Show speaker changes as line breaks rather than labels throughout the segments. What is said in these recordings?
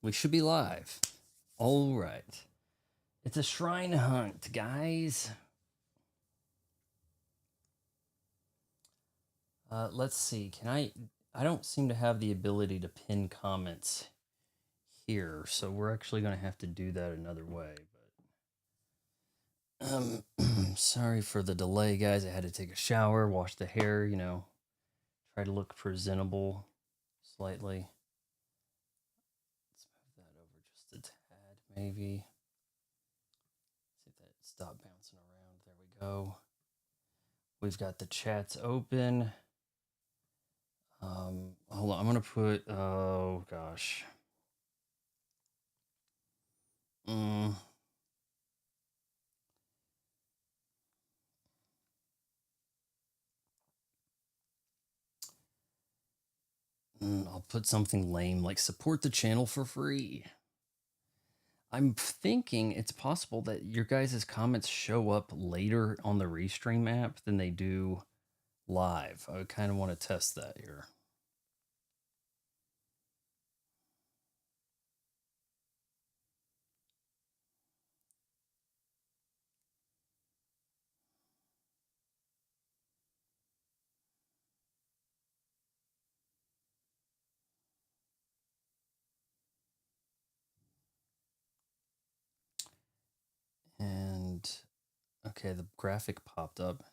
We should be live. All right. It's a shrine hunt, guys. Let's see. I don't seem to have the ability to pin comments here, so we're actually going to have to do that another way. But sorry for the delay, guys. I had to take a shower, wash the hair, try to look presentable slightly. Let's move that over just a tad, maybe. See if that stopped bouncing around. There we go. We've got the chats open. Hold on. I'm gonna put. Oh gosh. I'll put something lame like support the channel for free. I'm thinking it's possible that your guys' comments show up later on the Restream app than they do live. I kind of want to test that here. And okay, the graphic popped up.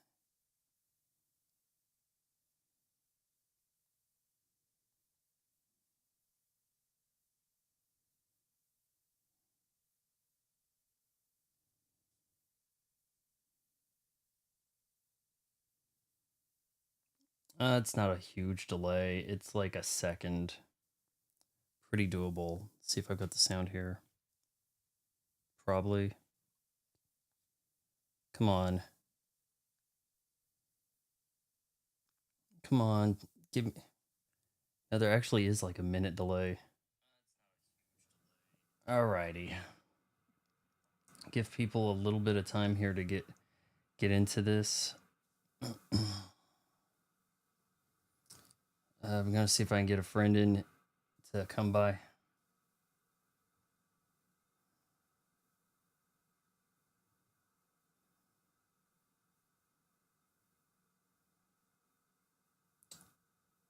It's not a huge delay. It's like a second. Pretty doable. Let's see if I've got the sound here. Probably. Come on. Come on. Give me. Now there actually is like a minute delay. Alrighty. Give people a little bit of time here to get into this. I'm gonna see if I can get a friend in to come by.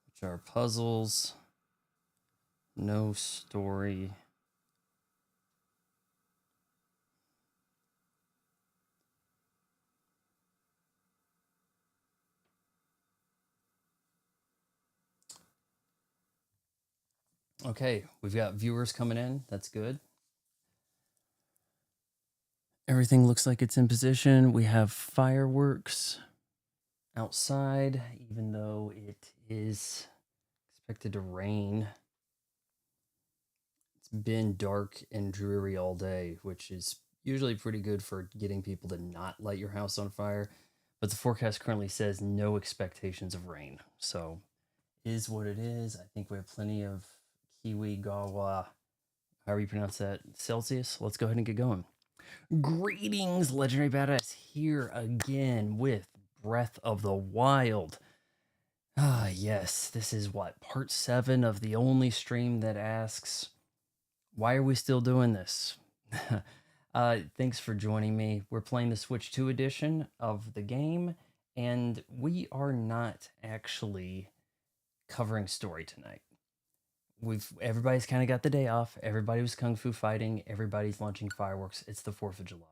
Which are puzzles. No story. Okay, we've got viewers coming in. That's good. Everything looks like it's in position. We have fireworks outside, even though it is expected to rain. It's been dark and dreary all day, which is usually pretty good for getting people to not light your house on fire. But the forecast currently says no expectations of rain. So, is what it is. I think we have plenty of Kiwi, Gawa, however you pronounce that, Celsius. Let's go ahead and get going. Greetings, Legendary Badass, here again with Breath of the Wild. Ah, yes, this is what, part 7 of the only stream that asks, why are we still doing this? Thanks for joining me. We're playing the Switch 2 edition of the game, and we are not actually covering story tonight. Everybody's kind of got the day off. Everybody was kung fu fighting. Everybody's launching fireworks. It's the 4th of July.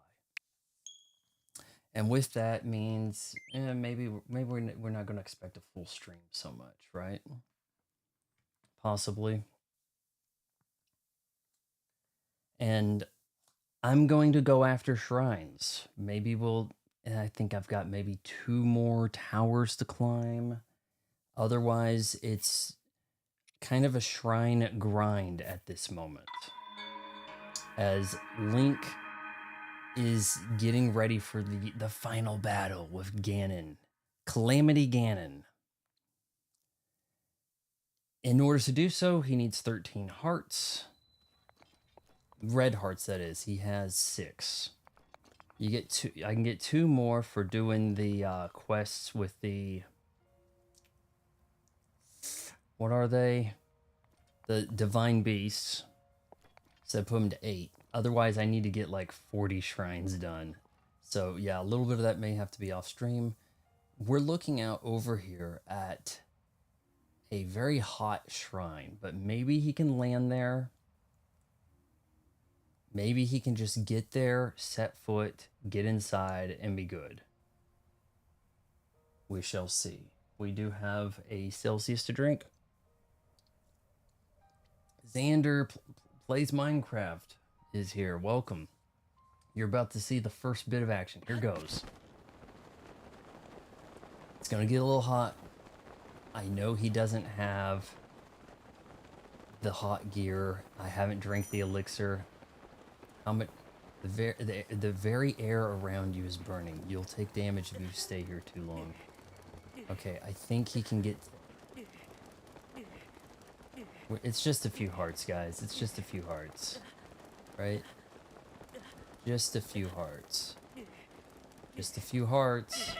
And with that means maybe we're not going to expect a full stream so much, right? Possibly. And I'm going to go after shrines. Maybe I think I've got maybe 2 more towers to climb. Otherwise, it's kind of a shrine grind at this moment. As Link is getting ready for the final battle with Ganon. Calamity Ganon. In order to do so, he needs 13 hearts. Red hearts, that is. He has 6. You get 2. I can get 2 more for doing the quests with the... What are they? The Divine Beasts. So I put him to 8. Otherwise, I need to get like 40 shrines done. So yeah, a little bit of that may have to be off stream. We're looking out over here at a very hot shrine, but maybe he can land there. Maybe he can just get there, set foot, get inside, and be good. We shall see. We do have a Celsius to drink. Xander plays Minecraft is here. Welcome. You're about to see the first bit of action. Here goes. It's gonna get a little hot. I know he doesn't have the hot gear. I haven't drank the elixir. How much? The very air around you is burning. You'll take damage if you stay here too long. Okay, I think he can get... It's just a few hearts, guys. It's just a few hearts. Right? Just a few hearts. Just a few hearts.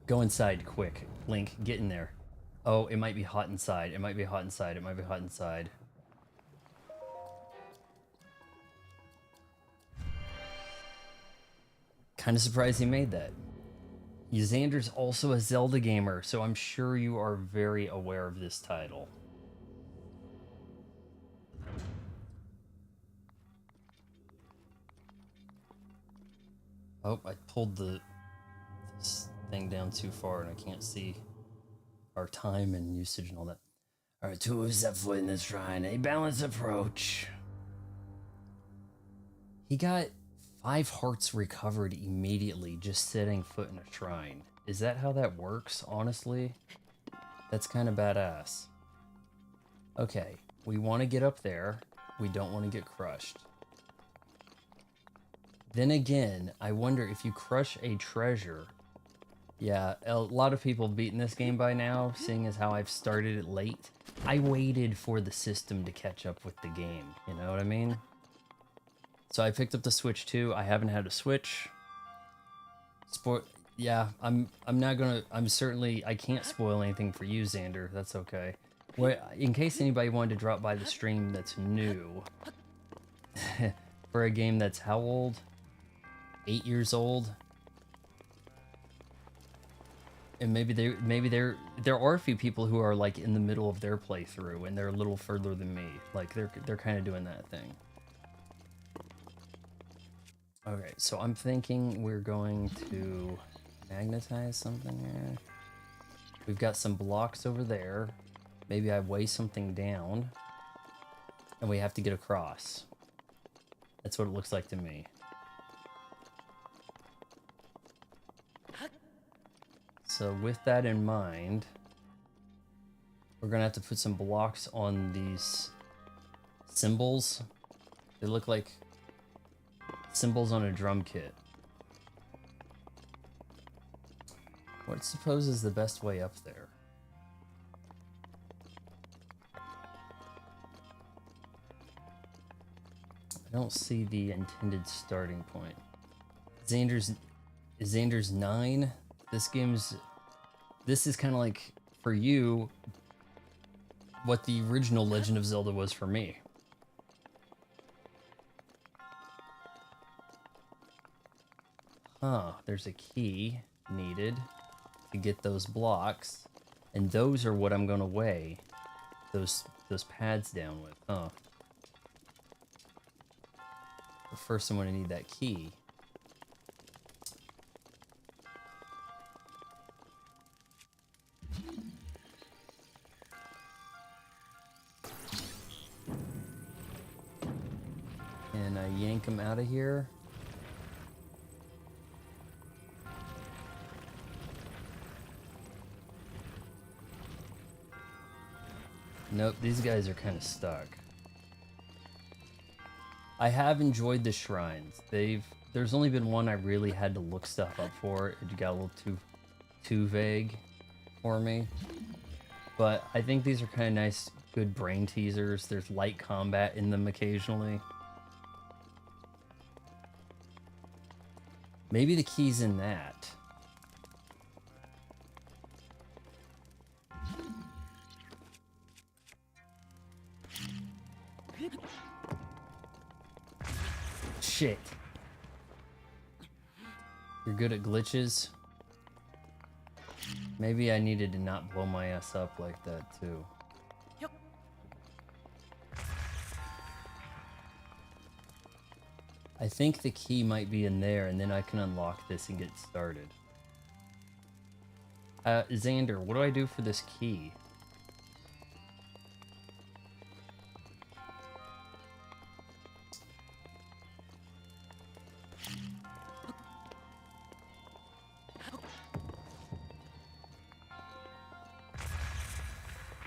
Go inside quick. Link, get in there. Oh, it might be hot inside. It might be hot inside. It might be hot inside. Kind of surprised he made that. Xander's also a Zelda gamer, so I'm sure you are very aware of this title. Oh, I pulled this thing down too far and I can't see our time and usage and all that. All right, 2 step foot in this shrine, a balanced approach. He got 5 hearts recovered immediately just setting foot in a shrine. Is that how that works, honestly? That's kind of badass. Okay, we want to get up there. We don't want to get crushed. Then again, I wonder if you crush a treasure... Yeah, a lot of people have beaten this game by now, seeing as how I've started it late. I waited for the system to catch up with the game, you know what I mean? So I picked up the Switch too. I haven't had a Switch. Yeah, I'm not gonna... I can't spoil anything for you, Xander. That's okay. In case anybody wanted to drop by the stream that's new. For a game that's how old? 8 years old? And there are a few people who are like in the middle of their playthrough and they're a little further than me. Like they're kind of doing that thing. Okay, so I'm thinking we're going to magnetize something here. We've got some blocks over there. Maybe I weigh something down and we have to get across. That's what it looks like to me. So with that in mind, we're gonna have to put some blocks on these symbols. They look like symbols on a drum kit. What suppose is the best way up there? I don't see the intended starting point. Xander's 9. This is kind of like, for you, what the original Legend of Zelda was for me. Huh, there's a key needed to get those blocks, and those are what I'm gonna weigh those pads down with, huh? But first I'm gonna need that key. And I yank him out of here. Nope, these guys are kind of stuck. I have enjoyed the shrines. There's only been one I really had to look stuff up for. It got a little too vague for me. But I think these are kind of nice, good brain teasers. There's light combat in them occasionally. Maybe the key's in that. Shit. You're good at glitches. Maybe I needed to not blow my ass up like that too.
Yep.
I think the key might be in there, and then I can unlock this and get started. Xander, what do I do for this key?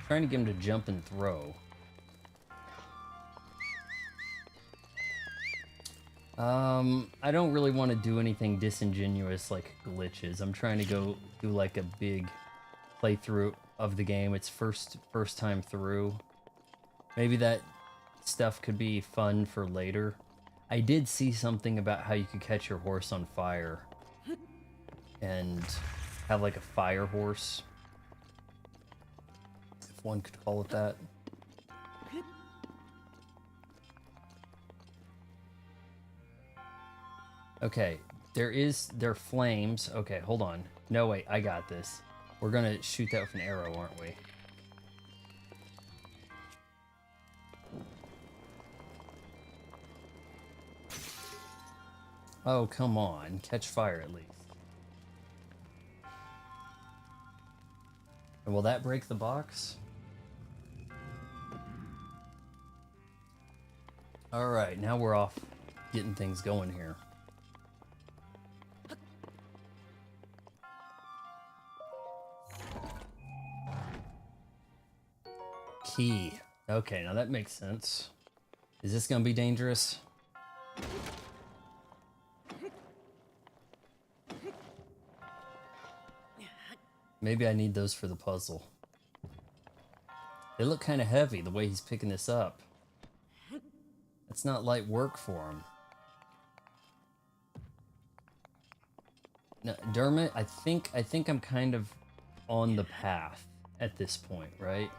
Trying to get him to jump and throw. I don't really want to do anything disingenuous like glitches. I'm trying to go do like a big playthrough of the game. It's first time through. Maybe that stuff could be fun for later. I did see something about how you could catch your horse on fire and have like a fire horse, if one could call it that. Okay, there are flames. Okay, hold on. No, wait, I got this. We're gonna shoot that with an arrow, aren't we? Oh, come on. Catch fire at least. And will that break the box? Alright, now we're off getting things going here. Key. Okay, now that makes sense. Is this gonna be dangerous? Maybe I need those for the puzzle. They look kind of heavy the way he's picking this up. It's not light work for him. No, Dermot, I think I'm kind of on the path at this point, right?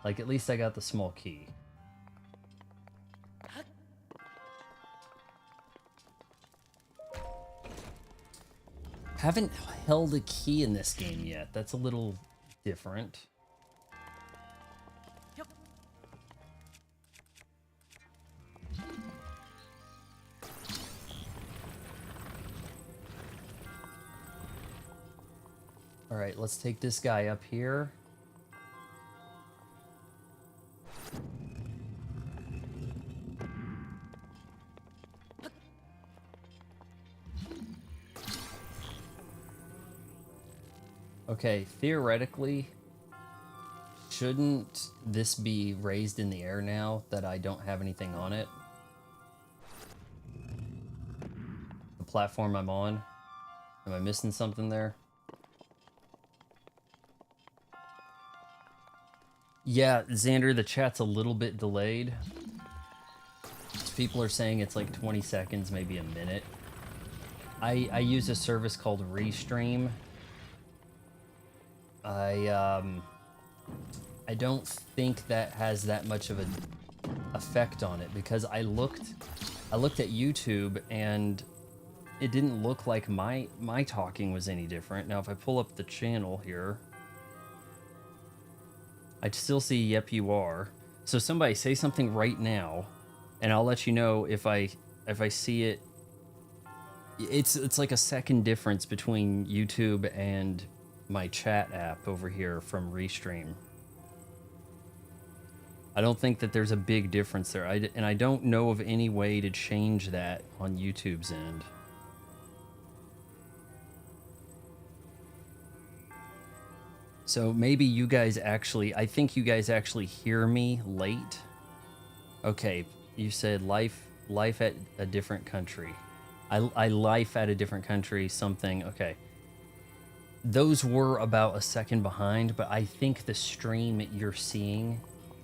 Like, at least I got the small key. Haven't held a key in this game yet. That's a little different.
Yep.
All right, let's take this guy up here. Okay, theoretically, shouldn't this be raised in the air now that I don't have anything on it? The platform I'm on? Am I missing something there? Yeah, Xander, the chat's a little bit delayed. People are saying it's like 20 seconds, maybe a minute. I use a service called Restream. I don't think that has that much of an effect on it, because I looked at YouTube and it didn't look like my talking was any different. Now if I pull up the channel here, I still see yep you are. So somebody say something right now and I'll let you know if I see it. It's like a second difference between YouTube and my chat app over here from Restream. I don't think that there's a big difference there. And I don't know of any way to change that on YouTube's end. So maybe you guys actually, I think you guys actually hear me late. Okay, you said life at a different country. I life at a different country, something, okay. Those were about a second behind, but I think the stream you're seeing,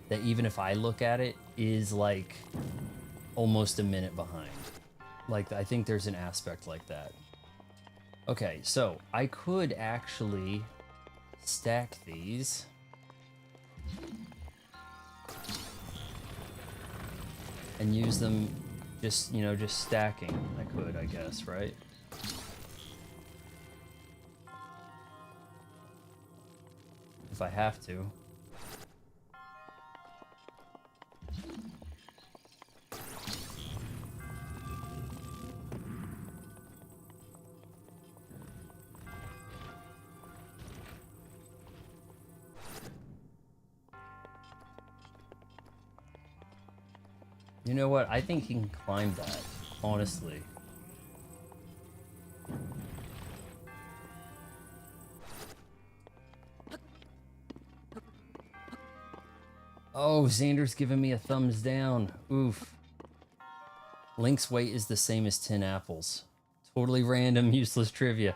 that even if I look at it, is like almost a minute behind. Like, I think there's an aspect like that. Okay, so I could actually stack these. and use them just, you know, just stacking. I could, I guess, right? If I have to. You know what? I think he can climb that, honestly. Oh, Xander's giving me a thumbs down. Oof. Link's weight is the same as 10 apples. Totally random, useless trivia.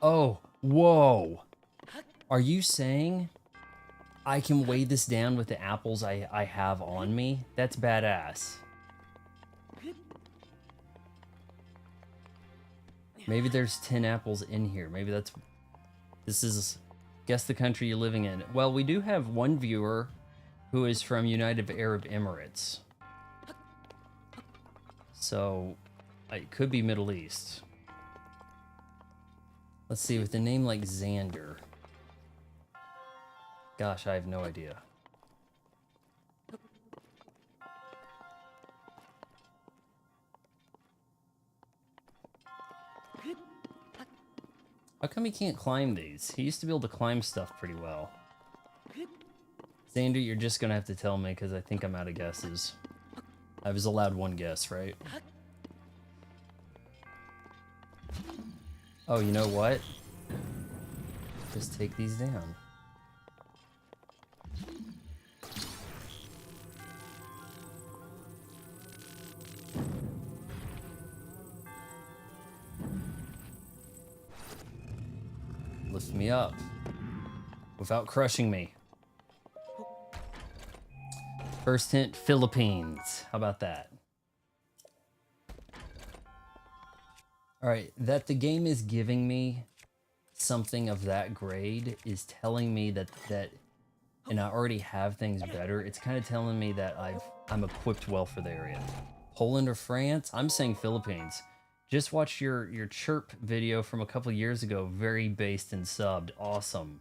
Oh, whoa. Are you saying I can weigh this down with the apples I have on me? That's badass. Maybe there's 10 apples in here. Maybe that's... This is... Guess the country you're living in. Well, we do have one viewer who is from United Arab Emirates. So, it could be Middle East. Let's see, with a name like Xander. Gosh, I have no idea. How come he can't climb these? He used to be able to climb stuff pretty well. Xander, you're just gonna have to tell me because I think I'm out of guesses. I was allowed one guess, right? Oh, you know what? Just take these down. Lift me up without crushing me. First hint, Philippines. How about that? All right, that the game is giving me something of that grade is telling me that and I already have things better. It's kind of telling me that I'm equipped well for the area. Poland or France? I'm saying Philippines. Just watched your chirp video from a couple years ago. Very based and subbed. Awesome.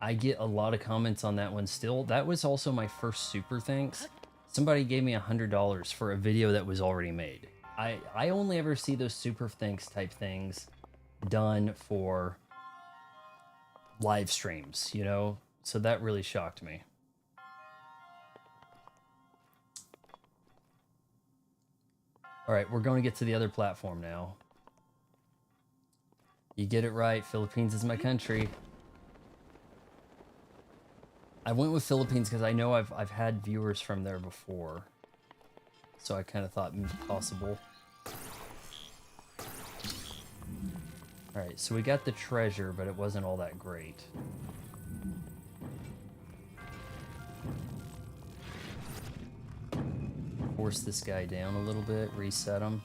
I get a lot of comments on that one still. That was also my first super thanks. Somebody gave me $100 for a video that was already made. I only ever see those super thanks type things done for live streams, you know? So that really shocked me. All right, we're going to get to the other platform now. You get it right. Philippines is my country. I went with Philippines because I know I've had viewers from there before. So I kind of thought possible. All right, so we got the treasure, but it wasn't all that great. Force this guy down a little bit, reset him.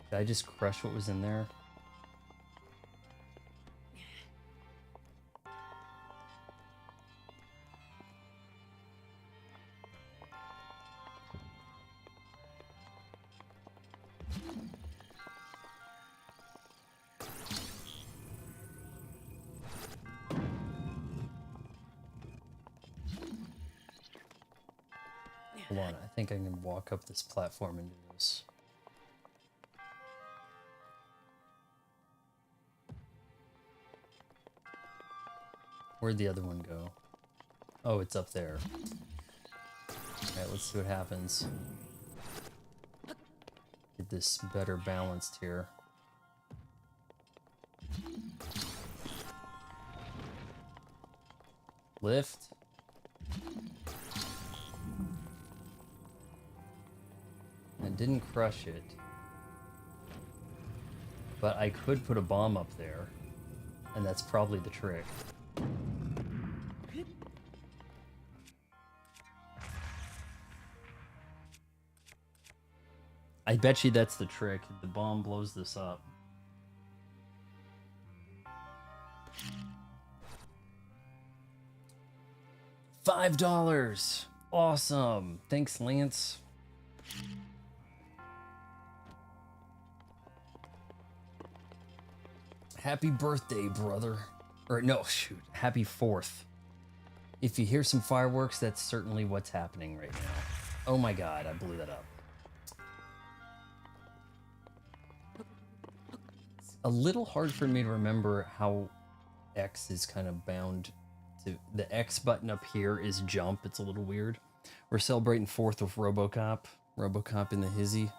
Did I just crush what was in there? Hold on, I think I can walk up this platform and do this. Where'd the other one go? Oh, it's up there. Alright, let's see what happens. Get this better balanced here. Lift. I didn't crush it. But I could put a bomb up there. And that's probably the trick. I bet you that's the trick. The bomb blows this up. $5. Awesome. Thanks, Lance. Happy birthday, brother. Or no, shoot. Happy 4th. If you hear some fireworks, that's certainly what's happening right now. Oh my god, I blew that up. It's a little hard for me to remember how X is kind of bound to... The X button up here is jump. It's a little weird. We're celebrating 4th with RoboCop. RoboCop in the hizzy.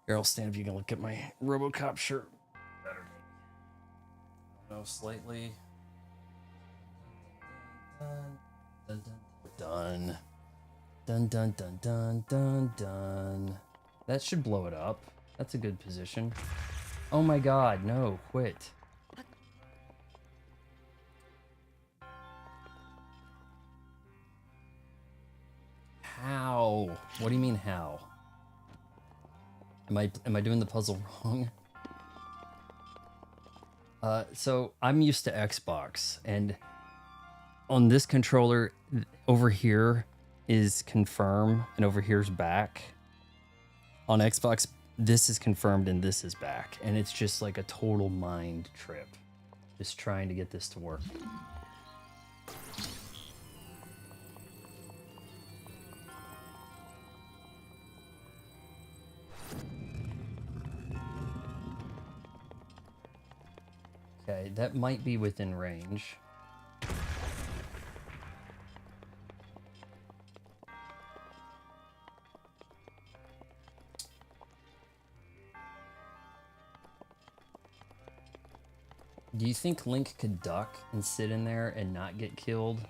Here, I'll stand if you can look at my RoboCop shirt. Better. No, slightly. Dun, dun, dun, dun, dun, dun, dun, dun, dun. That should blow it up. That's a good position. Oh my god, no, quit. How? What do you mean how? Am I doing the puzzle wrong? So I'm used to Xbox, and on this controller, over here is confirm, and over here's back. On Xbox, this is confirmed and this is back, and it's just like a total mind trip, just trying to get this to work. Okay, that might be within range. Do you think Link could duck and sit in there and not get killed?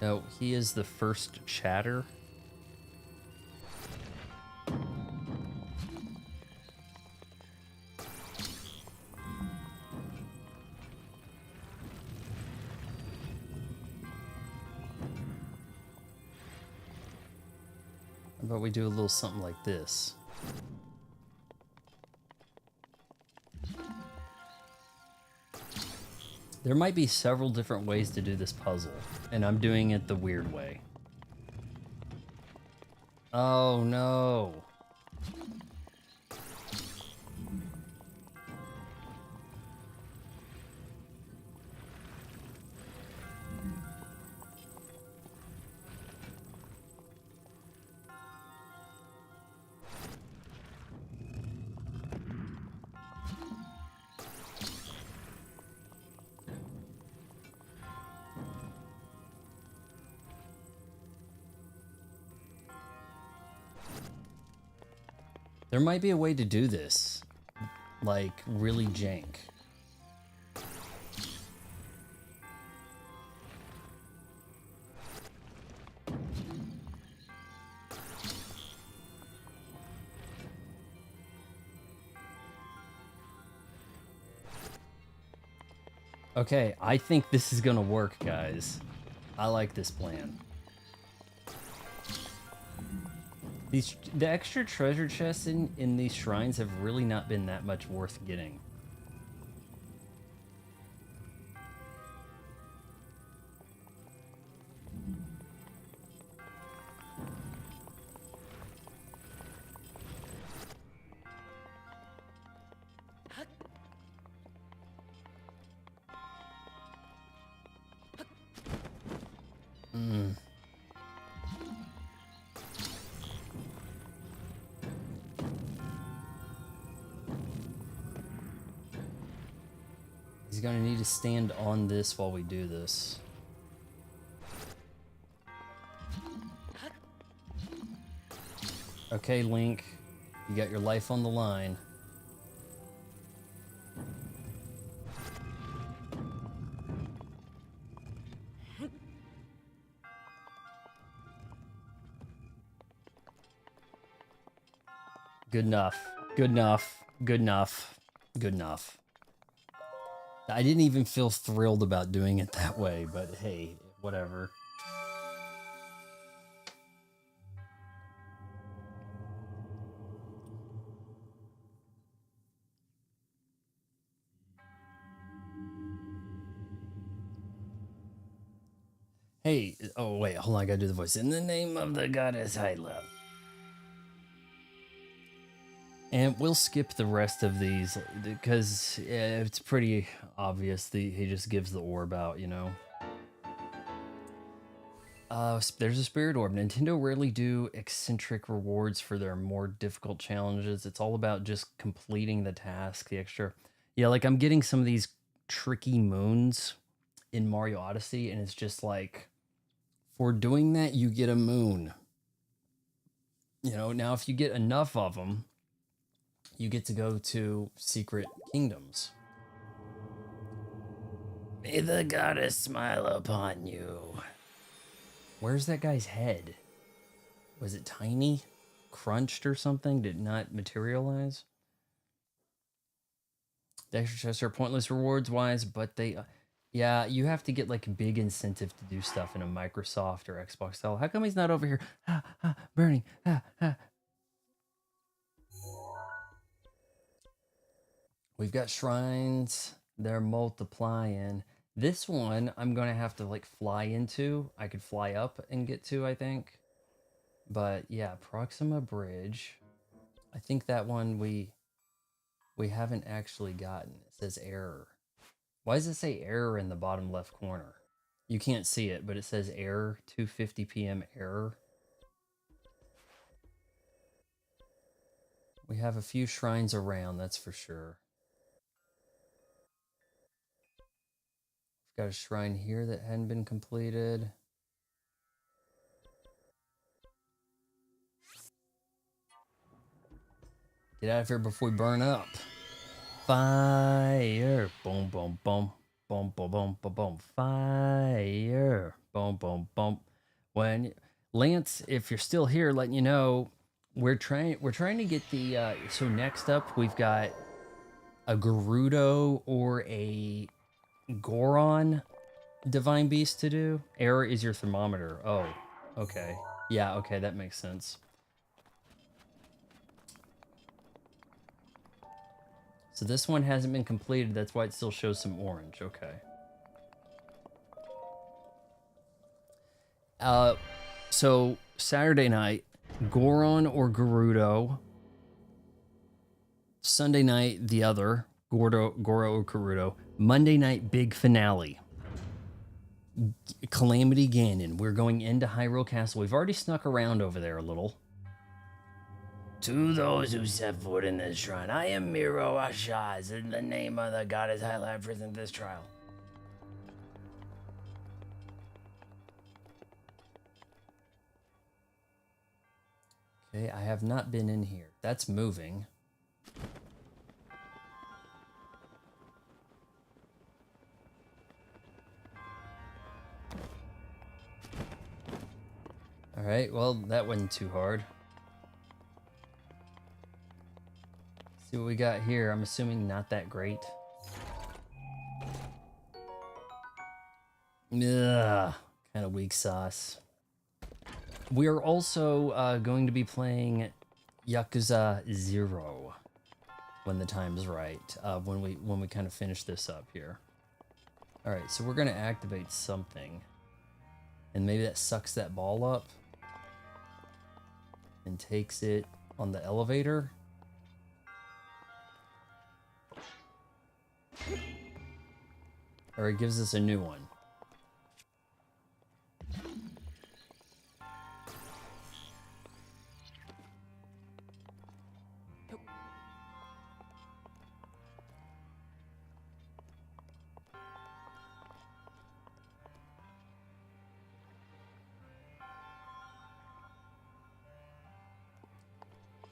No, he is the first chatter. How about we do a little something like this? There might be several different ways to do this puzzle, and I'm doing it the weird way. Oh no. There might be a way to do this, like, really jank. Okay, I think this is gonna work, guys. I like this plan. The extra treasure chests in these shrines have really not been that much worth getting. He's gonna need to stand on this while we do this. Okay, Link, you got your life on the line. Good enough. Good enough. Good enough. Good enough. I didn't even feel thrilled about doing it that way, but hey, whatever. Hey, oh wait, hold on, I gotta do the voice. In the name of the goddess Hyla. And we'll skip the rest of these because it's pretty obvious. He just gives the orb out, you know. There's a spirit orb. Nintendo rarely do eccentric rewards for their more difficult challenges. It's all about just completing the task, the extra. Yeah, like I'm getting some of these tricky moons in Mario Odyssey, and it's just like, for doing that, you get a moon. You know, now if you get enough of them, you get to go to secret kingdoms. May the goddess smile upon you. Where's that guy's head? Was it tiny? Crunched or something? Did not materialize? The extra chests are pointless rewards wise, but they... yeah, you have to get like a big incentive to do stuff in a Microsoft or Xbox style. How come he's not over here? Burning. We've got shrines. They're multiplying. This one, I'm going to have to like fly into. I could fly up and get to, I think. But yeah, Proxima Bridge. I think that one we haven't actually gotten. It says error. Why does it say error in the bottom left corner? You can't see it, but it says error, 2:50 p.m. error. We have a few shrines around, that's for sure. We've got a shrine here that hadn't been completed. Get out of here before we burn up. Fire. Boom, boom, boom. Boom, boom, boom, boom, boom. Fire. Boom, boom, boom. When Lance, if you're still here, letting you know, we're trying to get the so next up we've got a Gerudo or a Goron divine beast to do. Error is your thermometer. Oh, okay. Yeah, okay, that makes sense. So this one hasn't been completed, that's why it still shows some orange. Okay. So Saturday night, Goron or Gerudo. Sunday night, the other, Goro or Gerudo. Monday night, big finale. Calamity Ganon. We're going into Hyrule Castle. We've already snuck around over there a little. To those who set foot in this shrine, I am Mirro Shaz. In the name of the goddess I present this trial. Okay, I have not been in here. That's moving. Alright, well, that wasn't too hard. See what we got here. I'm assuming not that great. Ugh, kind of weak sauce. We are also going to be playing Yakuza 0 when the time's right. When we kind of finish this up here. All right, so we're gonna activate something, and maybe that sucks that ball up and takes it on the elevator. Or it gives us a new one.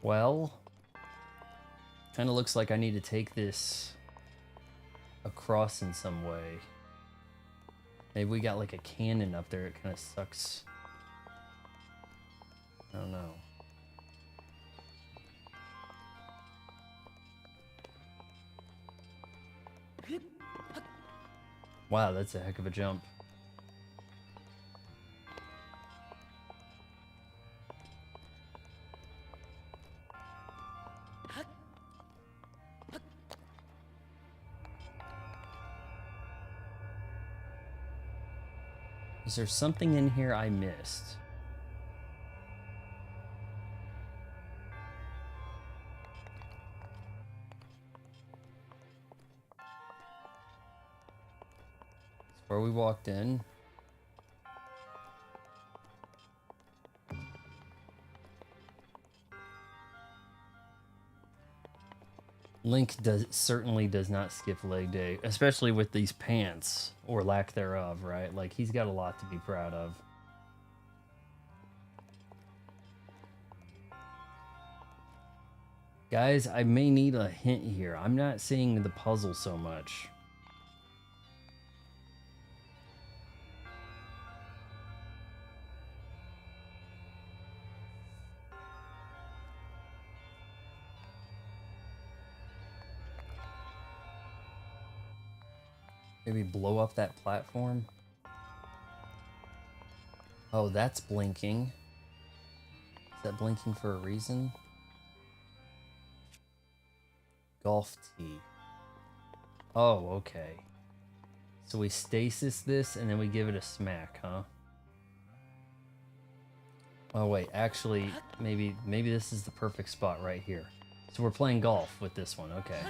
Well, kind of looks like I need to take this across in some way. Maybe we got like a cannon up there. It kind of sucks. I don't know. Wow, that's a heck of a jump. Is there something in here I missed? Where we walked in. Link certainly does not skip leg day, especially with these pants, or lack thereof, right? Like, he's got a lot to be proud of. Guys, I may need a hint here. I'm not seeing the puzzle so much. Maybe blow up that platform? Oh, that's blinking. Is that blinking for a reason? Golf tee. Oh, okay. So we stasis this and then we give it a smack, huh? Oh wait, actually, maybe this is the perfect spot right here. So we're playing golf with this one, okay.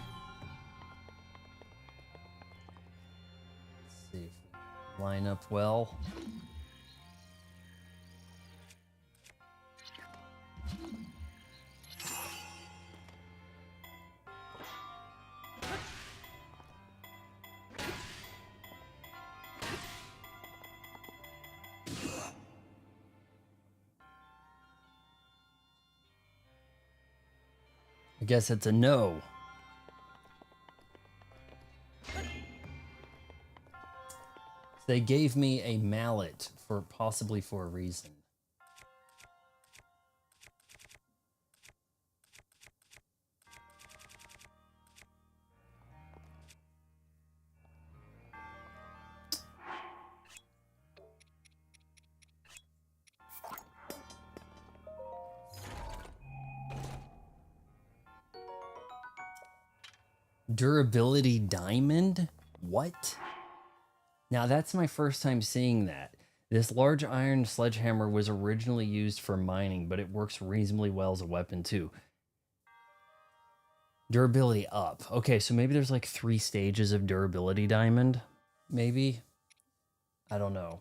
Let's see if we line up well. I guess it's a no. They gave me a mallet possibly for a reason. Durability diamond? What? Now that's my first time seeing that. This large iron sledgehammer was originally used for mining, but it works reasonably well as a weapon too. Durability up. Okay, so maybe there's like 3 stages of durability diamond. Maybe? I don't know.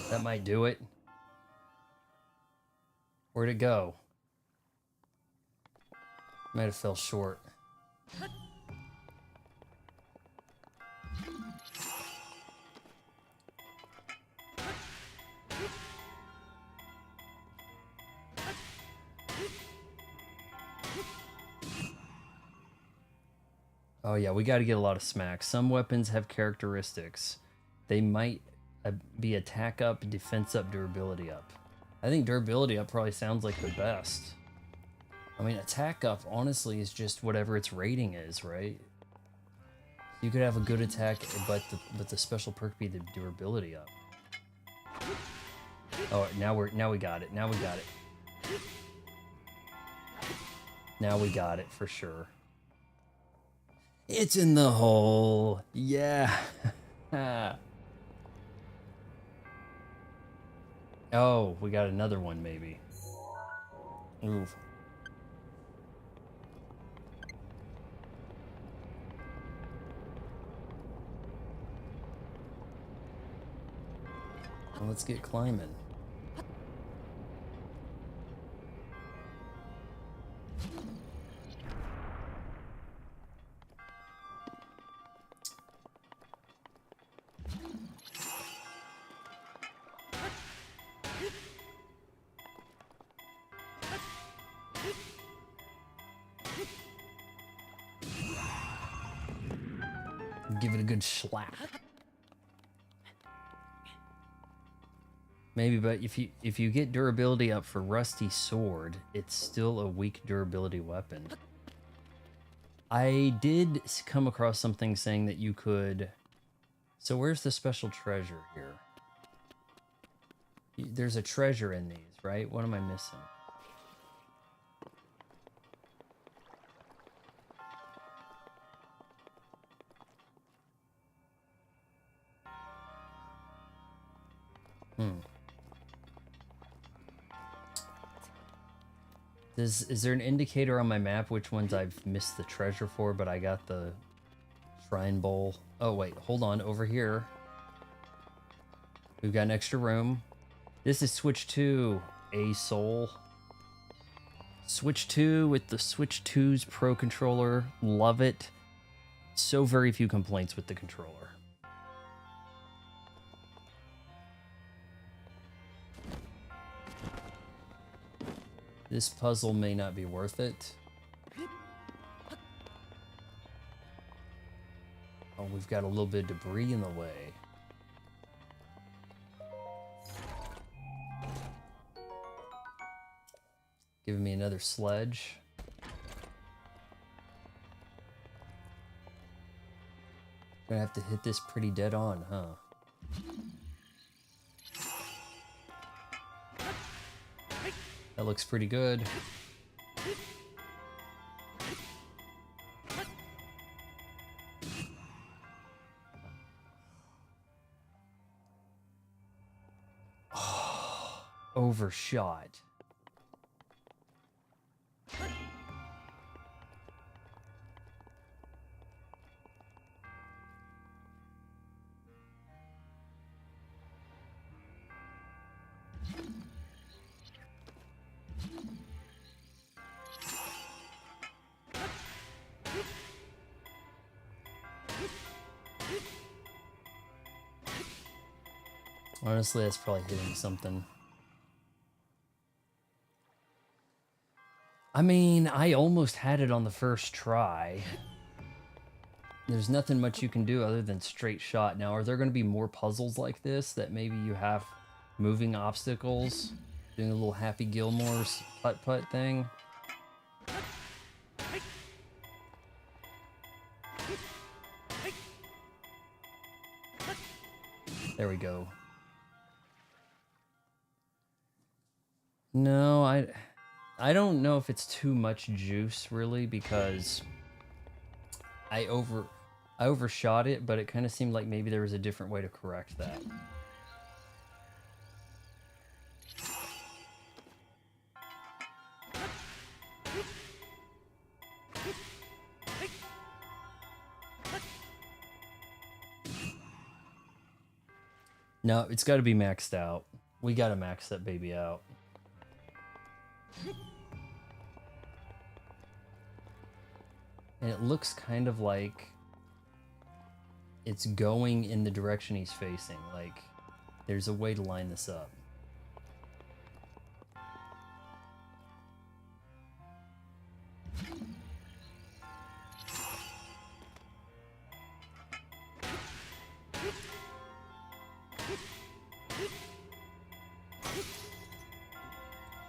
That might do it. Where'd it go? Might have fell short. Oh yeah, we got to get a lot of smacks. Some weapons have characteristics. They might be attack up, defense up, durability up. I think durability up probably sounds like the best. I mean, attack up, honestly, is just whatever its rating is, right? You could have a good attack, but the special perk be the durability up. Oh, now we got it. Now we got it. Now we got it for sure. It's in the hole. Yeah. Oh, we got another one maybe. Ooh. Well, let's get climbing. give it a good slap. Maybe, but if you get durability up for Rusty Sword, it's still a weak durability weapon. I did come across something saying that you could... So where's the special treasure here? There's a treasure in these, right? What am I missing? Is there an indicator on my map which ones I've missed the treasure for, but I got the shrine bowl? Oh, wait, hold on. Over here, we've got an extra room. This is Switch 2, a soul. Switch 2 with the Switch 2's Pro Controller. Love it. So very few complaints with the controller. This puzzle may not be worth it. Oh, we've got a little bit of debris in the way. Giving me another sledge. Gonna have to hit this pretty dead on, huh? That looks pretty good. Oh, overshot. Honestly, that's probably hitting something. I mean, I almost had it on the first try. There's nothing much you can do other than straight shot. Now, are there going to be more puzzles like this that maybe you have moving obstacles? Doing a little Happy Gilmore's putt-putt thing? There we go. No, I don't know if it's too much juice really, because I overshot it, but it kind of seemed like maybe there was a different way to correct that. No, it's got to be maxed out. We got to max that baby out. And it looks kind of like it's going in the direction he's facing. Like, there's a way to line this up.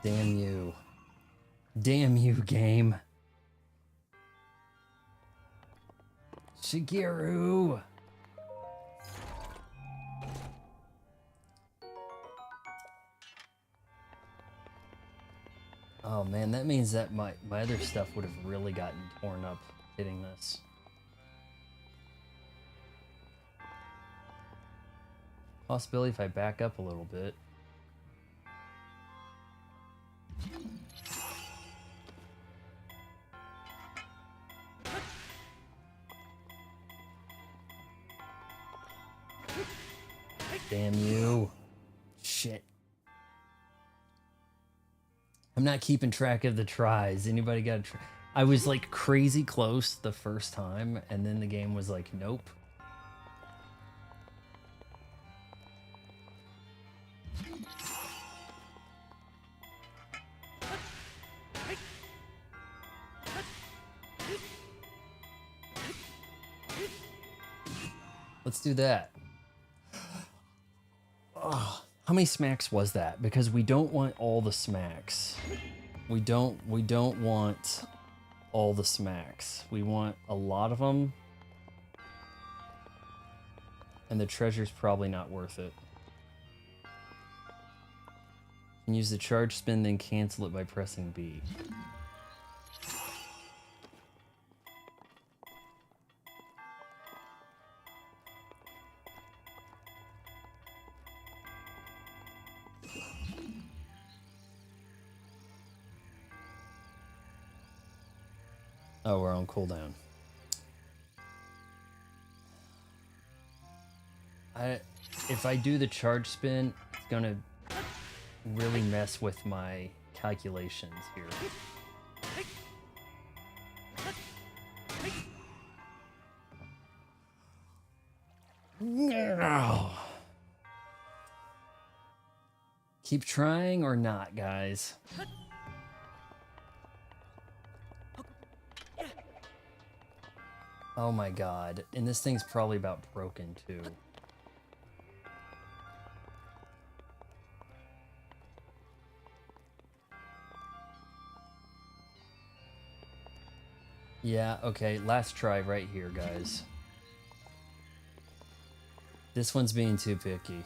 Damn you. Damn you, game. Shigeru! Oh man, that means that my other stuff would have really gotten torn up hitting this. Possibility if I back up a little bit. Damn you. Shit. I'm not keeping track of the tries. Anybody got a try? I was like crazy close the first time, and then the game was like, nope. Let's do that. Oh, how many smacks was that? Because we don't want all the smacks. We don't want all the smacks. We want a lot of them. And the treasure's probably not worth it. You can use the charge spin, then cancel it by pressing B. Oh, we're on cooldown. If I do the charge spin, it's gonna really mess with my calculations here. No. Keep trying or not, guys? Oh my god. And this thing's probably about broken too. Yeah, okay, last try right here, guys. This one's being too picky.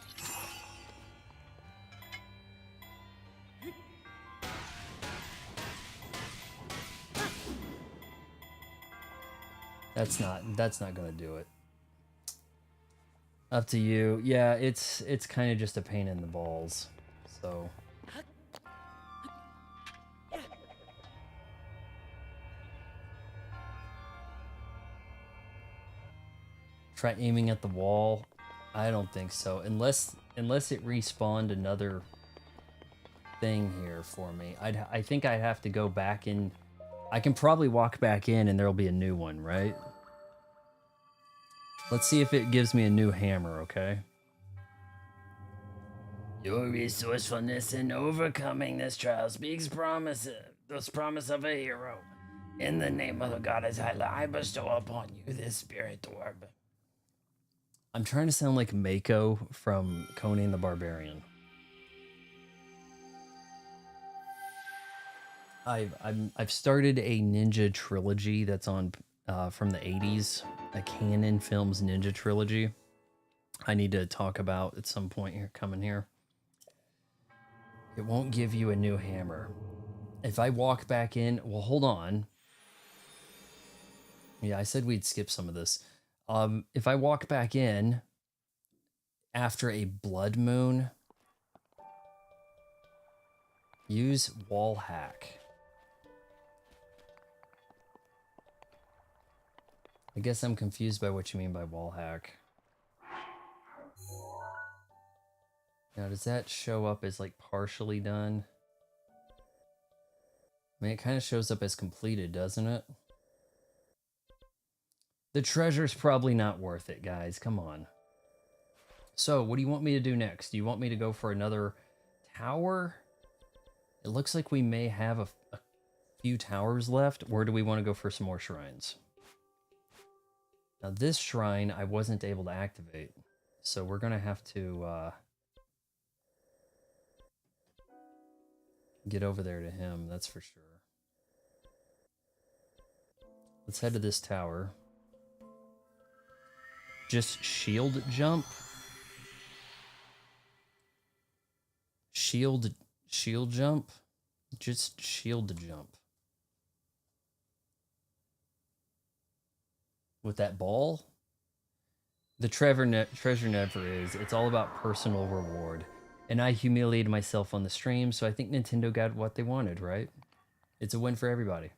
That's not gonna do it. Up to you. Yeah, it's kind of just a pain in the balls. So try aiming at the wall. I don't think so. Unless it respawned another thing here for me. I think I'd have to go back in. I can probably walk back in and there'll be a new one, right? Let's see if it gives me a new hammer, okay? Your resourcefulness in overcoming this trial speaks promise of a hero. In the name of the goddess Hyla, I bestow upon you this spirit orb. I'm trying to sound like Mako from Conan the Barbarian. I've started a ninja trilogy that's on from the 80s, a Canon Films ninja trilogy. I need to talk about at some point here coming here. It won't give you a new hammer. If I walk back in, well, hold on. Yeah, I said we'd skip some of this. If I walk back in after a blood moon, use wall hack. I guess I'm confused by what you mean by wall hack. Now, does that show up as like partially done? I mean, it kind of shows up as completed, doesn't it? The treasure's probably not worth it, guys. Come on. So, what do you want me to do next? Do you want me to go for another tower? It looks like we may have a few towers left. Or do we want to go for some more shrines? Now, this shrine I wasn't able to activate. So, we're going to have to get over there to him, that's for sure. Let's head to this tower. Just shield jump. Shield jump. Just shield jump. With that ball? The treasure never is. It's all about personal reward. And I humiliated myself on the stream, so I think Nintendo got what they wanted, right? It's a win for everybody.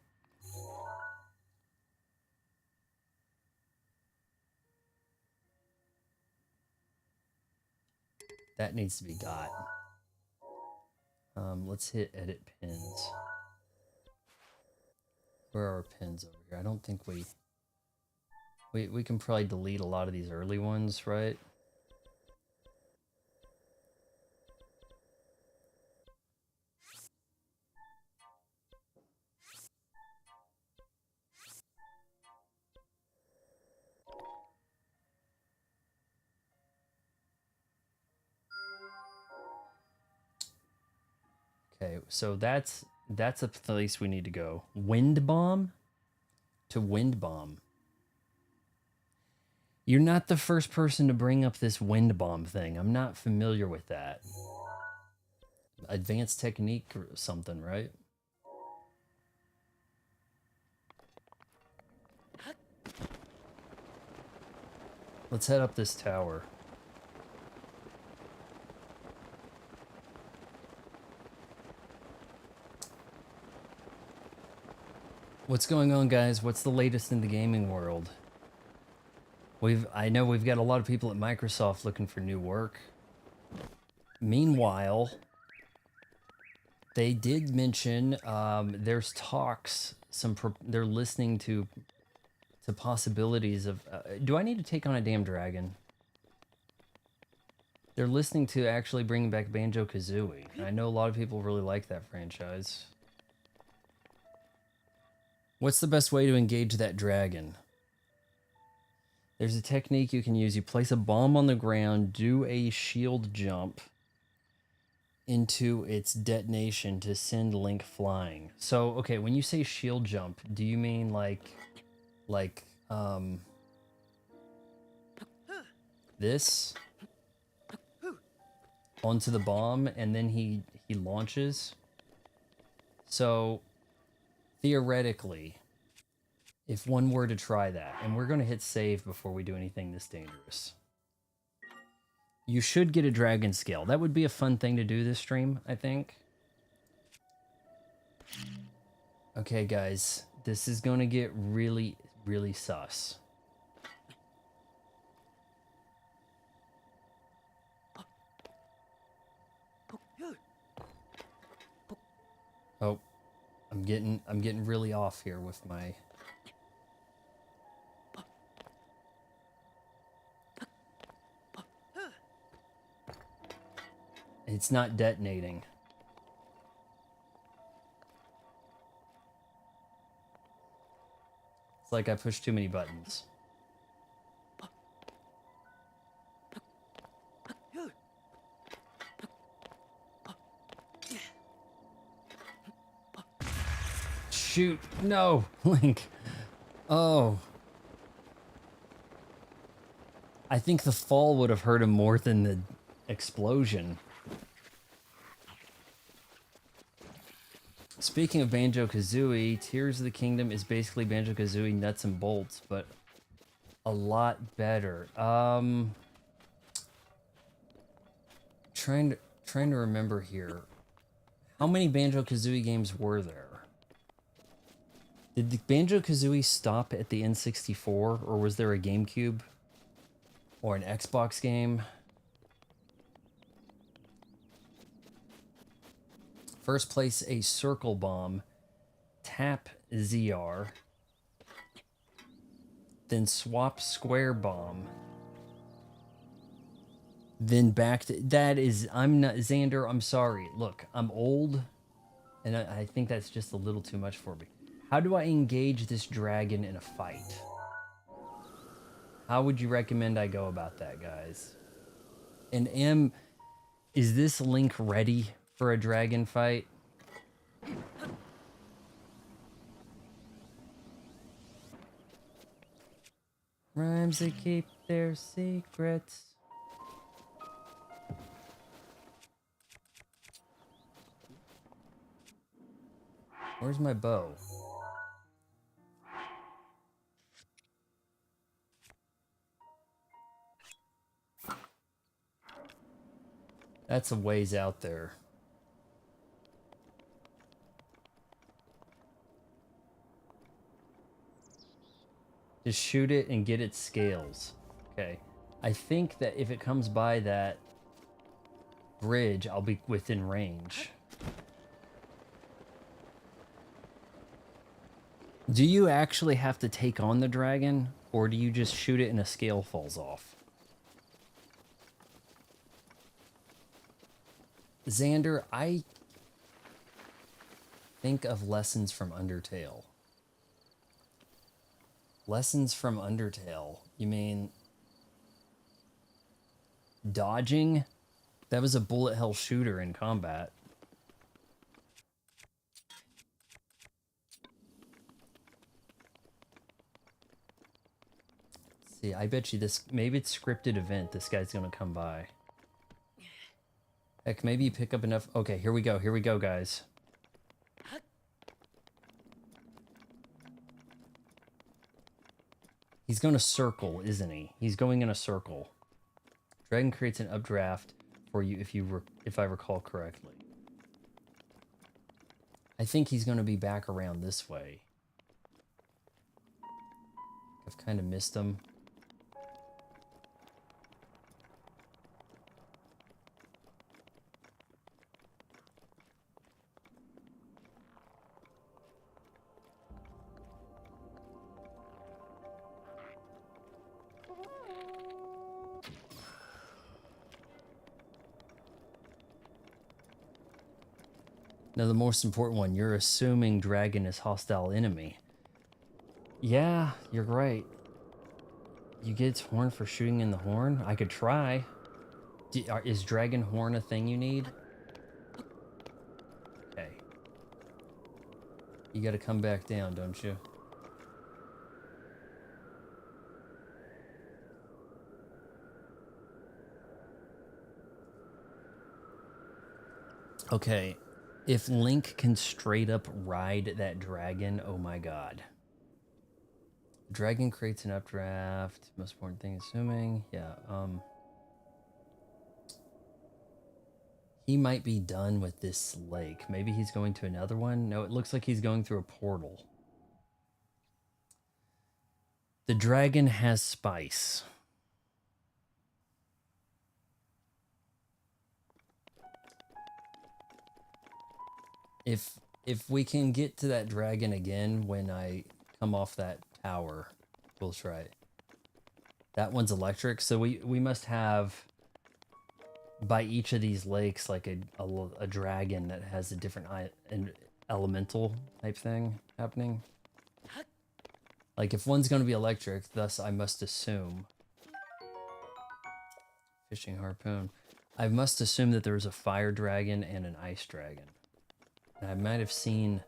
That needs to be got. Let's hit edit pins. Where are our pins over here? I don't think we can probably delete a lot of these early ones, right? Okay, so that's a place we need to go. Wind bomb to wind bomb. You're not the first person to bring up this wind bomb thing. I'm not familiar with that. Advanced technique or something, right? Let's head up this tower. What's going on, guys? What's the latest in the gaming world? I know we've got a lot of people at Microsoft looking for new work. Meanwhile, they did mention there's talks. They're listening to possibilities of. Do I need to take on a damn dragon? They're listening to actually bringing back Banjo-Kazooie. I know a lot of people really like that franchise. What's the best way to engage that dragon? There's a technique you can use. You place a bomb on the ground, do a shield jump into its detonation to send Link flying. So, okay, when you say shield jump, do you mean like this onto the bomb and then he launches? So, theoretically, if one were to try that, and we're going to hit save before we do anything this dangerous, you should get a dragon scale. That would be a fun thing to do this stream, I think. Okay, guys, this is going to get really, really sus. Oh, I'm getting really off here with my. It's not detonating. It's like I pushed too many buttons. Shoot, no, Link. Oh. I think the fall would have hurt him more than the explosion. Speaking of Banjo-Kazooie, Tears of the Kingdom is basically Banjo-Kazooie nuts and bolts, but a lot better. Trying to remember here. How many Banjo-Kazooie games were there? Did the Banjo-Kazooie stop at the N64, or was there a GameCube? Or an Xbox game? First place, a circle bomb. Tap ZR. Then swap square bomb. Then back to... That is... I'm not... Xander, I'm sorry. Look, I'm old. And I think that's just a little too much for me. How do I engage this dragon in a fight? How would you recommend I go about that, guys? And is this Link ready for a dragon fight? Rhymes that keep their secrets. Where's my bow? That's a ways out there. Just shoot it and get its scales. Okay. I think that if it comes by that bridge, I'll be within range. Do you actually have to take on the dragon, or do you just shoot it and a scale falls off? Xander, I think of Lessons from Undertale. Lessons from Undertale? You mean dodging? That was a bullet hell shooter in combat. See, I bet you this, maybe it's scripted event. This guy's gonna come by. Heck, maybe you pick up enough. Okay, here we go, guys. He's gonna circle, isn't he? He's going in a circle. Dragon creates an updraft for you if I recall correctly. I think he's gonna be back around this way. I've kind of missed him. Now the most important one, you're assuming dragon is hostile enemy. Yeah, you're right. You get its horn for shooting in the horn? I could try. Is dragon horn a thing you need? Okay. You gotta come back down, don't you? Okay. If Link can straight up ride that dragon, oh my god. Dragon creates an updraft. Most important thing, assuming. Yeah, he might be done with this lake. Maybe he's going to another one. No, it looks like he's going through a portal. The dragon has spice. If we can get to that dragon again when I come off that tower, we'll try it. That one's electric, so we must have by each of these lakes like a dragon that has a different an elemental type thing happening. Like if one's going to be electric, thus I must assume fishing harpoon. I must assume that there's a fire dragon and an ice dragon. And I might have seen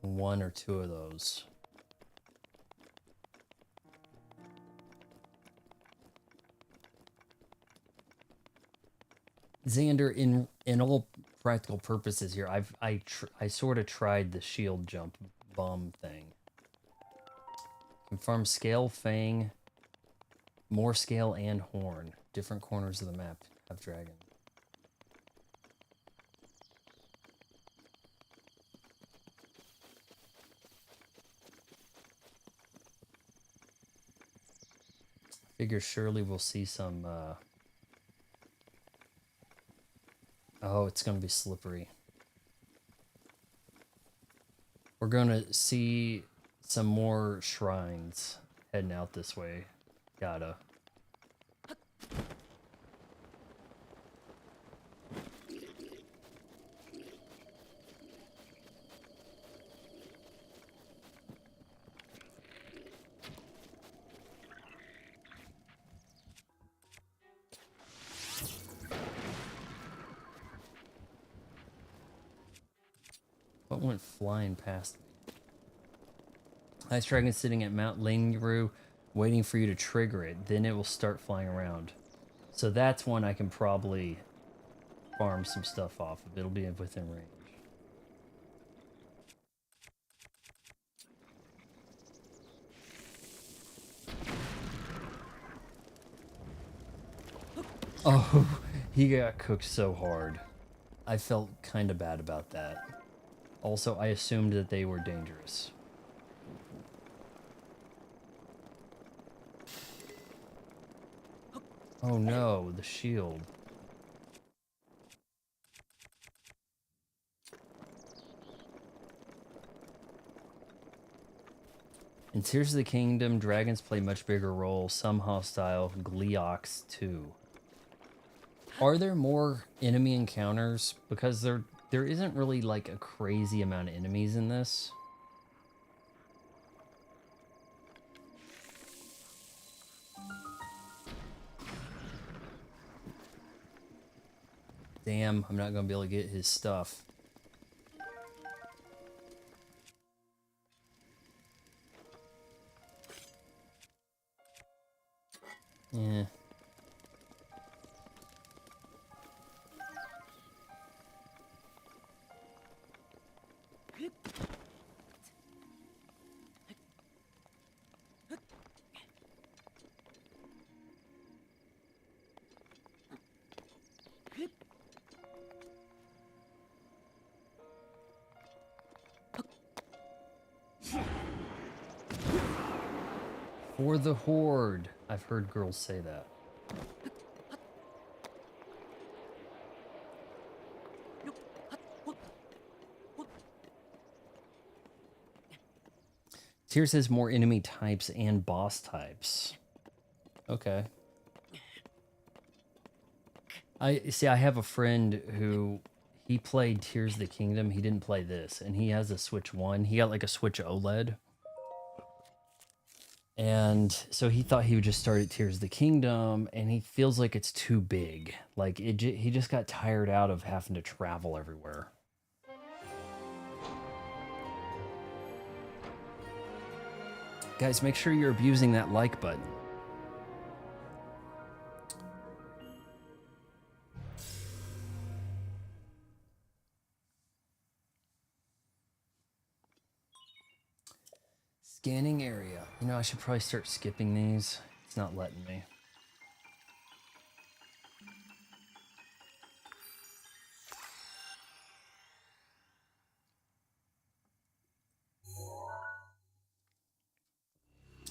one or two of those. Xander, in all practical purposes here, I sort of tried the shield jump bomb thing. Confirm scale, fang, more scale, and horn. Different corners of the map have dragon. Figure surely we'll see some, oh, it's gonna be slippery. We're gonna see some more shrines heading out this way. Gotta. What went flying past me? Ice dragon sitting at Mount Langru, waiting for you to trigger it. Then it will start flying around. So that's one I can probably farm some stuff off of. It'll be within range. Oh, he got cooked so hard. I felt kind of bad about that. Also, I assumed that they were dangerous. Oh no, the shield. In Tears of the Kingdom, dragons play much bigger role, some hostile, Gleeox too. Are there more enemy encounters? Because there isn't really like a crazy amount of enemies in this. Damn, I'm not gonna be able to get his stuff. Yeah. For the Horde. I've heard girls say that. Tears has more enemy types and boss types. Okay. I have a friend who he played Tears of the Kingdom. He didn't play this, and he has a Switch 1. He got like a Switch OLED. And so he thought he would just start at Tears of the Kingdom, and he feels like it's too big. Like he just got tired out of having to travel everywhere. Guys, make sure you're abusing that like button. Scanning area. You know, I should probably start skipping these. It's not letting me.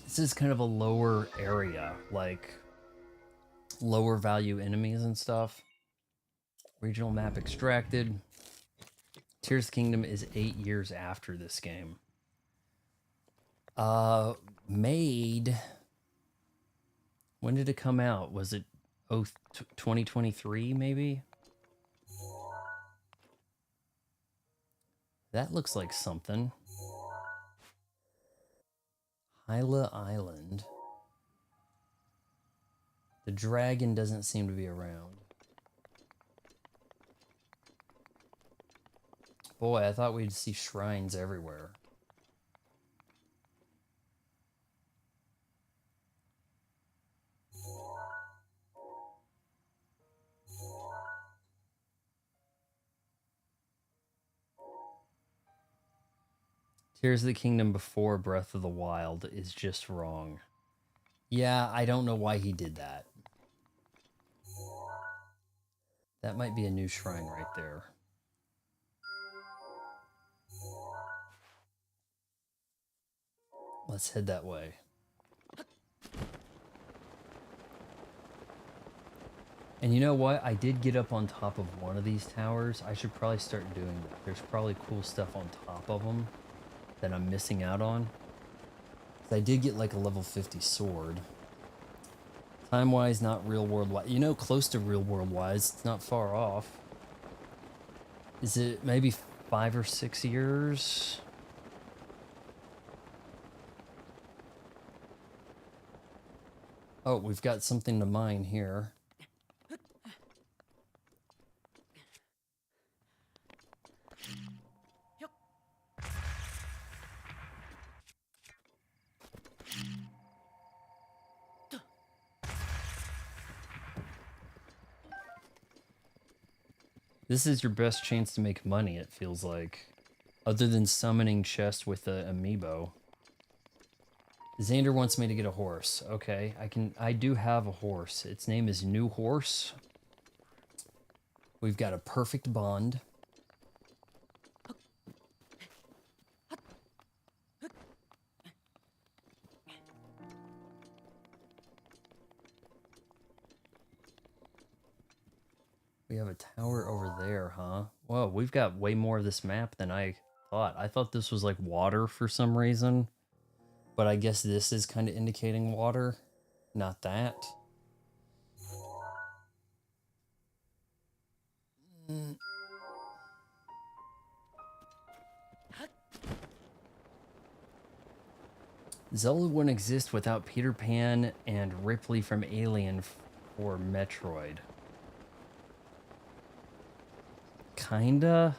This is kind of a lower area, like lower value enemies and stuff. Regional map extracted. Tears of the Kingdom is 8 years after this game. Made. When did it come out? Was it 2023 maybe? That looks like something. Hyla Island. The dragon doesn't seem to be around. Boy, I thought we'd see shrines everywhere. Tears of the Kingdom before Breath of the Wild is just wrong. Yeah, I don't know why he did that. That might be a new shrine right there. Let's head that way. And you know what? I did get up on top of one of these towers. I should probably start doing that. There's probably cool stuff on top of them that I'm missing out on. I did get like a level 50 sword. Time-wise, not real-world-wise. You know, close to real-world-wise. It's not far off. Is it maybe 5 or 6 years? Oh, we've got something to mine here. This is your best chance to make money, it feels like. Other than summoning chests with the amiibo. Xander wants me to get a horse. Okay, I do have a horse. Its name is New Horse. We've got a perfect bond. We have a tower over there, huh? Whoa, we've got way more of this map than I thought. I thought this was like water for some reason. But I guess this is kind of indicating water. Not that. Zelda wouldn't exist without Peter Pan and Ripley from Alien or Metroid. Kinda.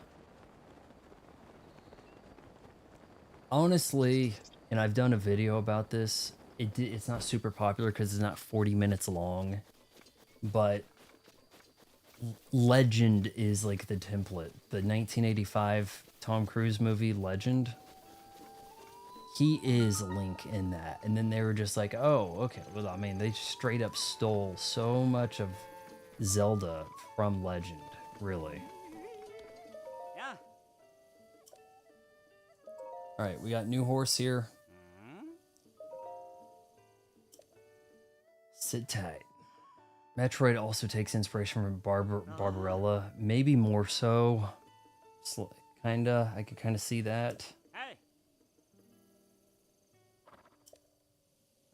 Honestly, and I've done a video about this, It's not super popular because it's not 40 minutes long, but Legend is like the template. The 1985 Tom Cruise movie Legend, he is Link in that. And then they were just like, oh, okay. Well, I mean, they straight up stole so much of Zelda from Legend, really.
Yeah.
All right, we got new horse here. Sit tight. Metroid also takes inspiration from Barbarella, maybe more so. Kinda, I could kind of see that.
Hey.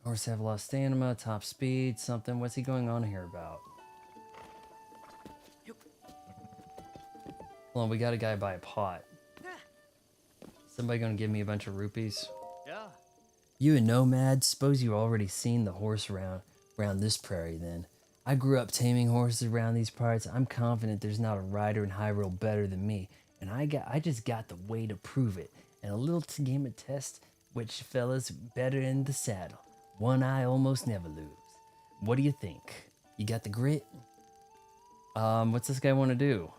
Horse have a lot of stamina, top speed, something. What's he going on here about? Hold on, we got a guy by a pot. Somebody gonna give me a bunch of rupees?
Yeah.
You a nomad? Suppose you already seen the horse around this prairie then. I grew up taming horses around these parts. I'm confident there's not a rider in Hyrule better than me, and I just got the way to prove it. And a little game of test, which fella's better in the saddle. One I almost never lose. What do you think? You got the grit? What's this guy want to do?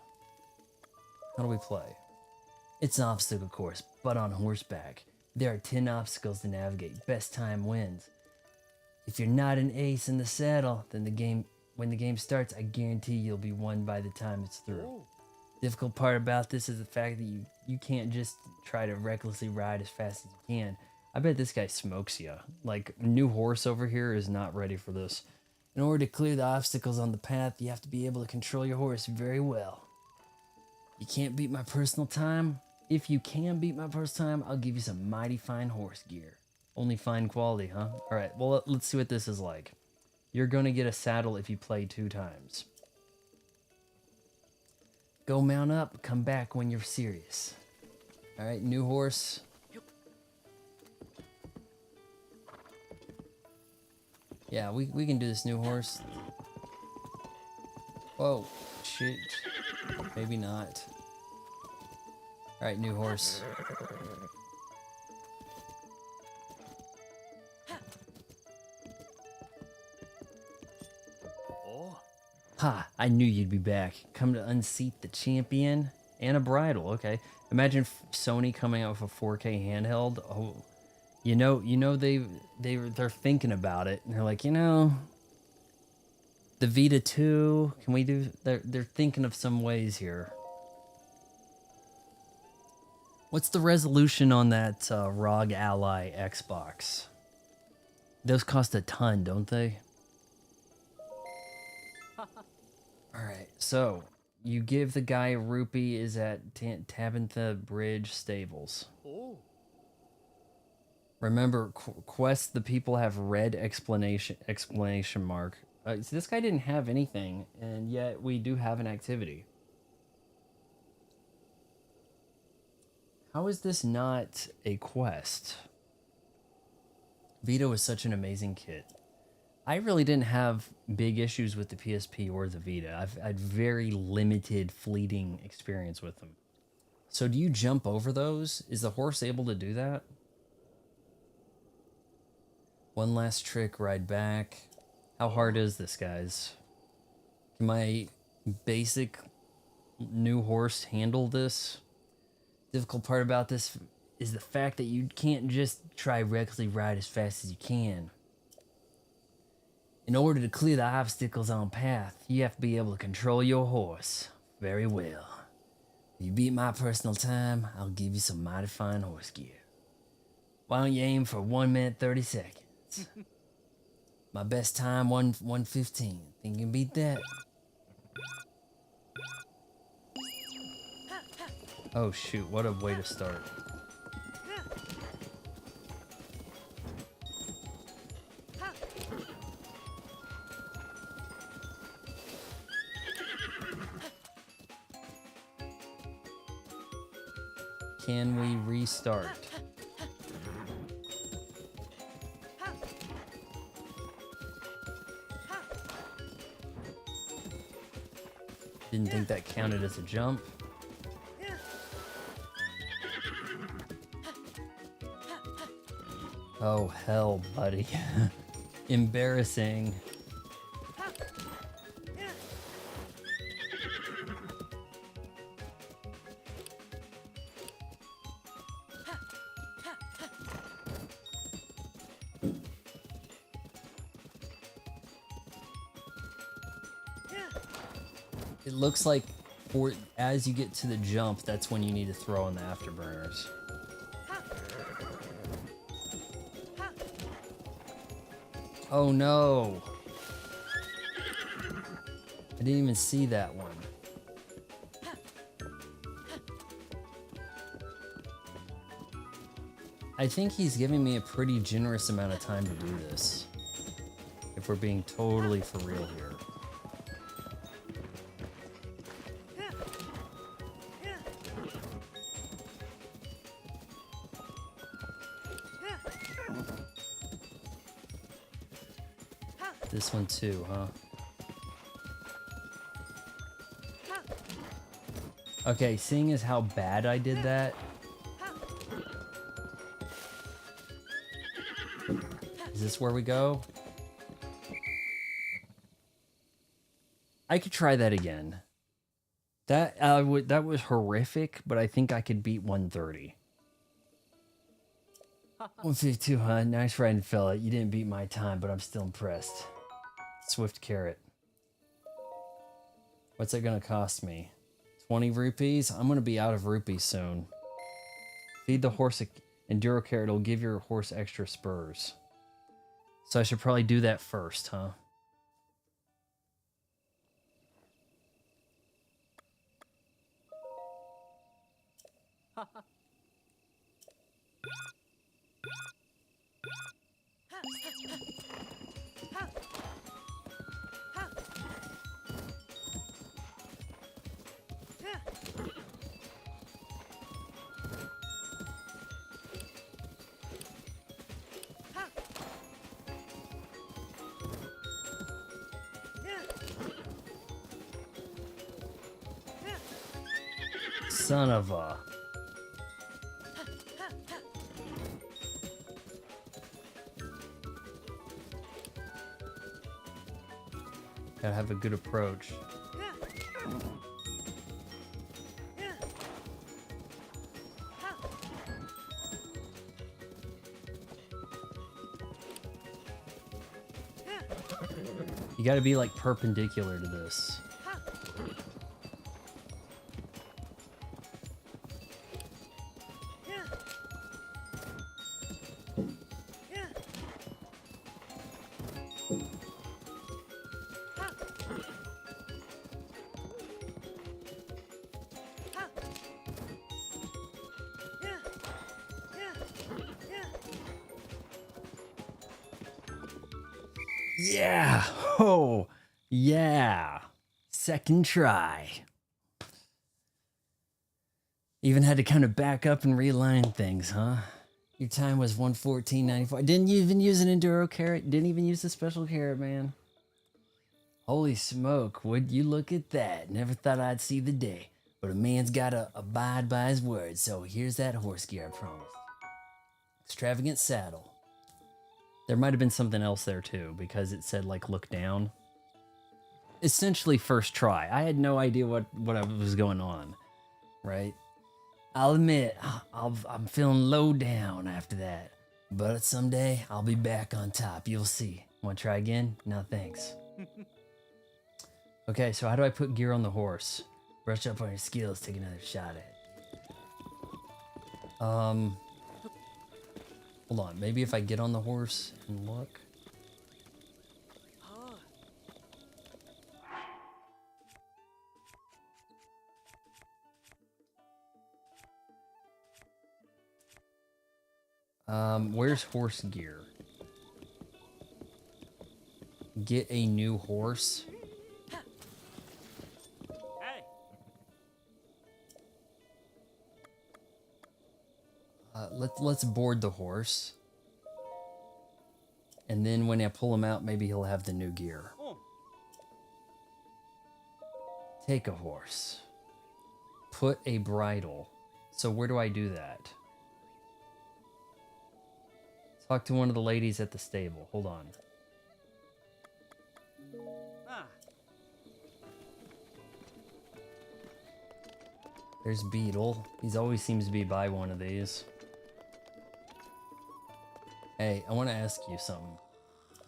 How do we play? It's an obstacle course, but on horseback. There are 10 obstacles to navigate. Best time wins. If you're not an ace in the saddle, then when the game starts, I guarantee you'll be won by the time it's through.
Ooh.
Difficult part about this is the fact that you can't just try to recklessly ride as fast as you can. I bet this guy smokes you. Like, new horse over here is not ready for this. In order to clear the obstacles on the path, you have to be able to control your horse very well. You can't beat my personal time? If you can beat my personal time, I'll give you some mighty fine horse gear. Only fine quality, huh? Alright, well, let's see what this is like. You're gonna get a saddle if you play 2 times. Go mount up, come back when you're serious. Alright, new horse. Yeah, we can do this, new horse. Whoa, shit. Maybe not. Alright, new horse.
Oh.
Ha, I knew you'd be back. Come to unseat the champion and a bridle. Okay. Imagine Sony coming out with a 4K handheld. Oh, you know they're thinking about it. And they're like, the Vita 2, can we do they're thinking of some ways here. What's the resolution on that ROG Ally Xbox? Those cost a ton, don't they? Alright, so you give the guy a rupee is at Tabitha Bridge Stables.
Oh.
Remember, quest the people have red exclamation mark. So this guy didn't have anything, and yet we do have an activity. How is this not a quest? Vita was such an amazing kit. I really didn't have big issues with the PSP or the Vita. I've had very limited, fleeting experience with them. So do you jump over those? Is the horse able to do that? One last trick, ride back. How hard is this, guys? Can my basic new horse handle this? Difficult part about this is the fact that you can't just try recklessly ride as fast as you can. In order to clear the obstacles on path, you have to be able to control your horse very well. If you beat my personal time, I'll give you some mighty fine horse gear. Why don't you aim for 1 minute 30 seconds? My best time 1:15. Think you can beat that? Oh shoot, what a way to start. Can we restart? Didn't think that counted as a jump. Oh, hell, buddy. Embarrassing. It looks like as you get to the jump, that's when you need to throw in the afterburners. Oh no! I didn't even see that one. I think he's giving me a pretty generous amount of time to do this. If we're being totally for real here. This one too, huh? Okay, seeing as how bad I did that. Is this where we go? I could try that again. That was horrific, but I think I could beat 130. 152, huh? Nice riding, fella. You didn't beat my time, but I'm still impressed. Swift carrot. What's it gonna cost me? 20 rupees? I'm gonna be out of rupees soon. Feed the horse a Enduro carrot. It'll give your horse extra spurs. So I should probably do that first, huh? Son of a... Gotta have a good approach. You gotta be like perpendicular to this. Yeah! Oh, yeah! Second try. Even had to kind of back up and realign things, huh? Your time was 1:14.94. Didn't you even use an Enduro carrot? Didn't even use the special carrot, man. Holy smoke, would you look at that? Never thought I'd see the day. But a man's gotta abide by his word, so here's that horse gear I promised. Extravagant saddle. There might have been something else there too, because it said like look down. Essentially first try. I had no idea what was going on, right? I'll admit, I'm feeling low down after that. But someday, I'll be back on top. You'll see. Want to try again? No, thanks. Okay, so how do I put gear on the horse? Brush up on your skills. Take another shot at it. Hold on. Maybe if I get on the horse and look. Where's horse gear? Get a new horse.
Hey.
Let's board the horse. And then when I pull him out, maybe he'll have the new gear.
Oh.
Take a horse. Put a bridle. So where do I do that? Talk to one of the ladies at the stable. Hold on.
Ah.
There's Beetle. He's always seems to be by one of these. Hey, I want to ask you something.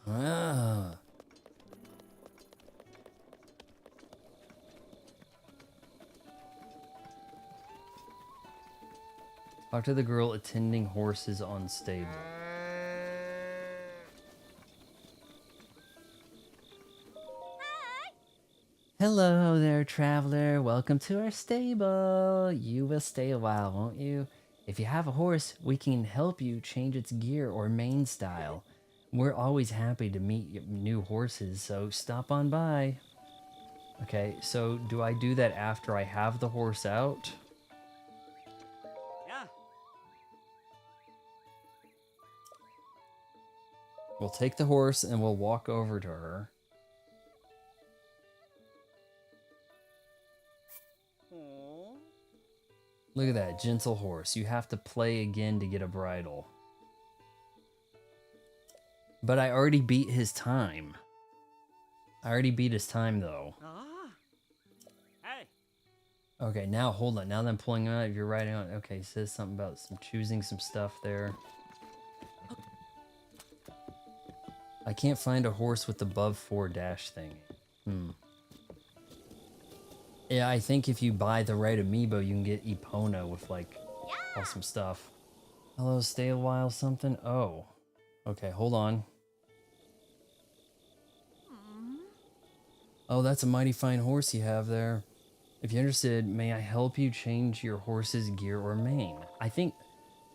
Ah. Talk to the girl attending horses on stable. Hello there, traveler. Welcome to our stable. You will stay a while, won't you? If you have a horse, we can help you change its gear or mane style. We're always happy to meet new horses, so stop on by. Okay, so do I do that after I have the horse out?
Yeah.
We'll take the horse and we'll walk over to her.
Oh.
Look at that, gentle horse. You have to play again to get a bridle. But I already beat his time. I already beat his time, though.
Ah. Hey.
Okay, now hold on. Now that I'm pulling him out, if you're writing on... Okay, it says something about choosing some stuff there. I can't find a horse with the above 4 dash thing. Yeah, I think if you buy the right amiibo, you can get Epona with, like, awesome stuff. Hello, stay a while something? Oh. Okay, hold on. Oh, that's a mighty fine horse you have there. If you're interested, may I help you change your horse's gear or mane? I think...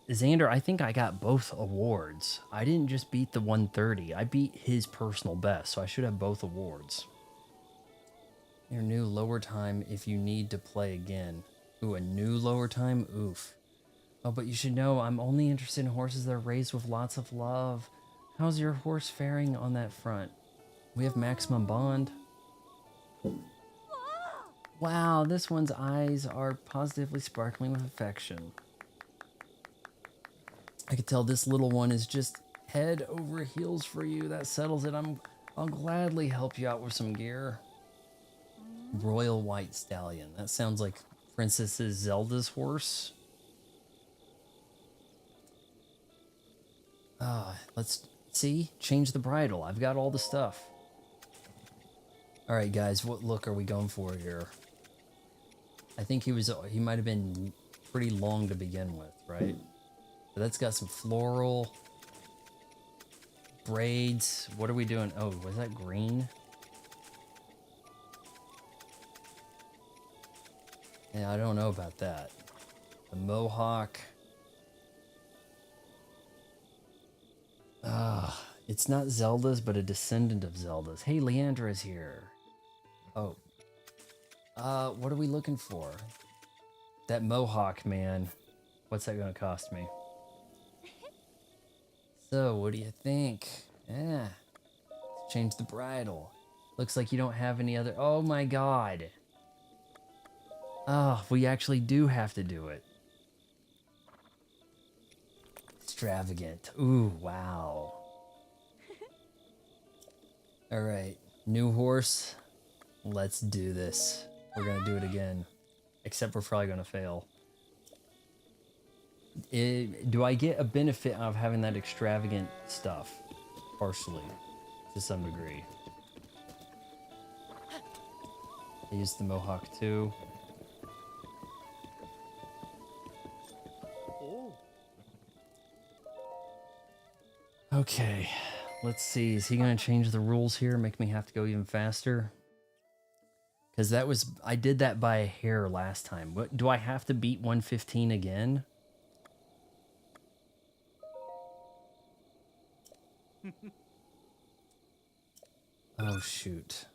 Xander, I think I got both awards. I didn't just beat the 130. I beat his personal best, so I should have both awards. Your new lower time if you need to play again. Ooh, a new lower time? Oof. Oh, but you should know I'm only interested in horses that are raised with lots of love. How's your horse faring on that front? We have maximum bond. Wow, this one's eyes are positively sparkling with affection. I could tell this little one is just head over heels for you. That settles it. I'll gladly help you out with some gear. Royal White Stallion. That sounds like Princess Zelda's horse. Let's see. Change the bridle. I've got all the stuff. All right, guys. What look are we going for here? I think he might have been pretty long to begin with, right? But that's got some floral braids. What are we doing? Oh, was that green? Yeah, I don't know about that. The mohawk. It's not Zelda's, but a descendant of Zelda's. Hey, Leandra's here. Oh. What are we looking for? That mohawk, man. What's that gonna cost me? So, what do you think? Yeah. Let's change the bridle. Looks like you don't have any other... Oh my god. Oh, we actually do have to do it. Extravagant. Ooh, wow. Alright, new horse. Let's do this. We're gonna do it again. Except we're probably gonna fail. Do I get a benefit out of having that extravagant stuff? Partially, to some degree. I used the mohawk too.
Oh.
Okay, let's see. Is he gonna change the rules here, make me have to go even faster? Because I did that by a hair last time. What, do I have to beat 115 again? Oh, shoot.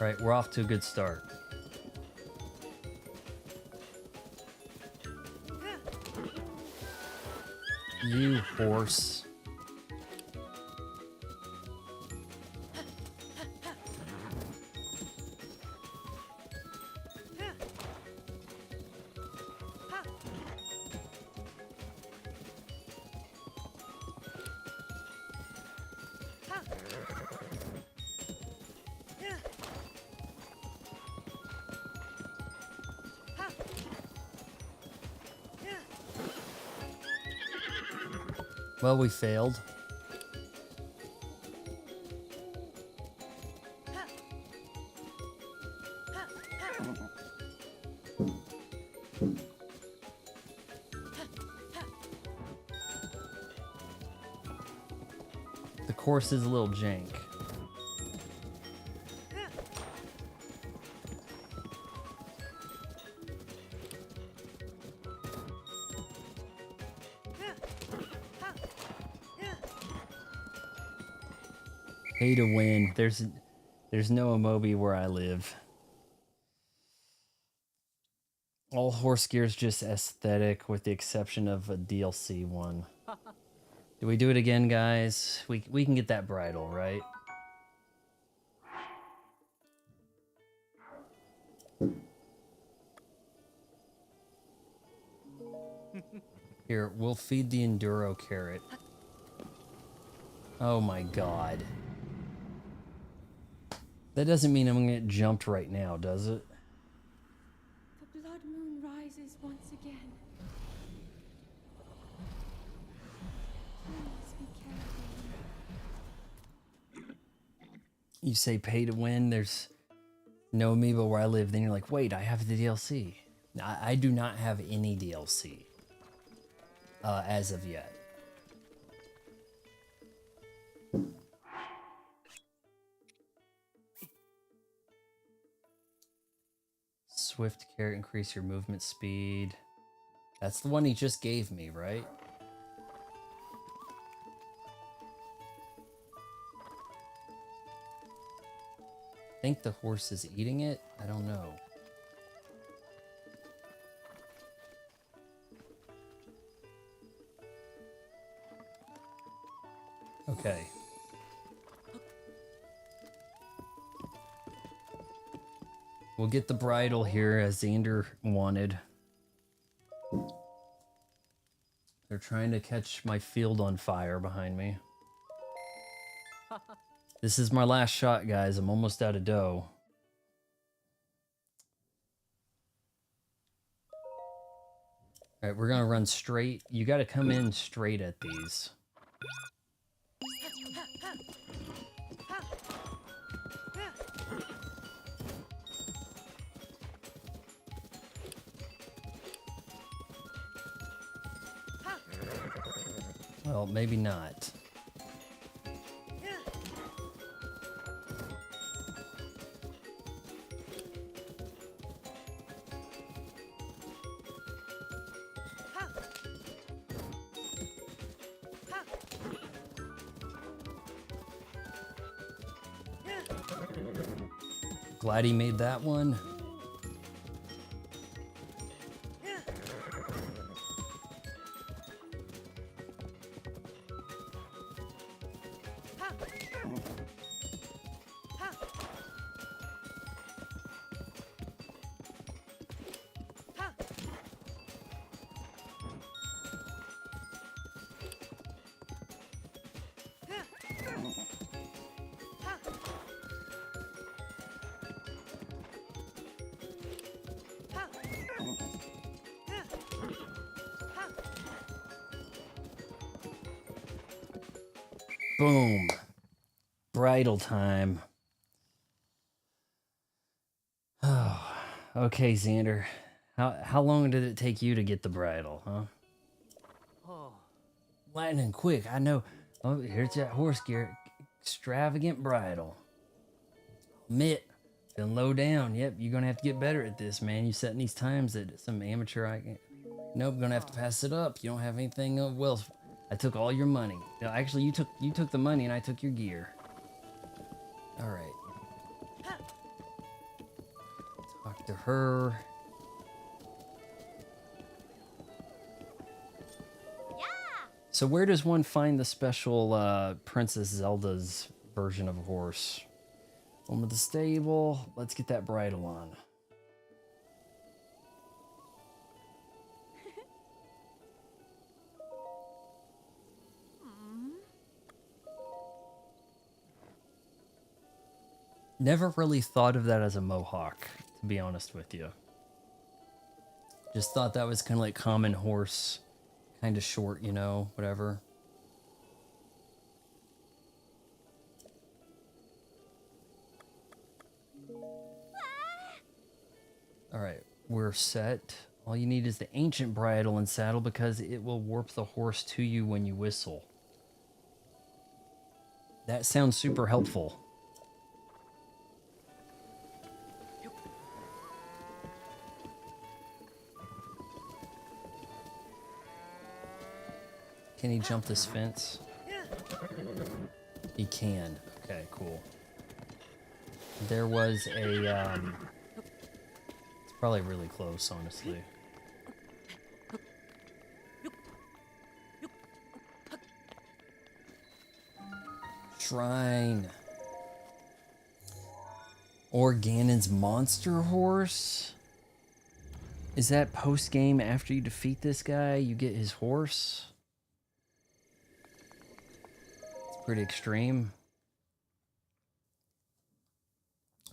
All right, we're off to a good start. You horse. Well, we failed. The course is a little jank. Pay to win. There's no Amobi where I live. All horse gear is just aesthetic with the exception of a DLC one. Do we do it again, guys? We can get that bridle, right? Here, we'll feed the Enduro carrot. Oh my god. That doesn't mean I'm gonna get jumped right now, does it?
The blood moon rises once again. Please be careful.
You say pay to win, there's no amiibo where I live, then you're like, wait, I have the DLC. I do not have any DLC as of yet. Swift carrot, increase your movement speed. That's the one he just gave me, right? I think the horse is eating it. I don't know. Okay. We'll get the bridle here as Xander wanted. They're trying to catch my field on fire behind me. This is my last shot, guys. I'm almost out of dough. All right, we're gonna run straight. You gotta come in straight at these. Well, maybe not. Glad he made that one. Boom. Bridal time. Oh, okay, Xander. How long did it take you to get the bridle, huh?
Oh.
Lightning quick, I know. Oh, here's that horse gear. Extravagant bridle. Mitt, feeling low down. Yep, you're gonna have to get better at this, man. You setting these times that some amateur I can. Nope, gonna have to pass it up. You don't have anything. Well, I took all your money. No, actually, you took the money and I took your gear. All right. her. So where does one find the special Princess Zelda's version of a horse? One with the stable. Let's get that bridle on. Never really thought of that as a mohawk, to be honest with you. Just thought that was kind of like common horse, kind of short, you know, whatever. All right, we're set. All you need is the ancient bridle and saddle because it will warp the horse to you when you whistle. That sounds super helpful. Can he jump this fence? He can. Okay, cool. There was a, it's probably really close, honestly. Shrine. Or Ganon's monster horse? Is that post-game after you defeat this guy, you get his horse? Pretty extreme.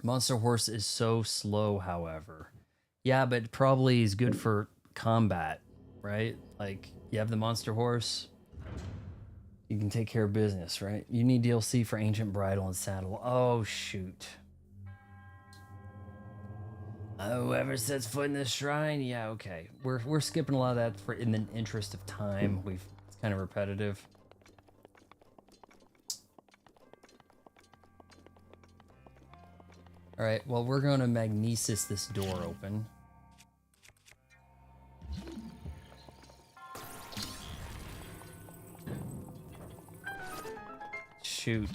Monster horse is so slow, however. Yeah, but it probably is good for combat, right? Like, you have the monster horse, you can take care of business, right? You need DLC for Ancient Bridle and Saddle. Oh, shoot. Whoever sets foot in this shrine, yeah, okay. We're skipping a lot of that for in the interest of time. It's kind of repetitive. All right, well, we're going to magnesis this door open. Shoot.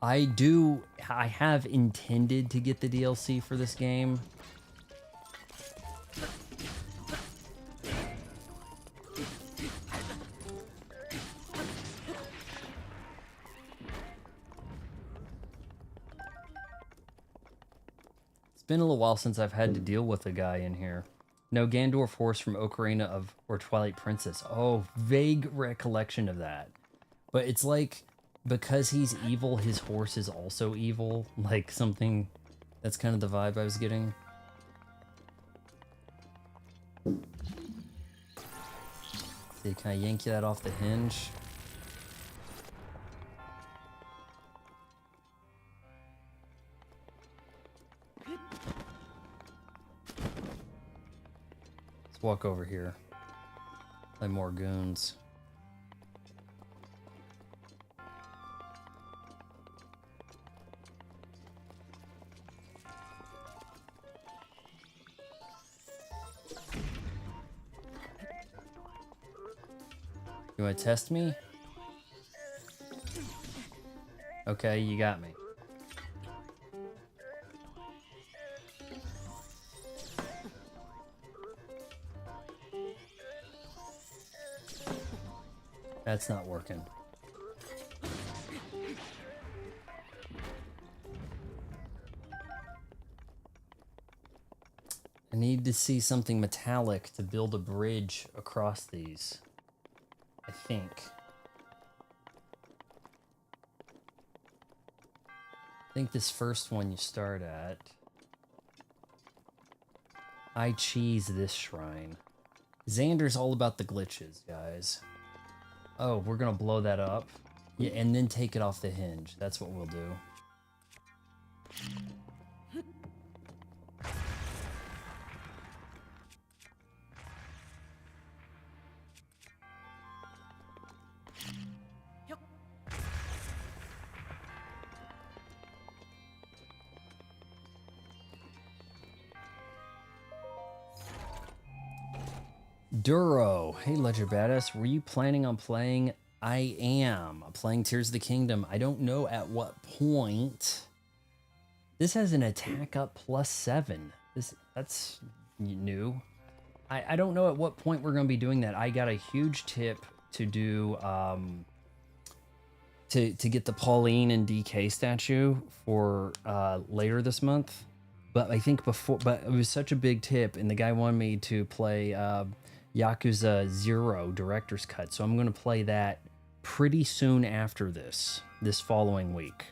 I have intended to get the DLC for this game. It's been a little while since I've had to deal with a guy in here. No, Gandorf horse from Ocarina of or Twilight Princess. Oh, vague recollection of that. But it's like, because he's evil, his horse is also evil. Like something, that's kind of the vibe I was getting. See, can I yank that off the hinge? Walk over here. Play more goons. You want to test me? Okay, you got me. That's not working. I need to see something metallic to build a bridge across these. I think. I think this first one you start at. I cheese this shrine. Xander's all about the glitches, guys. Oh, we're gonna blow that up. Yeah, and then take it off the hinge. That's what we'll do. Duro, hey Ledger Badass, were you planning on playing? I am playing Tears of the Kingdom. I don't know at what point This has an attack up +7. That's new. I don't know at what point we're going to be doing that. I got a huge tip to do to get the Pauline and DK statue for later this month. But I think but it was such a big tip, and the guy wanted me to play Yakuza 0 Director's Cut. So I'm going to play that pretty soon after this following week.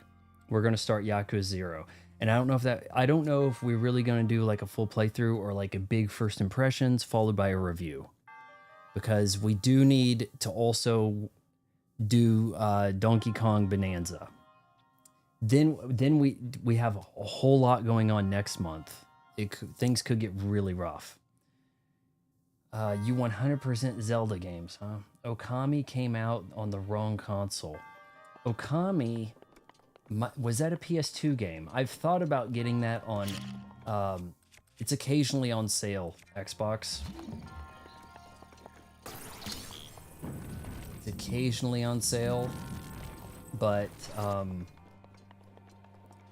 We're going to start Yakuza 0. And I don't know if we're really going to do like a full playthrough or like a big first impressions followed by a review. Because we do need to also do Donkey Kong Bonanza. Then we have a whole lot going on next month. Things could get really rough. You 100% Zelda games, huh? Okami came out on the wrong console. Okami, was that a PS2 game? I've thought about getting that on, it's occasionally on sale, Xbox. It's occasionally on sale, but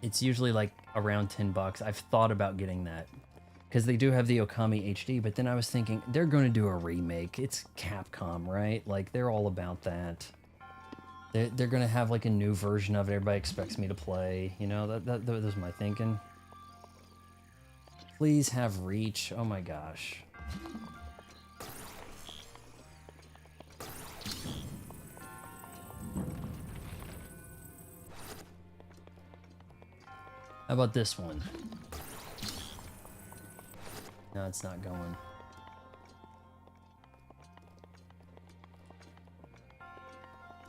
it's usually like around $10. I've thought about getting that because they do have the Okami HD, but then I was thinking they're going to do a remake. It's Capcom, right? Like they're all about that. They're going to have like a new version of it. Everybody expects me to play. You know, that was my thinking. Please have Reach. Oh my gosh. How about this one? No, it's not going.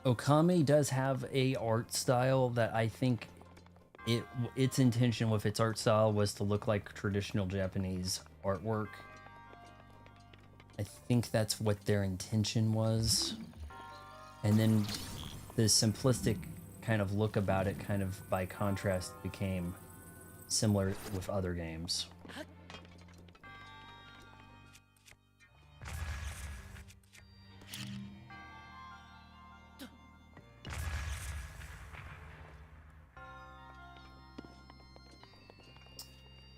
Okami does have a art style that I think its intention with its art style was to look like traditional Japanese artwork. I think that's what their intention was. And then the simplistic kind of look about it kind of by contrast became similar with other games.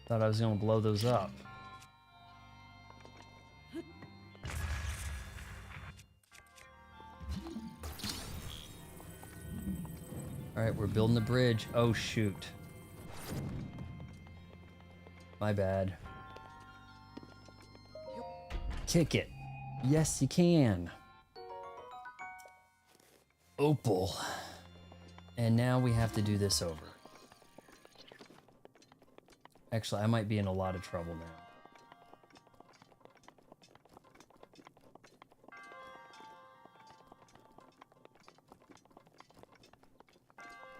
Thought I was gonna blow those up. Alright, we're building the bridge. Oh shoot. My bad. Kick it. Yes, you can. Opal. And now we have to do this over. Actually, I might be in a lot of trouble now.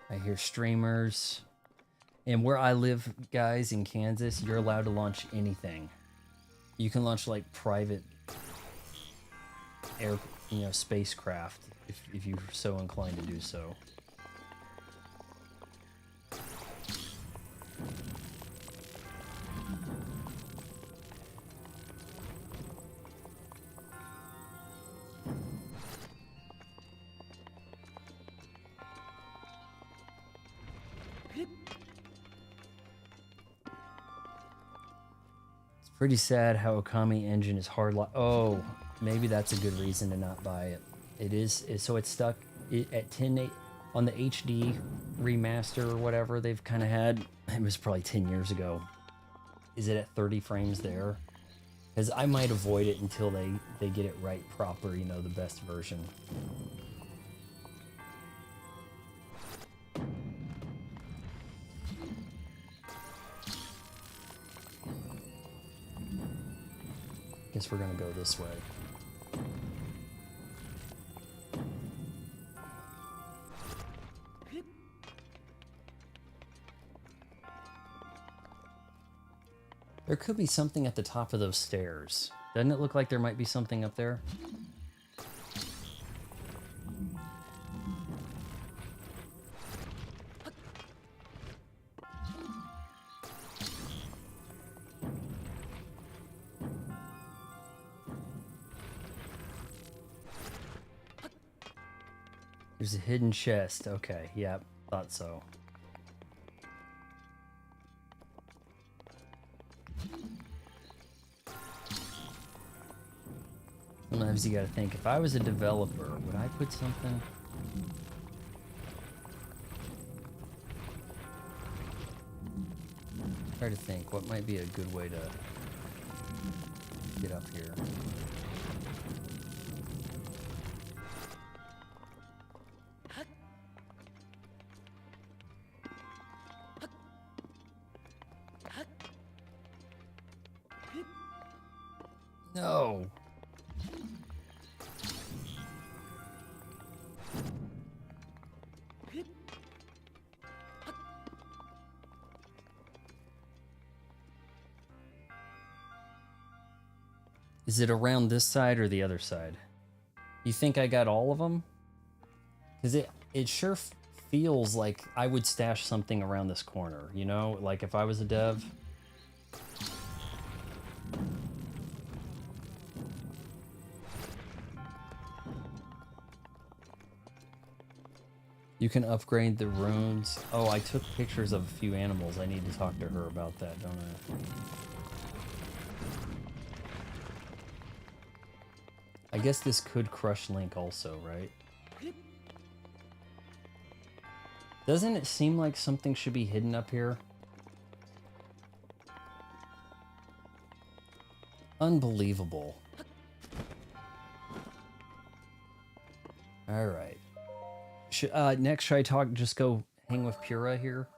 I hear streamers. And where I live, guys, in Kansas, you're allowed to launch anything. You can launch like private air, spacecraft if you're so inclined to do so. Pretty sad how Okami engine is hard lock. Oh, maybe that's a good reason to not buy it. It is so it's stuck at 10 on the HD remaster or whatever they've kind of had. It was probably 10 years ago. Is it at 30 frames there? Because I might avoid it until they get it right proper, the best version. Guess we're gonna go this way. There could be something at the top of those stairs. Doesn't it look like there might be something up there? There's a hidden chest. Okay, yep, thought so. Sometimes you gotta think, if I was a developer, would I put something? Try to think, what might be a good way to get up here? No. Is it around this side or the other side? You think I got all of them? Because it sure feels like I would stash something around this corner, you know? Like if I was a dev. You can upgrade the runes. Oh, I took pictures of a few animals. I need to talk to her about that, don't I? I guess this could crush Link also, right? Doesn't it seem like something should be hidden up here? Unbelievable. All right. Next, should I just go hang with Pura here?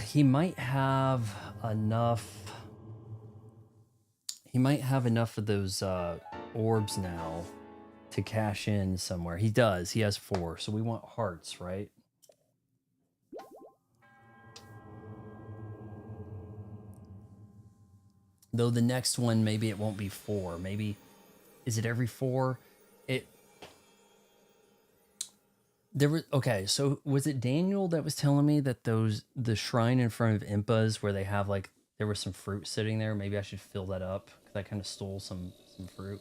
He might have enough. He might have enough of those orbs now to cash in somewhere. He does. He has 4. So we want hearts, right? Though the next one, maybe it won't be 4. Maybe, is it every 4? Okay, so was it Daniel that was telling me that the shrine in front of Impa's where they have like, there was some fruit sitting there? Maybe I should fill that up because I kind of stole some fruit.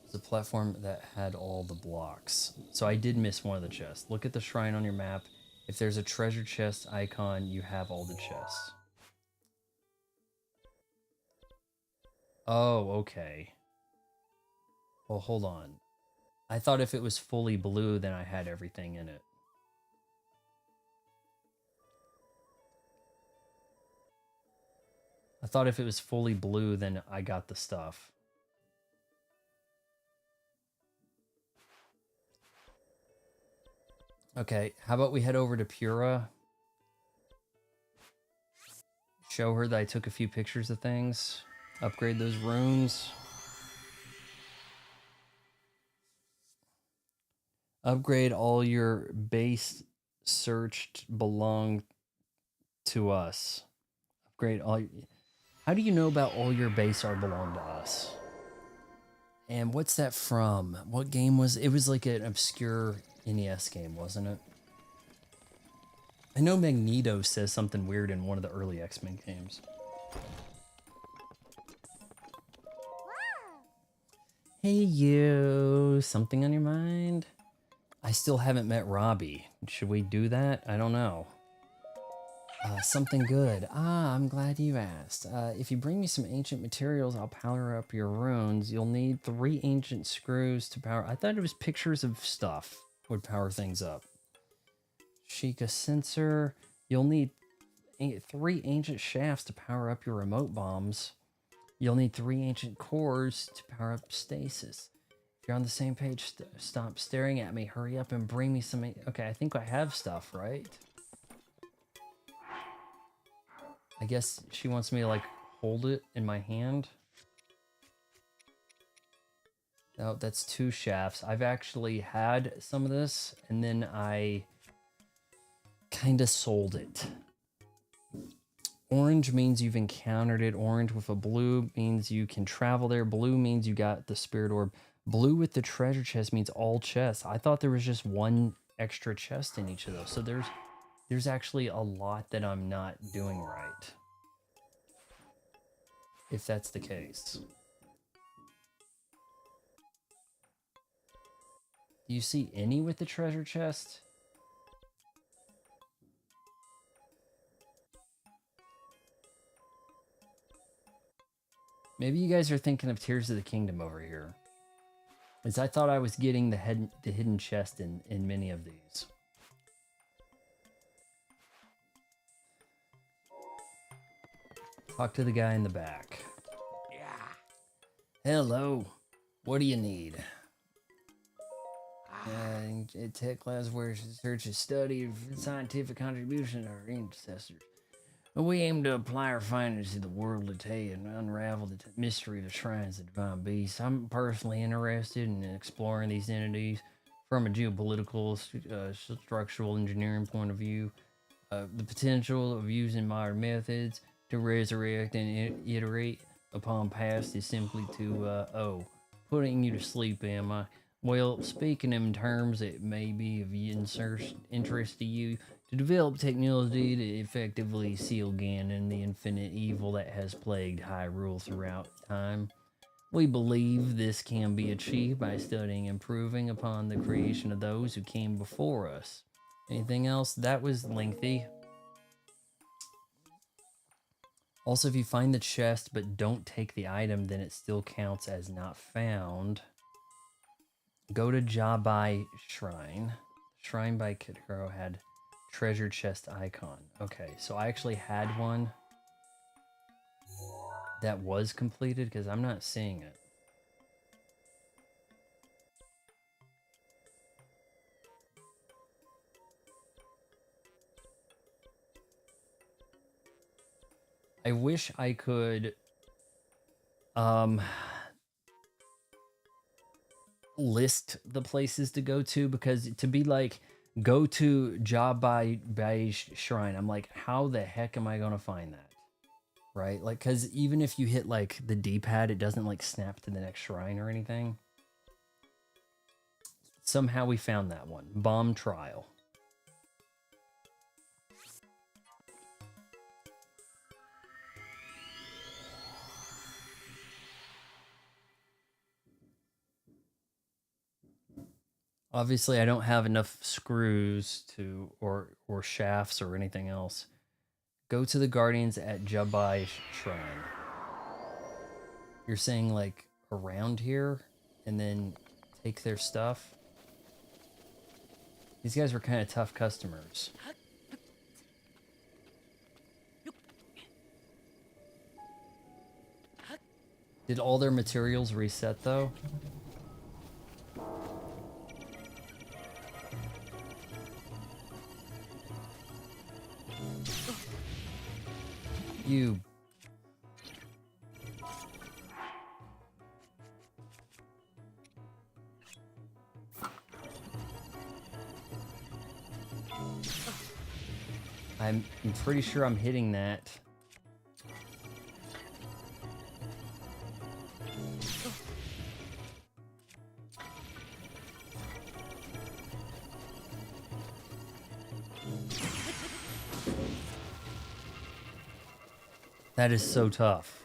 It's a platform that had all the blocks. So I did miss one of the chests. Look at the shrine on your map. If there's a treasure chest icon, you have all the chests. Oh, okay. Well, hold on. I thought if it was fully blue, then I had everything in it. I thought if it was fully blue, then I got the stuff. Okay, how about we head over to Pura? Show her that I took a few pictures of things. Upgrade those runes. Upgrade all your base searched belong to us. Upgrade all. How do you know about all your base are belong to us? And what's that from? What game was it? It was like an obscure NES game, wasn't it? I know Magneto says something weird in one of the early X-Men games. Hey you, something on your mind? I still haven't met Robbie. Should we do that? I don't know. Something good. I'm glad you asked. If you bring me some ancient materials, I'll power up your runes. You'll need 3 ancient screws to power... I thought it was pictures of stuff would power things up. Chika sensor. You'll need 3 ancient shafts to power up your remote bombs. You'll need 3 ancient cores to power up stasis. If you're on the same page, stop staring at me. Hurry up and bring me some... Okay, I think I have stuff, right? I guess she wants me to, like, hold it in my hand. Oh, that's 2 shafts. I've actually had some of this, and then I kind of sold it. Orange means you've encountered it. Orange with a blue means you can travel there. Blue means you got the spirit orb. Blue with the treasure chest means all chests. I thought there was just 1 extra chest in each of those. So there's actually a lot that I'm not doing right. If that's the case. Do you see any with the treasure chest? Maybe you guys are thinking of Tears of the Kingdom over here. As I thought I was getting the hidden chest in many of these. Talk to the guy in the back. Yeah. Hello. What do you need? Tech class where research is study of scientific contribution to our ancestors. We aim to apply our findings to the world today and unravel the mystery of the shrines of the divine beasts. I'm personally interested in exploring these entities from a geopolitical, structural engineering point of view. The potential of using modern methods to resurrect and iterate upon past is simply to, putting you to sleep, am I? Well, speaking in terms that may be of interest to you, to develop technology to effectively seal Ganon the infinite evil that has plagued Hyrule throughout time. We believe this can be achieved by studying and improving upon the creation of those who came before us. Anything else? That was lengthy. Also, if you find the chest but don't take the item, then it still counts as not found. Go to Jabai Shrine. Shrine by Kidkaro had treasure chest icon. Okay, so I actually had one that was completed because I'm not seeing it. I wish I could list the places to go to, because to be like, go to Jabai Shrine, I'm like, how the heck am I gonna find that? Right? Like, because even if you hit like the D-pad, it doesn't like snap to the next shrine or anything. Somehow we found that one. Bomb Trial. Obviously, I don't have enough screws to or shafts or anything else. Go to the Guardians at Jabai Shrine. You're saying like around here and then take their stuff? These guys were kind of tough customers. Did all their materials reset though? You. I'm pretty sure I'm hitting that. That is so tough.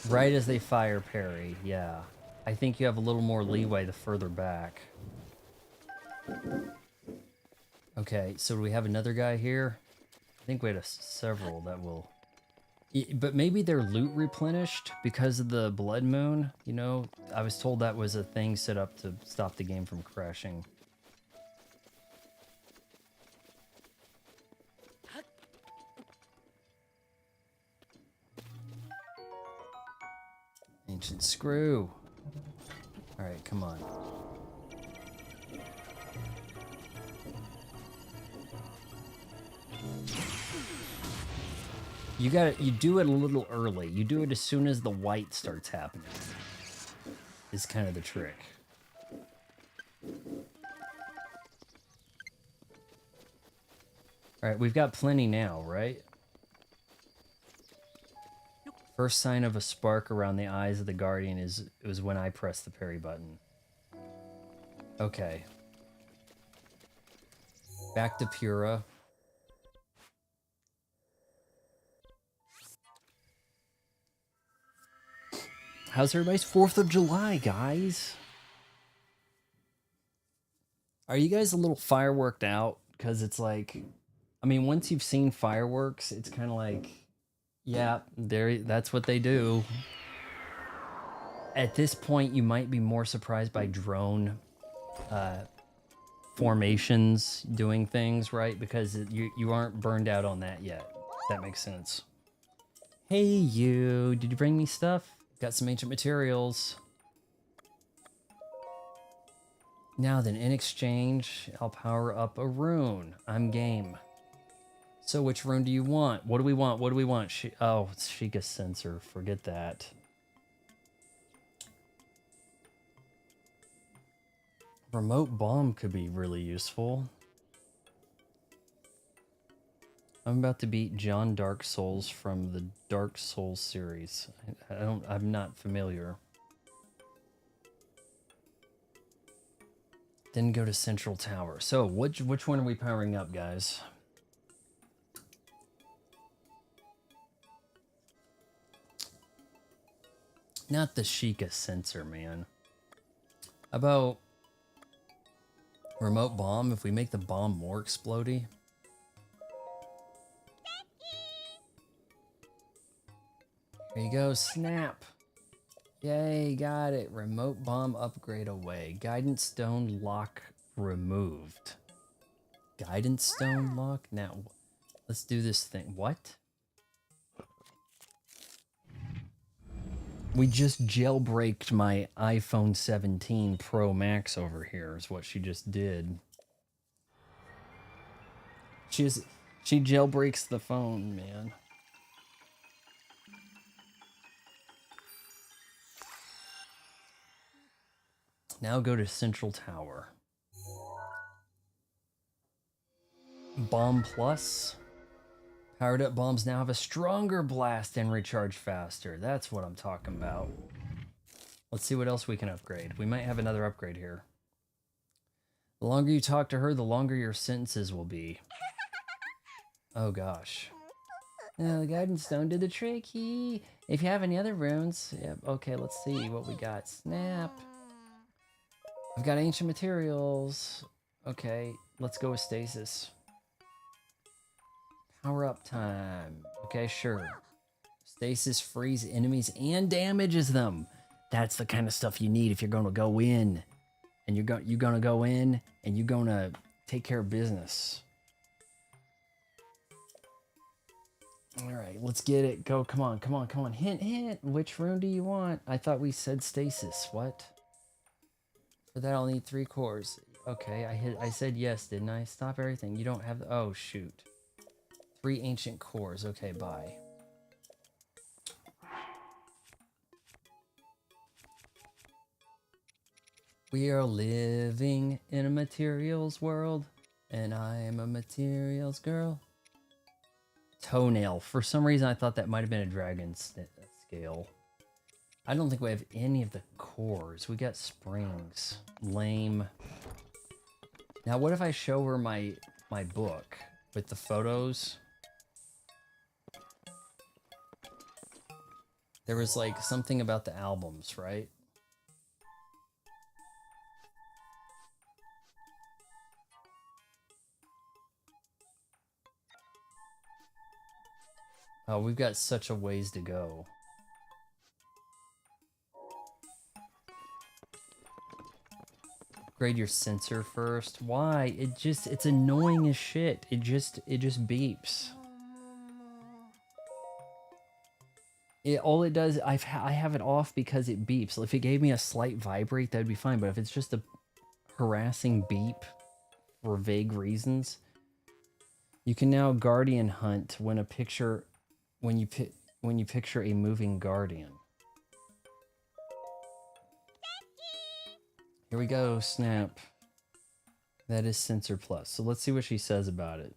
Right as they fire parry, yeah. I think you have a little more leeway the further back. Okay, so do we have another guy here? I think we had several that will... But maybe they're loot replenished because of the Blood Moon, you know? I was told that was a thing set up to stop the game from crashing. Ancient Screw. Alright, come on. You do it a little early. You do it as soon as the white starts happening. Is kind of the trick. Alright, we've got plenty now, right? First sign of a spark around the eyes of the Guardian was when I pressed the parry button. Okay. Back to Pura. How's everybody's 4th of July, guys? Are you guys a little fireworked out? Because it's like, I mean, once you've seen fireworks, it's kind of like, Yeah, that's what they do. At this point, you might be more surprised by drone formations doing things, right? Because you aren't burned out on that yet. That makes sense. Hey, you. Did you bring me stuff? Got some ancient materials. Now then, in exchange, I'll power up a rune. I'm game. So which rune do you want? What do we want? What do we want? Oh, it's Chika's sensor. Forget that. Remote bomb could be really useful. I'm about to beat John Dark Souls from the Dark Souls series. I'm not familiar. Then go to Central Tower. So which one are we powering up, guys? Not the Chika sensor, man. About remote bomb, if we make the bomb more explodey. There you go, snap. Yay, got it. Remote bomb upgrade away. Guidance stone lock removed. Guidance stone lock? Now, let's do this thing. What? We just jailbreaked my iPhone 17 Pro Max over here, is what she just did. She jailbreaks the phone, man. Now go to Central Tower. Bomb Plus. Powered up bombs now have a stronger blast and recharge faster. That's what I'm talking about. Let's see what else we can upgrade. We might have another upgrade here. The longer you talk to her, the longer your sentences will be. Oh gosh. Now the guidance stone did the trick. If you have any other runes, yep. Okay, let's see what we got. Snap. I've got ancient materials. Okay, let's go with stasis. Power up time. Okay, sure. Stasis frees enemies and damages them. That's the kind of stuff you need if you're going to go in. And you're going to go in and you're going to take care of business. All right, let's get it. Go, come on, come on, come on. Hint, hint. Which rune do you want? I thought we said stasis. What? For that, I'll need 3 cores. Okay, I said yes, didn't I? Stop everything. You don't have the... Oh, shoot. 3 ancient cores. Okay, bye. We are living in a materials world, and I am a materials girl. Toenail. For some reason, I thought that might have been a dragon scale. I don't think we have any of the cores. We got springs. Lame. Now, what if I show her my book with the photos? There was like something about the albums, right? Oh, we've got such a ways to go. Upgrade your sensor first. Why? It's annoying as shit. It just beeps. All it does, I have it off because it beeps. If it gave me a slight vibrate, that'd be fine. But if it's just a harassing beep for vague reasons, you can now guardian hunt when you picture a moving guardian. Here we go, snap. That is sensor plus. So let's see what she says about it.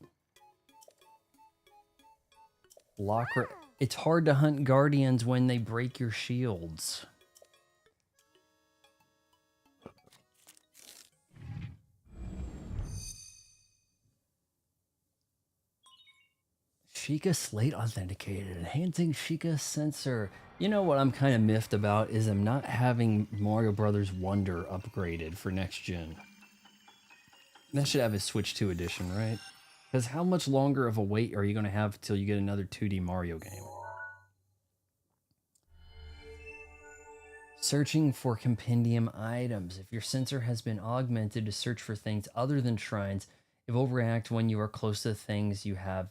It's hard to hunt guardians when they break your shields. Chika Slate authenticated, enhancing Chika sensor. You know what I'm kind of miffed about is I'm not having Mario Brothers Wonder upgraded for next gen. That should have a Switch 2 edition, right? Because how much longer of a wait are you going to have till you get another 2D Mario game? Searching for compendium items. If your sensor has been augmented to search for things other than shrines, it will react when you are close to the things you have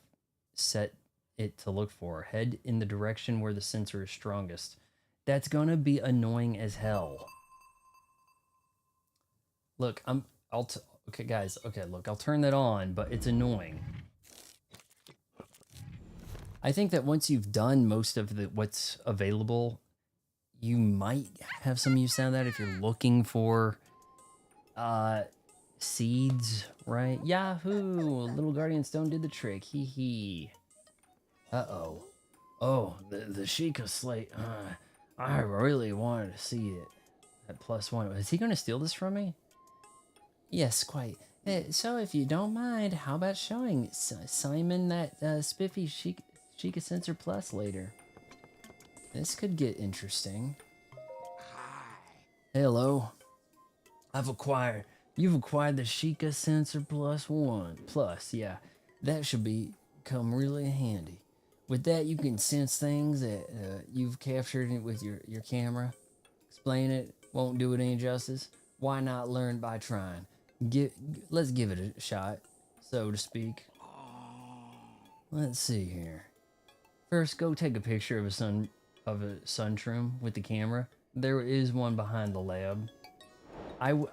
set it to look for. Head in the direction where the sensor is strongest. That's gonna be annoying as hell. Look, okay, guys. Okay, look, I'll turn that on, but it's annoying. I think that once you've done most of what's available, you might have some use out of that if you're looking for seeds, right? Yahoo! Little Guardian Stone did the trick. Hee hee. Uh-oh. Oh, the Chika slate. I really wanted to see it. At +1. Is he going to steal this from me? Yes, quite. So if you don't mind, how about showing Simon that spiffy Chika Sensor Plus later? This could get interesting. Hello. You've acquired the Chika Sensor Plus, yeah. That should come really handy. With that, you can sense things that you've captured with your camera. Explain it, won't do it any justice. Why not learn by trying? Let's give it a shot, so to speak. Let's see here. First, go take a picture of a sun shroom with the camera. There is one behind the lab. I'm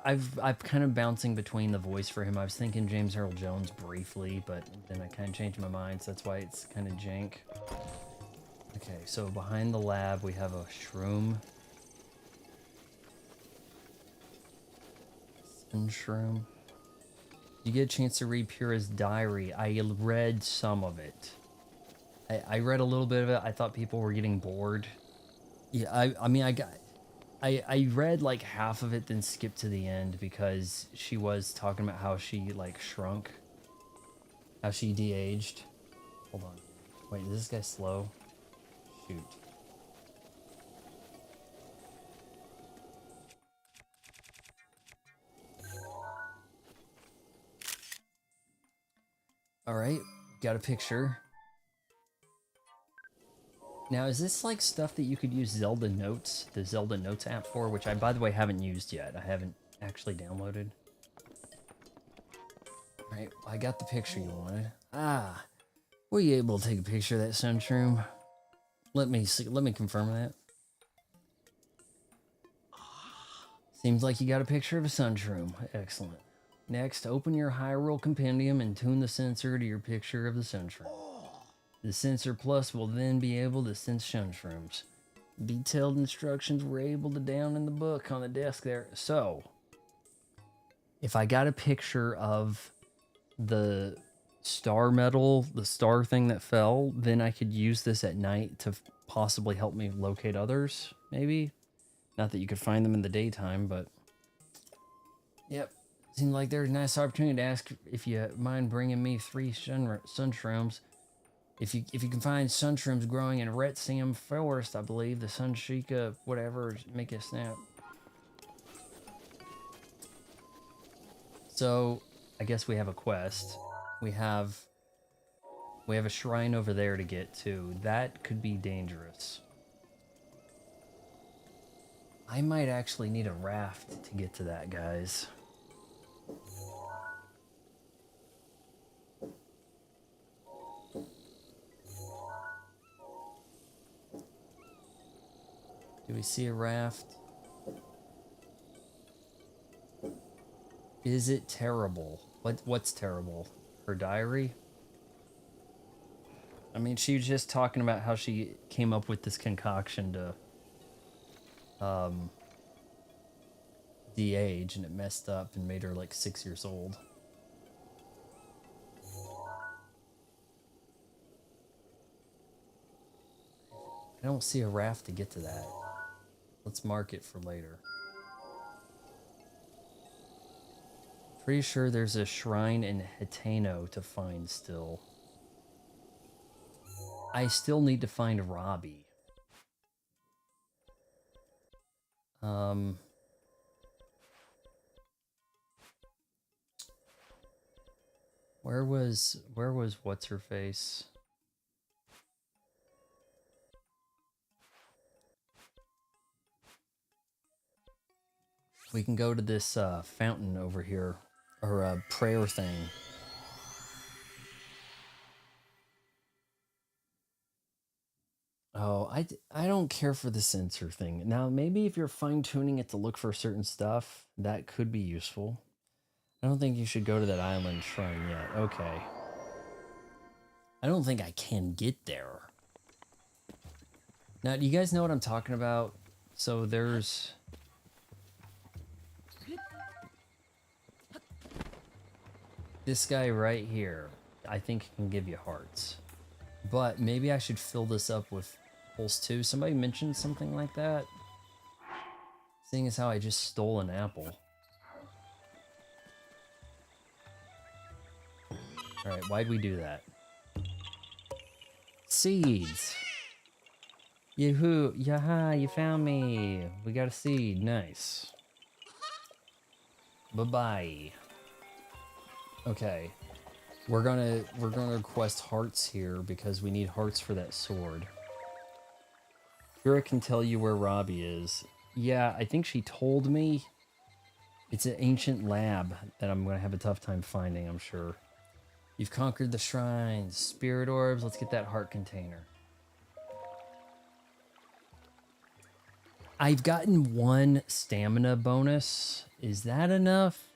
kind of bouncing between the voice for him. I was thinking James Earl Jones briefly, but then I kind of changed my mind, so that's why it's kind of jank. Okay, so behind the lab we have a shroom. Sun shroom. You get a chance to read Pura's diary. I read some of it. I read a little bit of it. I thought people were getting bored. Yeah, I read like half of it, then skipped to the end because she was talking about how she like shrunk, how she de-aged. Hold on. Wait, is this guy slow? Shoot. All right, got a picture. Now, is this like stuff that you could use Zelda Notes, the Zelda Notes app for, which I, by the way, haven't used yet. I haven't actually downloaded. All right, I got the picture you wanted. Ah, were you able to take a picture of that sun shroom? Let me confirm that. Seems like you got a picture of a sun shroom. Excellent. Next, open your Hyrule compendium and tune the sensor to your picture of the sun shroom. The Sensor Plus will then be able to sense sun shrooms. Detailed instructions were able to down in the book on the desk there. So, if I got a picture of the star medal, the star thing that fell, then I could use this at night to possibly help me locate others, maybe? Not that you could find them in the daytime, but... Yep. Seemed like there's a nice opportunity to ask if you mind bringing me 3 sun shrooms. If you can find sun shrooms growing in Retsium Forest, I believe, the Sun Chika, whatever, make it snap. So, I guess we have a quest. We have a shrine over there to get to. That could be dangerous. I might actually need a raft to get to that, guys. Do we see a raft? Is it terrible? What's terrible? Her diary? I mean, she was just talking about how she came up with this concoction to de-age, and it messed up and made her like 6 years old. I don't see a raft to get to that. Let's mark it for later. Pretty sure there's a shrine in Hitano to find still. I still need to find Robbie. Where was what's her face? We can go to this fountain over here, or prayer thing. Oh, I don't care for the sensor thing. Now, maybe if you're fine-tuning it to look for certain stuff, that could be useful. I don't think you should go to that island shrine yet. Okay. I don't think I can get there. Now, do you guys know what I'm talking about? So there's... this guy right here, I think can give you hearts. But maybe I should fill this up with pulse too. Somebody mentioned something like that. Seeing as how I just stole an apple. Alright, why'd we do that? Seeds! Yoo-hoo! Yaha! You found me! We got a seed. Nice. Bye-bye. Okay. We're gonna request hearts here because we need hearts for that sword. Kira can tell you where Robbie is. Yeah, I think she told me. It's an ancient lab that I'm gonna have a tough time finding, I'm sure. You've conquered the shrines. Spirit orbs, let's get that heart container. I've gotten 1 stamina bonus. Is that enough?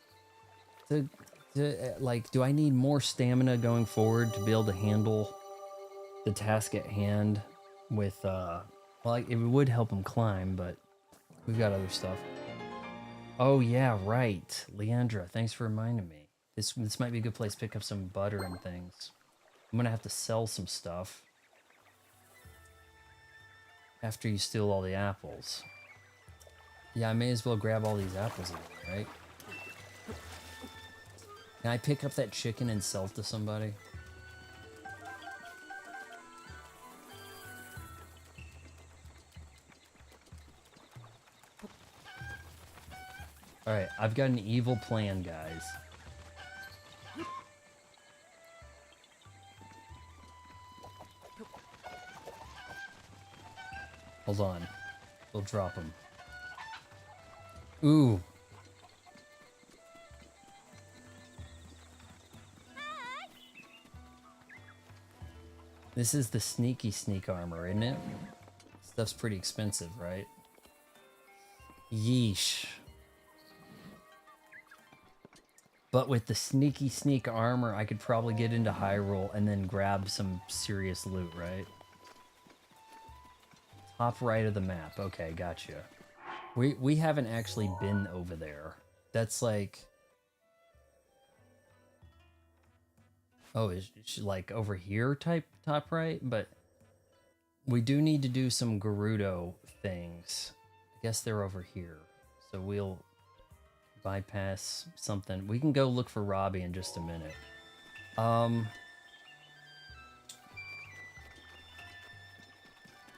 Like, do I need more stamina going forward to be able to handle the task at hand with, well, it would help him climb, but we've got other stuff. Oh, yeah, right. Leandra, thanks for reminding me. This might be a good place to pick up some butter and things. I'm gonna have to sell some stuff after you steal all the apples. Yeah, I may as well grab all these apples again, right? Can I pick up that chicken and sell it to somebody? Alright, I've got an evil plan, guys. Hold on. We'll drop him. Ooh. This is the sneaky sneak armor, isn't it? Stuff's pretty expensive, right? Yeesh. But with the sneaky sneak armor, I could probably get into Hyrule and then grab some serious loot, right? Top right of the map. Okay, gotcha. We haven't actually been over there. That's like... oh, is she like over here type top right? But we do need to do some Gerudo things. I guess they're over here. So we'll bypass something. We can go look for Robbie in just a minute.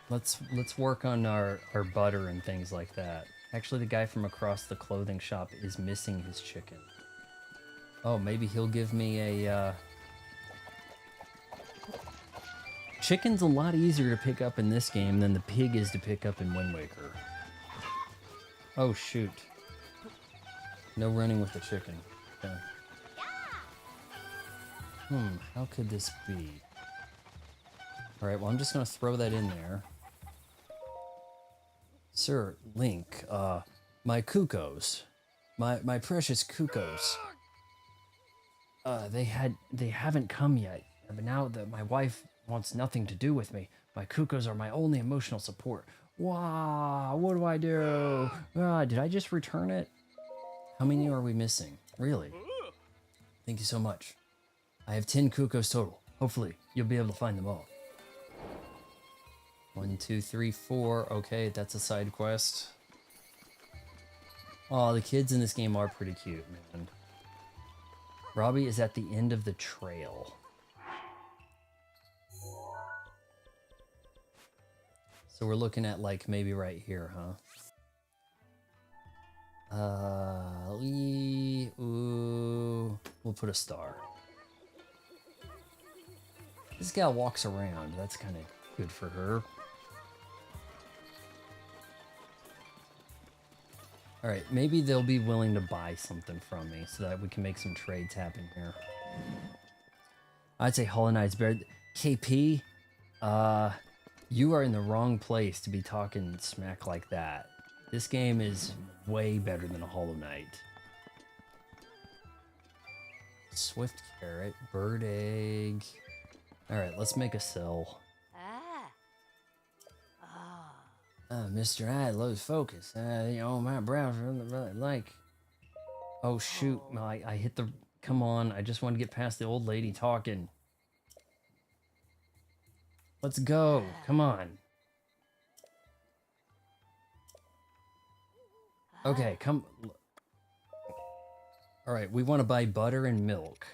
Let's work on our butter and things like that. Actually, the guy from across the clothing shop is missing his chicken. Oh, maybe he'll give me a... Chicken's a lot easier to pick up in this game than the pig is to pick up in Wind Waker. Oh, shoot. No running with the chicken. Okay. How could this be? Alright, well, I'm just gonna throw that in there. Sir, Link, my cuckoos. My precious cuckoos. They haven't come yet. But now that my wife wants nothing to do with me, my cuckoos are my only emotional support. Wow, what do I do? Did I just return it? How many are we missing? Really? Thank you so much. I have 10 cuckoos total. Hopefully, you'll be able to find them all. 1, 2, 3, 4. Okay, that's a side quest. Oh, the kids in this game are pretty cute, man. Robbie is at the end of the trail. So we're looking at, like, maybe right here, huh? We'll put a star. This gal walks around. That's kind of good for her. All right, maybe they'll be willing to buy something from me so that we can make some trades happen here. I'd say Hollow Knight's better. KP, you are in the wrong place to be talking smack like that. This game is way better than a Hollow Knight. Swift Carrot, Bird Egg. All right, let's make a sell. Mr. I lose focus. My browser really like. Oh shoot! I hit the. Come on! I just want to get past the old lady talking. Let's go! Come on. Okay, come. All right, we want to buy butter and milk.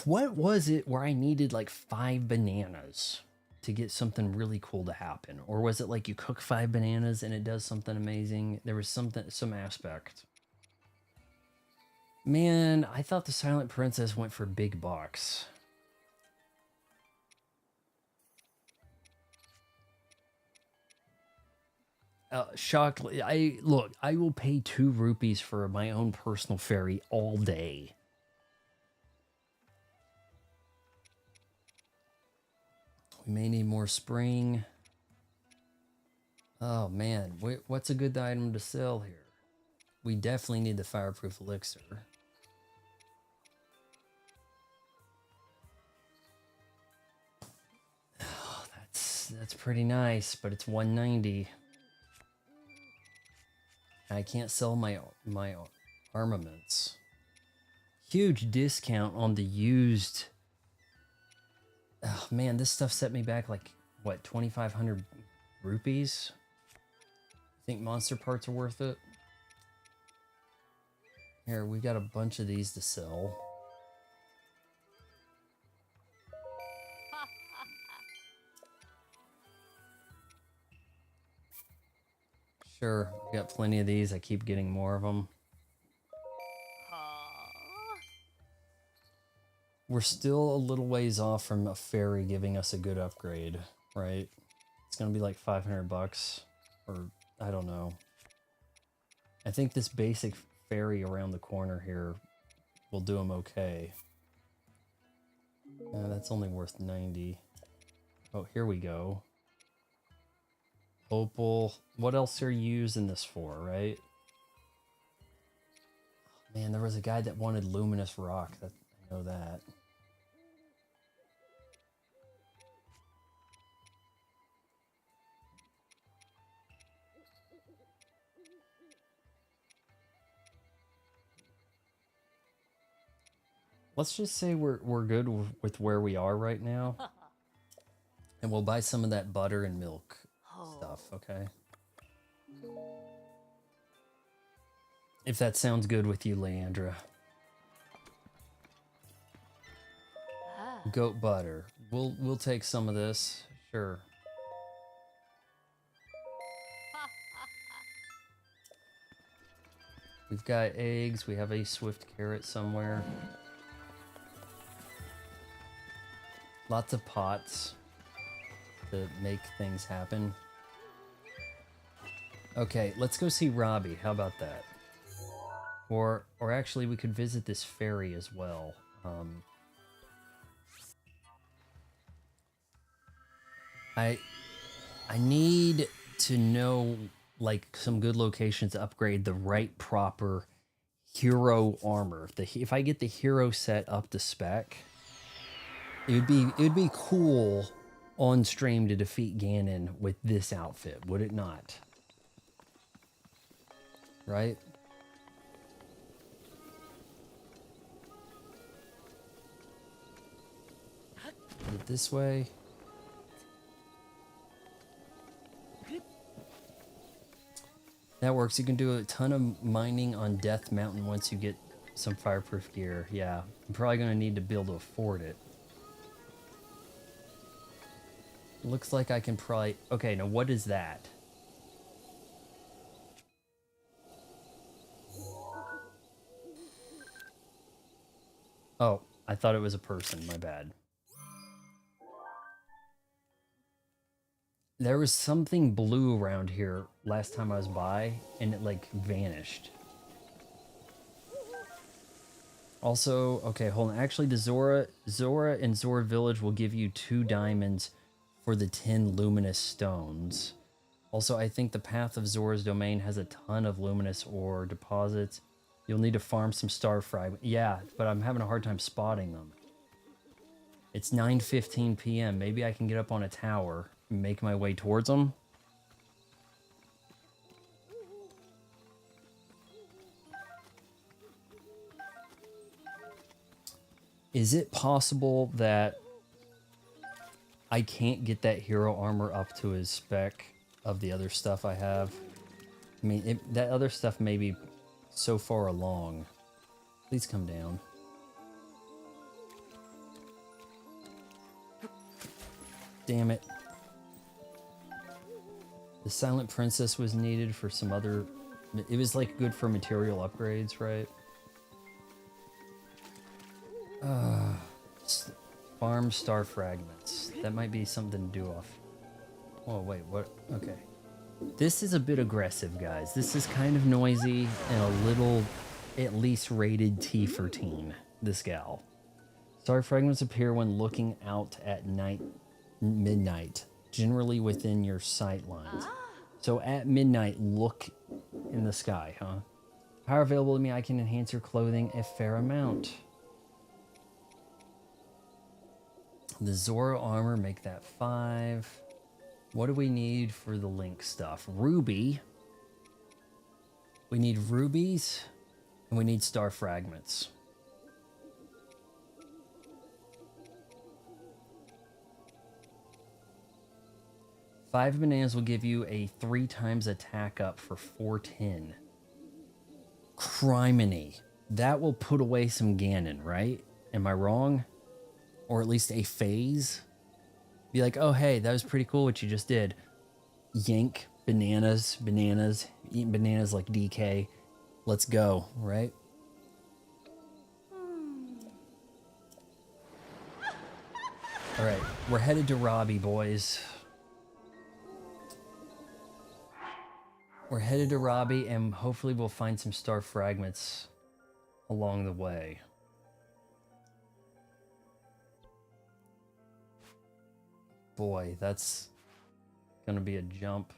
What was it where I needed like 5 bananas to get something really cool to happen? Or was it like you cook 5 bananas and it does something amazing? There was some aspect. Man, I thought the Silent Princess went for big bucks. Shockingly, I will pay 2 rupees for my own personal fairy all day. We may need more spring. Oh man, what's a good item to sell here? We definitely need the fireproof elixir. Oh, that's pretty nice, but it's 190. I can't sell my armaments. Huge discount on the used. Oh man, this stuff set me back like what, 2,500 rupees? Think monster parts are worth it? Here, we got a bunch of these to sell. Sure, we got plenty of these. I keep getting more of them. We're still a little ways off from a fairy giving us a good upgrade, right? It's gonna be like 500 bucks, or I don't know. I think this basic fairy around the corner here will do him okay. That's only worth 90. Oh, here we go. Opal. What else are you using this for, right? Man, there was a guy that wanted luminous rock. I know that. Let's just say we're good with where we are right now. And we'll buy some of that butter and milk stuff, okay? If that sounds good with you, Leandra. Goat butter. We'll take some of this. Sure. We've got eggs. We have a swift carrot somewhere. Lots of pots to make things happen. Okay, let's go see Robbie. How about that? Or actually, we could visit this fairy as well. I need to know like some good locations to upgrade the right proper hero armor. If I get the hero set up to spec, it would be cool on stream to defeat Ganon with this outfit, would it not? Right? Put it this way. That works. You can do a ton of mining on Death Mountain once you get some fireproof gear. Yeah, I'm probably going to need to be able to afford it. Looks like I can probably... Okay, now what is that? Oh, I thought it was a person. My bad. There was something blue around here last time I was by, and it like vanished. Also, okay, hold on. Actually, the Zora and Zora Village will give you 2 diamonds for the 10 luminous stones. Also, I think the Path of Zora's Domain has a ton of luminous ore deposits. You'll need to farm some star fragments. Yeah, but I'm having a hard time spotting them. It's 9:15 p.m. Maybe I can get up on a tower and make my way towards them. Is it possible that I can't get that hero armor up to his spec of the other stuff I have? I mean, that other stuff may be so far along. Please come down. Damn it. The Silent Princess was needed for some other... It was like good for material upgrades, right? Farm star fragments. That might be something to do off. Oh, wait, what? Okay. This is a bit aggressive, guys. This is kind of noisy and a little, at least rated T for teen, this gal. Star fragments appear when looking out at midnight, generally within your sight lines. So at midnight, look in the sky, huh? Power available to me, I can enhance your clothing a fair amount. The Zora armor, make that 5. What do we need for the Link stuff? Ruby. We need rubies, and we need star fragments. Five bananas will give you a 3 times attack up for 410. Criminy. That will put away some Ganon, right? Am I wrong? Or at least a phase? Be like, oh, hey, that was pretty cool what you just did. Yank, bananas, eating bananas like DK. Let's go, right? All right, we're headed to Robbie, boys. We're headed to Robbie, and hopefully we'll find some star fragments along the way. Boy, that's gonna be a jump.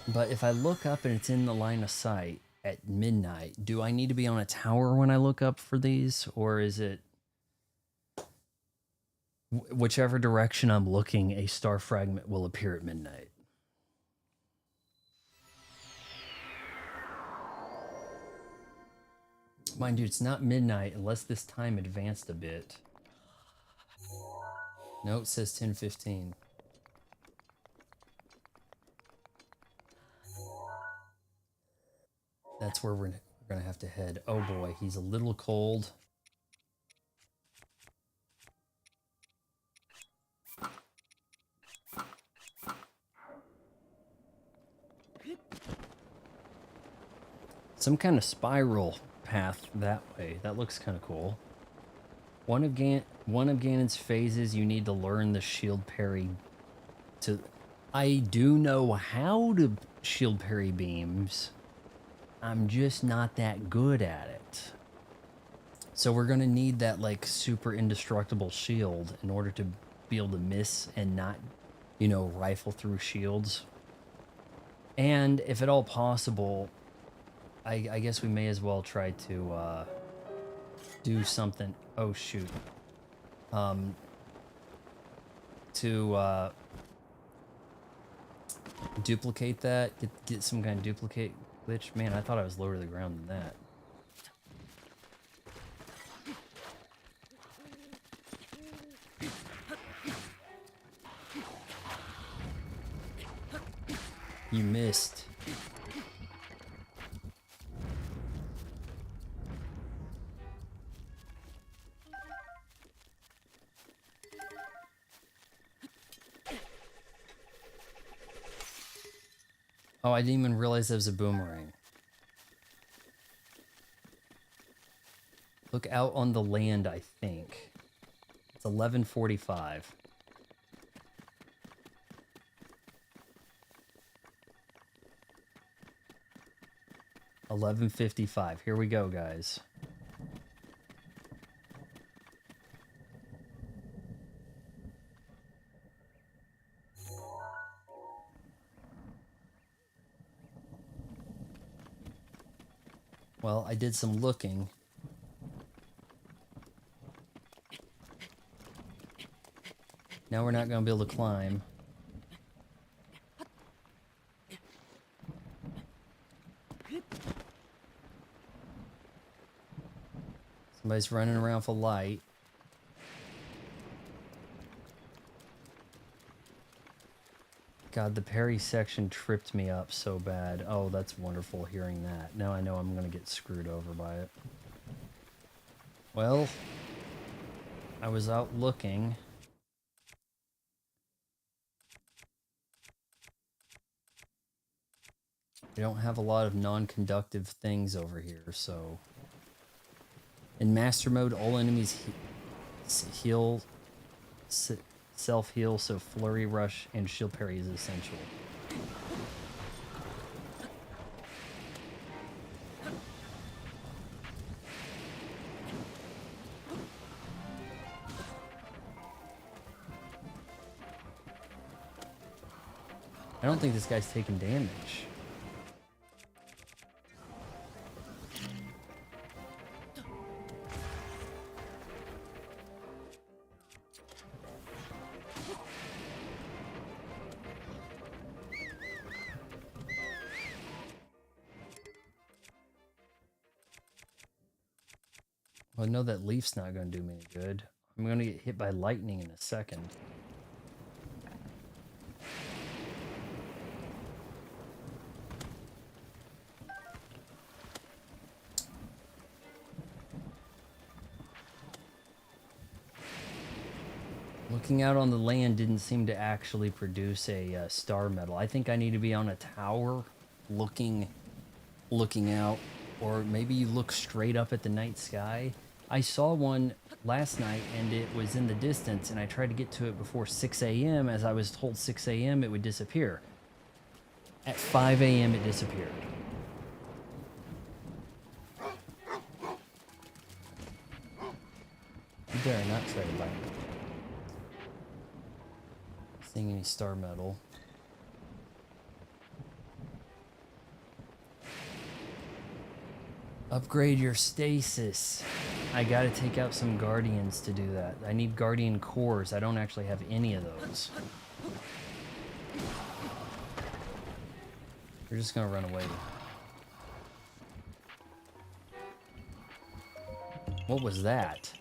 But if I look up and it's in the line of sight at midnight, do I need to be on a tower when I look up for these? Or is it whichever direction I'm looking, a star fragment will appear at midnight? Mind you, it's not midnight unless this time advanced a bit. No, it says 10:15. That's where we're gonna have to head. Oh boy, he's a little cold. Some kind of spiral path that way. That looks kind of cool. One of Ganon's phases, you need to learn the shield parry to... I do know how to shield parry beams. I'm just not that good at it. So we're gonna need that like super indestructible shield in order to be able to miss and not, you know, rifle through shields. And if at all possible, I guess we may as well try to do something. Oh shoot. To duplicate that, get some kind of duplicate glitch. Man, I thought I was lower to the ground than that. You missed. Oh, I didn't even realize there was a boomerang. Look out on the land, I think. It's 11:45. $11:55. Here we go, guys. Well, I did some looking. Now we're not going to be able to climb. Somebody's running around for light. God, the parry section tripped me up so bad. Oh, that's wonderful hearing that. Now I know I'm going to get screwed over by it. Well, I was out looking. We don't have a lot of non-conductive things over here, so... In Master Mode, all enemies heal... self-heal, so Flurry Rush and Shield Parry is essential. I don't think this guy's taking damage. Well, I know that leaf's not going to do me any good. I'm going to get hit by lightning in a second. Looking out on the land didn't seem to actually produce a star medal. I think I need to be on a tower looking out, or maybe you look straight up at the night sky. I saw one last night and it was in the distance, and I tried to get to it before 6 a.m. As I was told 6 a.m. it would disappear. At 5 a.m. it disappeared. You dare not try to bite me. Seeing any star medal. Upgrade your stasis. I gotta take out some guardians to do that. I need guardian cores. I don't actually have any of those. They're just gonna run away. What was that?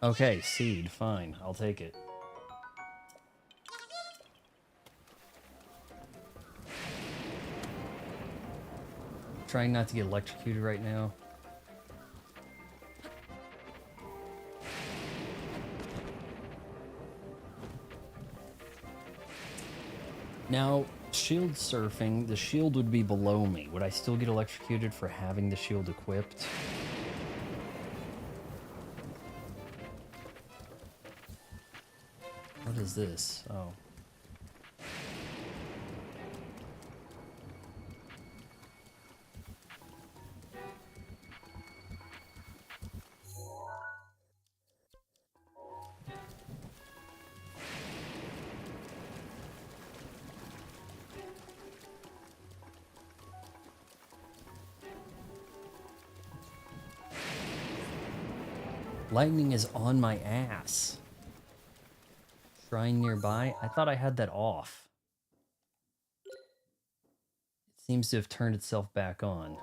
Okay, seed. Fine. I'll take it. Trying not to get electrocuted right now. Now, shield surfing, the shield would be below me. Would I still get electrocuted for having the shield equipped? What is this? Oh. Lightning is on my ass. Shrine nearby? I thought I had that off. It seems to have turned itself back on.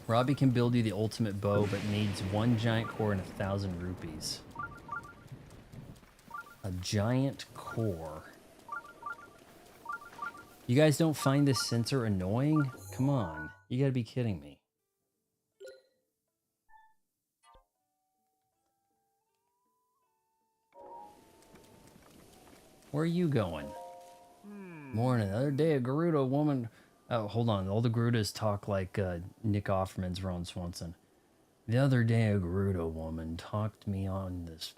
Robbie can build you the ultimate bow, but needs 1 giant core and 1,000 rupees. A giant core. You guys don't find this sensor annoying? Come on, you gotta be kidding me. Where are you going? Morning. Another day, a Gerudo woman. Oh, hold on. All the Gerudos talk like Nick Offerman's Ron Swanson. The other day, a Gerudo woman talked me on this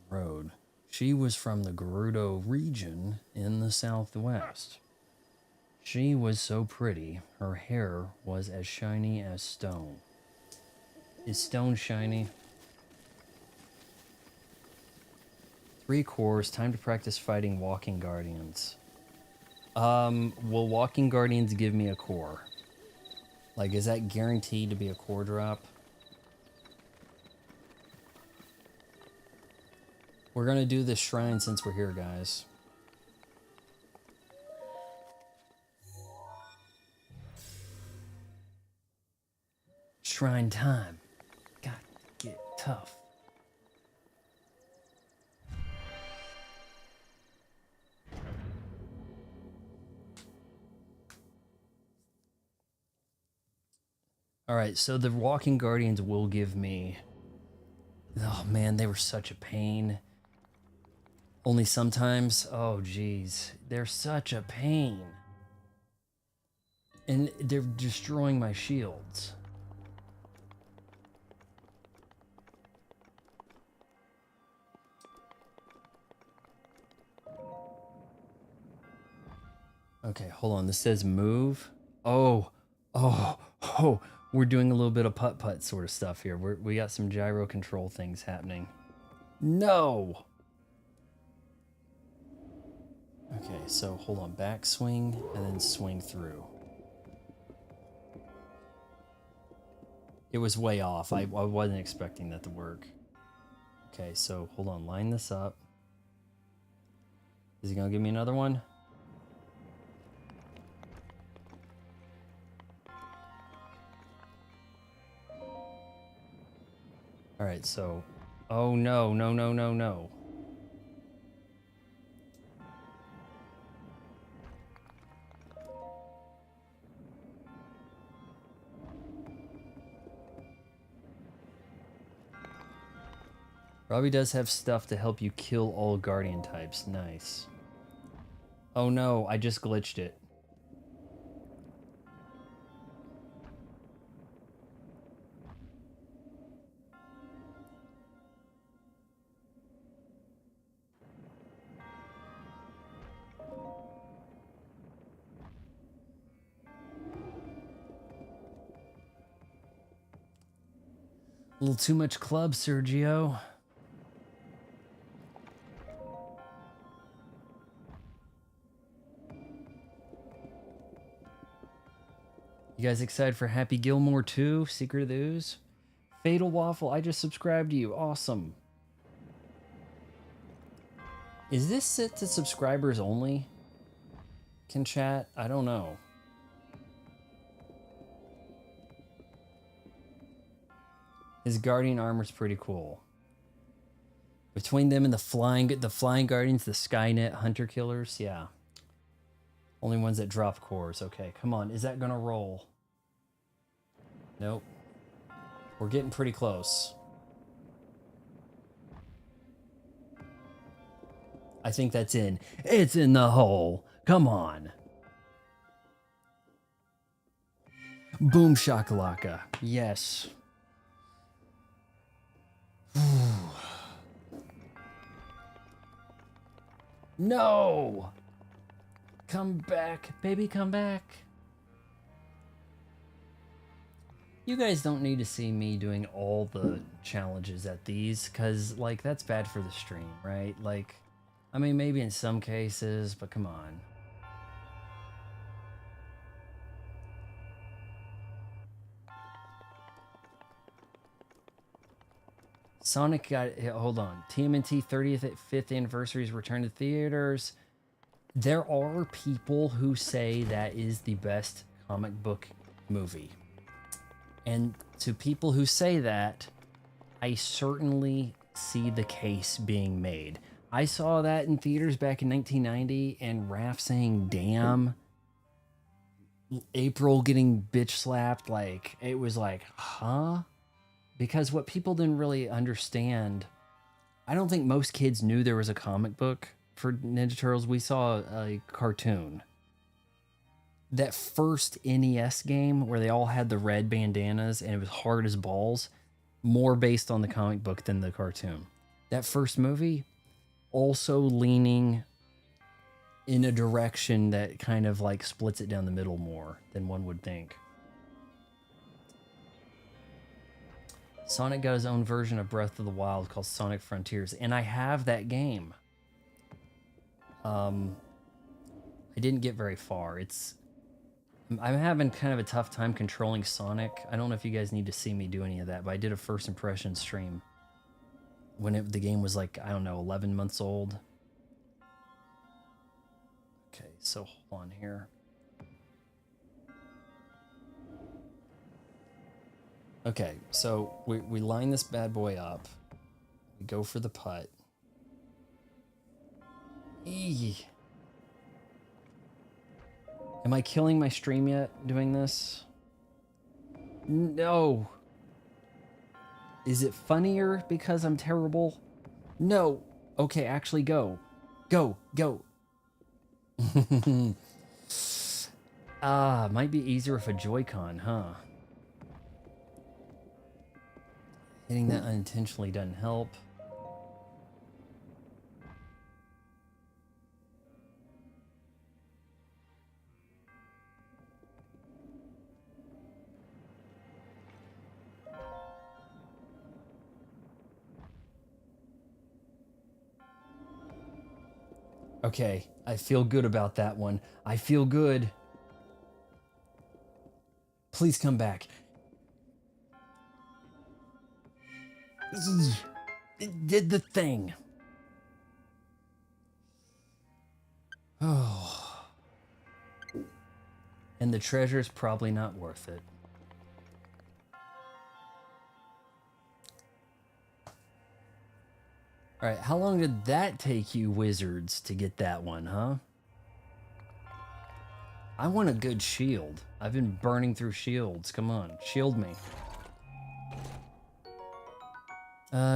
road. She was from the Gerudo region in the southwest. She was so pretty, her hair was as shiny as stone. Is stone shiny? 3 cores, time to practice fighting walking guardians. Will walking guardians give me a core? Like, is that guaranteed to be a core drop? We're gonna do this shrine since we're here, guys. Shrine time. Got to get tough. Alright, so the walking guardians will give me... Oh man, they were such a pain. Only sometimes... Oh geez, they're such a pain. And they're destroying my shields. Okay, hold on. This says move. Oh. We're doing a little bit of putt-putt sort of stuff here. We got some gyro control things happening. No! Okay, so hold on. Back swing and then swing through. It was way off. I wasn't expecting that to work. Okay, so hold on. Line this up. Is he going to give me another one? Alright, so... Oh, no. Robbie does have stuff to help you kill all guardian types. Nice. Oh no, I just glitched it. A little too much club, Sergio. You guys excited for Happy Gilmore 2? Secret of the Ooze? Fatal Waffle, I just subscribed to you. Awesome. Is this set to subscribers only? Can chat? I don't know. His guardian armor's pretty cool. Between them and the flying guardians, the Skynet hunter killers, yeah. Only ones that drop cores. Okay, come on. Is that gonna roll? Nope. We're getting pretty close. I think that's in. It's in the hole. Come on. Boom shakalaka. Yes. No! Come back, baby, come back. You guys don't need to see me doing all the challenges at these, because, like, that's bad for the stream, right? Like, I mean, maybe in some cases, but come on. Sonic got... Hold on. TMNT 35th Anniversary's return to theaters. There are people who say that is the best comic book movie. And to people who say that, I certainly see the case being made. I saw that in theaters back in 1990, and Raph saying, damn. April getting bitch slapped, like, it was like, huh? Because what people didn't really understand, I don't think most kids knew there was a comic book for Ninja Turtles, we saw a cartoon. That first NES game where they all had the red bandanas and it was hard as balls, more based on the comic book than the cartoon. That first movie, also leaning in a direction that kind of like splits it down the middle more than one would think. Sonic got his own version of Breath of the Wild called Sonic Frontiers, and I have that game. I didn't get very far. I'm having kind of a tough time controlling Sonic. I don't know if you guys need to see me do any of that, but I did a first impression stream when the game was like, I don't know, 11 months old. Okay, so hold on here. Okay, so we line this bad boy up. We go for the putt. Eee. Am I killing my stream yet doing this? No. Is it funnier because I'm terrible? No. Okay, actually go. Go. Might be easier with a Joy-Con, huh? Hitting that unintentionally doesn't help. Okay, I feel good about that one. I feel good. Please come back. It did the thing. Oh. And the treasure's probably not worth it. All right, how long did that take you wizards to get that one, huh? I want a good shield. I've been burning through shields. Come on, shield me.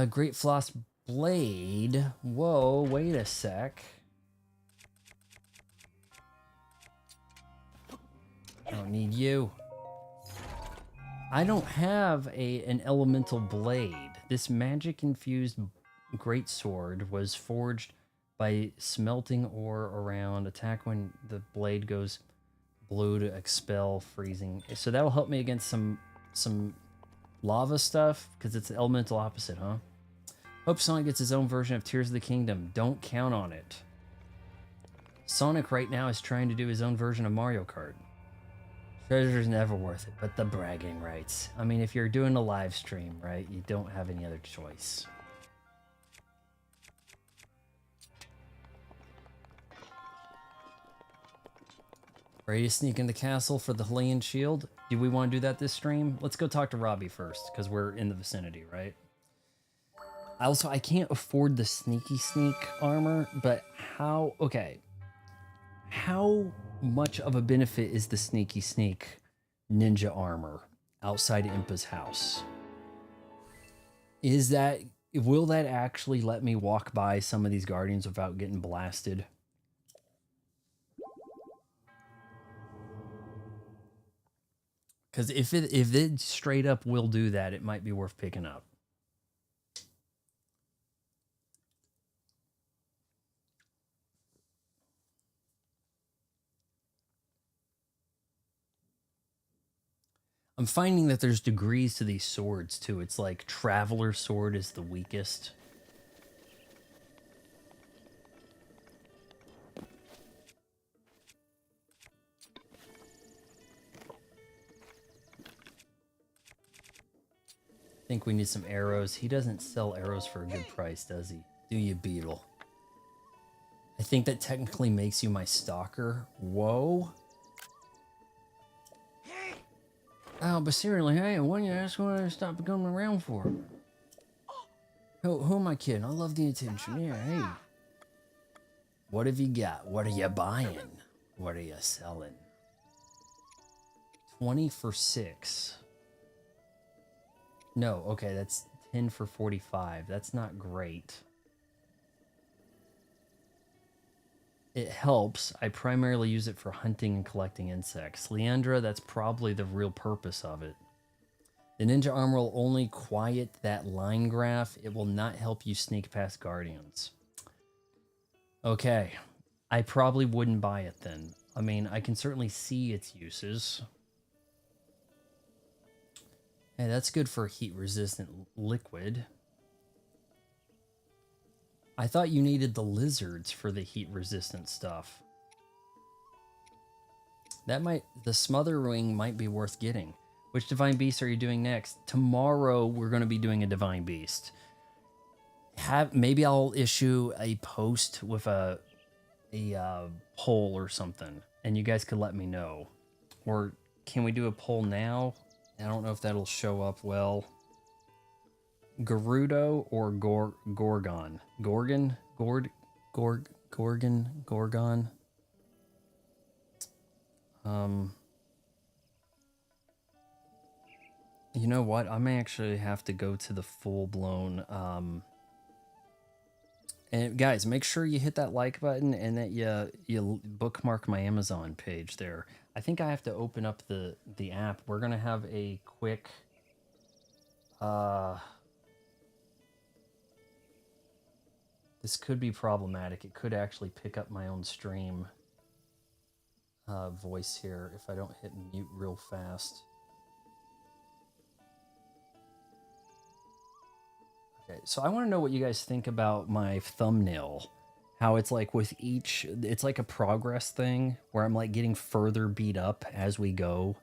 Great Floss Blade. Whoa, wait a sec. I don't need you. I don't have an elemental blade. This magic-infused greatsword was forged by smelting ore around. Attack when the blade goes blue to expel freezing. So that will help me against some lava stuff, because it's the elemental opposite, huh? Hope Sonic gets his own version of Tears of the Kingdom. Don't count on it. Sonic right now is trying to do his own version of Mario Kart. Treasure's never worth it, but the bragging rights. I mean, if you're doing a live stream, right, you don't have any other choice. Ready to sneak in the castle for the Hylian shield? Do we want to do that this stream? Let's go talk to Robbie first, because we're in the vicinity, right? I can't afford the sneaky sneak armor, but how... Okay. How much of a benefit is the sneaky sneak ninja armor outside Impa's house? Will that actually let me walk by some of these guardians without getting blasted? Because if it straight up will do that, it might be worth picking up. I'm finding that there's degrees to these swords too. It's like Traveler Sword is the weakest. I think we need some arrows. He doesn't sell arrows for a good price, does he? Do you, Beetle? I think that technically makes you my stalker. Whoa. Oh, but seriously, hey, what do you ask what I stop coming around for? Who am I kidding? I love the attention. Yeah, hey. What have you got? What are you buying? What are you selling? 20 for 6. No, okay, that's 10 for 45. That's not great. it helps. I primarily use it for hunting and collecting insects. Leandra, that's probably the real purpose of it. The ninja armor will only quiet that line graph. It will not help you sneak past guardians. Okay, I probably wouldn't buy it then. I mean, I can certainly see its uses. Hey, that's good for heat-resistant liquid. I thought you needed the lizards for the heat-resistant stuff. The smother ring might be worth getting. Which divine beast are you doing next? Tomorrow we're going to be doing a divine beast. Maybe I'll issue a post with a poll or something, and you guys could let me know. Or can we do a poll now? I don't know if that'll show up well. Gerudo or Gorgon? Gorgon? Gorgon? You know what? I may actually have to go to the full-blown... And guys, make sure you hit that like button and that you bookmark my Amazon page there. I think I have to open up the app. We're going to have a quick... This could be problematic. It could actually pick up my own stream voice here if I don't hit mute real fast. Okay, so I want to know what you guys think about my thumbnail. How it's like with each, it's like a progress thing where I'm like getting further beat up as we go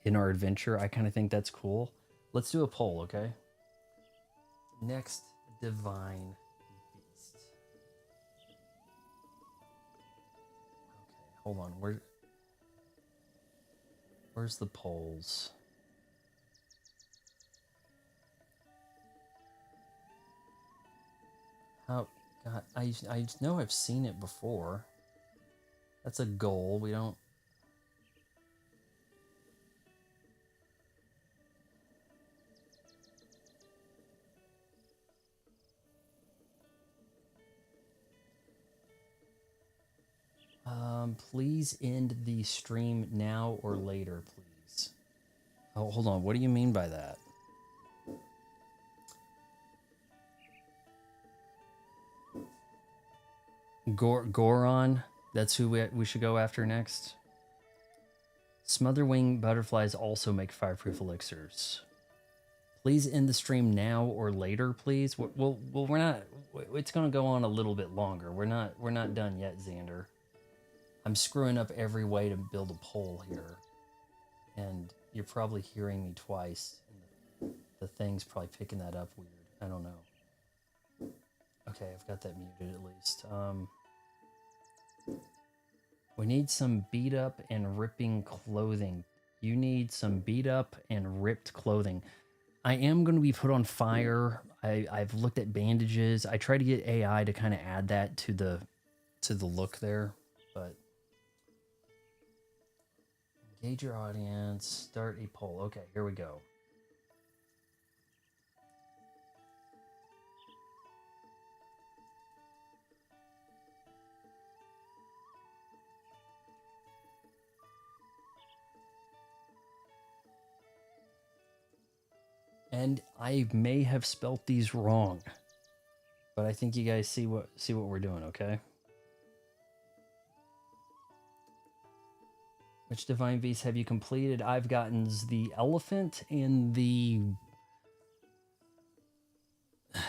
in our adventure. I kind of think that's cool. Let's do a poll, okay? Next divine beast. Okay, hold on. Where's the polls? Oh, God, I know I've seen it before. That's a goal. We don't... Please end the stream now or later, please. Oh, hold on. What do you mean by that? Goron, that's who we should go after next. Smotherwing butterflies also make fireproof elixirs. Please end the stream now or later, please. Well, we're not. It's gonna go on a little bit longer. We're not done yet, Xander. I'm screwing up every way to build a poll here, and you're probably hearing me twice. And the thing's probably picking that up weird. I don't know. Okay, I've got that muted at least. We need some beat up and ripping clothing. You need some beat up and ripped clothing. I am going to be put on fire. I've looked at bandages. I try to get AI to kind of add that to the look there, but engage your audience, start a poll. Okay, here we go. And I may have spelt these wrong, but I think you guys see what we're doing, okay? Which divine beasts have you completed? I've gotten the elephant and the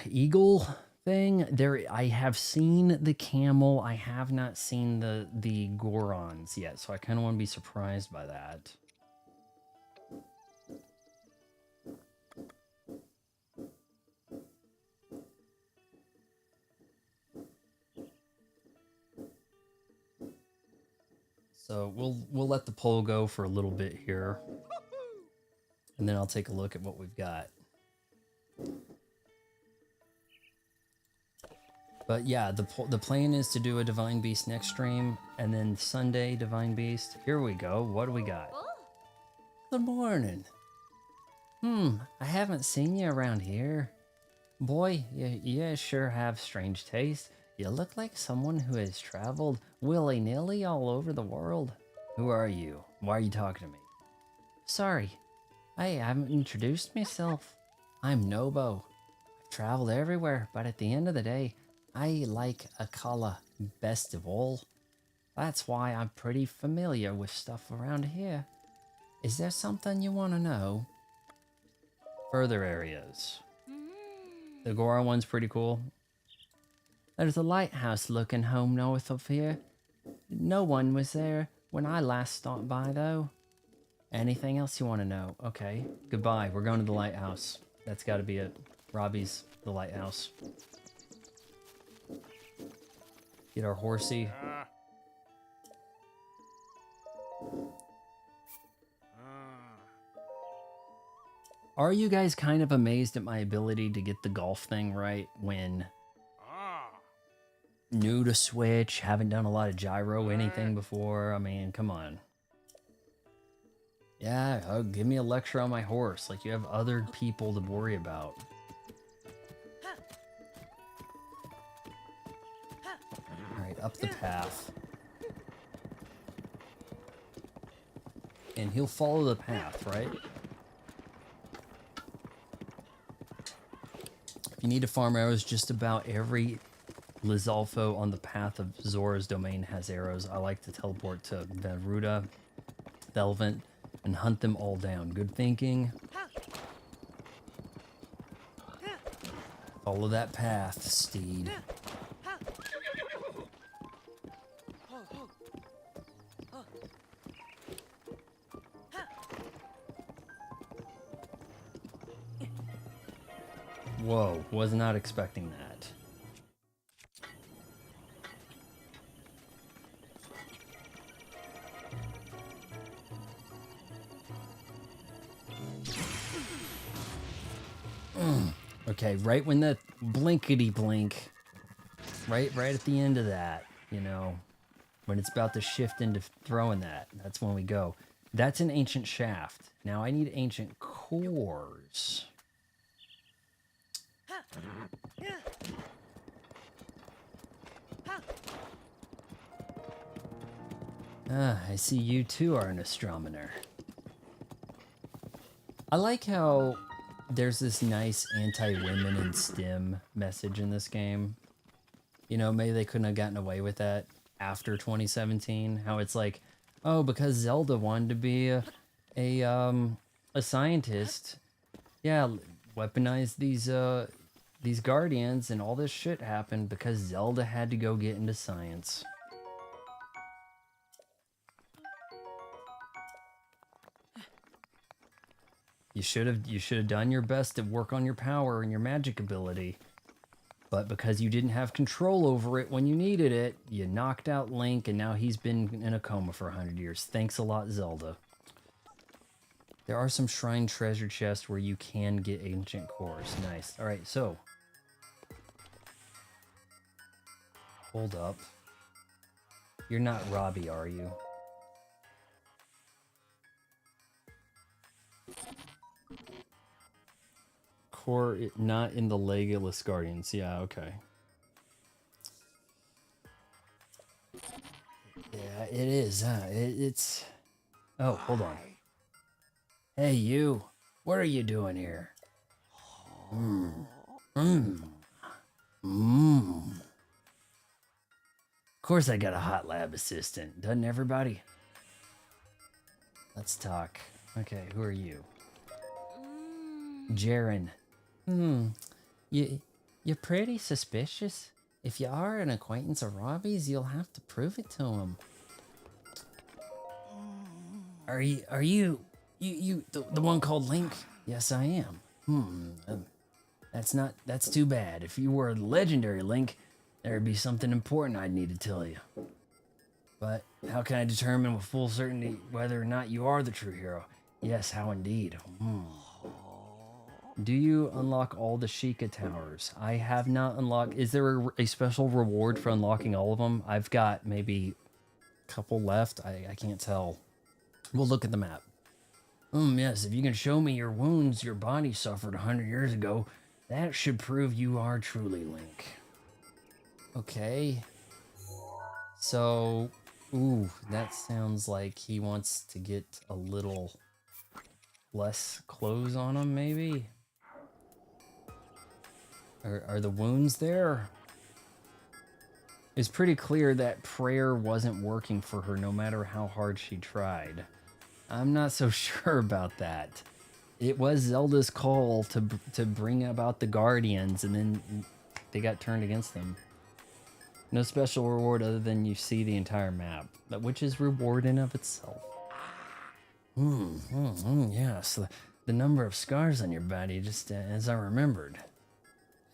eagle thing. I have seen the camel. I have not seen the Gorons yet, so I kind of want to be surprised by that. So we'll let the poll go for a little bit here, and then I'll take a look at what we've got. But yeah, the plan is to do a Divine Beast next stream, and then Sunday Divine Beast. Here we go. What do we got? Good morning. I haven't seen you around here. Boy, you sure have strange taste. You look like someone who has traveled willy-nilly all over the world. Who are you? Why are you talking to me? Sorry, I haven't introduced myself. I'm Nobo. I've traveled everywhere, but at the end of the day, I like Akala best of all. That's why I'm pretty familiar with stuff around here. Is there something you want to know? Further areas. The Gora one's pretty cool. There's a lighthouse looking home north of here. No one was there when I last stopped by, though. Anything else you want to know? Okay, goodbye. We're going to the lighthouse. That's got to be it. Robbie's the lighthouse. Get our horsey. Are you guys kind of amazed at my ability to get the golf thing right when new to Switch, haven't done a lot of gyro anything before? I mean, come on. Yeah, oh, give me a lecture on my horse, like you have other people to worry about. Alright, up the path. And he'll follow the path, right? If you need to farm arrows, just about every Lizalfo on the path of Zora's domain has arrows. I like to teleport to Veruda, Velvent, and hunt them all down. Good thinking. Follow that path, steed. Whoa, was not expecting that. Okay, right when the blinkety blink, right at the end of that, you know, when it's about to shift into throwing that, that's when we go. That's an ancient shaft. Now I need ancient cores. Ah, I see you too are an astronomer. I like how there's this nice anti-women in STEM message in this game. You know, maybe they couldn't have gotten away with that after 2017. How it's like, oh, because Zelda wanted to be a scientist, yeah, weaponize these guardians, and all this shit happened because Zelda had to go get into science. You should have done your best to work on your power and your magic ability. But because you didn't have control over it when you needed it, you knocked out Link, and now he's been in a coma for 100 years. Thanks a lot, Zelda. There are some shrine treasure chests where you can get ancient cores. Nice. Alright, so. Hold up. You're not Robbie, are you? Core not in the Legolas Guardians. Yeah, okay. Yeah, it is, huh? It's... Oh, hold on. Hey, you. What are you doing here? Of course I got a hot lab assistant. Doesn't everybody? Let's talk. Okay, who are you? Jaren. You're pretty suspicious. If you are an acquaintance of Robbie's, you'll have to prove it to him. Are you the one called Link? Yes, I am. That's too bad. If you were a legendary Link, there'd be something important I'd need to tell you. But how can I determine with full certainty whether or not you are the true hero? Yes, how indeed. Do you unlock all the Chika towers? I have not unlocked... Is there a special reward for unlocking all of them? I've got maybe a couple left. I can't tell. We'll look at the map. Yes, if you can show me your wounds your body suffered 100 years ago, that should prove you are truly Link. Okay. So, ooh, that sounds like he wants to get a little less clothes on him, maybe? Are the wounds there? It's pretty clear that prayer wasn't working for her no matter how hard she tried. I'm not so sure about that. It was Zelda's call to bring about the Guardians, and then they got turned against them. No special reward other than you see the entire map, which is reward in of itself. Yes, the number of scars on your body, just as I remembered.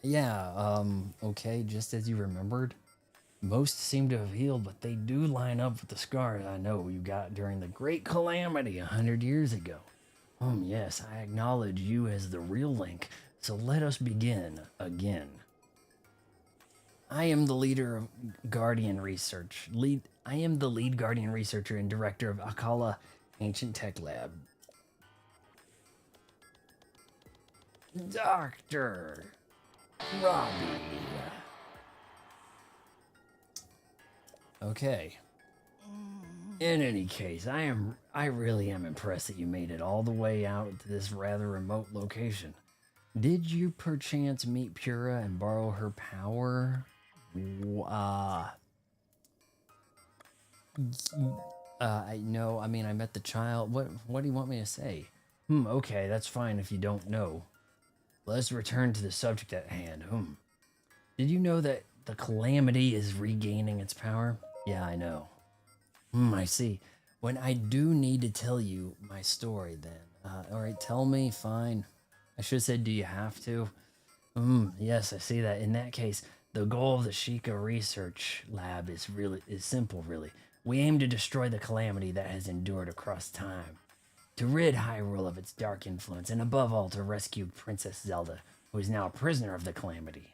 Yeah, okay, just as you remembered. Most seem to have healed, but they do line up with the scars I know you got during the Great Calamity 100 years ago. Yes, I acknowledge you as the real Link, so let us begin again. I am the leader of Guardian Research. I am the lead Guardian Researcher and Director of Akala Ancient Tech Lab. Dr. Robbie. Okay. In any case, I really am impressed that you made it all the way out to this rather remote location. Did you perchance meet Pura and borrow her power? No, I mean, I met the child. What do you want me to say? Okay, that's fine if you don't know. Let's return to the subject at hand. Did you know that the Calamity is regaining its power? Yeah, I know. I see. When I do need to tell you my story, then. Alright, tell me, fine. I should have said, do you have to? Yes, I see that. In that case, the goal of the Chika research lab is simple, really. We aim to destroy the calamity that has endured across time. To rid Hyrule of its dark influence, and above all, to rescue Princess Zelda, who is now a prisoner of the calamity.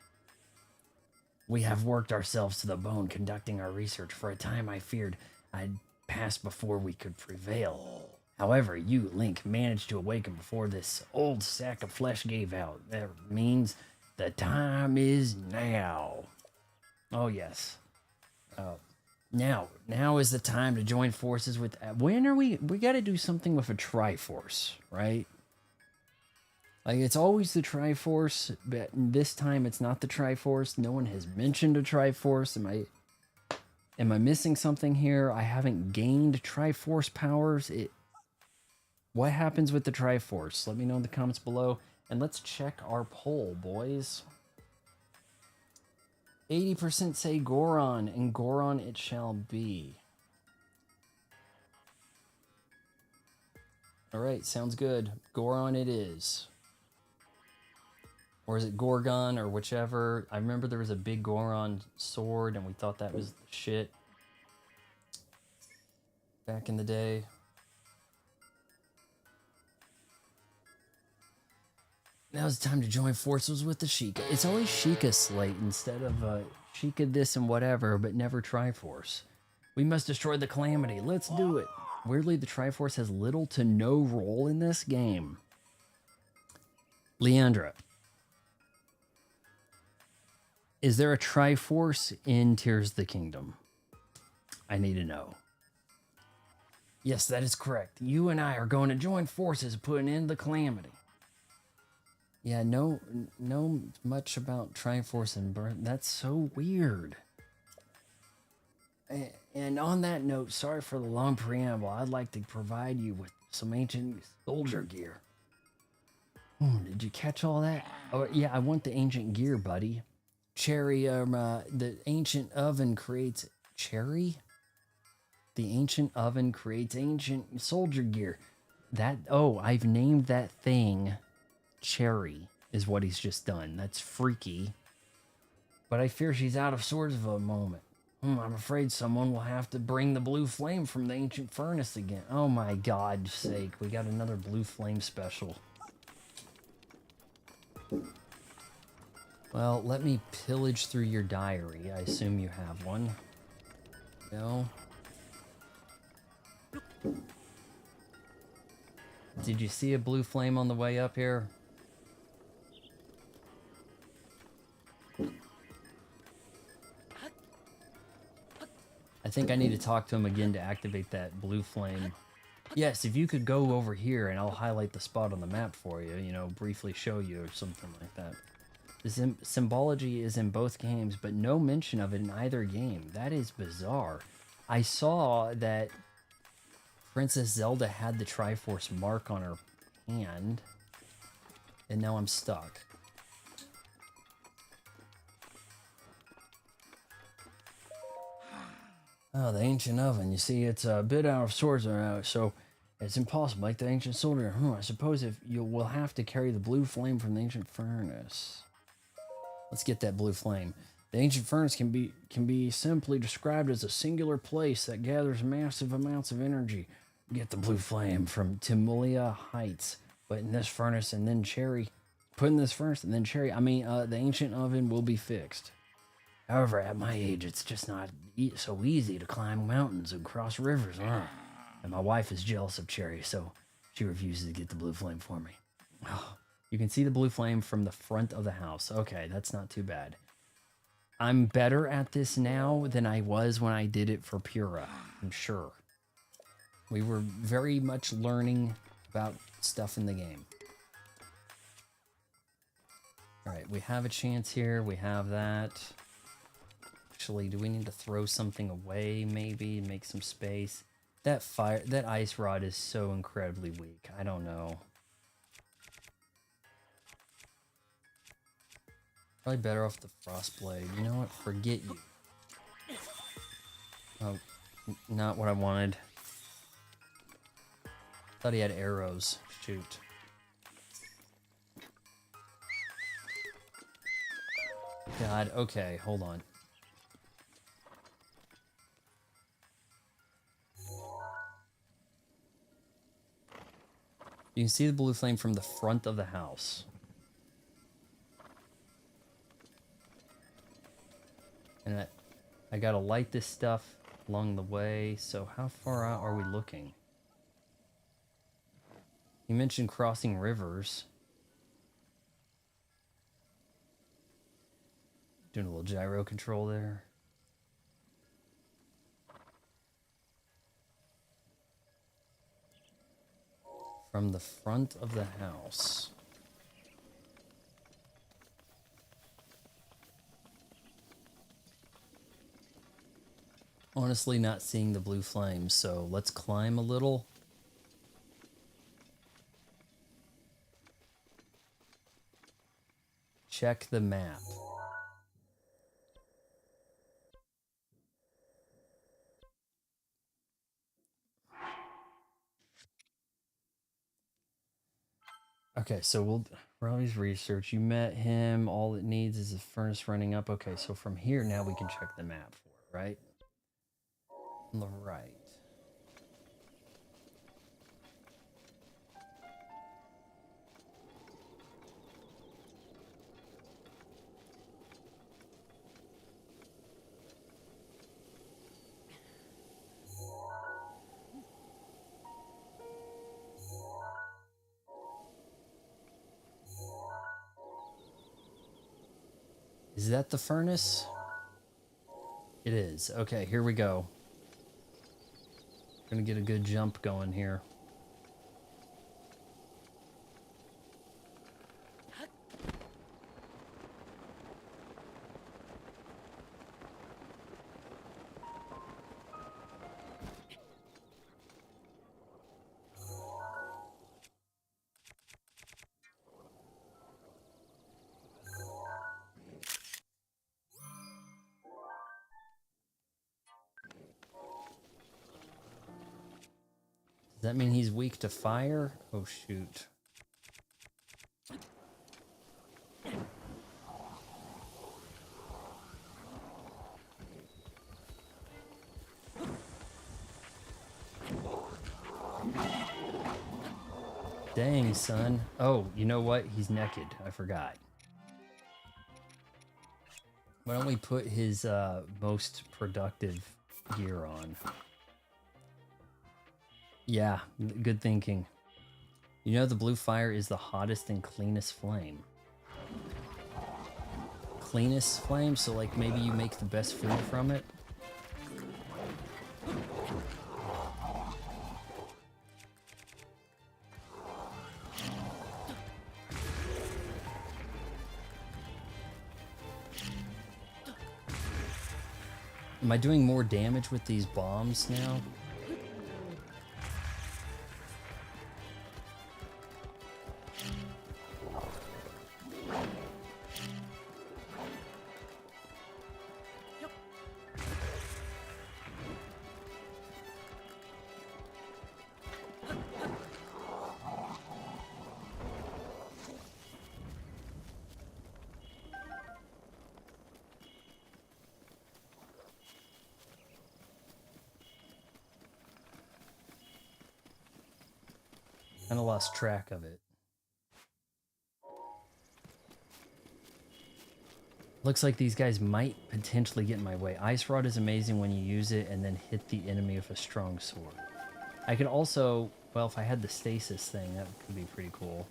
We have worked ourselves to the bone conducting our research. For a time I feared I'd pass before we could prevail. However, you, Link, managed to awaken before this old sack of flesh gave out. That means the time is now. Oh, yes. Now is the time to join forces with... When are we gotta do something with a Triforce, right? Like, it's always the Triforce, but this time it's not the Triforce. No one has mentioned a Triforce. Am I missing something here? I haven't gained Triforce powers. What happens with the Triforce? Let me know in the comments below. And let's check our poll, boys. 80% say Goron, and Goron it shall be. Alright, sounds good. Goron it is. Or is it Gorgon, or whichever? I remember there was a big Goron sword, and we thought that was the shit back in the day. Now it's time to join forces with the Chika. It's always Chika Slate instead of Chika this and whatever, but never Triforce. We must destroy the calamity. Let's do it. Weirdly, the Triforce has little to no role in this game. Leandra. Is there a Triforce in Tears of the Kingdom? I need to know. Yes, that is correct. You and I are going to join forces to put an end to the calamity. Yeah, no much about Triforce and Burn. That's so weird. And on that note, sorry for the long preamble. I'd like to provide you with some ancient soldier gear. Did you catch all that? Oh, yeah, I want the ancient gear, buddy. Cherry, the ancient oven creates... Cherry? The ancient oven creates ancient soldier gear. I've named that thing Cherry, is what he's just done. That's freaky. But I fear she's out of swords for a moment. I'm afraid someone will have to bring the blue flame from the ancient furnace again. Oh my God's sake, we got another blue flame special. Well, let me pillage through your diary. I assume you have one. No? Did you see a blue flame on the way up here? I think I need to talk to him again to activate that blue flame. Yes, if you could go over here and I'll highlight the spot on the map for you, you know, briefly show you or something like that. The symbology is in both games, but no mention of it in either game. That is bizarre. I saw that Princess Zelda had the Triforce mark on her hand, and now I'm stuck. Oh, the ancient oven. You see, it's a bit out of sorts, so it's impossible. Like the ancient soldier. I suppose if you will have to carry the blue flame from the ancient furnace. Let's get that blue flame. The ancient furnace can be simply described as a singular place that gathers massive amounts of energy. Get the blue flame from Timulia Heights. Put in this furnace and then cherry. Put in this furnace and then cherry. I mean, the ancient oven will be fixed. However, at my age, it's just not so easy to climb mountains and cross rivers. And my wife is jealous of Cherry, so she refuses to get the blue flame for me. Oh, you can see the blue flame from the front of the house. Okay, that's not too bad. I'm better at this now than I was when I did it for Pura, I'm sure. We were very much learning about stuff in the game. All right, we have a chance here. We have that. Actually, do we need to throw something away, maybe, make some space? That ice rod is so incredibly weak. I don't know. Probably better off the frost blade. You know what? Forget you. Oh, not what I wanted. Thought he had arrows. Shoot. God, okay, hold on. You can see the blue flame from the front of the house. And I gotta light this stuff along the way. So how far out are we looking? You mentioned crossing rivers. Doing a little gyro control there. From the front of the house. Honestly, not seeing the blue flames, so let's climb a little. Check the map. Okay, so Robbie's research. You met him. All it needs is a furnace running up. Okay, so from here now we can check the map for it, right? On the right. Is that the furnace? It is. Okay, here we go. Gonna get a good jump going here. Does that mean he's weak to fire? Oh, shoot. Dang, son. Oh, you know what? He's naked. I forgot. Why don't we put his most productive gear on? Yeah, good thinking. You know the blue fire is the hottest and cleanest flame. Cleanest flame, so like maybe you make the best food from it? Am I doing more damage with these bombs now? Kind of lost track of it. Looks like these guys might potentially get in my way. Ice Rod is amazing when you use it and then hit the enemy with a strong sword. I could also, well, if I had the stasis thing, that could be pretty cool.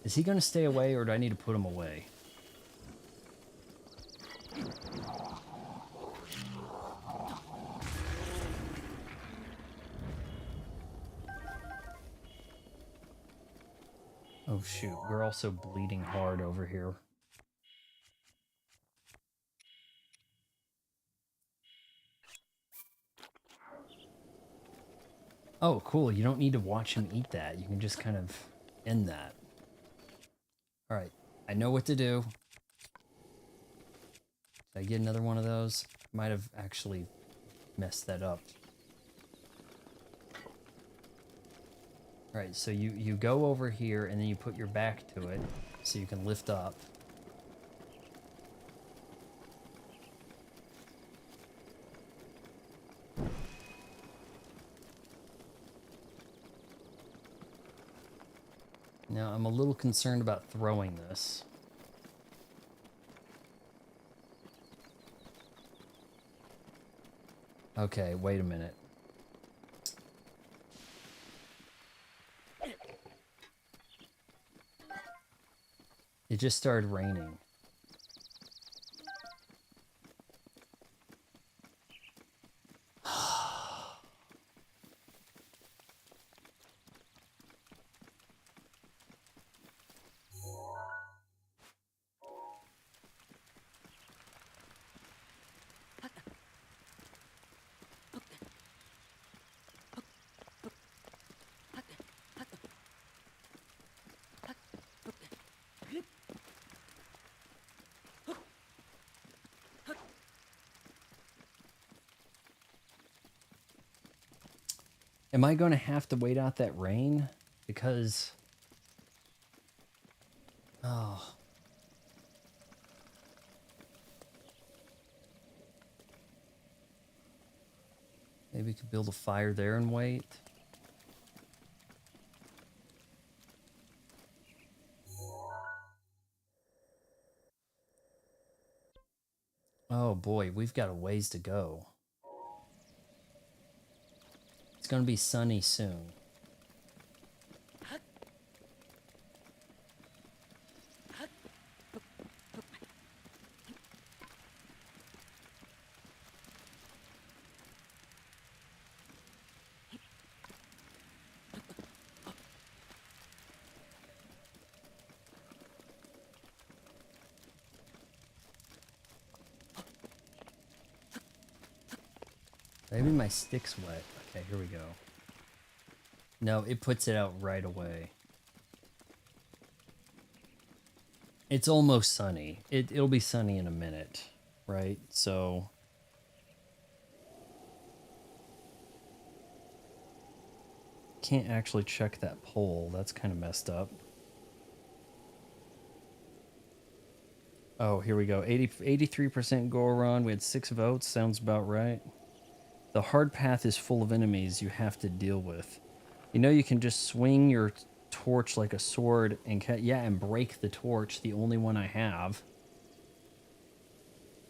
Is he going to stay away or do I need to put him away? Oh shoot, we're also bleeding hard over here. Oh, cool. You don't need to watch him eat that. You can just kind of end that. All right. I know what to do. Did I get another one of those? Might have actually messed that up. All right. So you go over here and then you put your back to it so you can lift up. Now, I'm a little concerned about throwing this. Okay, wait a minute. It just started raining. Am I going to have to wait out that rain? Because... Oh. Maybe we could build a fire there and wait. Oh boy, we've got a ways to go. It's going to be sunny soon. Maybe my stick's wet. Okay, here we go. No, it puts it out right away. It's almost sunny. It'll be sunny in a minute, right? So... Can't actually check that poll. That's kind of messed up. Oh, here we go. 83% Goron. We had 6 votes. Sounds about right. The hard path is full of enemies you have to deal with. You know you can just swing your torch like a sword and and break the torch, the only one I have.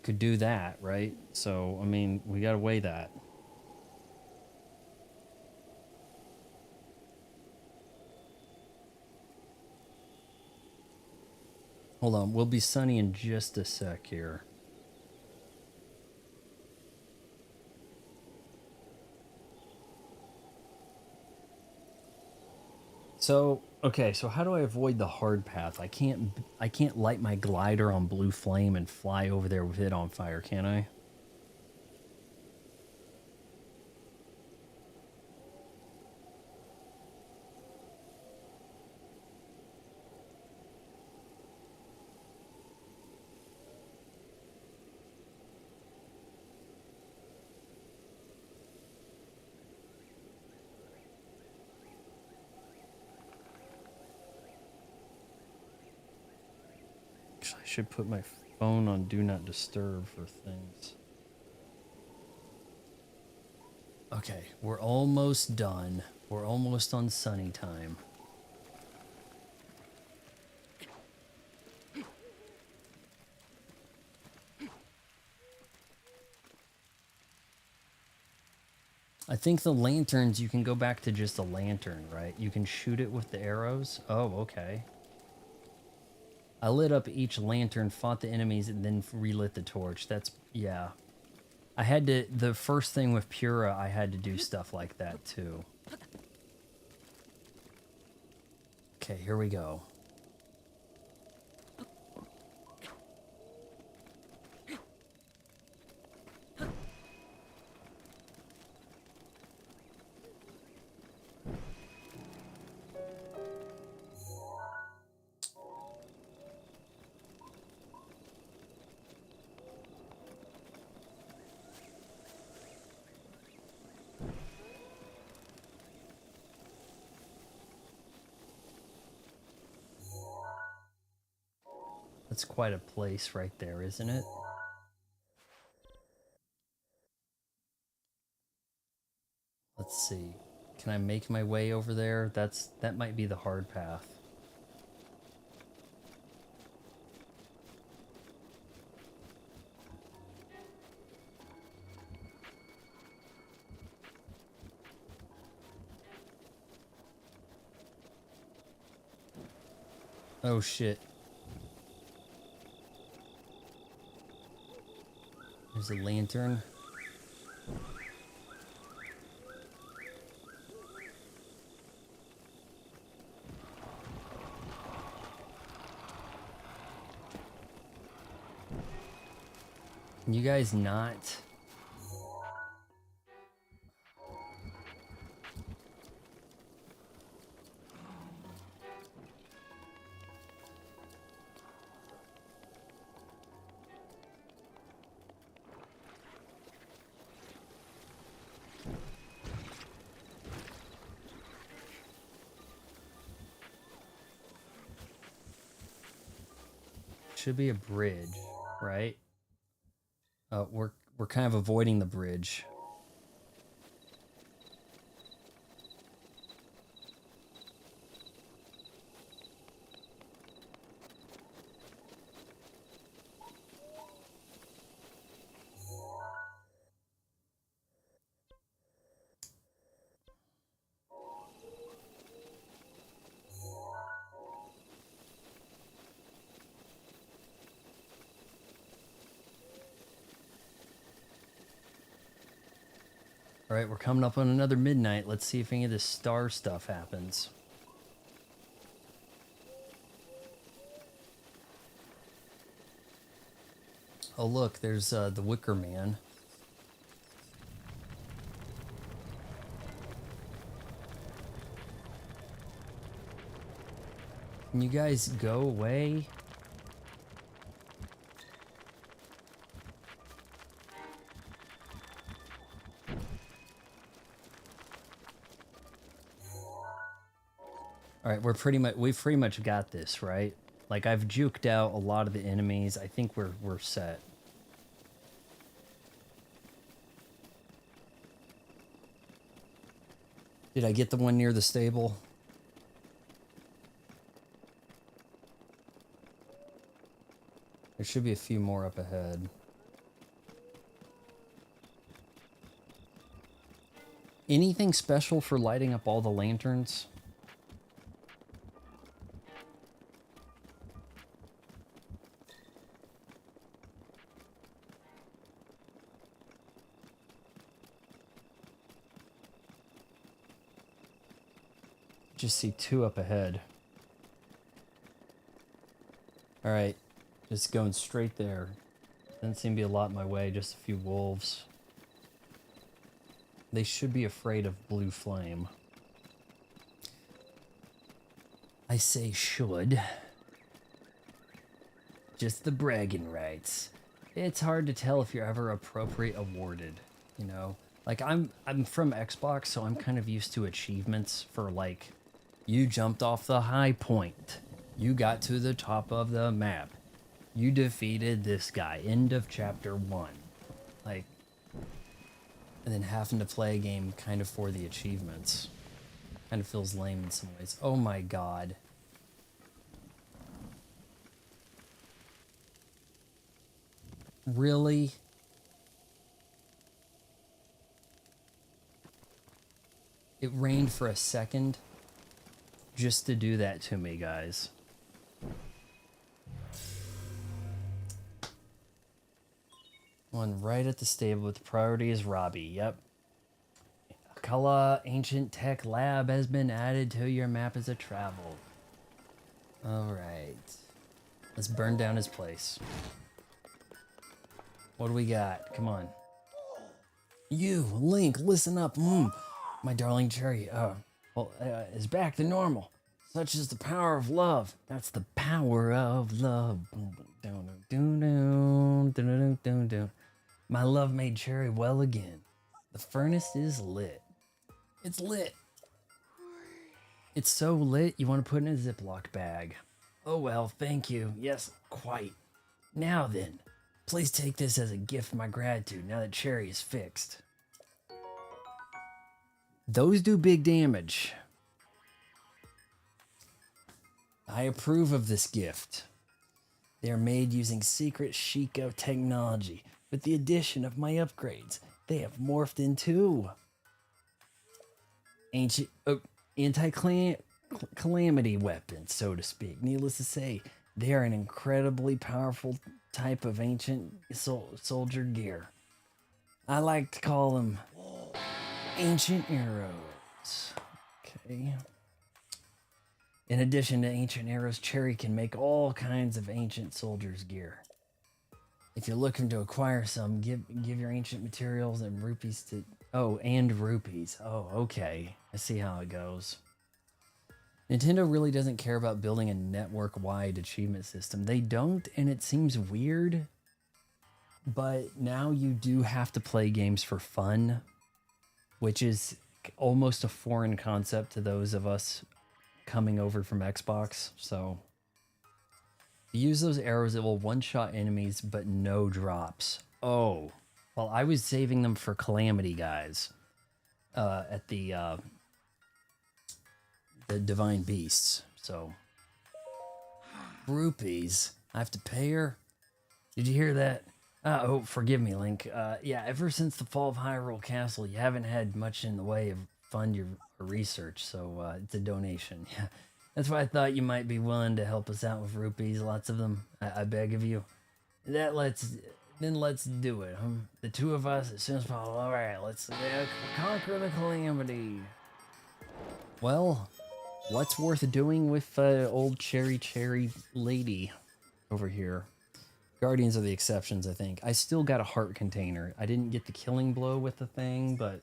Could do that, right? So, I mean, we gotta weigh that. Hold on, we'll be sunny in just a sec here. So, okay, so how do I avoid the hard path? I can't light my glider on blue flame and fly over there with it on fire, can I? I should put my phone on do not disturb for things. Okay, we're almost done. We're almost on sunny time. I think the lanterns, you can go back to just a lantern, right? You can shoot it with the arrows. Oh, okay. I lit up each lantern, fought the enemies, and then relit the torch. That's, yeah. I had to, the first thing with Pura, I had to do stuff like that too. Okay, here we go. That's quite a place right there, isn't it? Let's see. Can I make my way over there? That might be the hard path. Oh shit. There's a lantern. Can you guys not? Should be a bridge, right? We're kind of avoiding the bridge. All right, we're coming up on another midnight. Let's see if any of this star stuff happens. Oh, look, there's the Wicker Man. Can you guys go away? All right, we've pretty much got this, right? Like, I've juked out a lot of the enemies. I think we're set. Did I get the one near the stable? There should be a few more up ahead. Anything special for lighting up all the lanterns? just see 2 up ahead. Alright, just going straight there. Doesn't seem to be a lot in my way, just a few wolves. They should be afraid of blue flame. I say should. Just the bragging rights. It's hard to tell if you're ever appropriate awarded, you know? Like, I'm from Xbox, so I'm kind of used to achievements for, like, you jumped off the high point. You got to the top of the map. You defeated this guy. End of chapter 1. Like, and then having to play a game kind of for the achievements. Kind of feels lame in some ways. Oh my god. Really? It rained for a second just to do that to me, guys. One right at the stable with priority is Robbie. Yep. Kala Ancient Tech Lab has been added to your map as a travel. Alright. Let's burn down his place. What do we got? Come on. You, Link, listen up. My darling Cherry, is back to normal. Such is the power of love. That's the power of love. My love made Cherry well again. The furnace is lit. It's lit. It's so lit, you want to put it in a Ziploc bag. Oh well, thank you. Yes, quite. Now then, please take this as a gift of my gratitude now that Cherry is fixed. Those do big damage. I approve of this gift. They are made using secret Chika technology. With the addition of my upgrades, they have morphed into ancient anti-calamity weapons, so to speak. Needless to say, they are an incredibly powerful type of ancient soldier gear. I like to call them ancient arrows. Okay. In addition to ancient arrows, Cherry can make all kinds of ancient soldiers gear. If you're looking to acquire some, give your ancient materials and rupees to... Oh, and rupees. Oh, okay. I see how it goes. Nintendo really doesn't care about building a network-wide achievement system. They don't, and it seems weird. But now you do have to play games for fun, which is almost a foreign concept to those of us coming over from Xbox, so... Use those arrows, it will one-shot enemies, but no drops. Oh, well, I was saving them for Calamity guys at the Divine Beasts. So, rupees. I have to pay her. Did you hear that? Oh, forgive me, Link. Yeah, ever since the fall of Hyrule Castle, you haven't had much in the way of fund your research, so it's a donation. Yeah. That's why I thought you might be willing to help us out with rupees, lots of them. I beg of you. Let's do it. The two of us as soon as possible. All right, let's conquer the calamity. Well, what's worth doing with old cherry lady over here? Guardians are the exceptions, I think. I still got a heart container. I didn't get the killing blow with the thing, but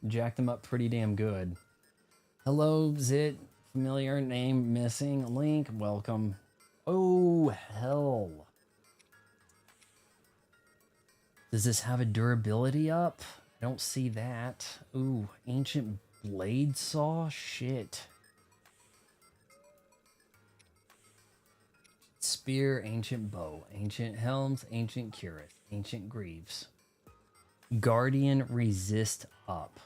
jacked them up pretty damn good. Hello, Zit. Familiar name missing. Link, welcome. Oh, hell. Does this have a durability up? I don't see that. Ooh, ancient blade saw? Shit. Spear, ancient bow, ancient helms, ancient cuirass, ancient greaves. Guardian resist up.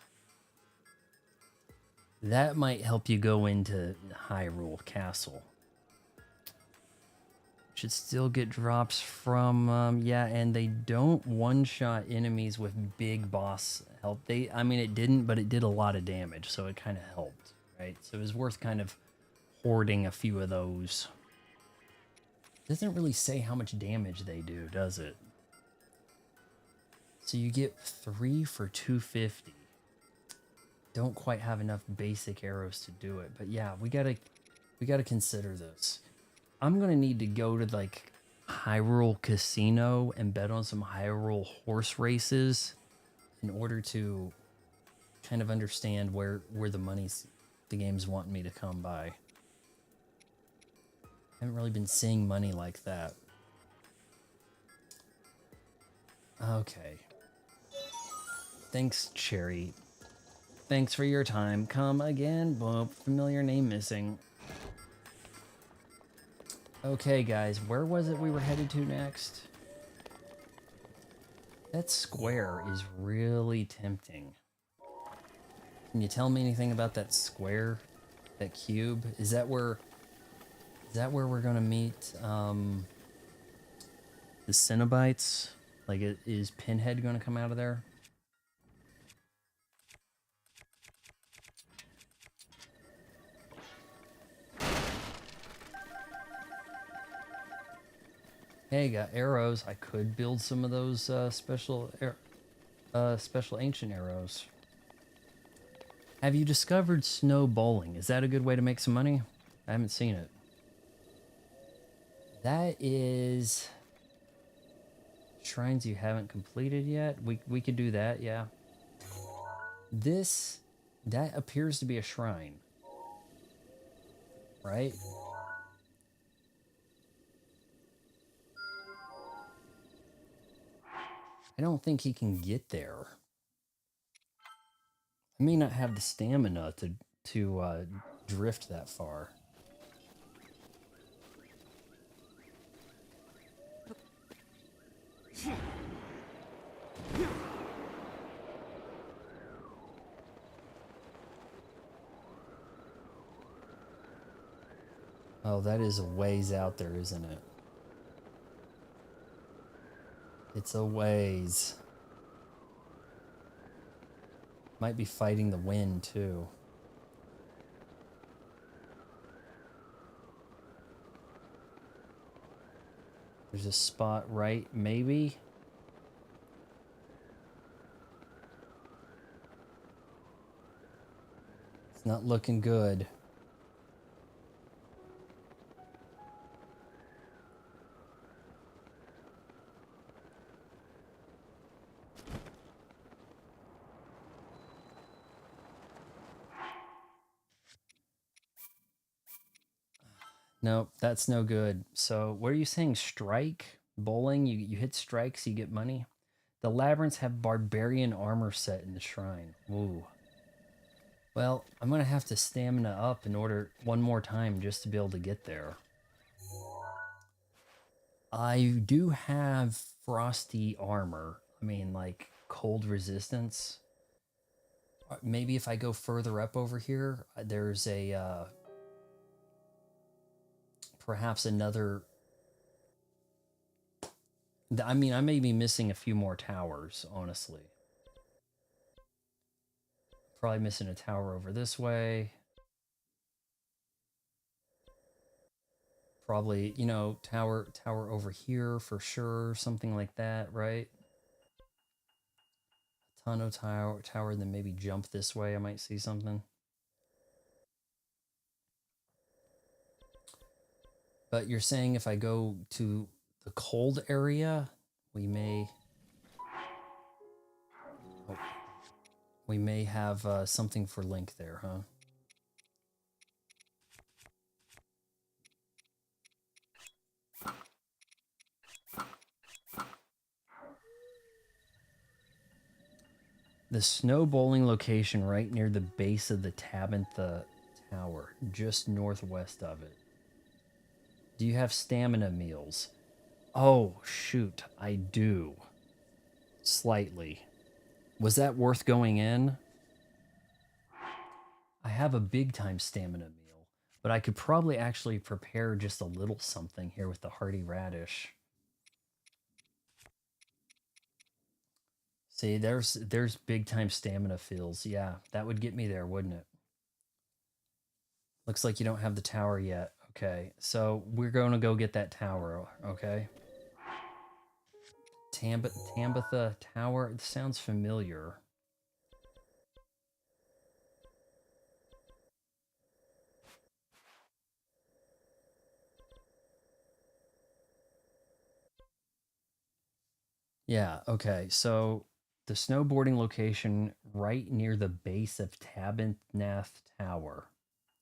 That might help you go into Hyrule Castle. Should still get drops from, yeah, and they don't one-shot enemies with big boss help. I mean, it didn't, but it did a lot of damage, so it kind of helped, right? So it was worth kind of hoarding a few of those. Doesn't really say how much damage they do, does it? So you get 3 for 250. don't quite have enough basic arrows to do it. But yeah, we gotta consider this. I'm gonna need to go to like Hyrule Casino and bet on some Hyrule horse races in order to kind of understand where the game's wanting me to come by. I haven't really been seeing money like that. Okay. Thanks, Cherry. Thanks for your time. Come again. Boop. Familiar name missing. Okay, guys. Where was it we were headed to next? That square is really tempting. Can you tell me anything about that square? That cube? Is that where we're gonna meet the Cenobites? Like, is Pinhead gonna come out of there? Hey, got arrows. I could build some of those special ancient arrows. Have you discovered snow bowling? Is that a good way to make some money? I haven't seen it. That is shrines you haven't completed yet. We could do that, yeah. That appears to be a shrine, right? I don't think he can get there. I may not have the stamina to drift that far. Oh, that is a ways out there, isn't it? It's a ways. Might be fighting the wind, too. There's a spot right, maybe? It's not looking good. Nope, that's no good. So, what are you saying? Strike? Bowling? You hit strikes, you get money? The Labyrinths have barbarian armor set in the shrine. Ooh. Well, I'm gonna have to stamina up in order one more time just to be able to get there. I do have frosty armor. I mean, like cold resistance. Maybe if I go further up over here, there's a perhaps another. I mean, I may be missing a few more towers, honestly. Probably missing a tower over this way. Probably, you know, tower over here for sure, something like that, right? A ton of tower, then maybe jump this way, I might see something. But you're saying if I go to the cold area, we may... Oh, we may have something for Link there, huh? The snow bowling location right near the base of the Tabantha Tower, just northwest of it. Do you have stamina meals? Oh, shoot, I do. Slightly. Was that worth going in? I have a big time stamina meal, but I could probably actually prepare just a little something here with the hearty radish. See, there's big time stamina fills. Yeah, that would get me there, wouldn't it? Looks like you don't have the tower yet. Okay, so we're going to go get that tower, okay? Tabitha Tower, it sounds familiar. Yeah, okay. So the snowboarding location right near the base of Tabinthnath Tower.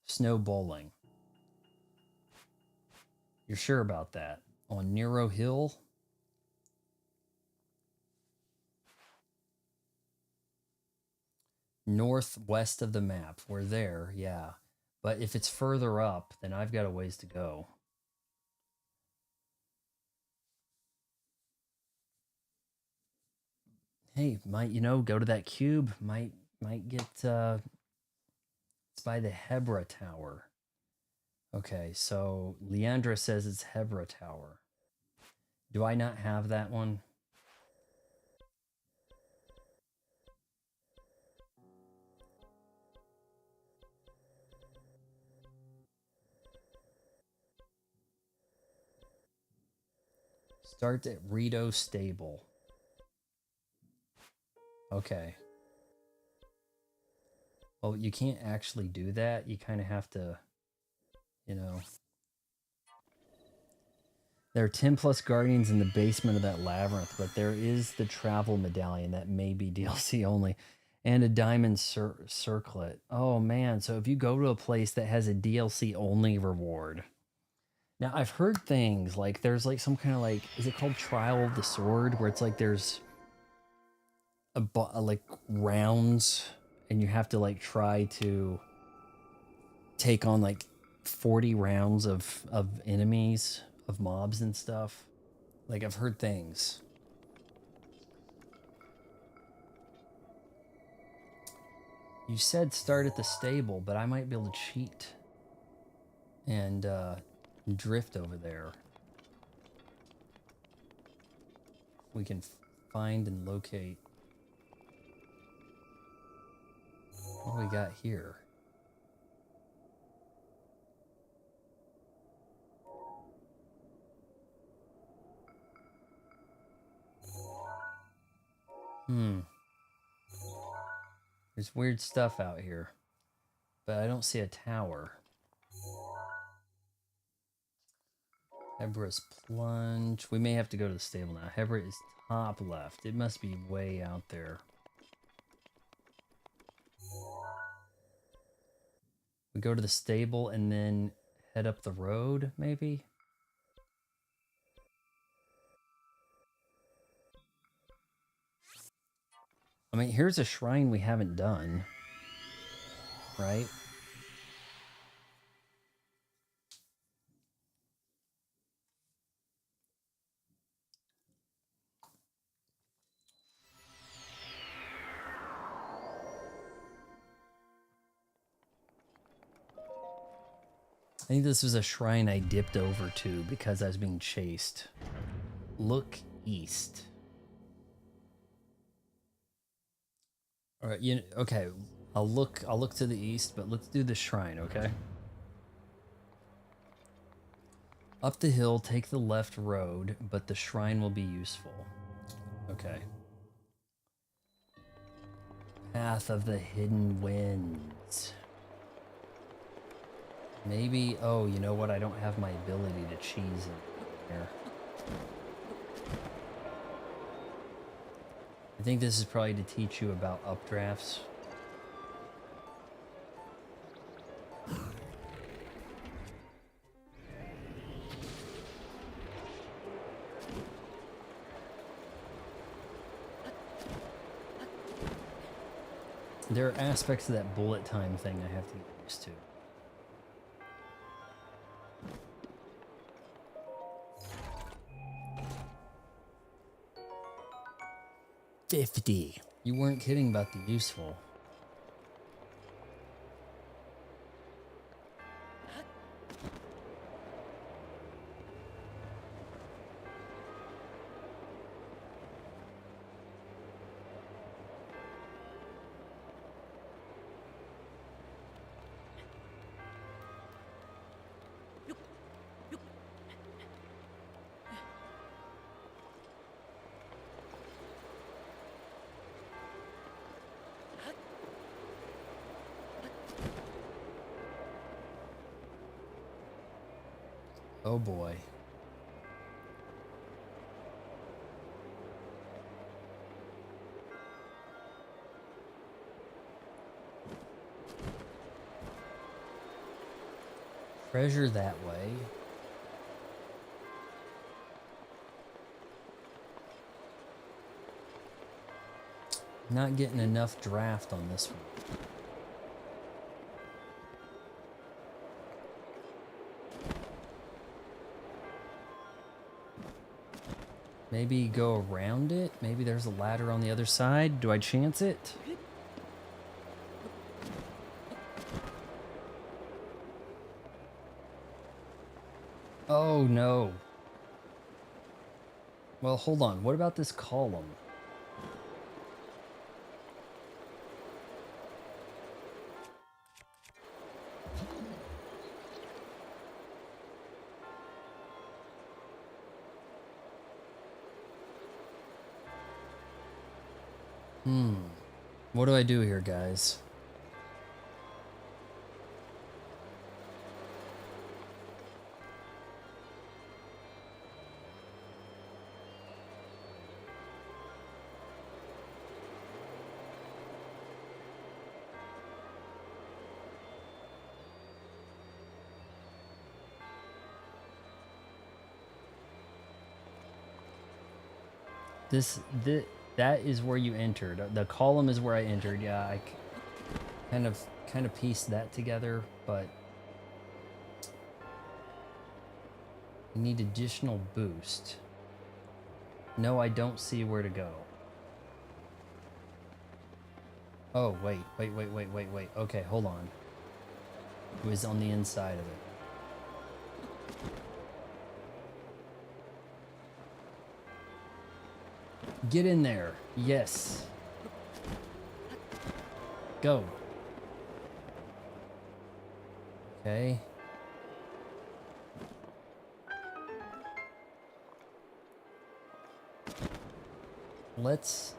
Snow bowling. You're sure about that? On Nero Hill? Northwest of the map. We're there, yeah. But if it's further up, then I've got a ways to go. Hey, might go to that cube. Might get it's by the Hebra Tower. Okay, so Leandra says it's Hebra Tower. Do I not have that one? Start at Rito Stable. Okay. Well, you can't actually do that. You kind of have to, you know. There are 10 plus guardians in the basement of that labyrinth, but there is the travel medallion that may be DLC only and a diamond circlet. Oh man, so if you go to a place that has a DLC only reward. Now, I've heard things like there's like some kind of like, is it called Trial of the Sword, where it's like there's like rounds and you have to like try to take on like 40 rounds of enemies, of mobs and stuff. Like I've heard things. You said start at the stable, but I might be able to cheat and drift over there. We can find and locate. What do we got here? There's weird stuff out here, but I don't see a tower. Hebra's plunge. We may have to go to the stable now. Hebra is top left. It must be way out there. We go to the stable and then head up the road, maybe? I mean, here's a shrine we haven't done, right? I think this was a shrine I dipped over to because I was being chased. Look east. All right, okay. I'll look to the east, but let's do the shrine, okay? Up the hill, take the left road, but the shrine will be useful. Okay. Path of the Hidden Winds. Maybe, oh, you know what? I don't have my ability to cheese in here. I think this is probably to teach you about updrafts. There are aspects of that bullet time thing I have to get used to. $50. You weren't kidding about the useful. Oh boy. Treasure that way. Not getting enough draft on this one. Maybe go around it? Maybe there's a ladder on the other side? Do I chance it? Oh no. Well, hold on. What about this column? What do I do here, guys? That is where you entered. The column is where I entered. Yeah, I kind of pieced that together, but I need additional boost. No, I don't see where to go. Oh, wait. Okay, hold on. It was on the inside of it. Get in there. Yes. Go. Okay. Let's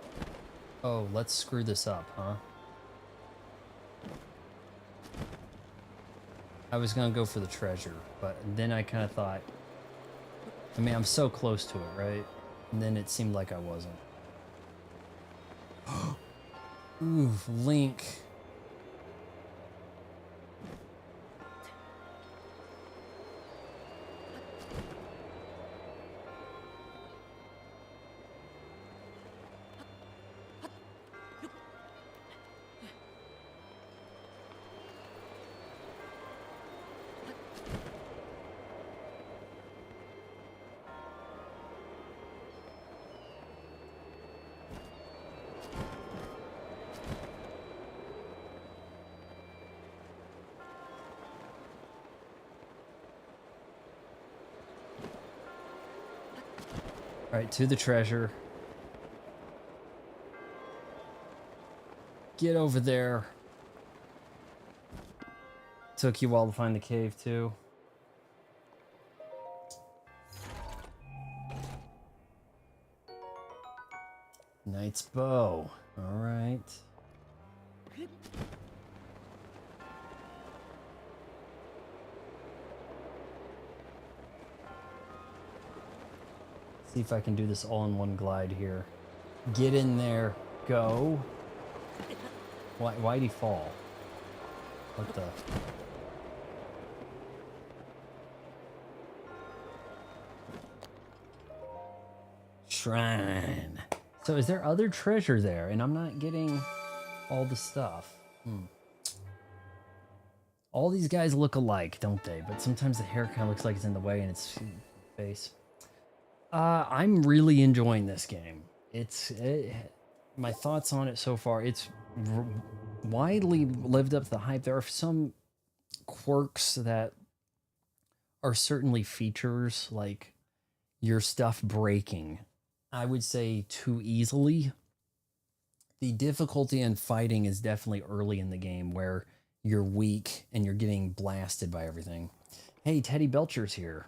screw this up, huh? I was gonna go for the treasure, but then I kind of thought, I mean, I'm so close to it, right? And then it seemed like I wasn't. Ooh, Link. All right, to the treasure. Get over there. Took you a while to find the cave, too. Knight's bow. All right. See if I can do this all in one glide here. Get in there. Go. Why'd he fall? What the? Shrine. So is there other treasure there? And I'm not getting all the stuff. All these guys look alike, don't they? But sometimes the hair kind of looks like it's in the way and it's face. I'm really enjoying this game. My thoughts on it so far, it's widely lived up to the hype. There are some quirks that are certainly features, like your stuff breaking, I would say, too easily. The difficulty in fighting is definitely early in the game where you're weak and you're getting blasted by everything. Hey, Teddy Belcher's here.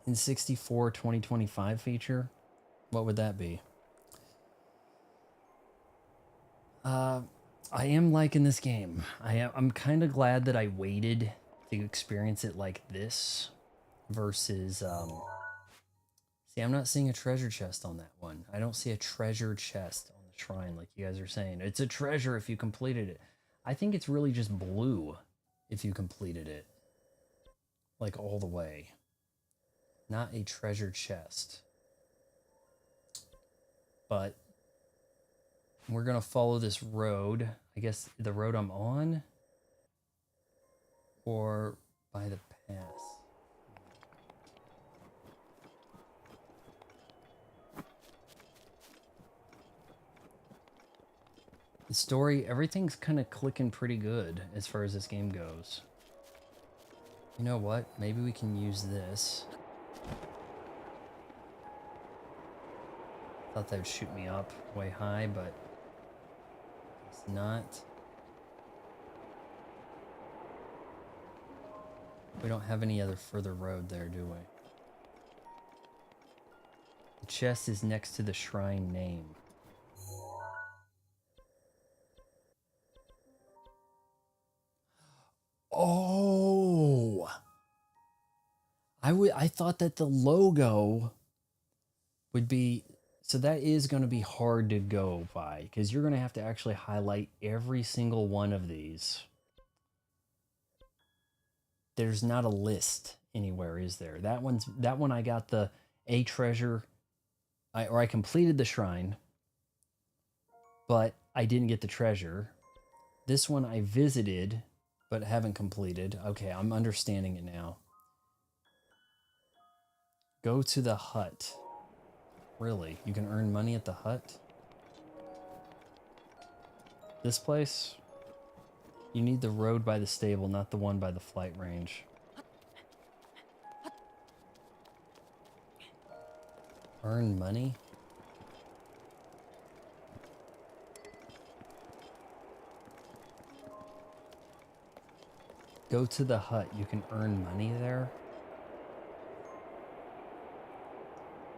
In 64 2025 feature, what would that be? I am liking this game. I'm kind of glad that I waited to experience it like this versus see, I'm not seeing a treasure chest on that one. I don't see a treasure chest on the shrine like you guys are saying. It's a treasure if you completed it. I think it's really just blue if you completed it. like all the way. Not a treasure chest. But we're going to follow this road. I guess the road I'm on or by the pass. The story, everything's kind of clicking pretty good as far as this game goes. You know what? Maybe we can use this. Thought that would shoot me up way high, but it's not. We don't have any other further road there, do we? The chest is next to the shrine name. Oh! I thought that the logo would be... So that is going to be hard to go by, because you're going to have to actually highlight every single one of these. There's not a list anywhere, is there? That one I got the A treasure, I completed the shrine, but I didn't get the treasure. This one I visited, but haven't completed. Okay, I'm understanding it now. Go to the hut. Really? You can earn money at the hut? This place? You need the road by the stable, not the one by the flight range. Earn money? Go to the hut. You can earn money there?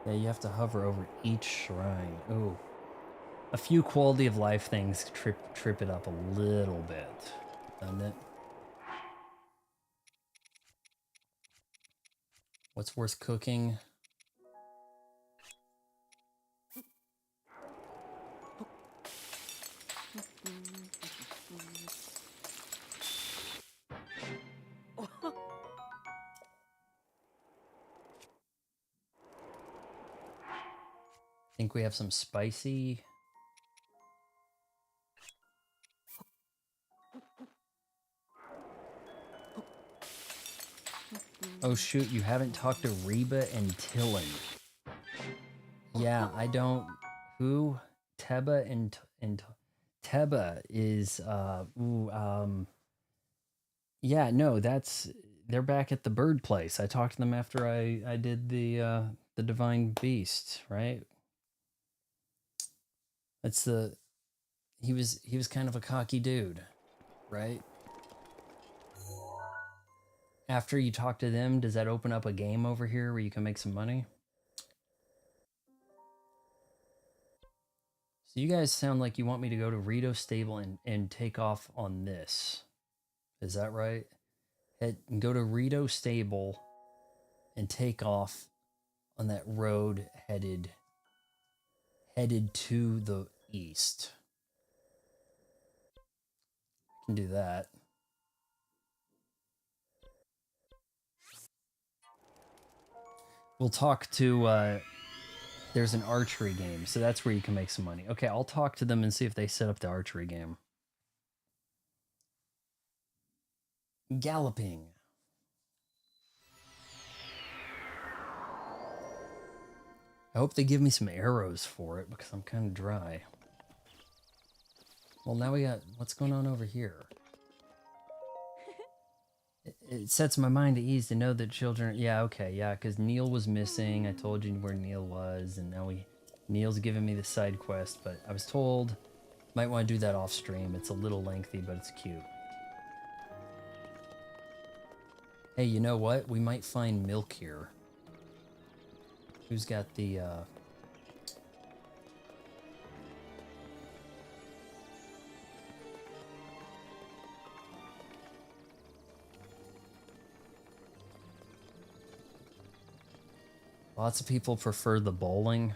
Yeah, you have to hover over each shrine. Ooh. A few quality of life things trip it up a little bit, doesn't it? What's worth cooking? Think we have some spicy. Oh shoot, you haven't talked to Reba and Tillin. Yeah, I don't. Who? Teba and Teba is yeah, no, they're back at the bird place. I talked to them after I did the divine beast, right? That's the he was kind of a cocky dude, right? After you talk to them, does that open up a game over here where you can make some money? So you guys sound like you want me to go to Rito Stable and take off on this. Is that right? Go to Rito Stable and take off on that road headed to the east. I can do that. We'll talk to, there's an archery game, so that's where you can make some money. Okay, I'll talk to them and see if they set up the archery game. Galloping. I hope they give me some arrows for it, because I'm kind of dry. Well, now we got... What's going on over here? It sets my mind at ease to know that children... Yeah, okay, yeah, because Neil was missing. I told you where Neil was, and now Neil's giving me the side quest, but I was told... Might want to do that off stream. It's a little lengthy, but it's cute. Hey, you know what? We might find milk here. Who's got the, Lots of people prefer the bowling.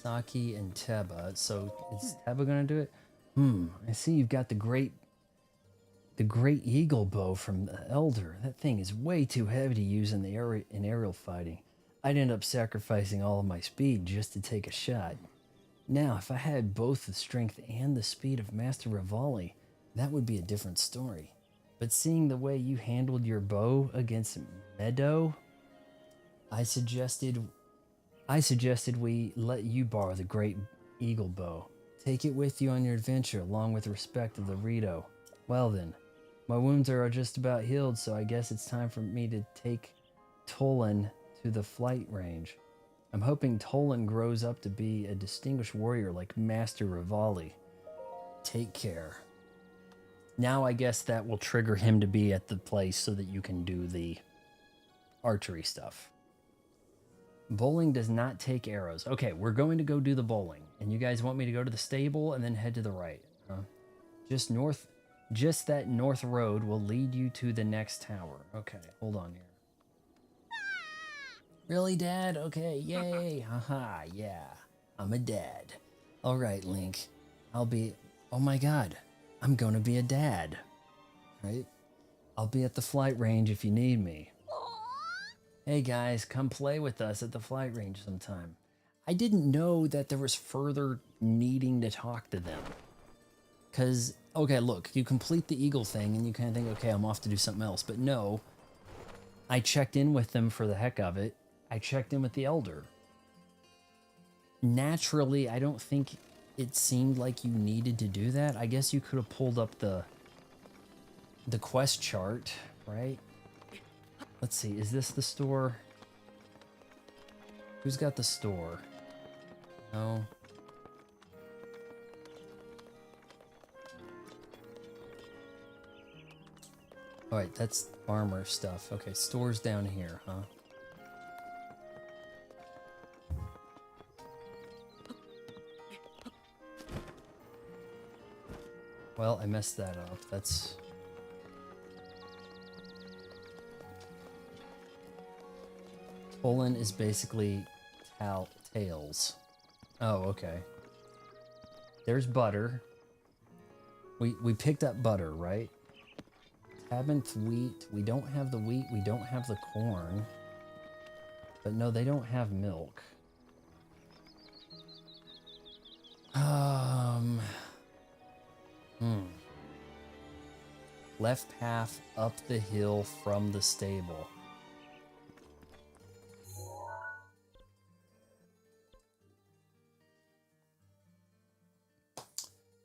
Saki and Teba. So is Teba gonna do it? I see you've got the great The great eagle bow from the Elder. That thing is way too heavy to use in in aerial fighting. I'd end up sacrificing all of my speed just to take a shot. Now, if I had both the strength and the speed of Master Rivali, that would be a different story. But seeing the way you handled your bow against Meadow, I suggested we let you borrow the great eagle bow. Take it with you on your adventure, along with respect of the Rito. Well then, my wounds are just about healed, so I guess it's time for me to take Tolan to the flight range. I'm hoping Tolan grows up to be a distinguished warrior like Master Rivali. Take care. Now I guess that will trigger him to be at the place so that you can do the archery stuff. Bowling does not take arrows. Okay, we're going to go do the bowling. And you guys want me to go to the stable and then head to the right. Just that north road will lead you to the next tower. Okay, hold on here. Really, Dad? Okay, yay. Haha, yeah. I'm a dad. All right, Link. Oh my God. I'm going to be a dad. Right? I'll be at the flight range if you need me. Hey guys, come play with us at the flight range sometime. I didn't know that there was further needing to talk to them. Because, okay, look, you complete the eagle thing and you kind of think, okay, I'm off to do something else. But no, I checked in with them for the heck of it. I checked in with the Elder. Naturally, I don't think it seemed like you needed to do that. I guess you could have pulled up the quest chart, right? Let's see, is this the store? Who's got the store? No. Alright, that's armor stuff. Okay, store's down here, huh? Well, I messed that up. That's... Tolan is basically tails. Oh, okay. There's butter. We picked up butter, right? Tabenth wheat. We don't have the wheat. We don't have the corn. But no, they don't have milk. Left path up the hill from the stable.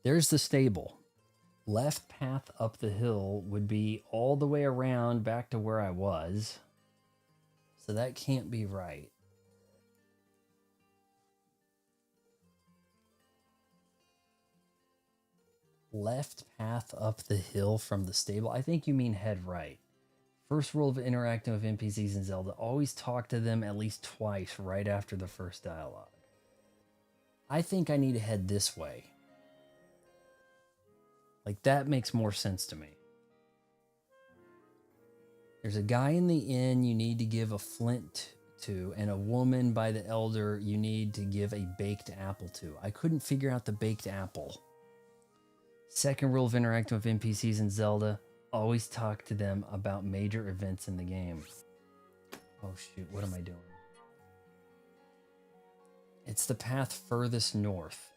There's the stable. Left path up the hill would be all the way around back to where I was. So that can't be right. Left path up the hill from the stable. I think you mean head right. First rule of interacting with NPCs in Zelda, always talk to them at least twice right after the first dialogue. I think I need to head this way. Like, that makes more sense to me. There's a guy in the inn you need to give a flint to, and a woman by the Elder you need to give a baked apple to. I couldn't figure out the baked apple. Second rule of interacting with NPCs in Zelda, always talk to them about major events in the game. Oh shoot, what am I doing? It's the path furthest north.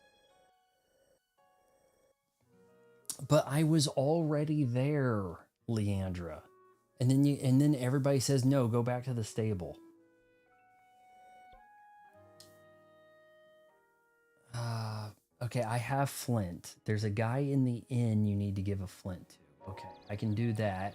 But I was already there, Leandra. And then everybody says, no, go back to the stable. Okay, I have flint. There's a guy in the inn you need to give a flint to. Okay, I can do that.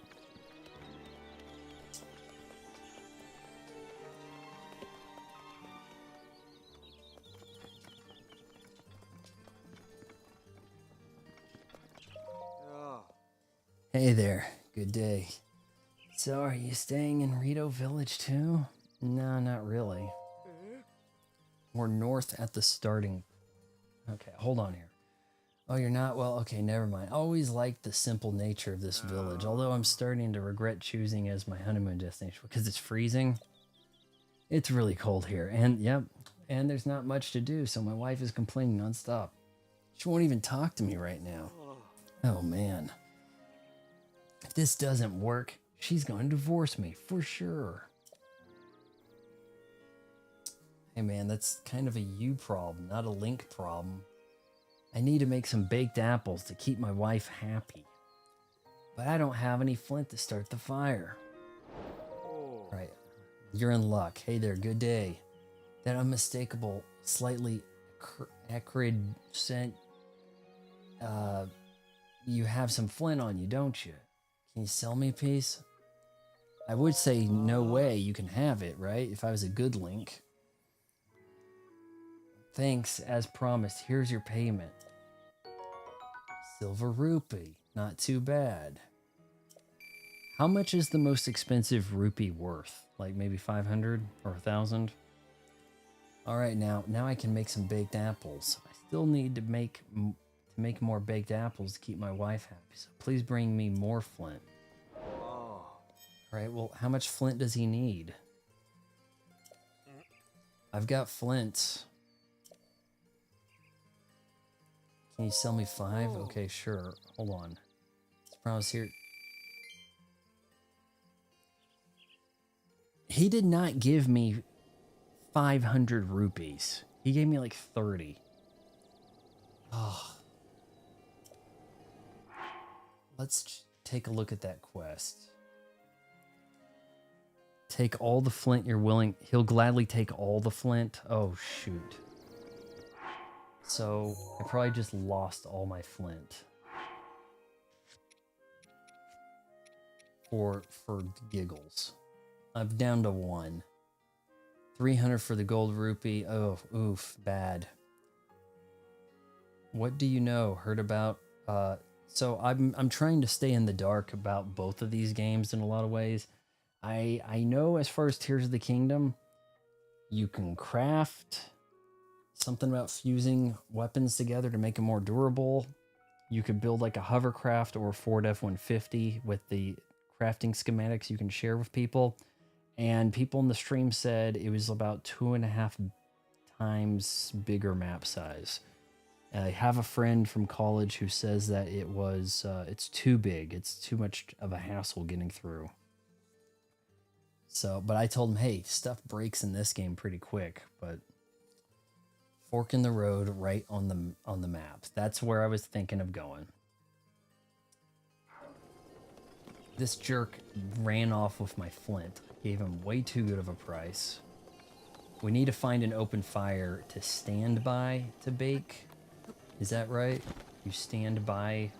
Hey there, good day. So are you staying in Rito Village too? No, not really. We're north at the starting. Okay, hold on here. Oh, you're not? Well, okay, never mind. I always liked the simple nature of this village, although I'm starting to regret choosing as my honeymoon destination because it's freezing. It's really cold here, and yep, and there's not much to do, so my wife is complaining nonstop. She won't even talk to me right now. Oh, man. If this doesn't work, she's going to divorce me for sure. Hey man, that's kind of a you problem, not a Link problem. I need to make some baked apples to keep my wife happy. But I don't have any flint to start the fire. Right, you're in luck. Hey there, good day. That unmistakable, slightly acrid scent. You have some flint on you, don't you? Can you sell me a piece? I would say no way, you can have it, right? If I was a good Link. Thanks, as promised, here's your payment. Silver rupee, not too bad. How much is the most expensive rupee worth? Like maybe 500 or 1,000? All right, now I can make some baked apples. I still need to make more baked apples to keep my wife happy. So please bring me more flint. All right, well, how much flint does he need? I've got flint. Can you sell me 5? Okay, sure. Hold on. Let's promise here. He did not give me 500 rupees. He gave me like 30. Oh. Let's take a look at that quest. Take all the flint you're willing. He'll gladly take all the flint. Oh, shoot. So I probably just lost all my flint. For giggles. I'm down to 1. 300 for the gold rupee. Oh, oof, bad. What do you know? Heard about? So I'm trying to stay in the dark about both of these games in a lot of ways. I know as far as Tears of the Kingdom, you can craft something about fusing weapons together to make them more durable. You could build like a hovercraft or a Ford F-150 with the crafting schematics you can share with people. And people in the stream said it was about 2.5 times bigger map size. I have a friend from college who says that it's too big. It's too much of a hassle getting through. So, but I told him, hey, stuff breaks in this game pretty quick, but fork in the road right on the map. That's where I was thinking of going. This jerk ran off with my flint. Gave him way too good of a price. We need to find an open fire to stand by to bake. Is that right? You stand by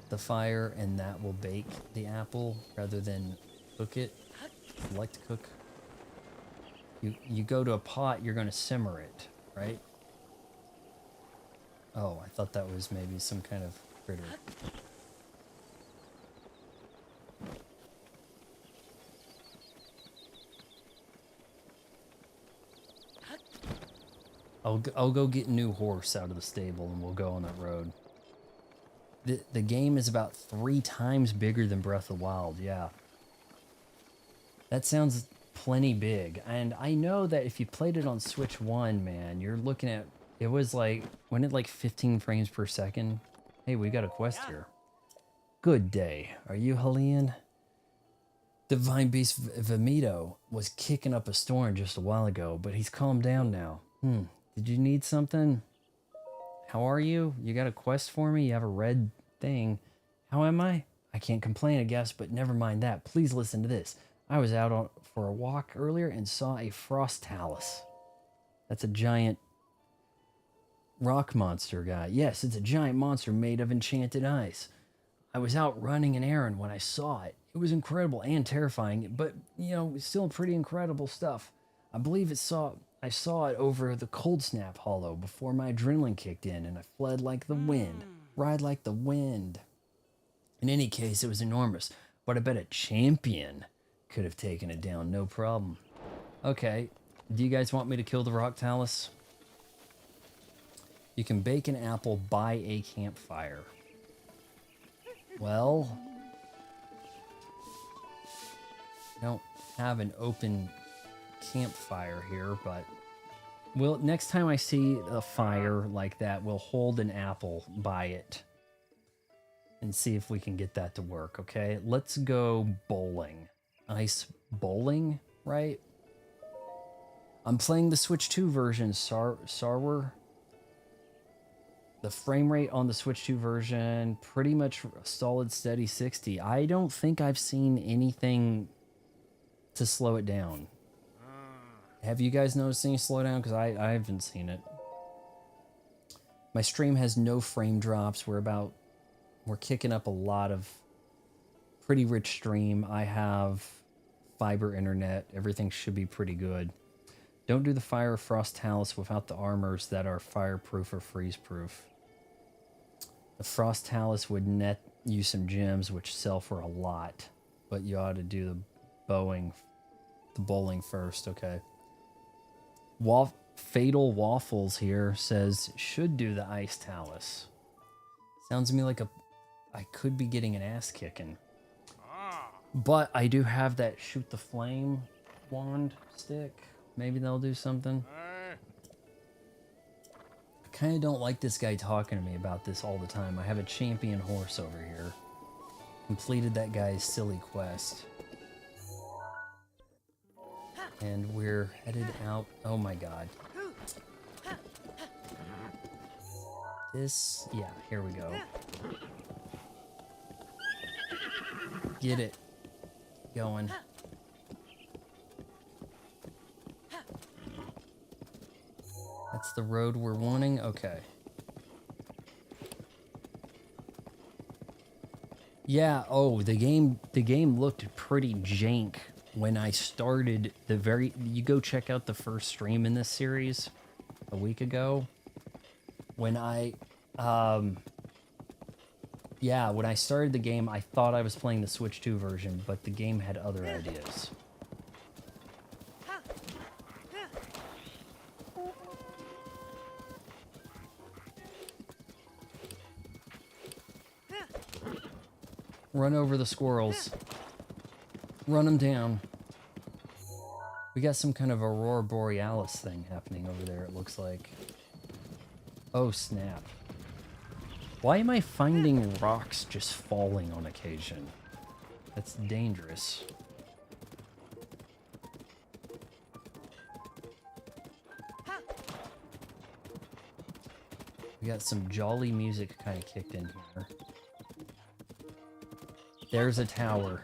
the fire and that will bake the apple rather than cook it. If you like to cook. You go to a pot, you're going to simmer it, right? Oh, I thought that was maybe some kind of critter. I'll go get a new horse out of the stable and we'll go on that road. The game is about 3 times bigger than Breath of the Wild, yeah. That sounds plenty big. And I know that if you played it on Switch 1, man, you're looking at... It was like... Wasn't it like 15 frames per second? Hey, we got a quest here. Good day. Are you Helene? Divine Beast Vomito was kicking up a storm just a while ago, but he's calmed down now. Did you need something? How are you? You got a quest for me? You have a red thing. How am I? I can't complain, I guess, but never mind that. Please listen to this. I was out for a walk earlier and saw a frost talus. That's a giant rock monster guy. Yes, it's a giant monster made of enchanted ice. I was out running an errand when I saw it. It was incredible and terrifying, but, you know, still pretty incredible stuff. I believe I saw it over the Cold Snap Hollow before my adrenaline kicked in, and I fled like the wind. Ride like the wind. In any case, it was enormous, but I bet a champion could have taken it down, no problem. Okay, do you guys want me to kill the rock talus? You can bake an apple by a campfire. Well, I don't have an open campfire here, but next time I see a fire like that, we'll hold an apple by it. and see if we can get that to work, okay? Let's go bowling. Ice bowling, right? I'm playing the Switch 2 version, Sarwer. The frame rate on the Switch 2 version, pretty much solid steady 60. I don't think I've seen anything to slow it down. Have you guys noticed any slowdown? Because I haven't seen it. My stream has no frame drops. We're kicking up a lot of pretty rich stream. I have fiber internet. Everything should be pretty good. Don't do the Fire or Frost Talus without the armors that are fireproof or freeze-proof. The Frost Talus would net you some gems, which sell for a lot. But you ought to do the bowling first, okay. Fatal Waffles here says, should do the Ice Talus. Sounds to me like I could be getting an ass kicking. But I do have that shoot the flame wand stick. Maybe they'll do something. I kind of don't like this guy talking to me about this all the time. I have a champion horse over here. Completed that guy's silly quest. And we're headed out. Oh my god. Yeah, here we go. Get it. Going. That's the road we're wanting? Okay. Yeah, oh, the game looked pretty jank when I started you go check out the first stream in this series a week ago. When I started the game, I thought I was playing the Switch 2 version, but the game had other ideas. Run over the squirrels. Run them down. We got some kind of Aurora Borealis thing happening over there, it looks like. Oh, snap. Why am I finding rocks just falling on occasion? That's dangerous. We got some jolly music kind of kicked in here. There's a tower.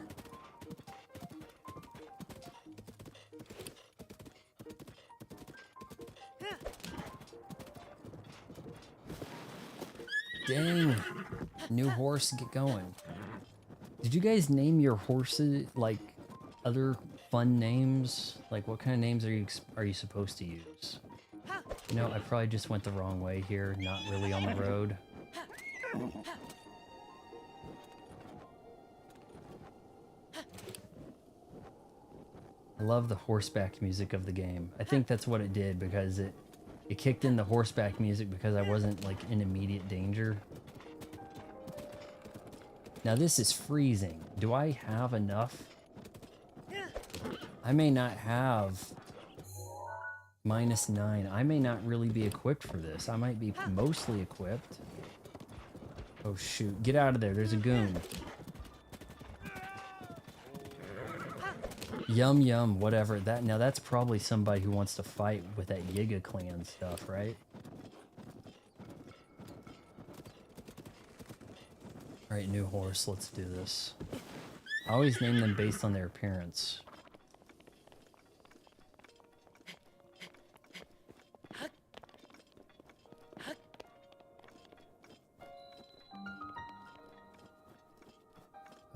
Dang. New horse, get going. Did you guys name your horses like other fun names? Like what kind of names are you supposed to use? You know, I probably just went the wrong way here, not really on the road. I love the horseback music of the game. I think that's what it did because it kicked in the horseback music because I wasn't like in immediate danger. Now this is freezing. Do I have enough? I may not have -9. I may not really be equipped for this. I might be mostly equipped. Oh shoot, get out of there. There's a goon. Yum yum, whatever. Now that's probably somebody who wants to fight with that Yiga clan stuff, right? Alright, new horse, let's do this. I always name them based on their appearance.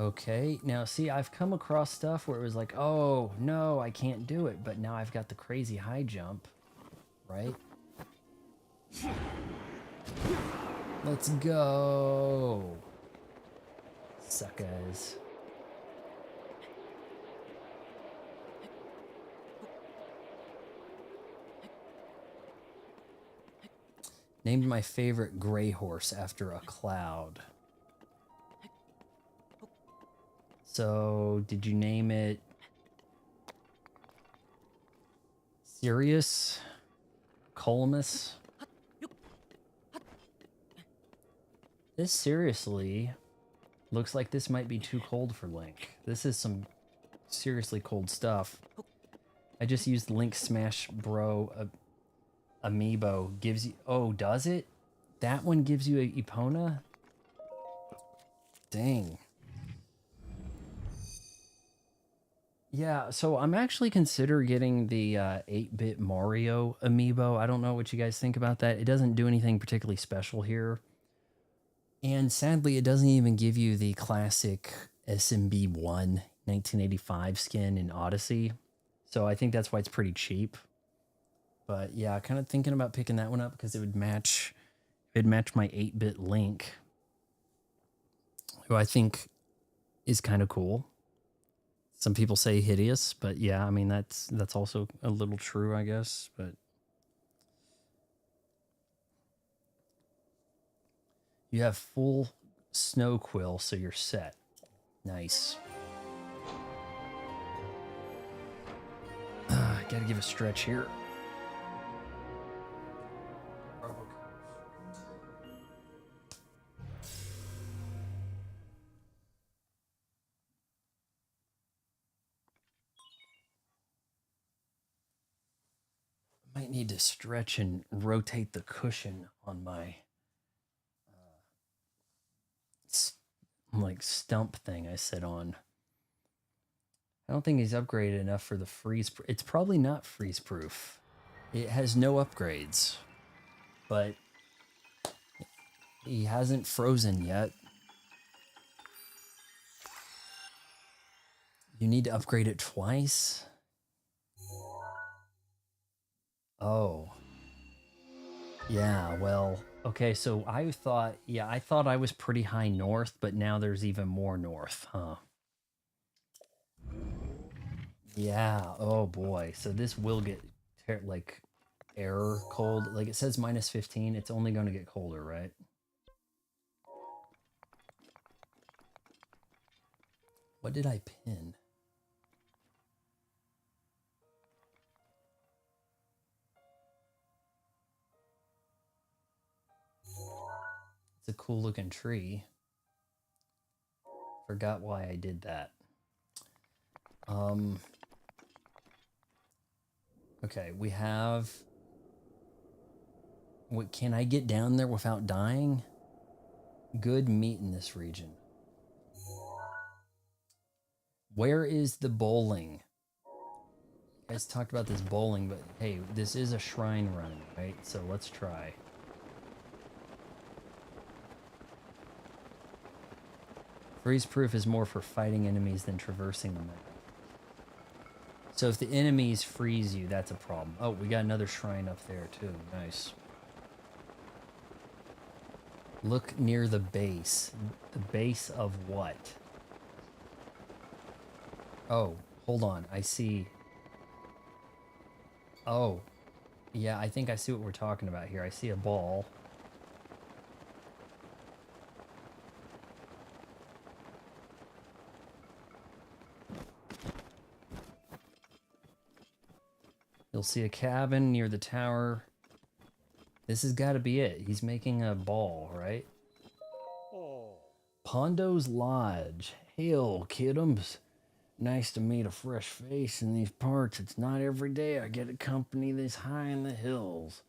Okay, now see, I've come across stuff where it was like, oh, no, I can't do it, but now I've got the crazy high jump, right? Let's go! Suckers. Named my favorite gray horse after a cloud. So, did you name it Sirius? Colmus? This seriously Looks like this might be too cold for Link. This is some seriously cold stuff. I just used Link Smash Bro amiibo. Gives you... Oh, does it? That one gives you a Epona? Dang. Yeah, so I'm actually consider getting the 8-bit Mario amiibo. I don't know what you guys think about that. It doesn't do anything particularly special here. And sadly, it doesn't even give you the classic SMB1 1985 skin in Odyssey. So I think that's why it's pretty cheap. But yeah, kind of thinking about picking that one up because it'd match my 8-bit Link, who I think is kind of cool. Some people say hideous, but yeah, I mean that's also a little true, I guess, but you have full snow quill, so you're set. Nice. Gotta give a stretch here. Might need to stretch and rotate the cushion on my like stump thing I sit on. I don't think he's upgraded enough for the freeze. It's probably not freeze proof. It has no upgrades, but he hasn't frozen yet. You need to upgrade it twice. Oh. Yeah, well, okay, so I thought I was pretty high north, but now there's even more north, huh? Yeah, oh boy. So this will get like error cold. Like it says -15, it's only going to get colder, right? What did I pin? It's a cool looking tree. Forgot why I did that. Okay, we have... What, can I get down there without dying? Good meat in this region. Where is the bowling? You guys talked about this bowling, but hey, this is a shrine run, right? So let's try. Freeze proof is more for fighting enemies than traversing the map. So if the enemies freeze you, that's a problem. Oh, we got another shrine up there too. Nice. Look near the base. The base of what? Oh, hold on. I see. Oh, yeah, I think I see what we're talking about here. I see a ball. You'll see a cabin near the tower. This has got to be it. He's making a ball, right?
Oh.
Pondo's Lodge. Hail, kidums. Nice to meet a fresh face in these parts. It's not every day I get a company this high in the hills.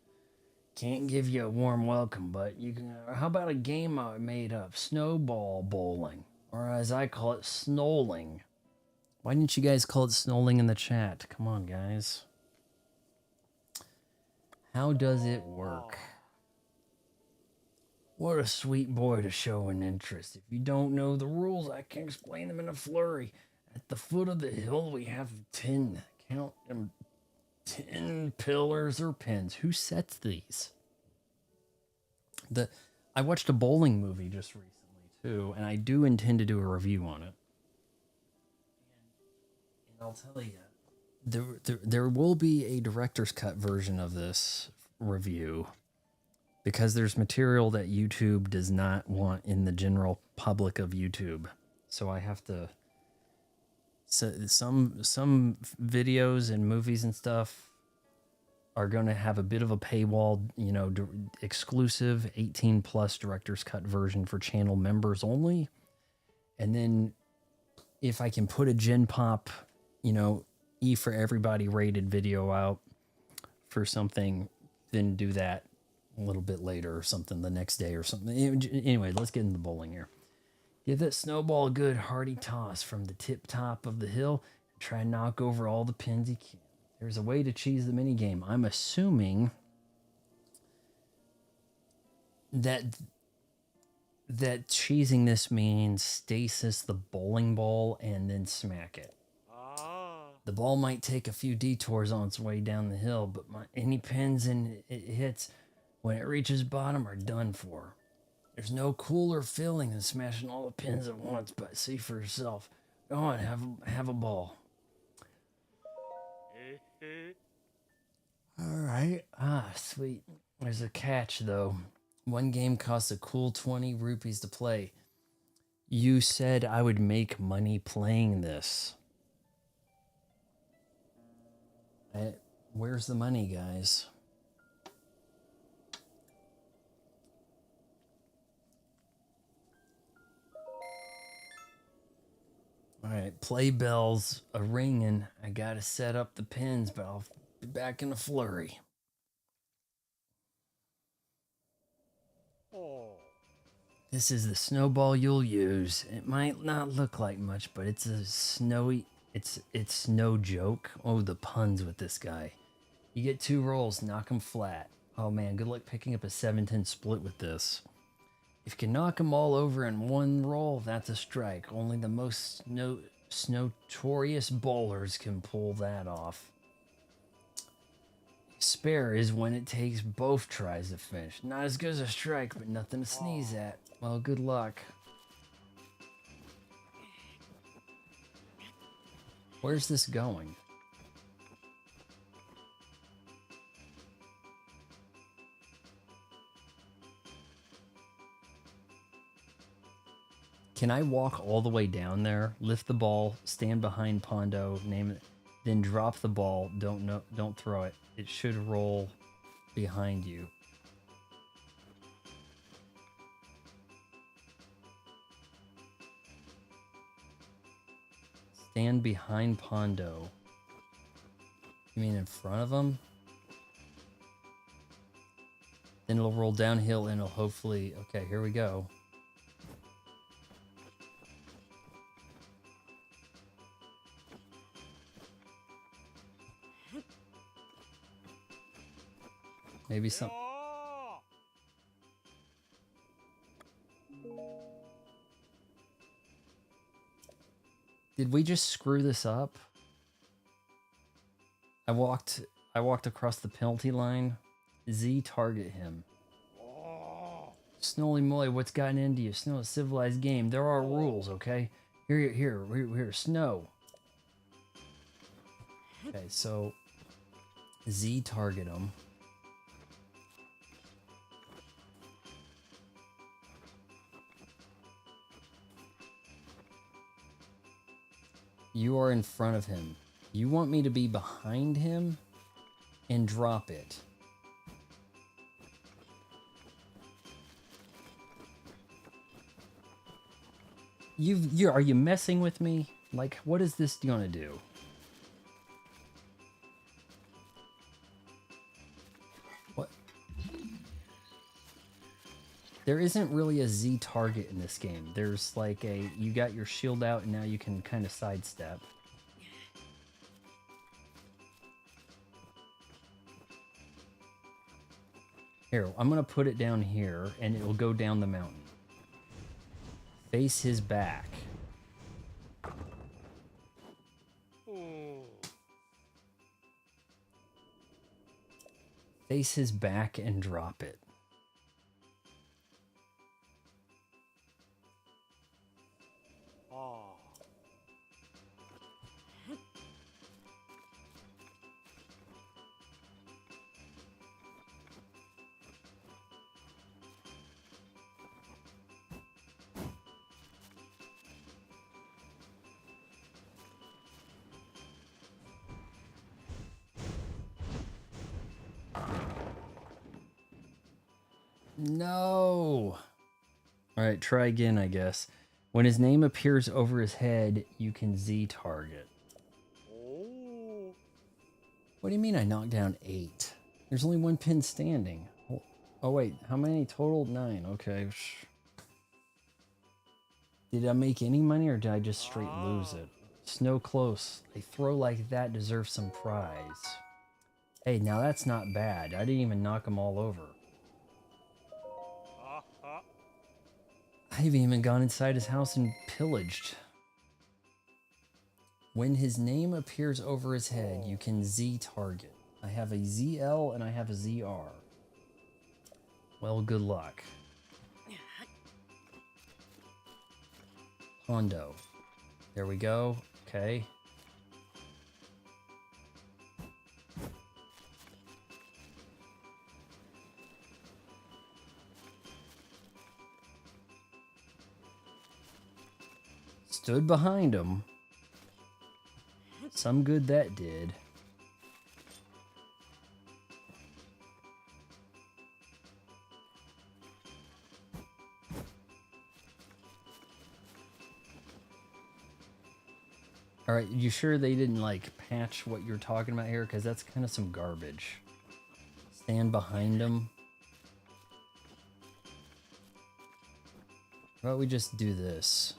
Can't give you a warm welcome, but you can. How about a game I made up? Snowball bowling. Or as I call it, snowling. Why didn't you guys call it snowling in the chat? Come on, guys. How does it work? What a sweet boy to show an interest. If you don't know the rules, I can explain them in a flurry. At the foot of the hill, we have 10. Count them. 10 pillars or pins. Who sets these? I watched a bowling movie just recently, too, and I do intend to do a review on it. And I'll tell you, there will be a director's cut version of this review because there's material that YouTube does not want in the general public of YouTube. So I have to... So some videos and movies and stuff are going to have a bit of a paywall, you know, exclusive 18+ director's cut version for channel members only. And then if I can put a Gen Pop, you know, E for everybody rated video out for something, then do that a little bit later or something, the next day or something. Anyway, let's get into the bowling here. Give that snowball a good hearty toss from the tip top of the hill and try and knock over all the pins you can. There's a way to cheese the minigame. I'm assuming that cheesing this means stasis the bowling ball and then smack it. The ball might take a few detours on its way down the hill, but any pins it hits when it reaches bottom are done for. There's no cooler feeling than smashing all the pins at once, but see for yourself. Go on, have a ball. All right. Sweet. There's a catch, though. One game costs a cool 20 rupees to play. You said I would make money playing this. Where's the money, guys? All right, play bells a ringing. I gotta set up the pins, but I'll be back in a flurry.
Oh.
This is the snowball you'll use. It might not look like much, but it's a snowy... It's no joke. Oh, the puns with this guy. You get 2 rolls, knock them flat. Oh man, good luck picking up a 7-10 split with this. If you can knock them all over in one roll, that's a strike. Only the most notorious bowlers can pull that off. Spare is when it takes both tries to finish. Not as good as a strike, but nothing to sneeze at. Well, good luck. Where's this going? Can I walk all the way down there, lift the ball, stand behind Pondo, name it, then drop the ball? Don't throw it. It should roll behind you. Stand behind Pondo. You mean in front of him? Then it'll roll downhill and it'll hopefully... Okay, here we go. Maybe some... Did we just screw this up? I walked across the penalty line. Z, target him. Snowy moly, what's gotten into you? Snow is a civilized game. There are rules, okay? Here, Snow. Okay, so Z, target him. You are in front of him. You want me to be behind him and drop it. Are you messing with me? Like, what is this gonna do? What? There isn't really a Z target in this game. There's like you got your shield out and now you can kind of sidestep. Here, I'm gonna put it down here and it will go down the mountain. Face his back. Face his back and drop it. No. All right, try again, I guess. When his name appears over his head, you can Z target.
Oh.
What do you mean I knocked down 8? There's only one pin standing. Oh wait, how many total? 9, okay. Did I make any money or did I just straight lose it? Snow close. A throw like that deserves some prize. Hey, now that's not bad. I didn't even knock them all over. I've even gone inside his house and pillaged. When his name appears over his head, you can Z target. I have a ZL and I have a ZR. Well, good luck. Hondo. There we go. Okay. Stood behind him. Some good that did. All right, you sure they didn't like patch what you're talking about here? Because that's kind of some garbage. Stand behind him. How about we just do this?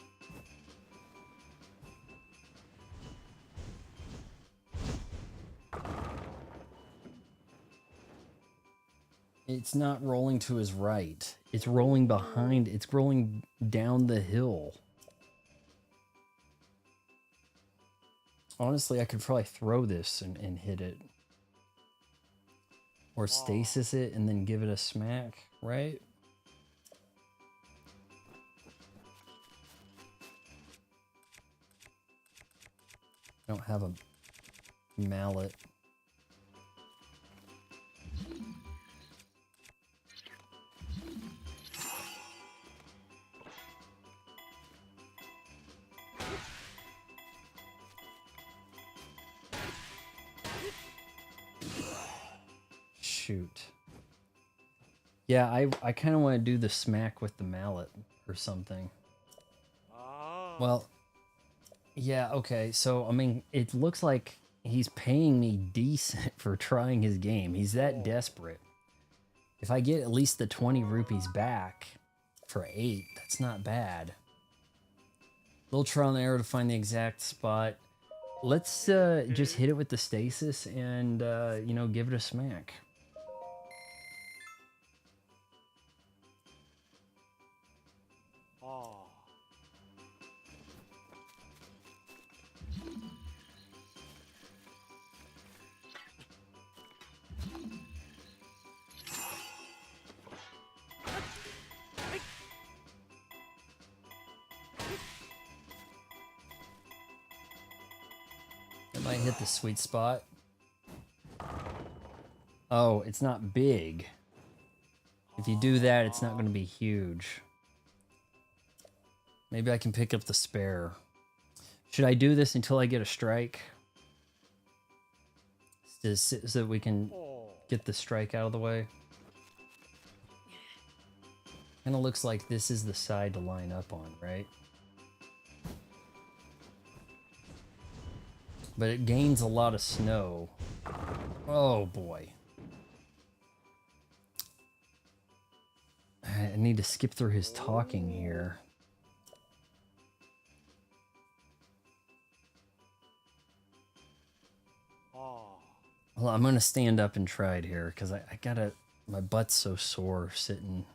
It's not rolling to his right. It's rolling behind. It's rolling down the hill. Honestly, I could probably throw this and hit it. Or stasis it and then give it a smack, right? I don't have a mallet. Shoot. Yeah, I kind of want to do the smack with the mallet or something. Well, yeah, okay. So, I mean, it looks like he's paying me decent for trying his game. He's that desperate. If I get at least the 20 rupees back for 8, that's not bad. Little trial and error to find the exact spot. Let's just hit it with the stasis and, you know, give it a smack. That might hit the sweet spot. Oh, it's not big. If you do that, it's not going to be huge. Maybe I can pick up the spare. Should I do this until I get a strike? So that we can get the strike out of the way? Kind of looks like this is the side to line up on, right? But it gains a lot of snow. Oh boy. I need to skip through his talking here. Well, I'm gonna stand up and try it here because I gotta. My butt's so sore sitting.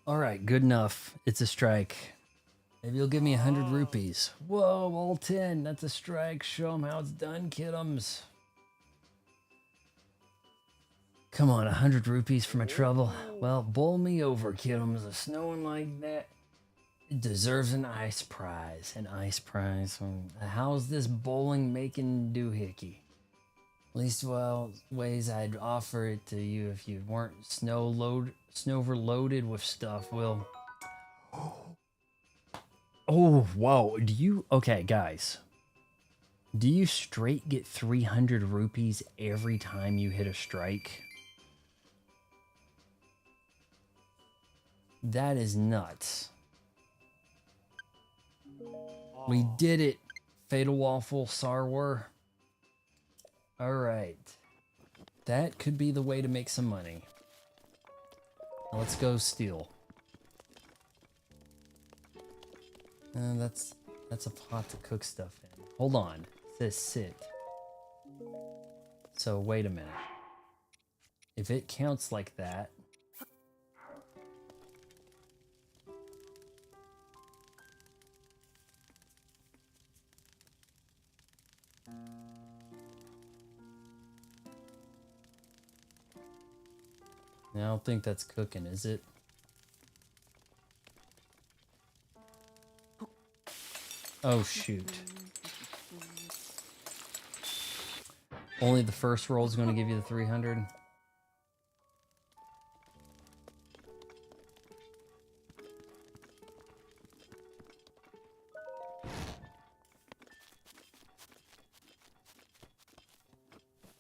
All right, good enough. It's a strike. Maybe you'll give me 100 rupees. Whoa, all 10. That's a strike. Show them how it's done, kidums. Come on, 100 rupees for my trouble. Well, bowl me over, kidums. A snowing like that. It deserves an ice prize. An ice prize. How's this bowling making doohickey? Least ways I'd offer it to you if you weren't snowver-loaded with stuff. Well, oh wow. Okay, guys? Do you straight get 300 rupees every time you hit a strike? That is nuts. We did it, Fatal Waffle Sarwar. Alright. That could be the way to make some money. Now let's go steal. That's a pot to cook stuff in. Hold on. It says sit. So wait a minute. If it counts like that, I don't think that's cooking, is it? Oh, shoot. Only the first roll is going to give you the 300.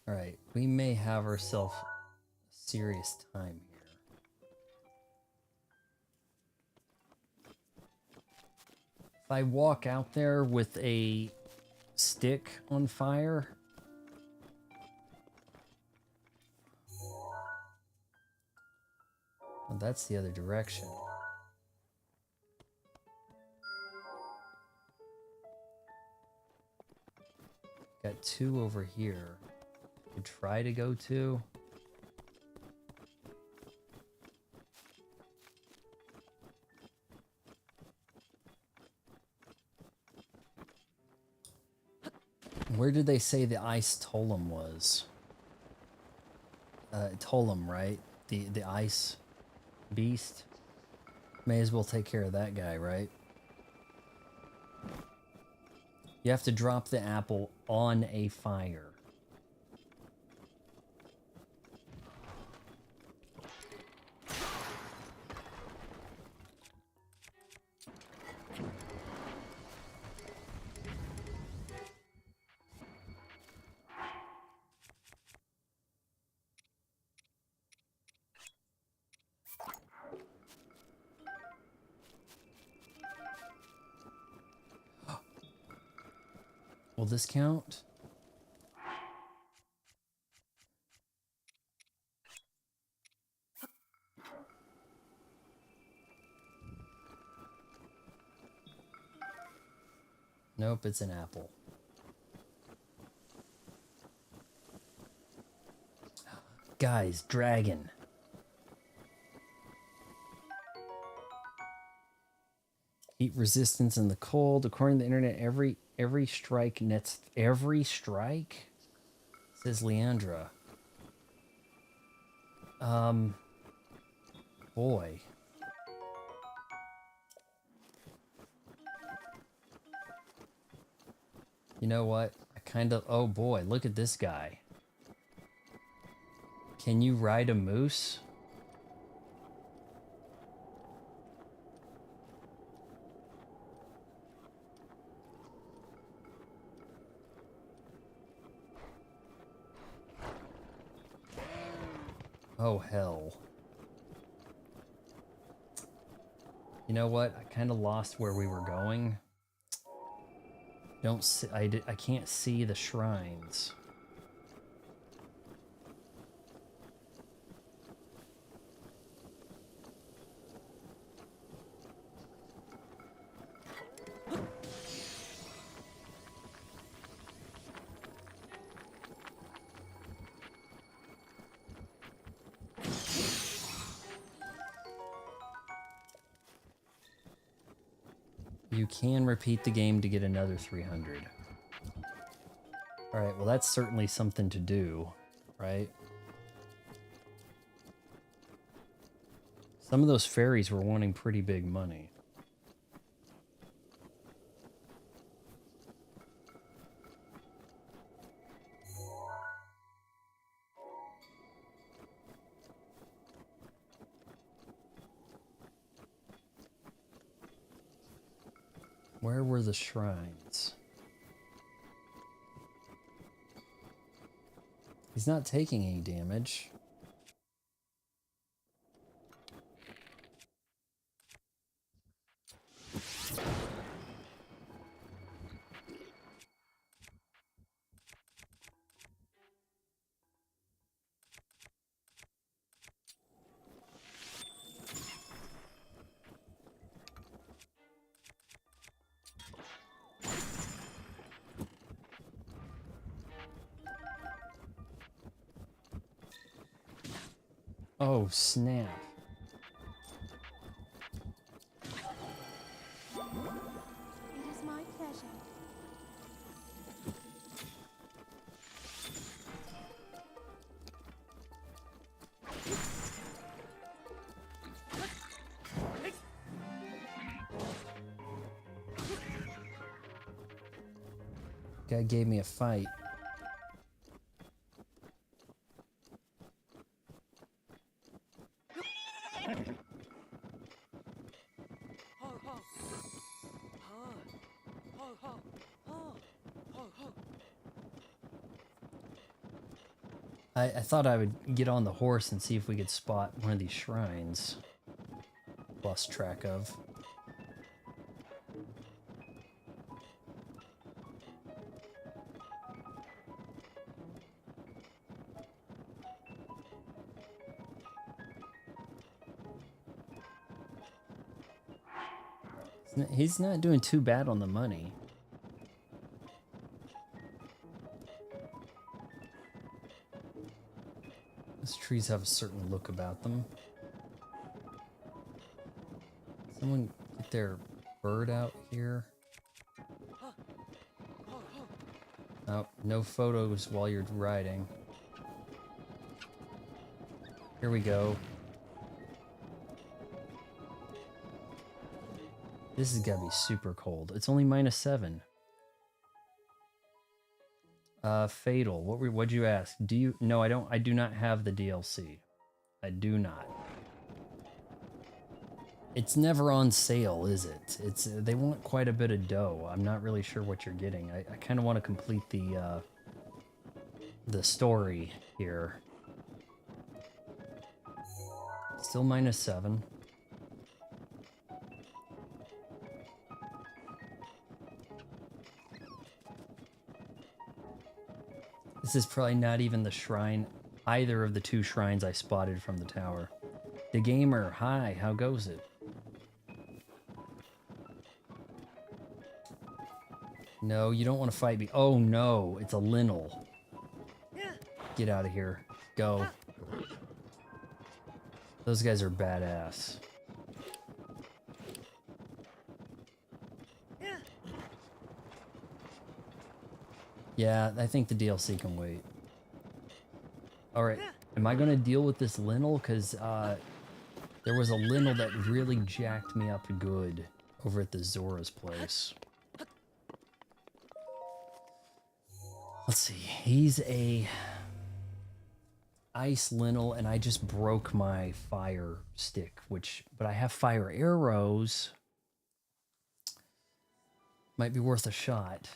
All right, we may have ourselves serious time here. If I walk out there with a stick on fire, well, that's the other direction. Got two over here. Could try to go to. Where did they say the ice Tolem was? Tolem, right? The ice beast? May as well take care of that guy, right? You have to drop the apple on a fire. Will this count? Nope, it's an apple. Guys, dragon. Heat resistance in the cold. According to the internet, every strike nets every strike? Says Leandra. Boy. You know what? I kind of... Oh boy, look at this guy. Can you ride a moose? Oh hell. You know what? I kind of lost where we were going. Don't see, I can't see the shrines. You can repeat the game to get another 300. Alright, well that's certainly something to do, right? Some of those fairies were wanting pretty big money. Where were the shrines? He's not taking any damage. Oh, snap.
It is my pleasure.
Guy gave me a fight. I thought I would get on the horse and see if we could spot one of these shrines. Lost track of. He's not doing too bad on the money. These trees have a certain look about them. Someone get their bird out here. Oh, no photos while you're riding. Here we go. This has got to be super cold. It's only -7. Fatal. What'd you ask? Do you? No, I don't. I do not have the DLC. I do not. It's never on sale, is it? It's they want quite a bit of dough. I'm not really sure what you're getting. I kind of want to complete the story here. Still -7. This is probably not even the shrine, either of the two shrines I spotted from the tower. The gamer, hi, how goes it? No, you don't want to fight me. Oh no, it's a Linnell. Get out of here. Go. Those guys are badass. Yeah, I think the DLC can wait. Alright, am I going to deal with this Linnell? Because there was a Linnell that really jacked me up good over at the Zora's place. Let's see, he's a ice Linnell, and I just broke my fire stick, but I have fire arrows. Might be worth a shot.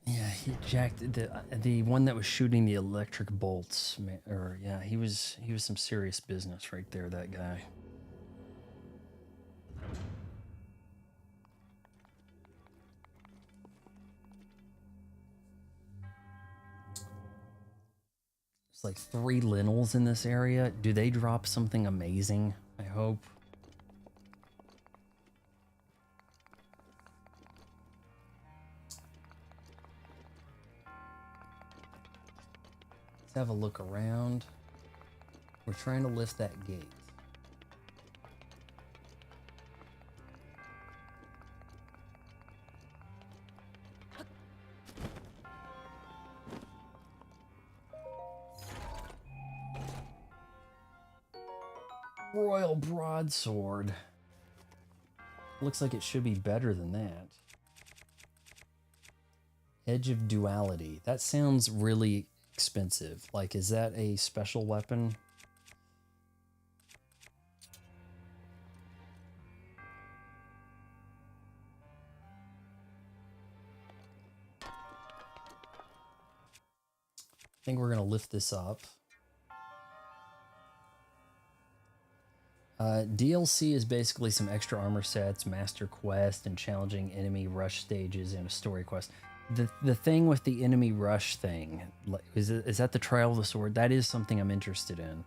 Yeah, he jacked the one that was shooting the electric bolts. Or yeah, he was some serious business right there, that guy. There's like 3 Linnells in this area. Do they drop something amazing? I hope. Have a look around. We're trying to lift that gate. Royal Broadsword. Looks like it should be better than that. Edge of Duality. That sounds really expensive. Like, is that a special weapon? I think we're going to lift this up. DLC is basically some extra armor sets, master quest, and challenging enemy rush stages and a story quest. The thing with the enemy rush thing, is that the Trial of the Sword? That is something I'm interested in.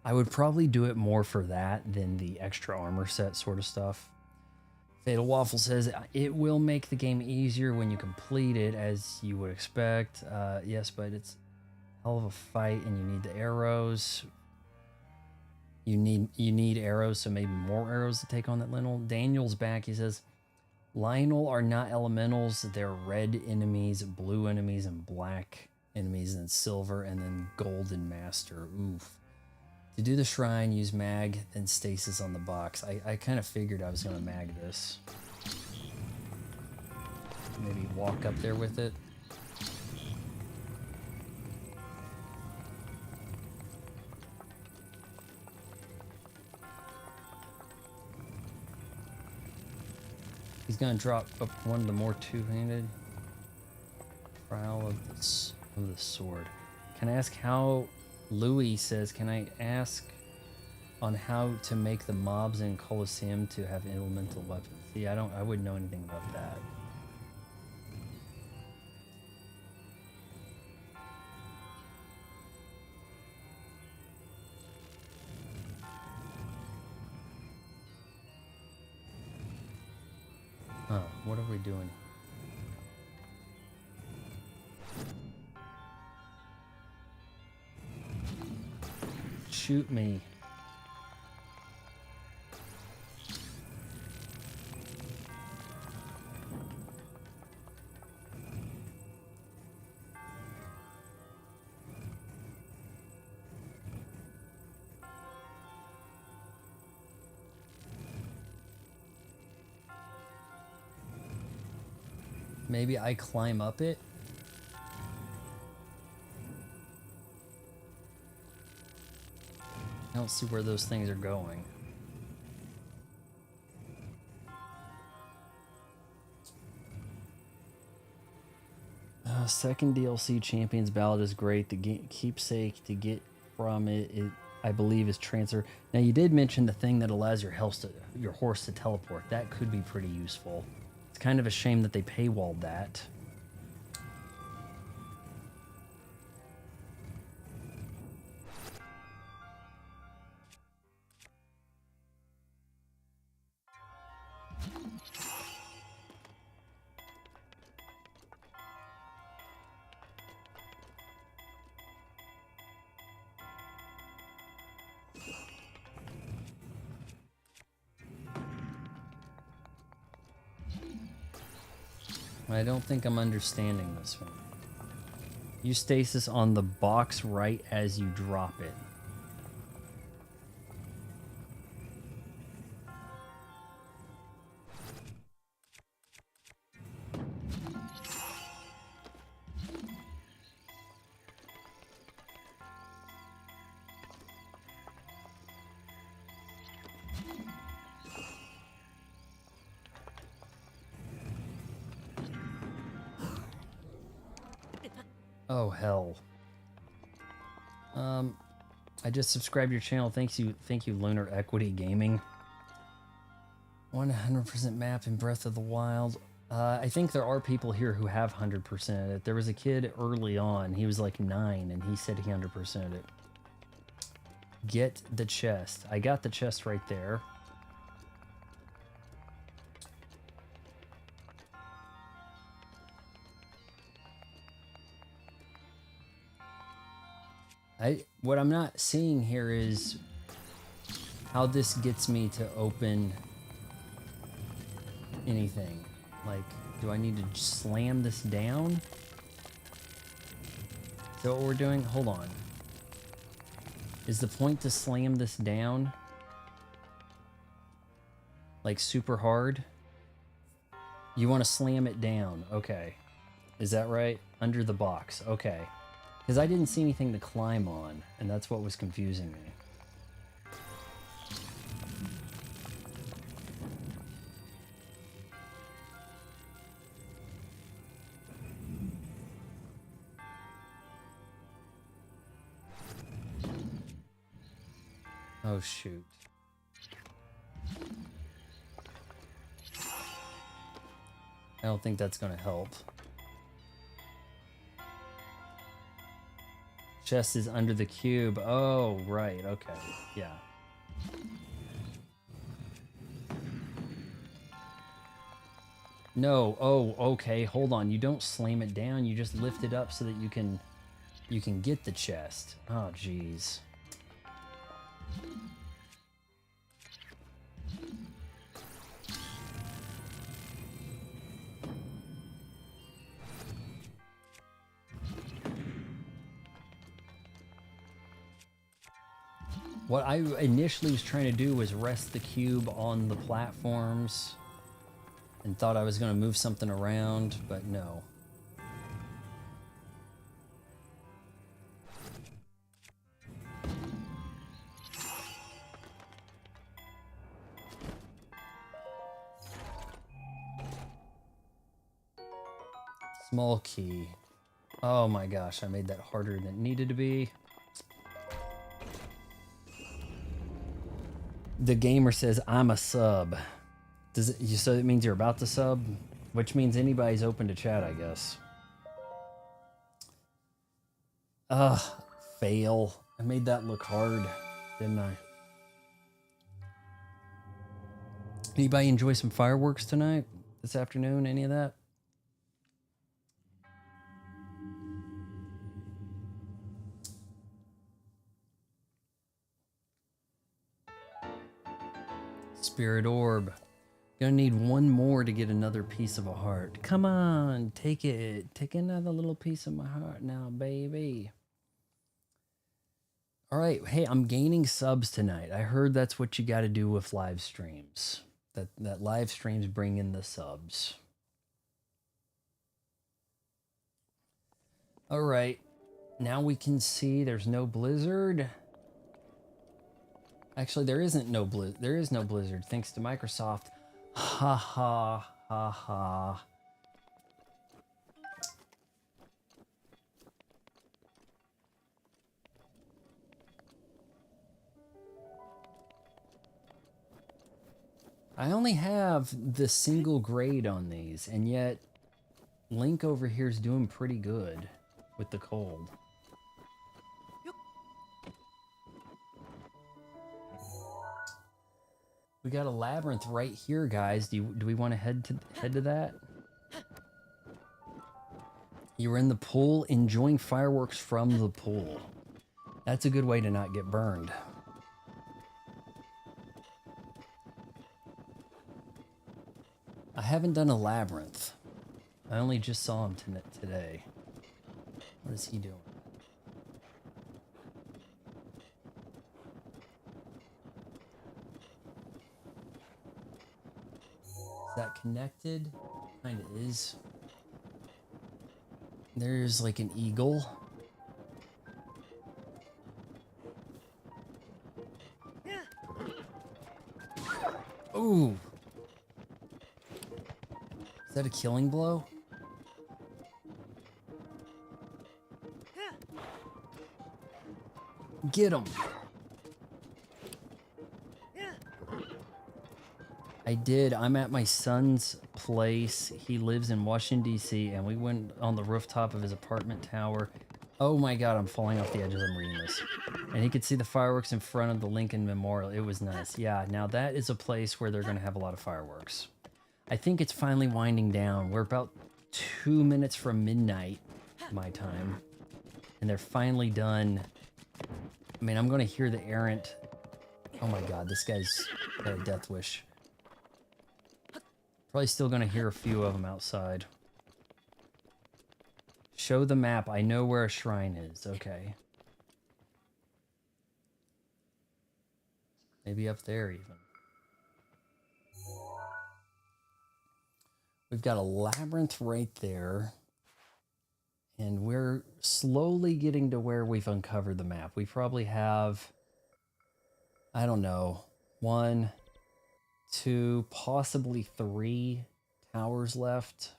I would probably do it more for that than the extra armor set sort of stuff. Fatal Waffle says, it will make the game easier when you complete it, as you would expect. Yes, but it's a hell of a fight, and you need the arrows. You need arrows, so maybe more arrows to take on that Lionel. Daniel's back. He says, Lionel are not elementals. They're red enemies, blue enemies, and black enemies, and silver, and then golden master. Oof. To do the shrine, use mag, then stasis on the box. I kind of figured I was going to mag this. Maybe walk up there with it. He's gonna drop up one of the more two-handed. Trial of the Sword. Can I ask how? Louis says, can I ask on how to make the mobs in Colosseum to have elemental weapons? See, I wouldn't know anything about that. Oh, what are we doing? Shoot me. Maybe I climb up it? I don't see where those things are going. Second DLC, Champion's Ballad is great. The keepsake to get from it, I believe, is transfer. Now, you did mention the thing that allows your horse to teleport. That could be pretty useful. It's kind of a shame that they paywalled that. I don't think I'm understanding this one. You stasis on the box right as you drop it. Oh, hell. I just subscribed to your channel. Thank you, Lunar Equity Gaming. 100% map in Breath of the Wild. I think there are people here who have 100%ed it. There was a kid early on. He was like 9, and he said he 100%ed it. Get the chest. I got the chest right there. What I'm not seeing here is how this gets me to open anything. Like, do I need to slam this down? Is that what we're doing? Hold on. Is the point to slam this down? like super hard. You want to slam it down. Okay. Is that right? Under the box. Okay. Because I didn't see anything to climb on, and that's what was confusing me. Oh, shoot. I don't think that's going to help. Chest is under the cube. Oh, right. Okay. Yeah. No. Oh, okay. Hold on. You don't slam it down. You just lift it up so that you can get the chest. Oh, jeez. What I initially was trying to do was rest the cube on the platforms and thought I was going to move something around, but no. Small key. Oh my gosh, I made that harder than it needed to be. The gamer says, I'm a sub. Does it, so it means you're about to sub? Which means anybody's open to chat, I guess. Ugh, fail. I made that look hard, didn't I? Anybody enjoy some fireworks tonight? This afternoon? Any of that? Spirit orb. Gonna need one more to get another piece of a heart. Come on, take it. Take another little piece of my heart now, baby. All right, hey, I'm gaining subs tonight. I heard that's what you got to do with live streams. That live streams bring in the subs. All right, now we can see there's no blizzard. Actually, there is no blizzard thanks to Microsoft. Ha ha ha ha. I only have the single grade on these, and yet Link over here is doing pretty good with the cold. We got a labyrinth right here, guys. Do we want to head to that? You were in the pool, enjoying fireworks from the pool. That's a good way to not get burned. I haven't done a labyrinth. I only just saw him today. What is he doing? Is that connected? Kind of is. There's like an eagle. Ooh. Is that a killing blow? Get him. I did. I'm at my son's place. He lives in Washington, D.C., and we went on the rooftop of his apartment tower. Oh my god, I'm falling off the edge as I'm reading this. And he could see the fireworks in front of the Lincoln Memorial. It was nice. Yeah, now that is a place where they're going to have a lot of fireworks. I think it's finally winding down. We're about 2 minutes from midnight, my time. And they're finally done. I mean, I'm going to hear the errant... Oh my god, this guy's got a death wish. Probably still going to hear a few of them outside. Show the map. I know where a shrine is. Okay. Maybe up there even. We've got a labyrinth right there. And we're slowly getting to where we've uncovered the map. We probably have, I don't know, 1, 2, possibly 3 towers left.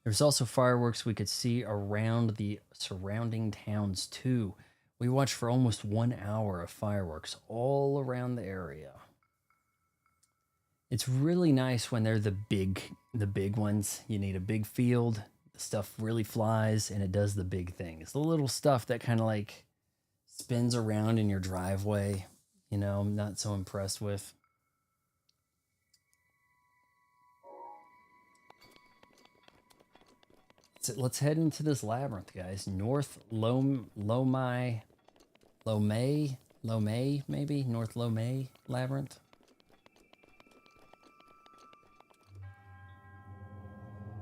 There's also fireworks we could see around the surrounding towns too. We watched for almost 1 hour of fireworks all around the area. It's really nice when they're the big ones. You need a big field, the stuff really flies, and it does the big things. The little stuff that kind of like spins around in your driveway, you know, I'm not so impressed with. So let's head into this labyrinth, guys. North Lomay, maybe? North Lomay Labyrinth.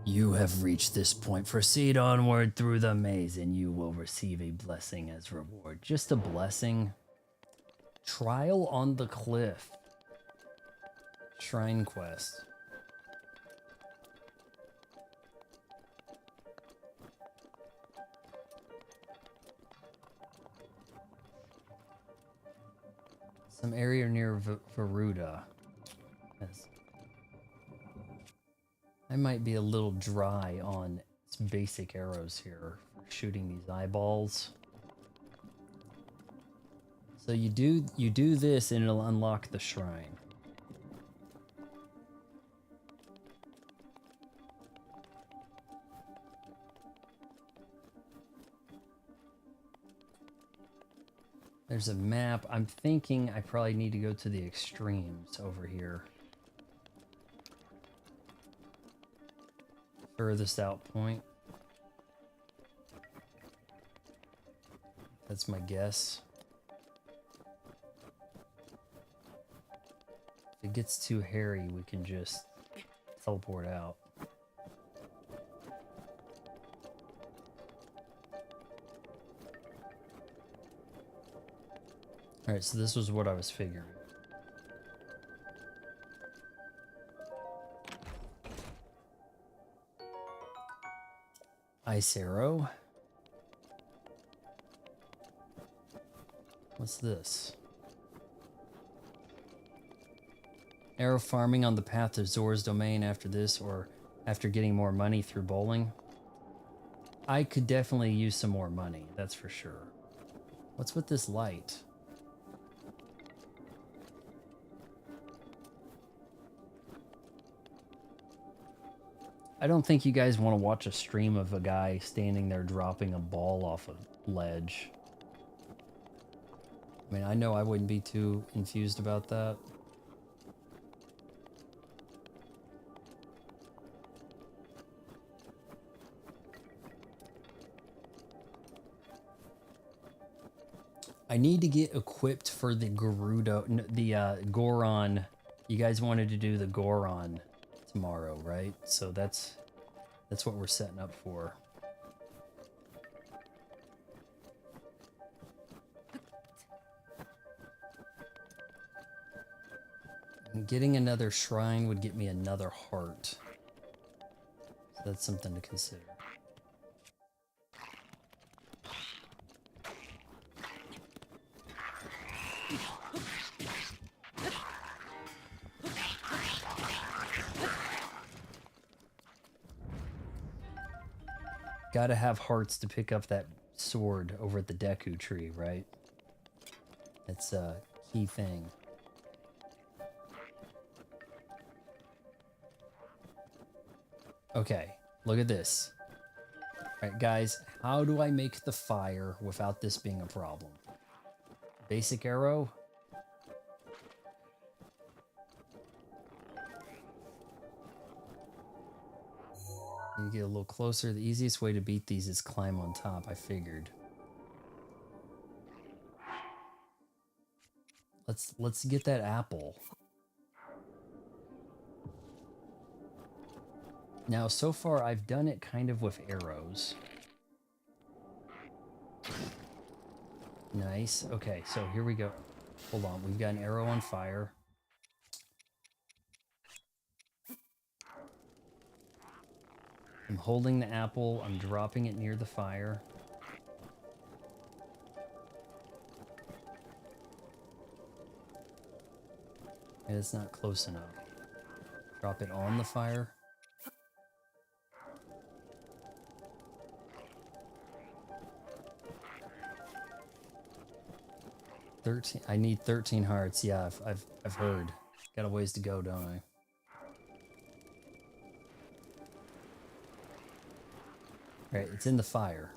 You have reached this point. Proceed onward through the maze and you will receive a blessing as reward. Just a blessing. Trial on the Cliff. Shrine quest. Some area near Varuda. Yes. I might be a little dry on basic arrows here for shooting these eyeballs. So you do this and it'll unlock the shrine. There's a map. I'm thinking I probably need to go to the extremes over here. Furthest out point. That's my guess. If it gets too hairy, we can just teleport out. Alright, so this was what I was figuring. Ice arrow. What's this? Arrow farming on the path to Zora's domain after this, or after getting more money through bowling. I could definitely use some more money, that's for sure. What's with this light? I don't think you guys want to watch a stream of a guy standing there dropping a ball off a ledge. I mean, I know I wouldn't be too enthused about that. I need to get equipped for the Goron. You guys wanted to do the Goron tomorrow, right? So that's what we're setting up for. And getting another shrine would get me another heart. So that's something to consider. Gotta have hearts to pick up that sword over at the Deku tree, right? That's a key thing. Okay, look at this. Alright, guys, how do I make the fire without this being a problem? Basic arrow? You get a little closer. The easiest way to beat these is climb on top, I figured. Let's get that apple. Now, so far, I've done it kind of with arrows. Nice. Okay, so here we go. Hold on, we've got an arrow on fire. I'm holding the apple. I'm dropping it near the fire. And it's not close enough. Drop it on the fire. I need 13 hearts. Yeah, I've heard. Got a ways to go, don't I? All right, it's in the fire.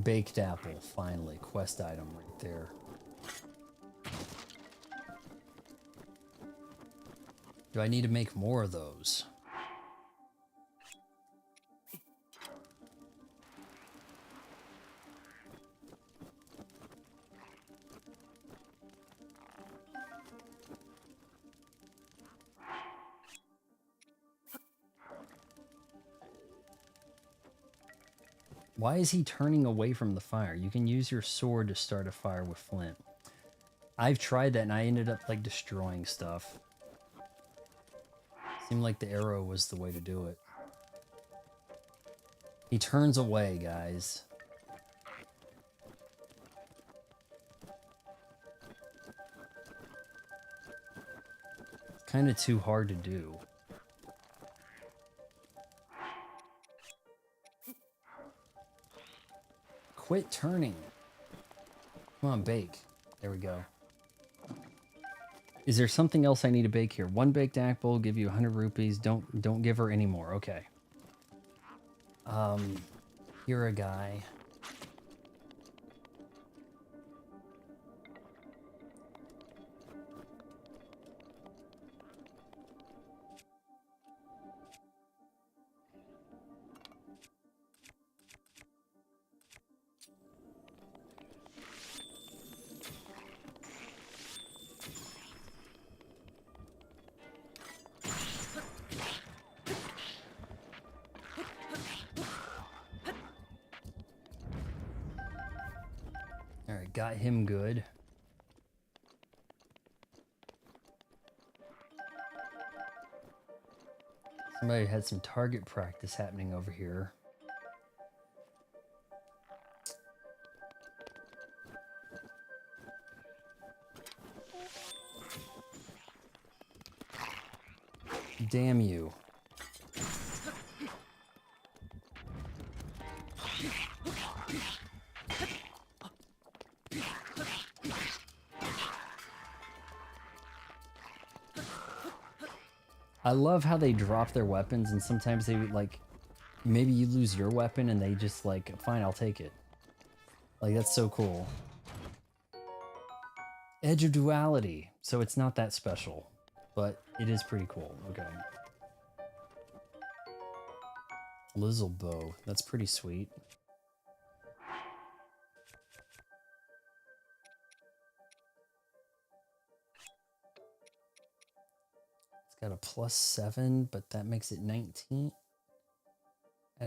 Baked apple, finally. Quest item right there. Do I need to make more of those? Why is he turning away from the fire? You can use your sword to start a fire with flint. I've tried that and I ended up like destroying stuff. Seemed like the arrow was the way to do it. He turns away, guys. It's kind of too hard to do. Quit turning. Come on, bake. There we go. Is there something else I need to bake here? One baked apple, give you 100 rupees. Don't give her any more. Okay. You're a guy. Alright, got him good. Somebody had some target practice happening over here. Damn you. I love how they drop their weapons and sometimes they like, maybe you lose your weapon and they just like, fine, I'll take it. Like, that's so cool. Edge of Duality. So it's not that special, but it is pretty cool. Okay. Lizzle bow. That's pretty sweet. Got a +7, but that makes it 19. I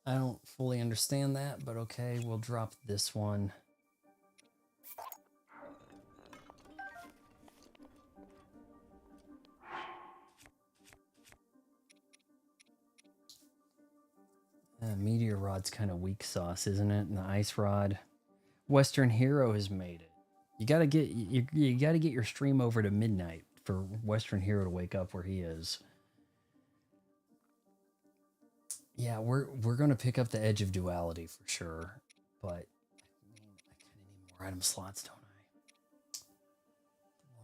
don't fully understand that, but okay, we'll drop this one. Meteor Rod's kind of weak sauce, isn't it? And the Ice Rod. Western Hero has made it. You gotta get your stream over to midnight for Western Hero to wake up where he is. Yeah, we're gonna pick up the Edge of Duality for sure, but I kind of need more item slots, don't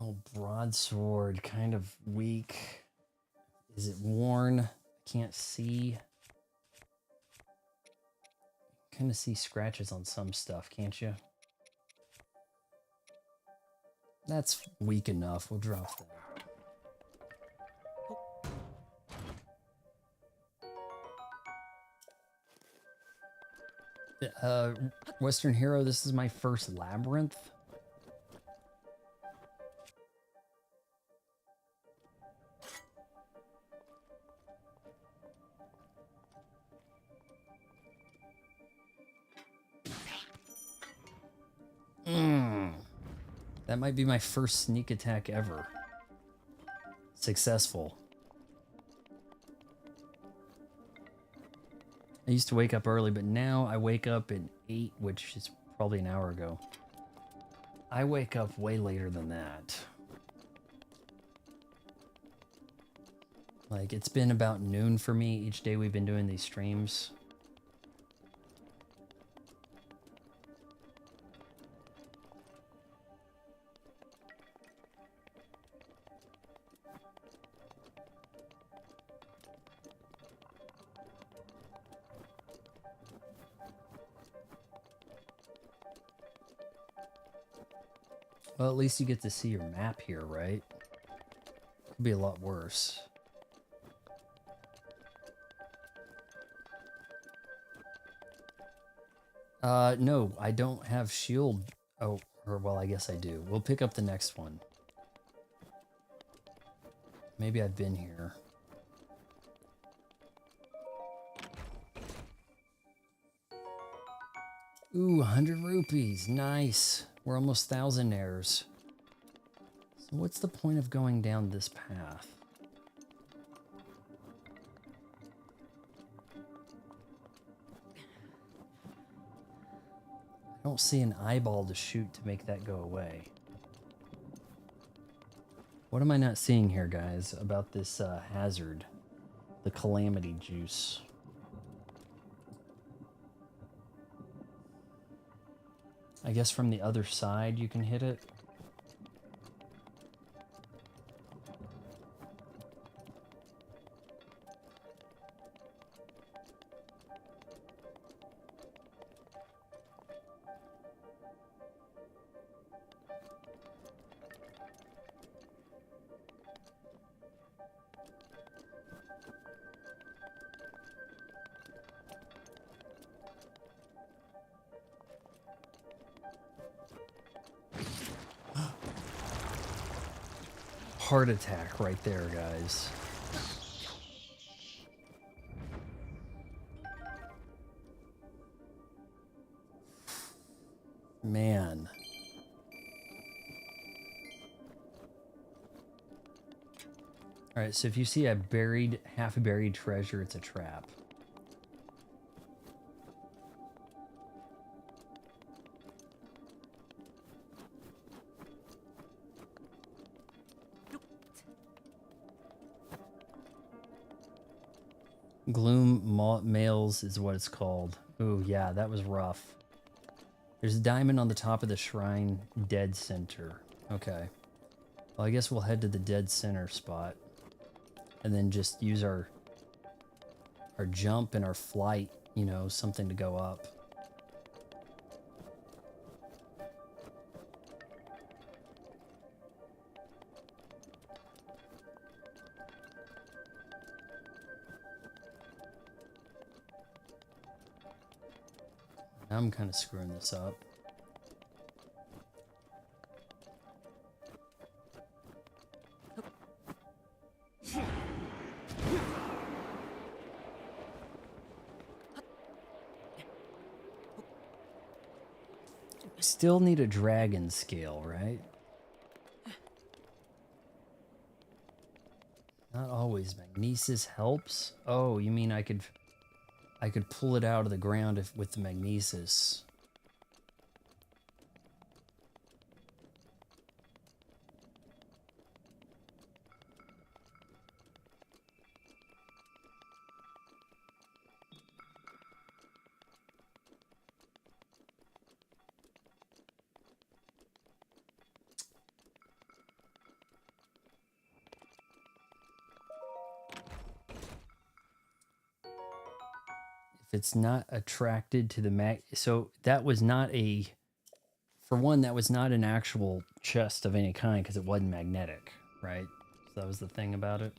I? Oh, broadsword, kind of weak. Is it worn? I can't see. Kind of see scratches on some stuff, can't you? That's weak enough. We'll drop that. Western Hero, this is my first Labyrinth. That might be my first sneak attack ever. Successful. I used to wake up early, but now I wake up at 8, which is probably an hour ago. I wake up way later than that. Like, it's been about noon for me each day we've been doing these streams. Well, at least you get to see your map here, right? Could be a lot worse. No, I don't have shield. Oh, or well, I guess I do. We'll pick up the next one. Maybe I've been here. Ooh, 100 rupees. Nice. We're almost thousandaires. So what's the point of going down this path? I don't see an eyeball to shoot to make that go away. What am I not seeing here, guys, about this hazard? The calamity juice. I guess from the other side you can hit it. Heart attack right there, guys. Man. Alright, so if you see a buried, half-buried treasure, it's a trap. Males is what it's called. Ooh, yeah, that was rough. There's a diamond on the top of the shrine, dead center. Okay. Well, I guess we'll head to the dead center spot. And then just use our jump and our flight, you know, something to go up. I'm kind of screwing this up. We still need a dragon scale, right? Not always. Magnesis helps? Oh, you mean I could pull it out of the ground with the magnesis. It's not attracted to the so that was not for one, that was not an actual chest of any kind because it wasn't magnetic, right? So that was the thing about it.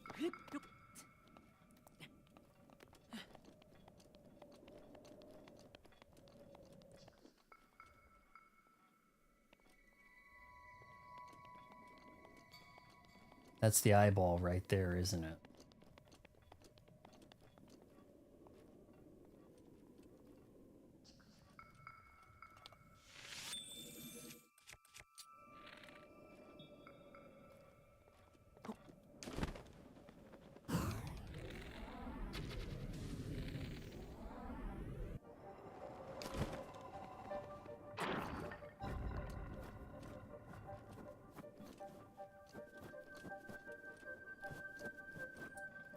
That's the eyeball right there, isn't it?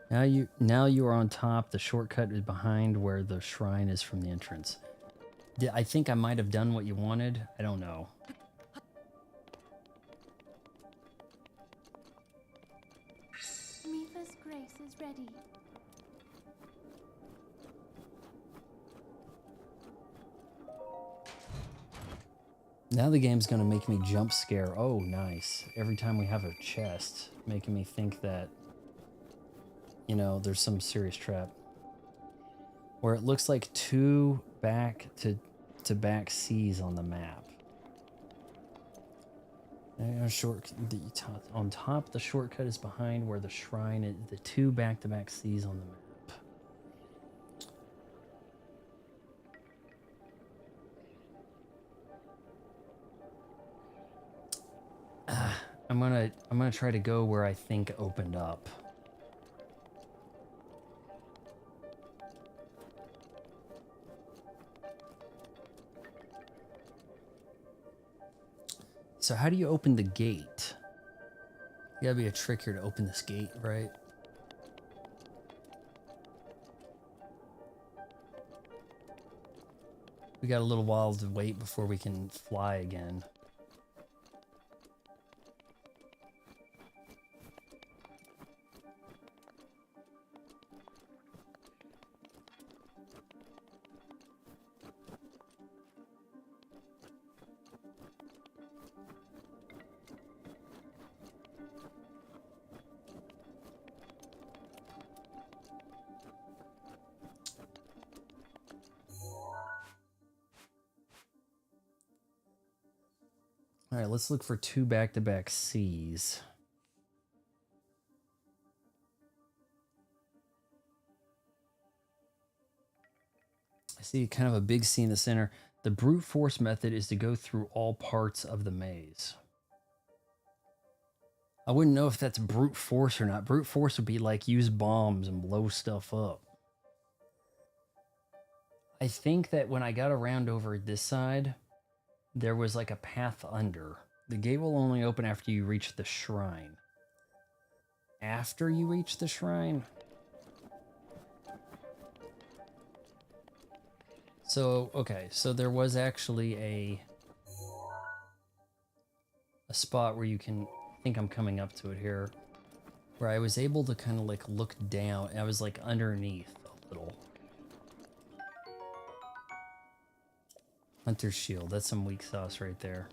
Now you are on top. The shortcut is behind where the shrine is from the entrance. I think I might have done what you wanted. I don't know.
Mifa's grace is ready.
Now the game's gonna make me jump scare. Oh, nice. Every time we have a chest, making me think that, you know, there's some serious trap. Where it looks like two back to back C's on the map. On top, the shortcut is behind where the shrine is. The two back-to-back C's on the map. I'm gonna try to go where I think opened up. So how do you open the gate? You gotta be a trick here to open this gate, right? We got a little while to wait before we can fly again. All right, let's look for two back-to-back C's. I see kind of a big C in the center. The brute force method is to go through all parts of the maze. I wouldn't know if that's brute force or not. Brute force would be like use bombs and blow stuff up. I think that when I got around over this side, there was like a path under. The gate will only open after you reach the shrine. After you reach the shrine? So, okay, so there was actually a spot where you can, I think I'm coming up to it here, where I was able to kind of like look down. I was like underneath a little. Hunter's shield, that's some weak sauce right there.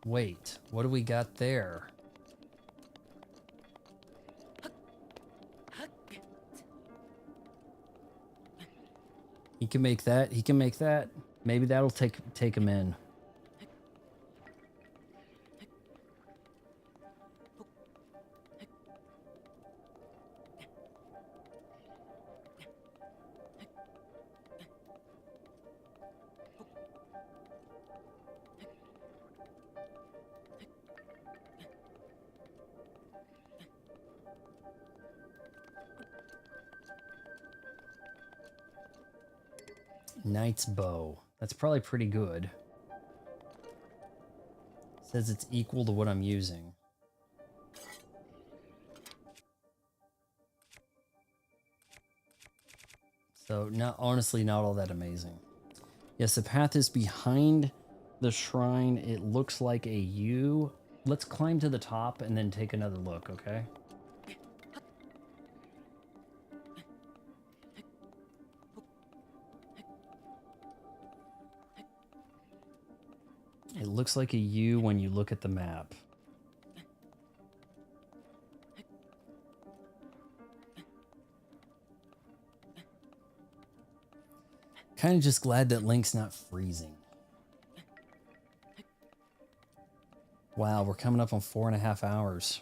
Wait, what do we got there? He can make that. He can make that. Maybe that'll take him in. Knight's bow. That's probably pretty good. Says it's equal to what I'm using. So honestly not all that amazing. Yes, the path is behind the shrine. It looks like a U. Let's climb to the top and then take another look, okay? It looks like a U when you look at the map. Kind of just glad that Link's not freezing. Wow, we're coming up on 4.5 hours.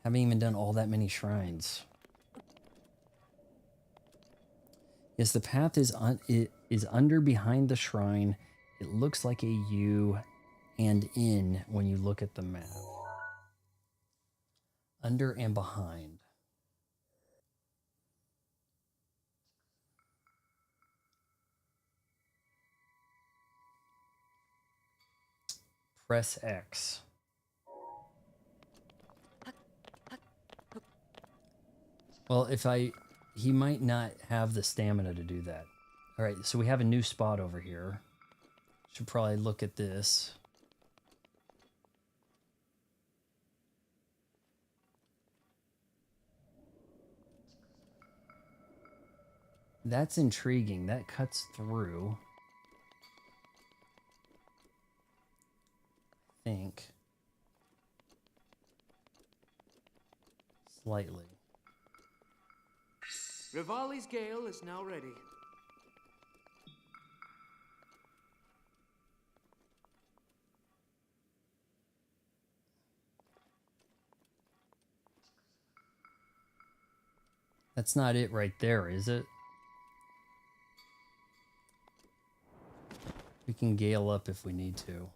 Haven't even done all that many shrines. Yes, the path is under behind the shrine. It looks like a U and in when you look at the map. Under and behind. Press X. Well, he might not have the stamina to do that. All right, so we have a new spot over here. Should probably look at this. That's intriguing. That cuts through. I think. Slightly.
Rivali's gale is now ready.
That's not it right there, is it? We can gale up if we need to.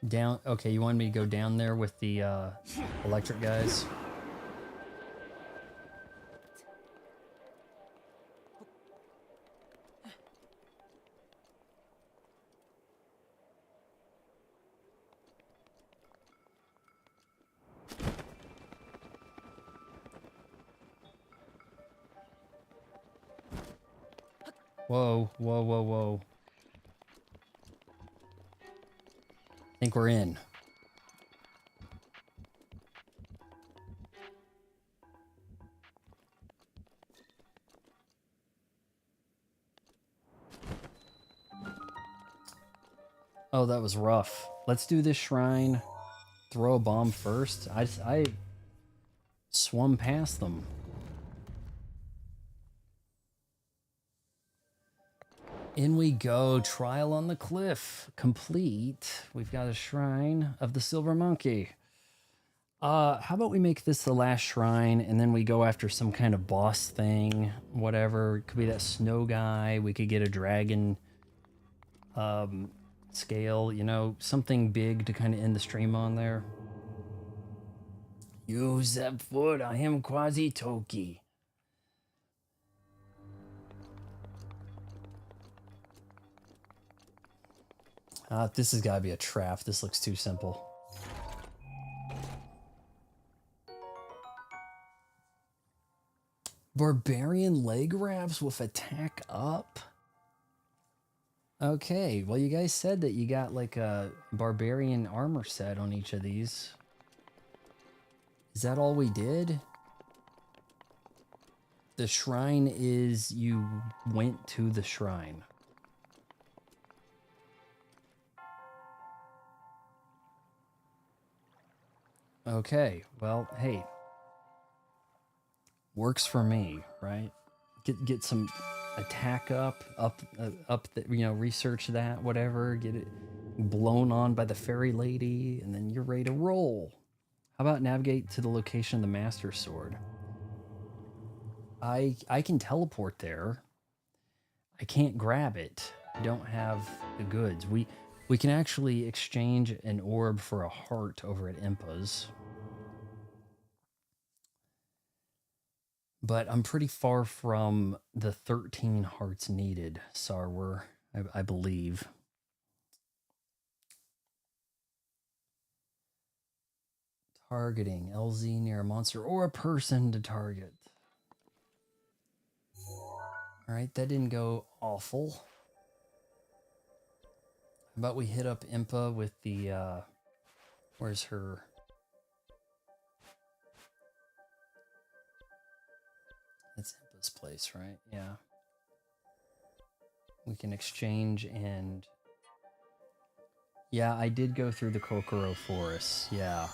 Down. Okay, you want me to go down there with the electric guys? Whoa, whoa, whoa, whoa. I think we're in. Oh, that was rough. Let's do this shrine. Throw a bomb first. I swum past them. In we go. Trial on the cliff. Complete. We've got a shrine of the silver monkey. How about we make this the last shrine and then we go after some kind of boss thing, whatever. It could be that snow guy. We could get a dragon scale, you know, something big to kind of end the stream on there. Use that foot. I am quasi Toki. This has got to be a trap. This looks too simple. Barbarian leg wraps with attack up? Okay, well you guys said that you got like a barbarian armor set on each of these. Is that all we did? The shrine is you went to the shrine. Okay, well, hey. Works for me, right? Get some attack up the, you know, research that, whatever, get it blown on by the fairy lady, and then you're ready to roll. How about navigate to the location of the Master Sword? I can teleport there. I can't grab it. I don't have the goods. We can actually exchange an orb for a heart over at Impa's. But I'm pretty far from the 13 hearts needed, Sarwer, I believe. Targeting LZ near a monster or a person to target. Alright, that didn't go awful. How about we hit up Impa with the, where's her? That's Impa's place, right? Yeah. We can exchange and... Yeah, I did go through the Kokoro Forest, yeah.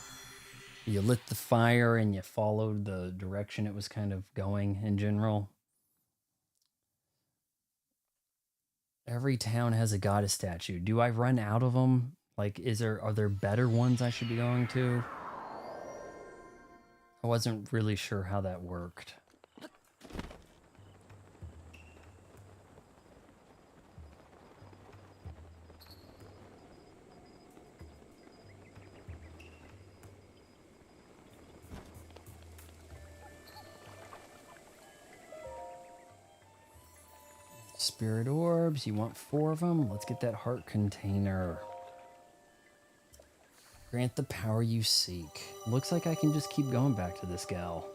You lit the fire and you followed the direction it was kind of going in general. Every town has a goddess statue. Do I run out of them? Like, are there better ones I should be going to? I wasn't really sure how that worked. Spirit orbs, you want 4 of them? Let's get that heart container. Grant the power you seek. Looks like I can just keep going back to this gal.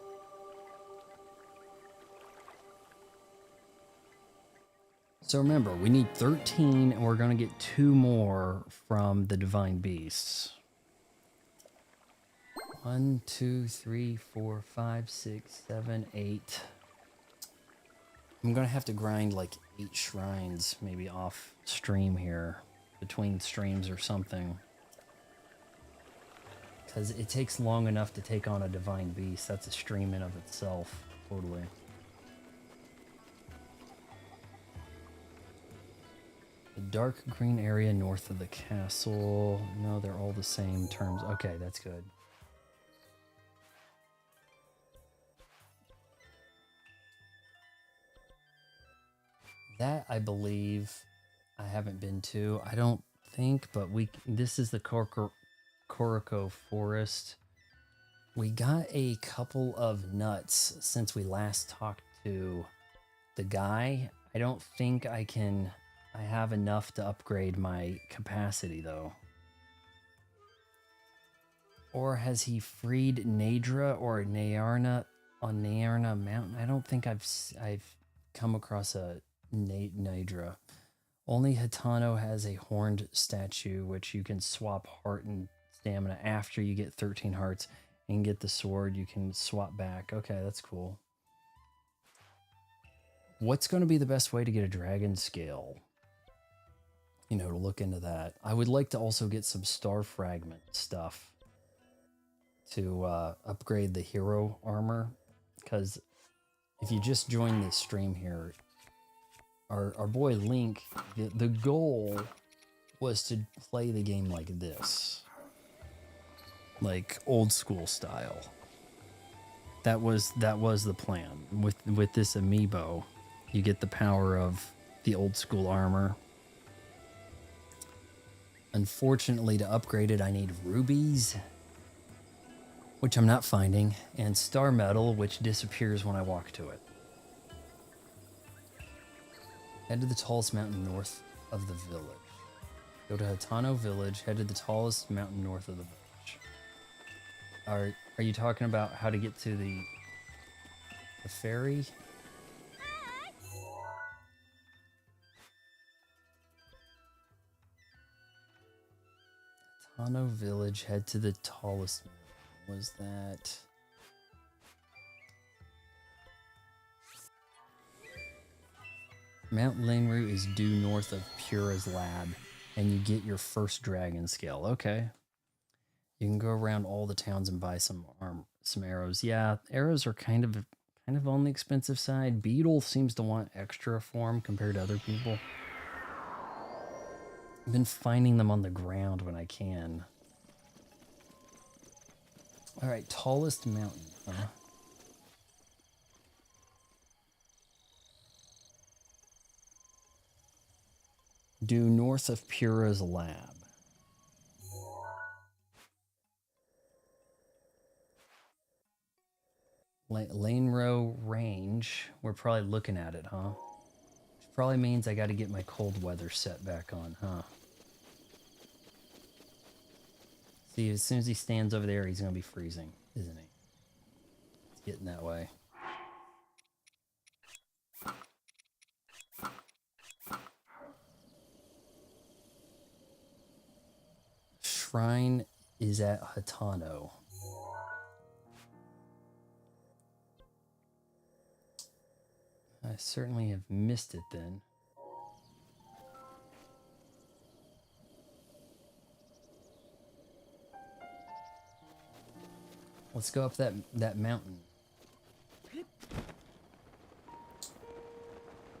So remember, we need 13 and we're going to get 2 more from the divine beasts. 1, 2, 3, 4, 5, 6, 7, 8. I'm going to have to grind like 8 shrines maybe off stream here, between streams or something. Because it takes long enough to take on a divine beast. That's a stream in of itself, totally. The dark green area north of the castle. No, they're all the same terms. Okay, that's good. That, I believe, I haven't been to. I don't think, but this is the Koroko Forest. We got a couple of nuts since we last talked to the guy. I don't think I have enough to upgrade my capacity, though. Or has he freed Nadra or Naarna on Naarna Mountain? I don't think I've come across a Nadra. Only Hitano has a horned statue, which you can swap heart and stamina after you get 13 hearts and get the sword. You can swap back. Okay, that's cool. What's going to be the best way to get a dragon scale? You know, to look into that. I would like to also get some star fragment stuff to upgrade the hero armor, because if you just join the stream here, our boy Link, the goal was to play the game like this, like old school style. That was the plan. With this amiibo, you get the power of the old school armor. Unfortunately, to upgrade it, I need rubies, which I'm not finding, and star metal, which disappears when I walk to it. Head to the tallest mountain north of the village. Go to Hitano Village, head to the tallest mountain north of the village. Are you talking about how to get to the ferry? Hitano Village, head to the tallest mountain. Was that... Mount Lanru is due north of Pura's lab, and you get your first dragon scale. Okay. You can go around all the towns and buy some arrows. Yeah, arrows are kind of on the expensive side. Beetle seems to want extra for 'em compared to other people. I've been finding them on the ground when I can. All right, tallest mountain, huh? Due north of Pura's lab. Lanero range. We're probably looking at it, huh? Which probably means I got to get my cold weather set back on, huh? See, as soon as he stands over there, he's going to be freezing, isn't he? It's getting that way. Shrine is at Hitano. I certainly have missed it then. Let's go up that mountain.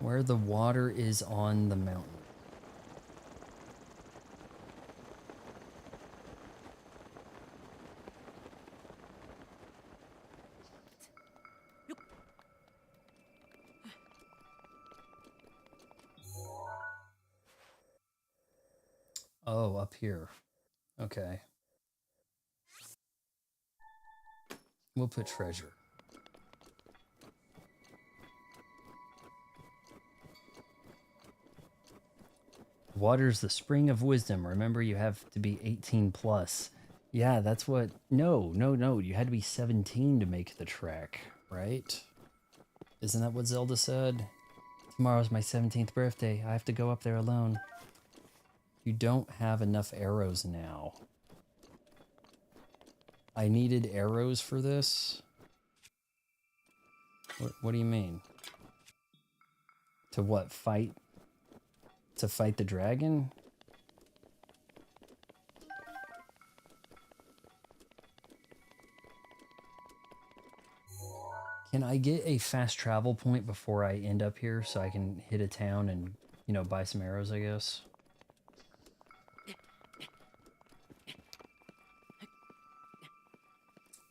Where the water is on the mountain. Oh, up here. Okay. We'll put treasure. Water's the spring of wisdom. Remember, you have to be 18 plus. Yeah, that's what... No. You had to be 17 to make the trek, right? Isn't that what Zelda said? Tomorrow's my 17th birthday. I have to go up there alone. You don't have enough arrows now. I needed arrows for this? What do you mean? To what? Fight? To fight the dragon? Can I get a fast travel point before I end up here so I can hit a town and, you know, buy some arrows, I guess?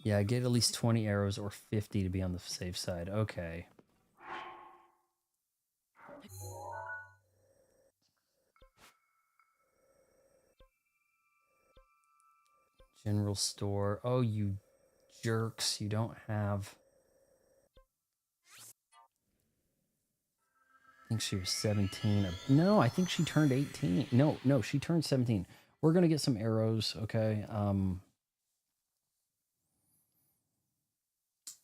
Yeah, get at least 20 arrows or 50 to be on the safe side. Okay. General store. Oh, you jerks. You don't have... I think she was 17. No, I think she turned 18. No, she turned 17. We're going to get some arrows, okay?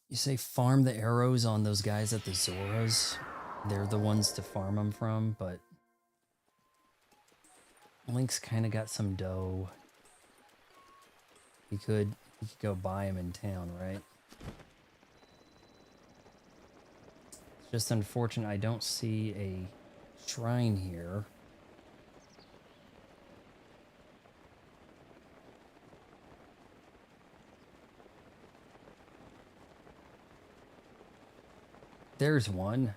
You say farm the arrows on those guys at the Zoras. They're the ones to farm them from, but... Link's kind of got some dough. He could go buy him in town, right? It's just unfortunate I don't see a shrine here. There's one.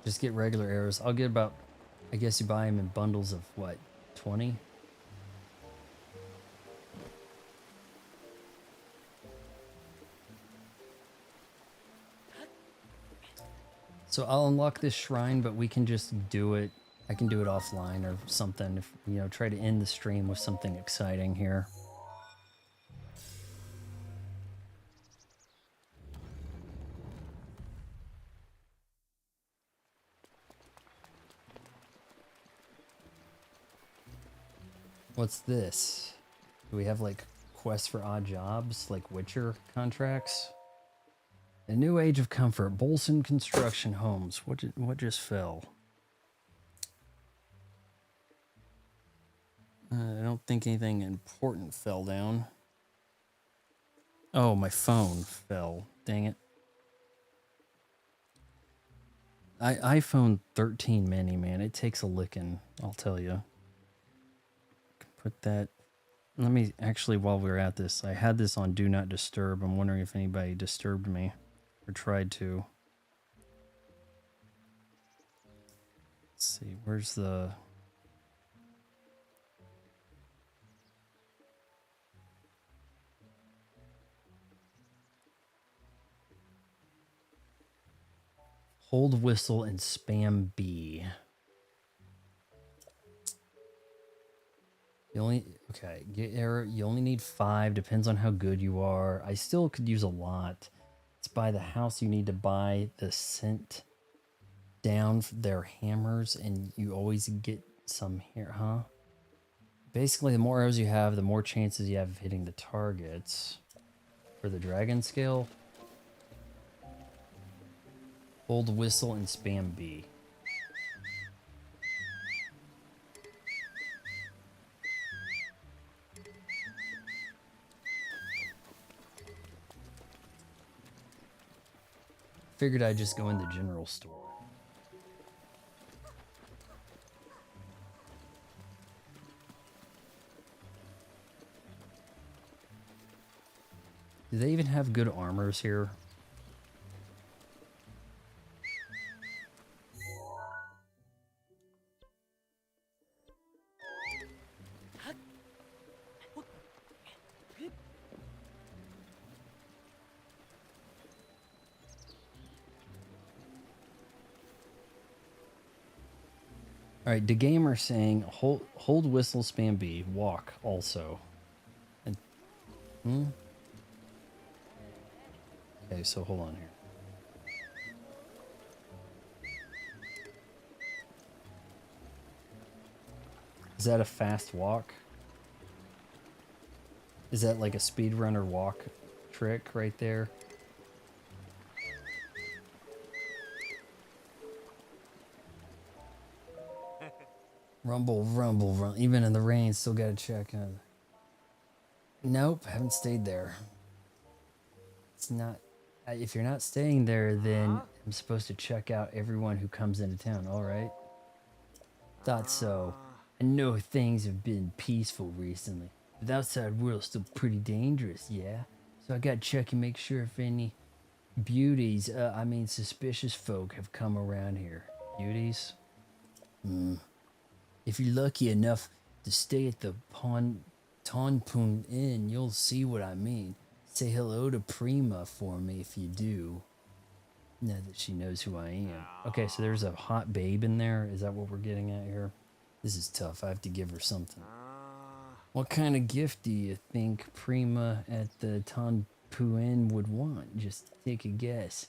Just get regular arrows. I'll get about, I guess you buy them in bundles of what, 20? So I'll unlock this shrine, but we can just do it. I can do it offline or something. If, you know, try to end the stream with something exciting here. What's this? Do we have like quests for odd jobs, like Witcher contracts? A new age of comfort. Bolson Construction Homes. What just fell? I don't think anything important fell down. Oh, my phone fell. Dang it. iPhone 13 mini, man. It takes a licking, I'll tell you. Put that... Let me... Actually, while we're at this, I had this on Do Not Disturb. I'm wondering if anybody disturbed me. Or tried to. Let's see, where's the... Hold whistle and spam B. You only... Okay, get error. You only need 5. Depends on how good you are. I still could use a lot. It's by the house you need to buy the scent down their hammers, and you always get some here, huh? Basically, the more arrows you have, the more chances you have of hitting the targets. For the dragon scale, hold whistle and spam B. Figured I'd just go in the general store. Do they even have good armors here? All right, the gamer saying hold whistle spam B, walk also. And, okay, so hold on here. Is that a fast walk? Is that like a speedrunner walk trick right there? Rumble, rumble, rumble. Even in the rain, still gotta check. Nope, haven't stayed there. It's not. If you're not staying there, then I'm supposed to check out everyone who comes into town. All right. Thought so. I know things have been peaceful recently, but the outside world's still pretty dangerous, yeah? So I gotta check and make sure if any beauties, I mean suspicious folk have come around here. Beauties? If you're lucky enough to stay at the Tonpun Inn, you'll see what I mean. Say hello to Prima for me if you do. Now that she knows who I am. Okay, so there's a hot babe in there. Is that what we're getting at here? This is tough. I have to give her something. What kind of gift do you think Prima at the Tonpu Inn would want? Just take a guess.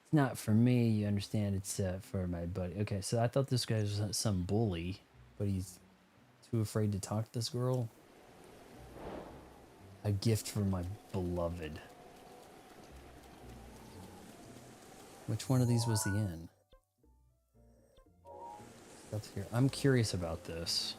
It's not for me, you understand. It's for my buddy. Okay, so I thought this guy was some bully, but he's too afraid to talk to this girl. A gift for my beloved. Which one of these was the inn? Up here. I'm curious about this.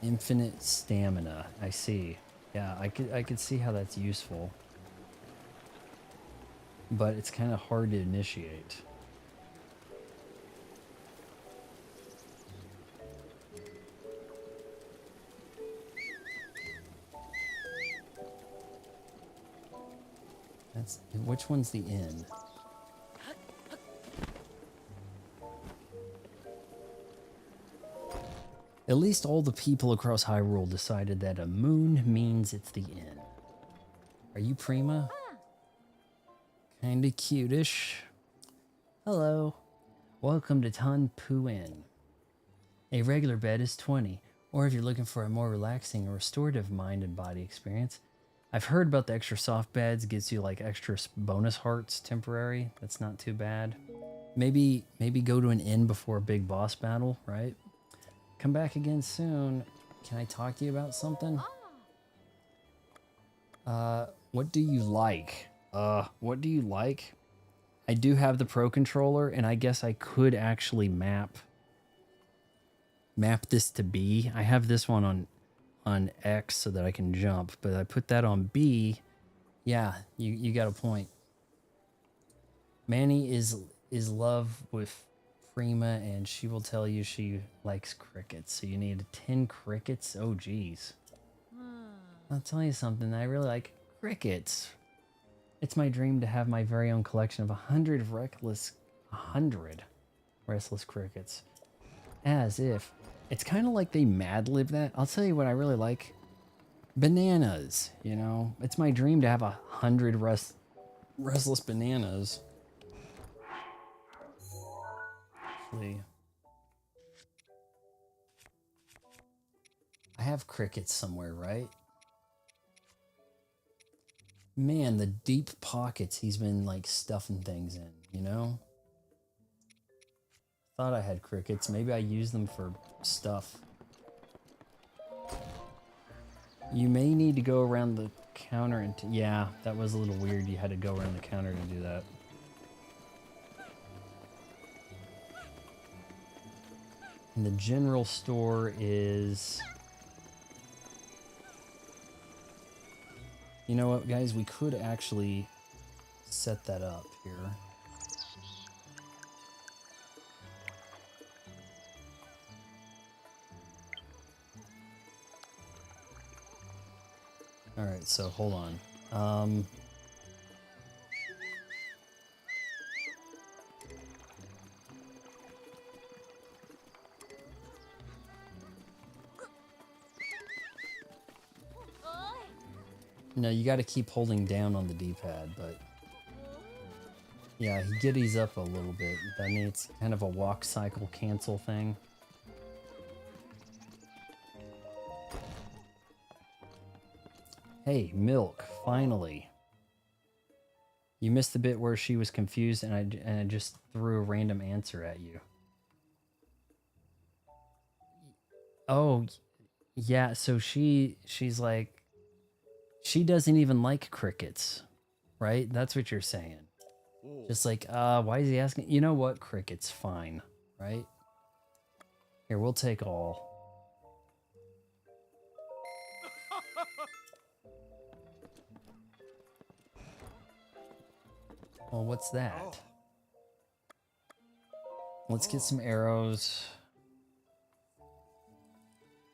Infinite stamina. I see. Yeah, I could see how that's useful. But it's kind of hard to initiate. Which one's the inn? At least all the people across Hyrule decided that a moon means it's the inn. Are you Prima? Kinda cutish. Hello. Welcome to Tonpu Inn. A regular bed is 20, or if you're looking for a more relaxing or restorative mind and body experience, I've heard about the extra soft beds, gives you like extra bonus hearts temporary. That's not too bad. Maybe go to an inn before a big boss battle, right? Come back again soon. Can I talk to you about something? What do you like? What do you like? I do have the Pro Controller, and I guess I could actually map this to B. I have this one on X so that I can jump, but I put that on B. Yeah, you got a point. Manny is love with Prima, and she will tell you she likes crickets. So you need 10 crickets. Oh, geez. I'll tell you something. I really like crickets. It's my dream to have my very own collection of 100 restless crickets. As if. It's kind of like they mad-lib that. I'll tell you what I really like. Bananas, you know? It's my dream to have 100 restless bananas. Actually, I have crickets somewhere, right? Man, the deep pockets he's been like stuffing things in, you know? Thought I had crickets. Maybe I use them for stuff. You may need to go around the counter and... yeah, that was a little weird. You had to go around the counter to do that. And the general store is... you know what, guys? We could actually set that up here. Alright, so hold on. No, you got to keep holding down on the D-pad, but yeah, he giddies up a little bit. I mean, it's kind of a walk cycle cancel thing. Hey, Milk, finally. You missed the bit where she was confused and I just threw a random answer at you. Oh, yeah. So she's like, she doesn't even like crickets, right? That's what you're saying.
Oh.
Just like, why is he asking? You know what? Crickets, fine, right? Here, we'll take all. Well, what's that?
Oh.
Let's get some arrows.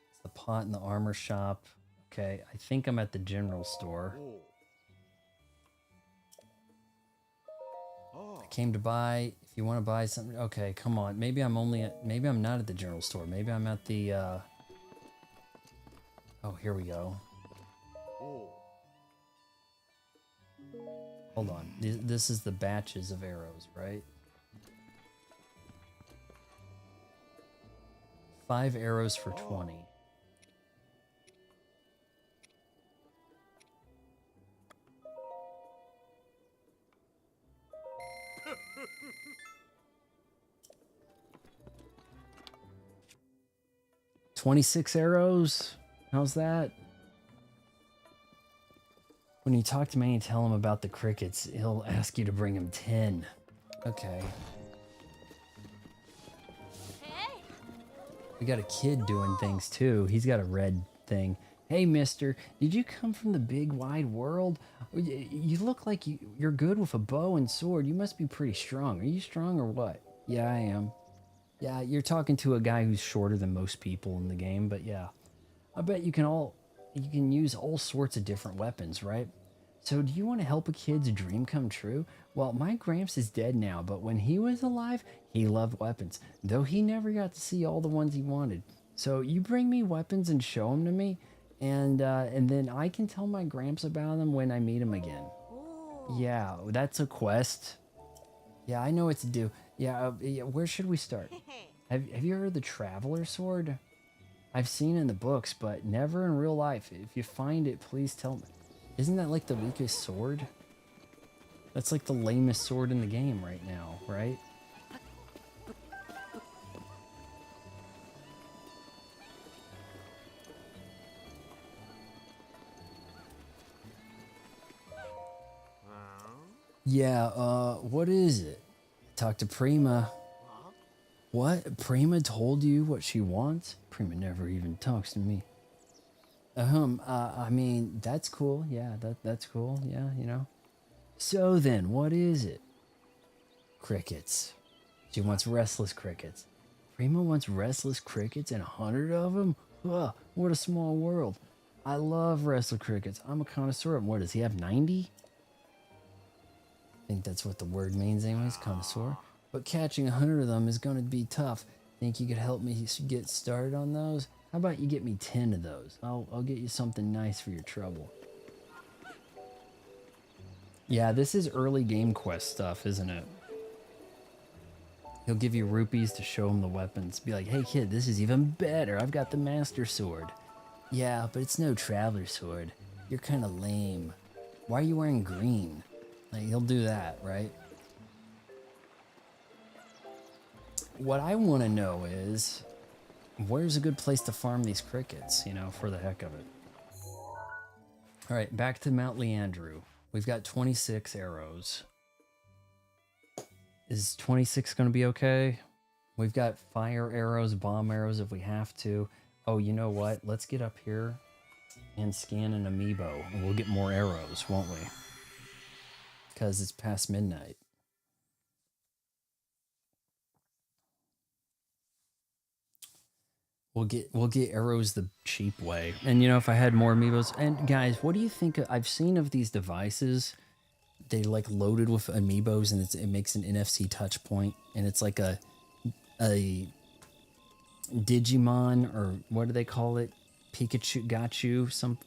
It's the pot in the armor shop. Okay, I think I'm at the general store.
Oh. Oh.
I came to buy. If you want to buy something, okay, come on. Maybe I'm not at the general store. Maybe I'm at the. Oh, here we go.
Oh.
Hold on. This is the batches of arrows, right? 5 arrows for 20. $26 arrows? How's that? When you talk to Manny, tell him about the crickets. He'll ask you to bring him 10. Okay.
Hey!
We got a kid doing things too. He's got a red thing. Hey, mister, did you come from the big wide world? You look like you're good with a bow and sword. You must be pretty strong. Are you strong or what? Yeah, I am. Yeah, you're talking to a guy who's shorter than most people in the game, but yeah. I bet you can use all sorts of different weapons, right? So do you want to help a kid's dream come true? Well, my Gramps is dead now, but when he was alive, he loved weapons, though he never got to see all the ones he wanted. So you bring me weapons and show them to me, and then I can tell my Gramps about them when I meet him again.
Ooh.
Yeah, that's a quest. Yeah, I know what to do. Yeah, where should we start? Have you heard of the Traveler Sword? I've seen it in the books, but never in real life. If you find it, please tell me. Isn't that like the weakest sword? That's like the lamest sword in the game right now, right? Yeah, what is it? Talk to Prima. What? Prima told you what she wants? Prima never even talks to me. I mean, that's cool. Yeah, that's cool. Yeah, you know. So then, what is it? Crickets. She wants restless crickets. Prima wants restless crickets and 100 of them? Ugh, what a small world. I love restless crickets. I'm a connoisseur of them. What, does he have 90? I think that's what the word means anyways, connoisseur. But catching 100 of them is going to be tough. Think you could help me get started on those? How about you get me 10 of those? I'll get you something nice for your trouble. Yeah, this is early game quest stuff, isn't it? He'll give you rupees to show him the weapons. Be like, hey kid, this is even better. I've got the Master Sword. Yeah, but it's no Traveler Sword. You're kind of lame. Why are you wearing green? Like, he'll do that, right? What I want to know is, where's a good place to farm these crickets, you know, for the heck of it? All right, back to Mount Leandru. We've got 26 arrows. Is 26 going to be okay? We've got fire arrows, bomb arrows if we have to. Oh, you know what? Let's get up here and scan an amiibo, and we'll get more arrows, won't we? Because it's past midnight. We'll get arrows the cheap way. And you know, if I had more amiibos, and guys, what do you think? I've seen of these devices. They like loaded with amiibos, and it makes an NFC touch point, and it's like a Digimon, or what do they call it? Pikachu, Gachu,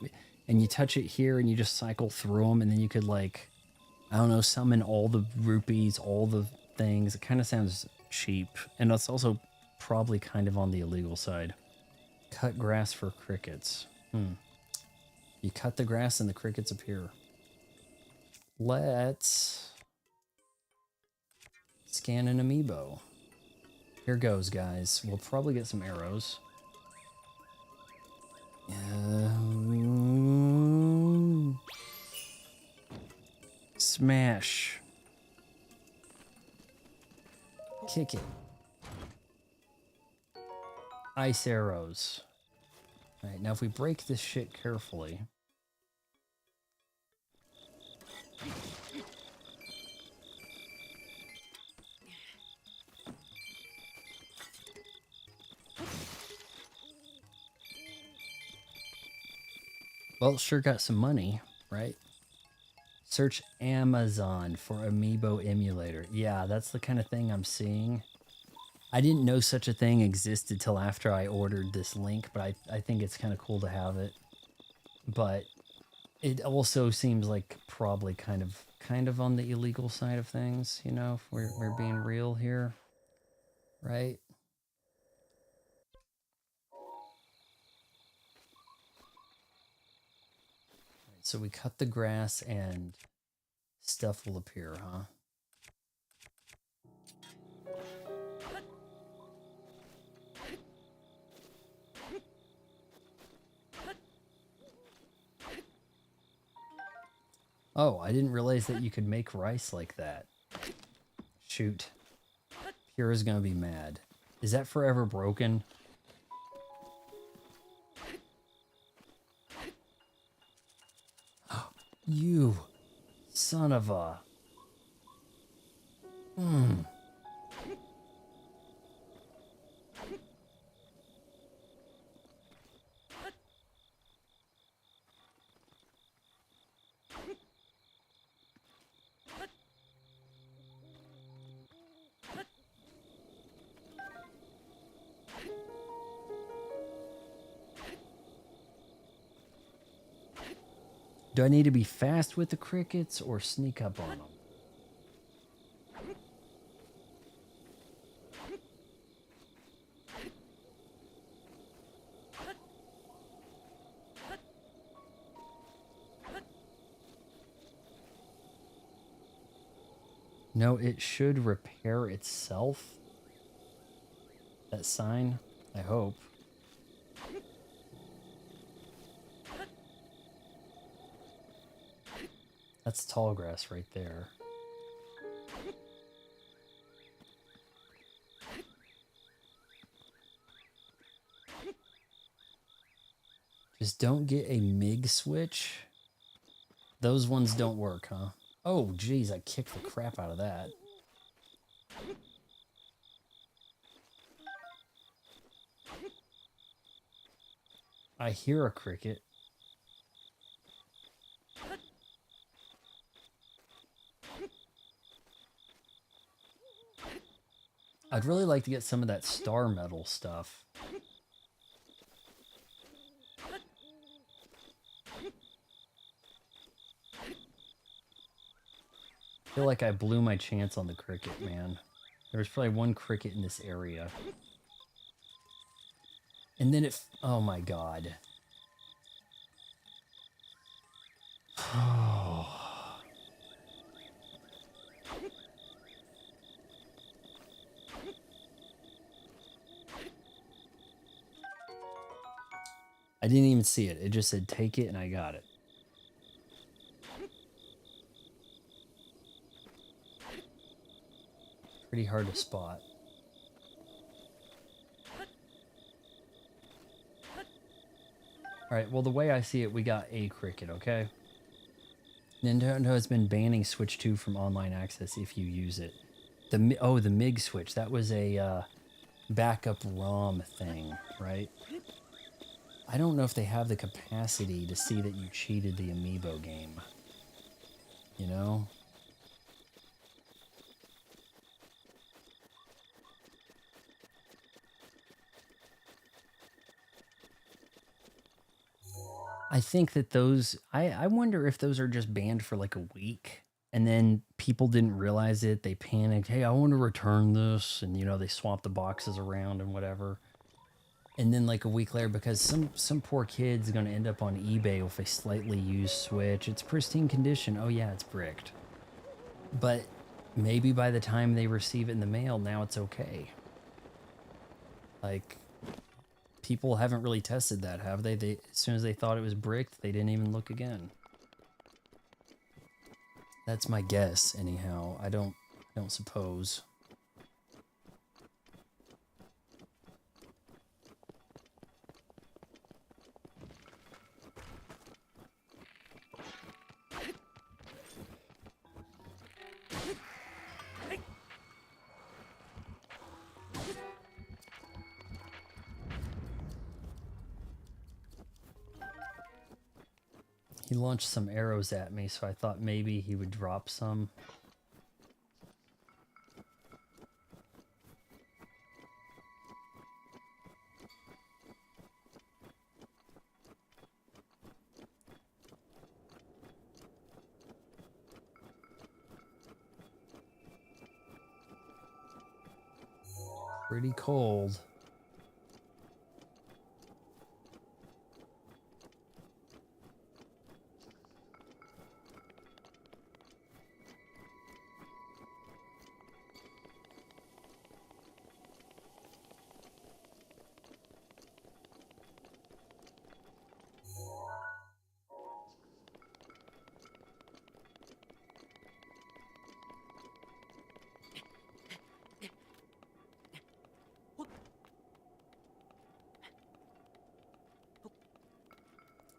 and you touch it here, and you just cycle through them, and then you could, like, I don't know, summon all the rupees, all the things. It kind of sounds cheap, and it's also probably kind of on the illegal side. Cut grass for crickets. You cut the grass and the crickets appear. Let's scan an amiibo. Here goes, guys. We'll probably get some arrows. Smash. Kick it. Ice arrows. Alright, now if we break this shit carefully. Well, sure got some money, right? Search Amazon for Amiibo emulator. Yeah, that's the kind of thing I'm seeing. I didn't know such a thing existed till after I ordered this link, but I think it's kind of cool to have it. But it also seems like probably kind of on the illegal side of things, you know, if we're being real here, right? So we cut the grass and stuff will appear, huh? Oh, I didn't realize that you could make rice like that. Shoot. Kira's gonna be mad. Is that forever broken? You son of a... Do I need to be fast with the crickets or sneak up on them? No, it should repair itself. That sign, I hope. That's tall grass right there. Just don't get a MIG switch. Those ones don't work, huh? Oh, geez, I kicked the crap out of that. I hear a cricket. I'd really like to get some of that star metal stuff. I feel like I blew my chance on the cricket, man. There's probably one cricket in this area. And then it... Oh my god. I didn't even see it. It just said take it and I got it. Pretty hard to spot. Alright, well the way I see it, we got a cricket, okay? Nintendo has been banning Switch 2 from online access if you use it. The MIG switch, that was a backup ROM thing, right? I don't know if they have the capacity to see that you cheated the Amiibo game. You know? I think that those... I wonder if those are just banned for like a week. And then people didn't realize it. They panicked. Hey, I want to return this. And, you know, they swapped the boxes around and whatever. And then like a week later, because some poor kid's going to end up on eBay with a slightly used Switch. It's pristine condition. Oh yeah, it's bricked. But maybe by the time they receive it in the mail, now it's okay. Like, people haven't really tested that, have they? They, as soon as they thought it was bricked, they didn't even look again. That's my guess, anyhow. I don't suppose. He launched some arrows at me, so I thought maybe he would drop some. Pretty cold.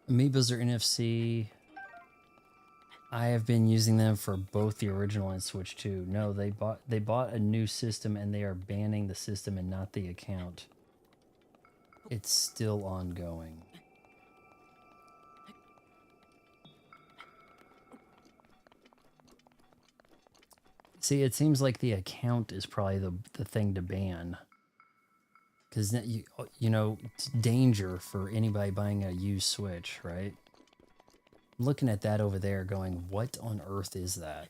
Amiibos are NFC. I have been using them for both the original and Switch 2. No, they bought a new system and they are banning the system and not the account. It's still ongoing. See, it seems like the account is probably the thing to ban. Because, you know, it's danger for anybody buying a used Switch, right? I'm looking at that over there going, what on earth is that?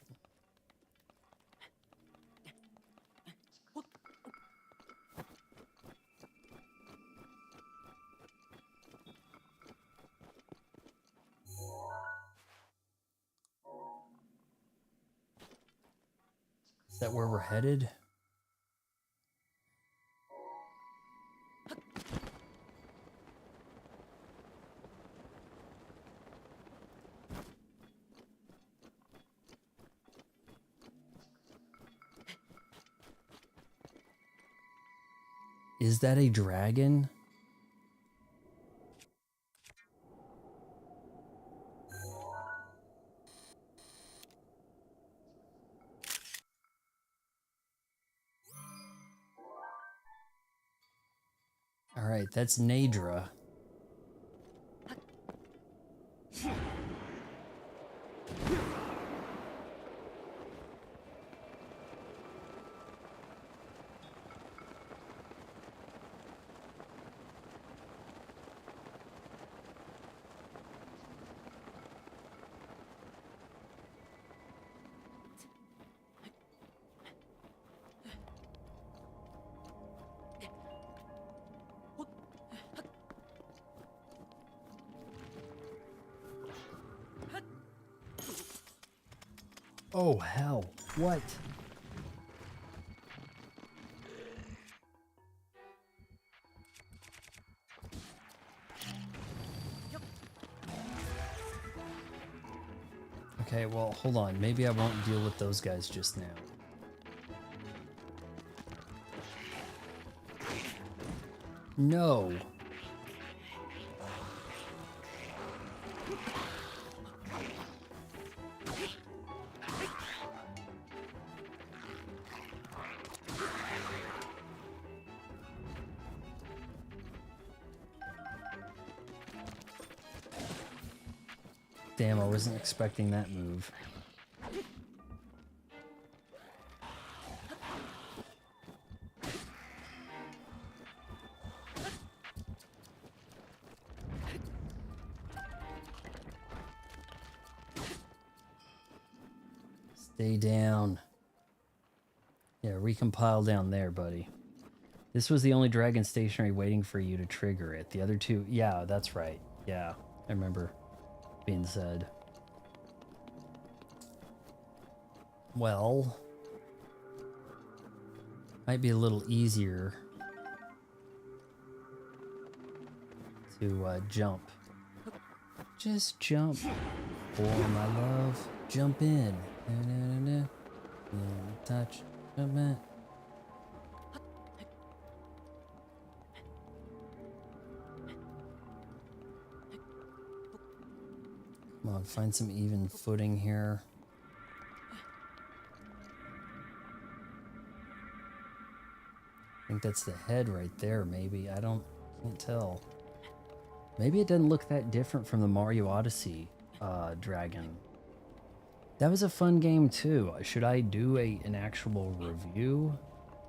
Is that where we're headed? Is that a dragon? All right, that's Nadra. Oh, hell. What? Okay, well, hold on. Maybe I won't deal with those guys just now. No. Damn, I wasn't expecting that move. Stay down. Yeah, recompile down there, buddy. This was the only dragon stationary waiting for you to trigger it. The other two, yeah, that's right. Yeah, I remember being said. Well, might be a little easier. to jump. Just jump. Oh, my love. Jump in. Touch. Jump in. Come on, find some even footing here. I think that's the head right there, maybe. Can't tell. Maybe it doesn't look that different from the Mario Odyssey dragon. That was a fun game too. Should I do an actual review?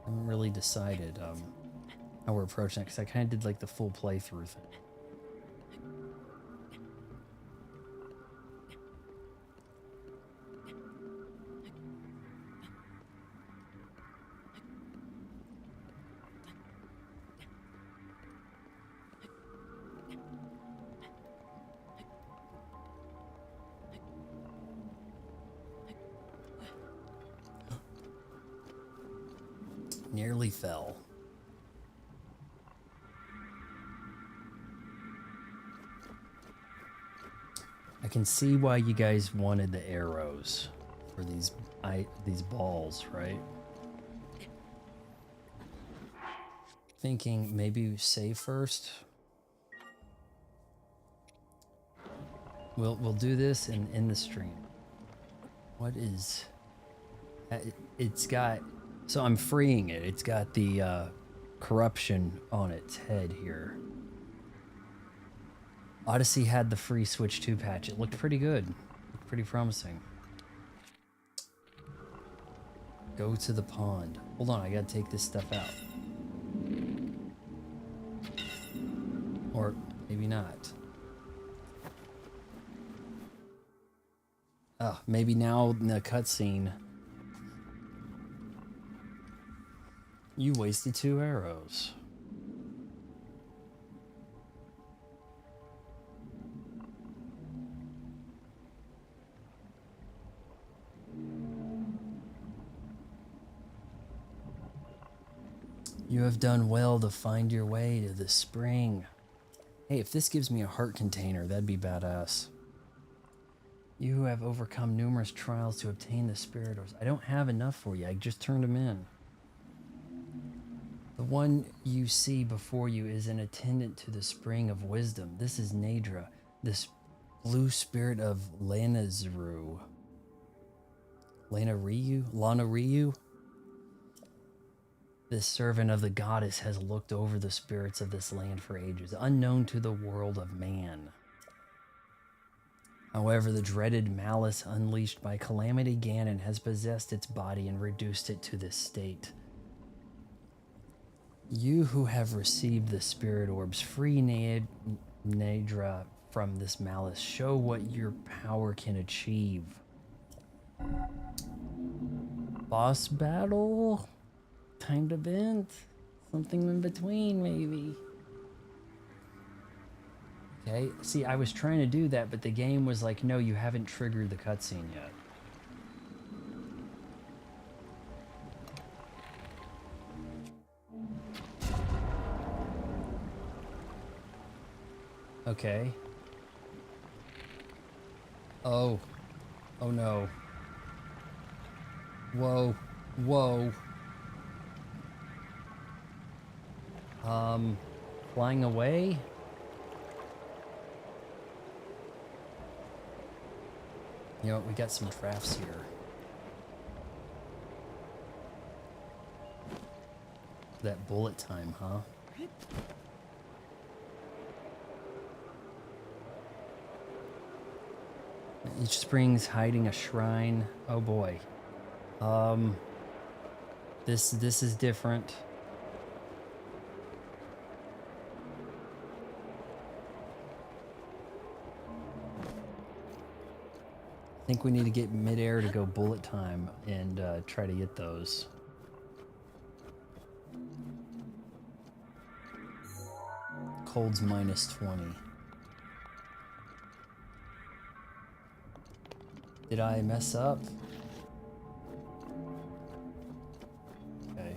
I haven't really decided how we're approaching it, because I kind of did like the full playthrough thing. Nearly fell. I can see why you guys wanted the arrows for these balls, right? Thinking maybe save first. We'll do this and end the stream. What is? It's got. So I'm freeing it. It's got the corruption on its head here. Odyssey had the free Switch 2 patch. It looked pretty good. Looked pretty promising. Go to the pond. Hold on, I gotta take this stuff out. Or maybe not. Oh, maybe now in the cutscene. You wasted 2 arrows. You have done well to find your way to the spring. Hey, if this gives me a heart container, that'd be badass. You who have overcome numerous trials to obtain the spirit orbs. I don't have enough for you. I just turned them in. The one you see before you is an attendant to the spring of wisdom. This is Nadra, this blue spirit of Lanazru. Lana Ryu? This servant of the goddess has looked over the spirits of this land for ages, unknown to the world of man. However, the dreaded malice unleashed by Calamity Ganon has possessed its body and reduced it to this state. You who have received the spirit orbs, free Nadra from this malice. Show what your power can achieve. Boss battle? Timed event? Something in between, maybe. Okay, see, I was trying to do that, but the game was like, no, you haven't triggered the cutscene yet. Okay. Oh. Oh no. Whoa. Whoa. Flying away? You know what, we got some drafts here. That bullet time, huh? Each spring's hiding a shrine. Oh boy. This is different. I think we need to get midair to go bullet time and try to get those. Cold's minus 20. Did I mess up? Okay.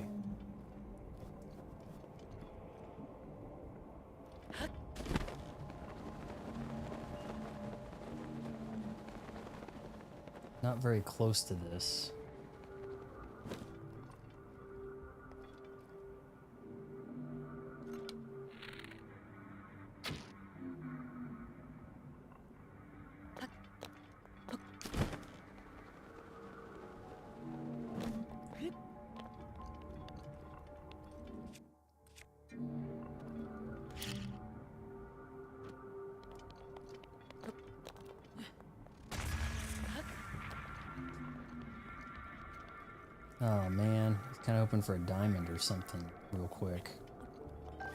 Not very close to this. Oh man, I was kind of hoping for a diamond or something real quick. I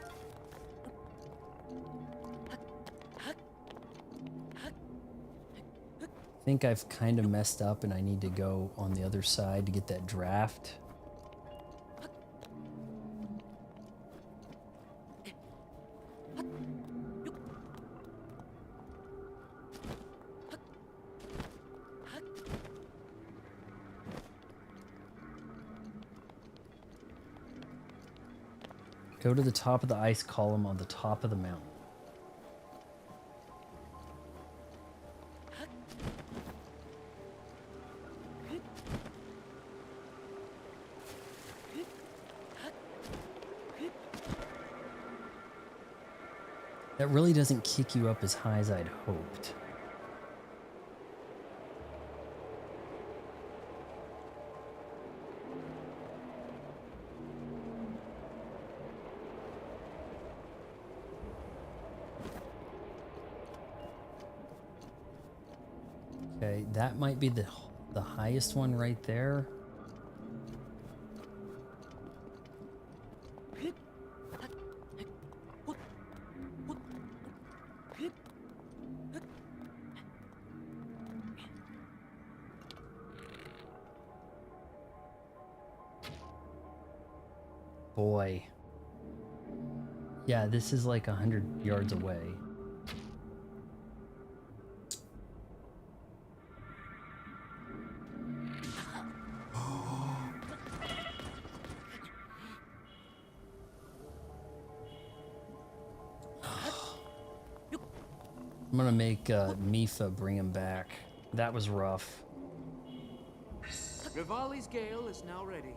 think I've kind of messed up and I need to go on the other side to get that draft. Go to the top of the ice column on the top of the mountain. That really doesn't kick you up as high as I'd hoped. Okay, that might be the highest one right there. Boy. Yeah, this is like 100 yards away. I'm gonna make Mifa bring him back. That was rough.
Rivali's Gale is now ready.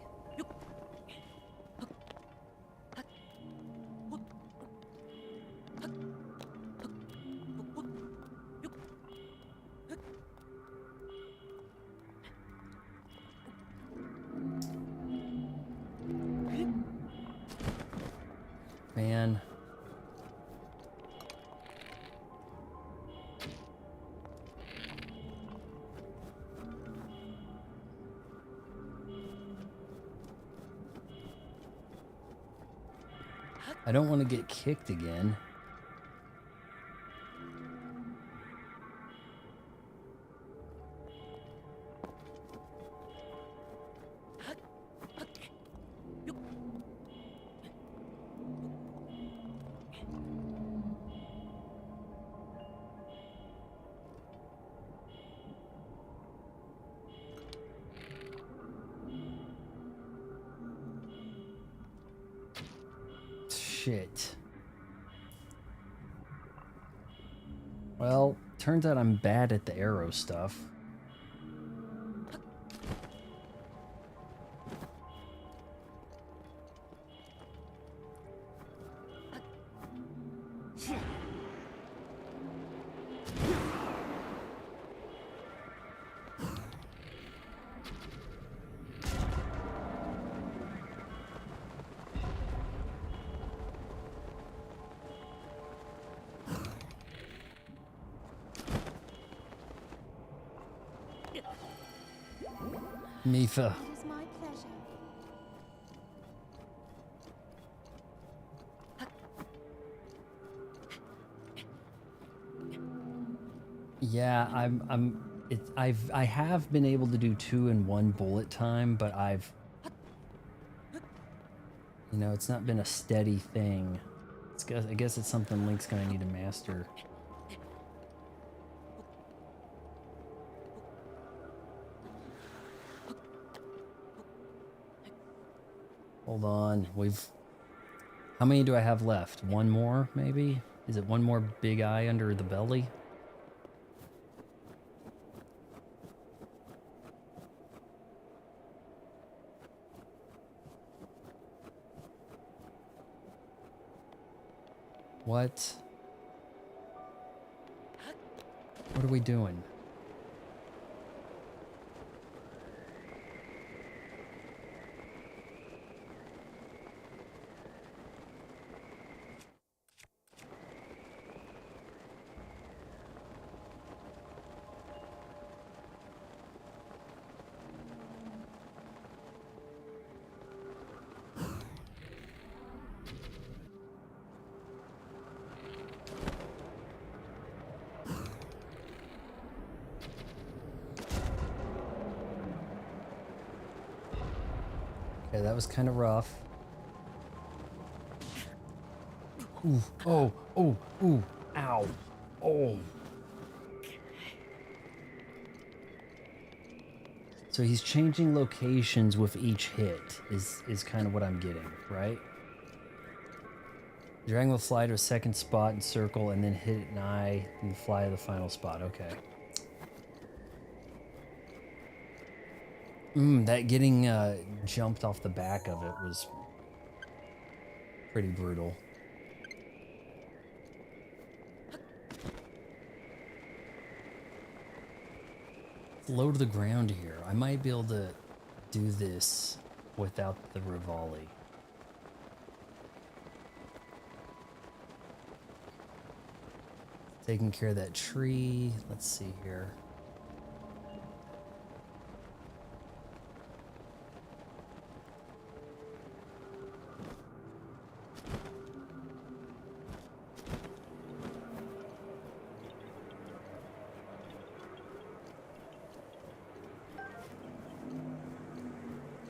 Man. I don't want to get kicked again. Shit. Well, turns out I'm bad at the arrow stuff. Mifa.
It is my pleasure.
Yeah, I have been able to do 2 in 1 bullet time, but you know, it's not been a steady thing. I guess it's something Link's gonna need to master. Hold on, how many do I have left? One more, maybe? Is it one more big eye under the belly? What? What are we doing? Okay, that was kind of rough. Ooh, oh, oh, ooh, ow, oh. So he's changing locations with each hit, is kind of what I'm getting, right? The dragon will fly to a second spot and circle and then hit an eye and fly to the final spot. Okay. That getting jumped off the back of it was pretty brutal. It's low to the ground here. I might be able to do this without the Rivali. Taking care of that tree. Let's see here.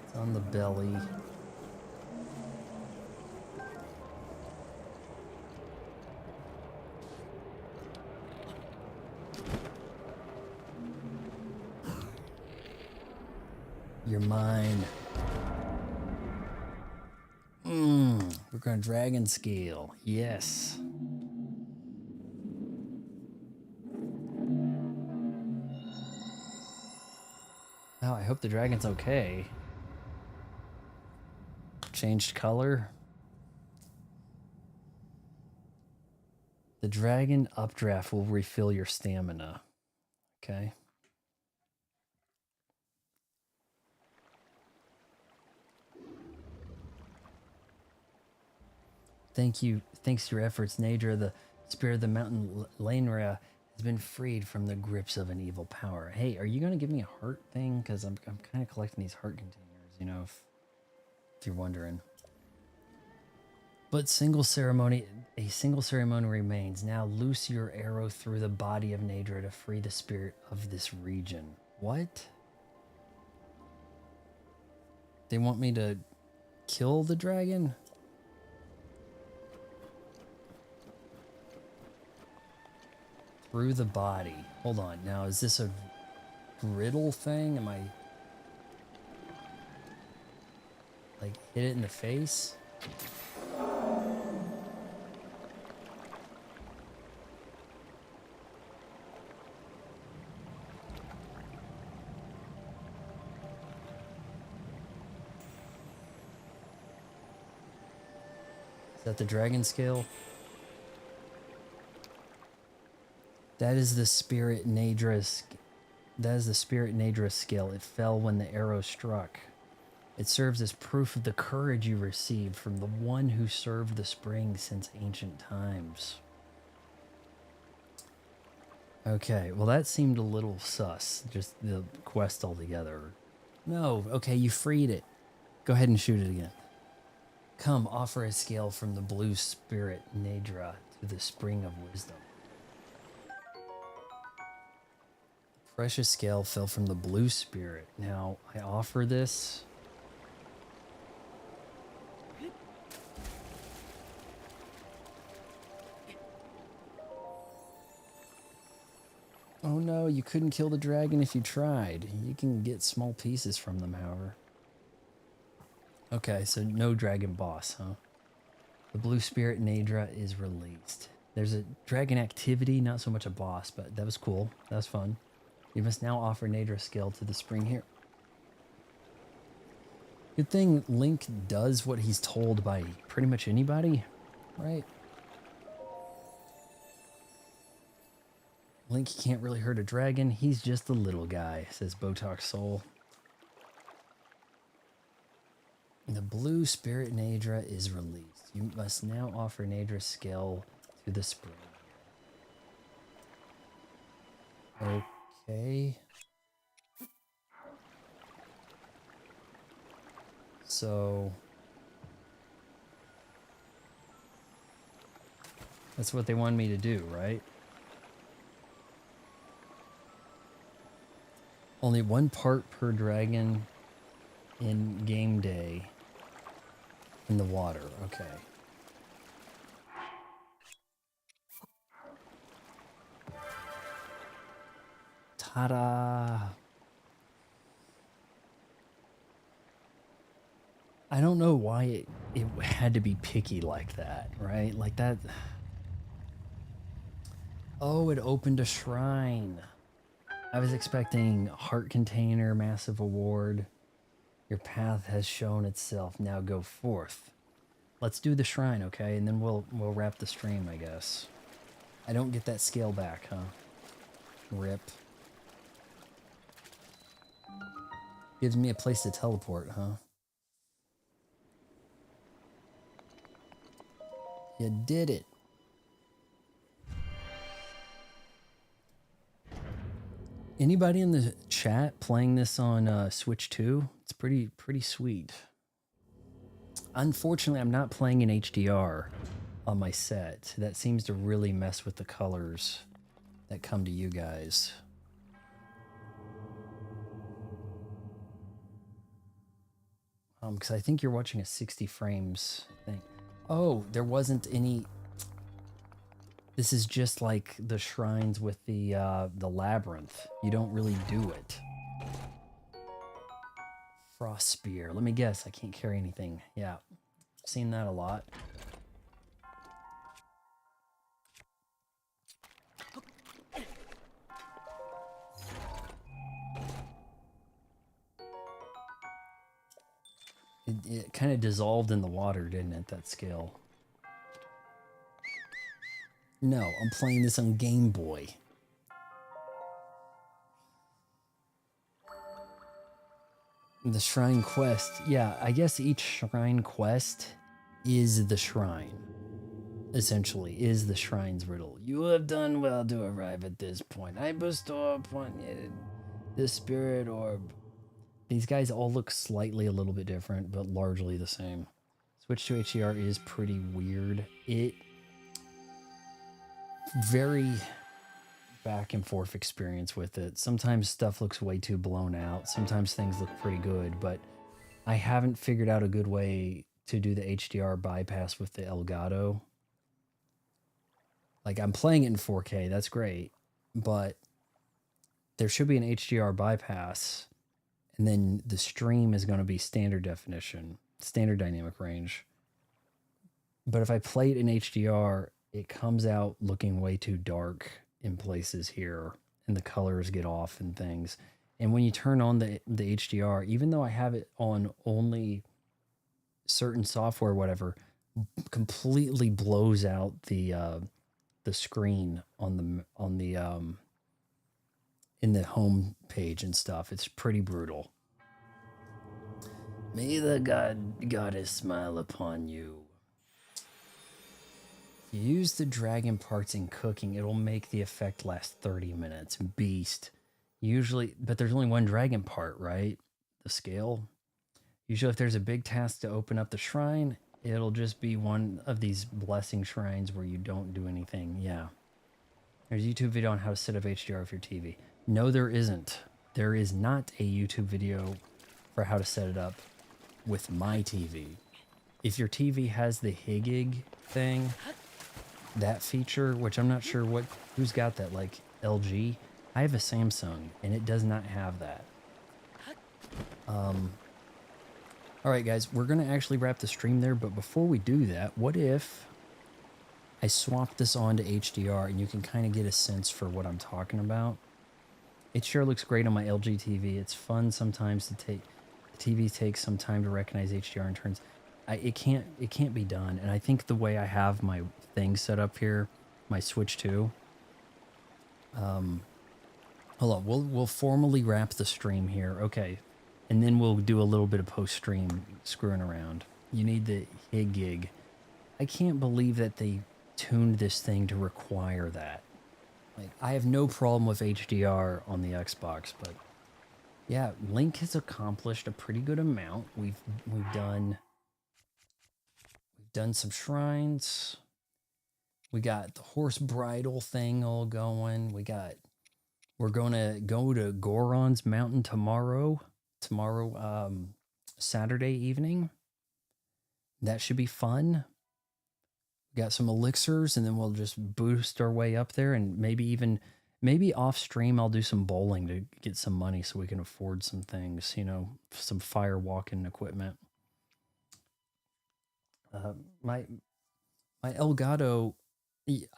It's on the belly. You're mine. We're gonna dragon scale. Yes. Oh, I hope the dragon's okay. Changed color. The dragon updraft will refill your stamina. Okay. Thank you. Thanks to your efforts, Nadra, the spirit of the mountain Lanra, has been freed from the grips of an evil power. Hey, are you going to give me a heart thing? Because I'm kind of collecting these heart containers, you know, if you're wondering. But a single ceremony remains. Now loose your arrow through the body of Nadra to free the spirit of this region. What? They want me to kill the dragon? Through the body. Hold on. Now, is this a griddle thing? Am I... like, hit it in the face? Is that the dragon scale? That is the spirit Nadra's. That is the spirit Nadra's scale. It fell when the arrow struck. It serves as proof of the courage you received from the one who served the spring since ancient times. Okay, well that seemed a little sus. Just the quest altogether. No, okay, you freed it. Go ahead and shoot it again. Come, offer a scale from the blue spirit Nadra to the spring of wisdom. Precious scale fell from the blue spirit. Now, I offer this. Oh no, you couldn't kill the dragon if you tried. You can get small pieces from them, however. Okay, so no dragon boss, huh? The blue spirit Nadra is released. There's a dragon activity, not so much a boss, but that was cool. That was fun. You must now offer Nadra's skill to the spring here. Good thing Link does what he's told by pretty much anybody, right? Link can't really hurt a dragon. He's just a little guy, says Botox Soul. The blue spirit Nadra is released. You must now offer Nadra's skill to the spring. Okay. So that's what they wanted me to do, right? Only one part per dragon in game day in the water. Okay. Ta-da! I don't know why it had to be picky like that, right? Like that. Oh, it opened a shrine. I was expecting heart container, massive award. Your path has shown itself. Now go forth. Let's do the shrine, okay? And then we'll wrap the stream, I guess. I don't get that scale back, huh? Rip. Gives me a place to teleport, huh? You did it. Anybody in the chat playing this on Switch 2? It's pretty sweet. Unfortunately, I'm not playing in HDR on my set. That seems to really mess with the colors that come to you guys. Because I think you're watching a 60 frames thing. Oh, there wasn't any. This is just like the shrines with the Labyrinth. You don't really do it. Frost Spear. Let me guess. I can't carry anything. Yeah. Seen that a lot. It kind of dissolved in the water, didn't it, that scale? No, I'm playing this on Game Boy. The Shrine Quest. Yeah, I guess each Shrine Quest is the shrine. Essentially, is the shrine's riddle. You have done well to arrive at this point. I bestow upon you the spirit orb. These guys all look slightly a little bit different, but largely the same. Switch to HDR is pretty weird. It very back and forth experience with it. Sometimes stuff looks way too blown out. Sometimes things look pretty good, but I haven't figured out a good way to do the HDR bypass with the Elgato. Like, I'm playing it in 4K, that's great, but there should be an HDR bypass, and then the stream is going to be standard definition, standard dynamic range. But if I play it in HDR, it comes out looking way too dark in places here, and the colors get off and things. And when you turn on the HDR, even though I have it on only certain software, whatever, completely blows out the screen on the in the home page and stuff. It's pretty brutal. May the goddess smile upon you. If you use the dragon parts in cooking, it'll make the effect last 30 minutes. Beast. Usually, but there's only one dragon part, right? The scale. Usually if there's a big task to open up the shrine, it'll just be one of these blessing shrines where you don't do anything. Yeah. There's a YouTube video on how to set up HDR of your TV. No, there isn't. There is not a YouTube video for how to set it up with my TV. If your TV has the Higig thing, that feature, which I'm not sure who's got that, like LG. I have a Samsung and it does not have that. All right, guys, we're going to actually wrap the stream there. But before we do that, what if I swap this on to HDR and you can kind of get a sense for what I'm talking about? It sure looks great on my LG TV. It's fun sometimes to the TV takes some time to recognize HDR and turns. It can't be done. And I think the way I have my thing set up here, my Switch 2, Hold on, we'll formally wrap the stream here. Okay. And then we'll do a little bit of post-stream screwing around. You need the gig. I can't believe that they tuned this thing to require that. Like, I have no problem with HDR on the Xbox, but yeah, Link has accomplished a pretty good amount. We've done some shrines. We got the horse bridle thing all going. We're going to go to Goron's Mountain tomorrow, Saturday evening. That should be fun. We got some elixirs, and then we'll just boost our way up there, and maybe off stream I'll do some bowling to get some money so we can afford some things, some fire walking equipment. My Elgato,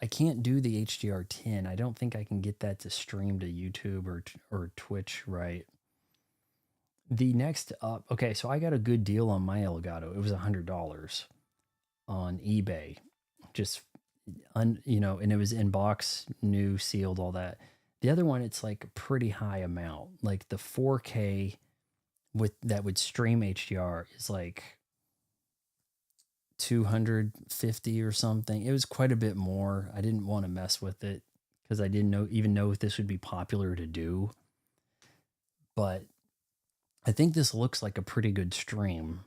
I can't do the HDR10. I don't think I can get that to stream to YouTube or Twitch, right? The next up, okay, so I got a good deal on my Elgato. It was $100 on eBay, and it was in box, new, sealed, all that. The other one, it's like a pretty high amount. Like the 4K that would stream HDR is like 250 or something. It was quite a bit more. I didn't want to mess with it because I didn't even know if this would be popular to do. But I think this looks like a pretty good stream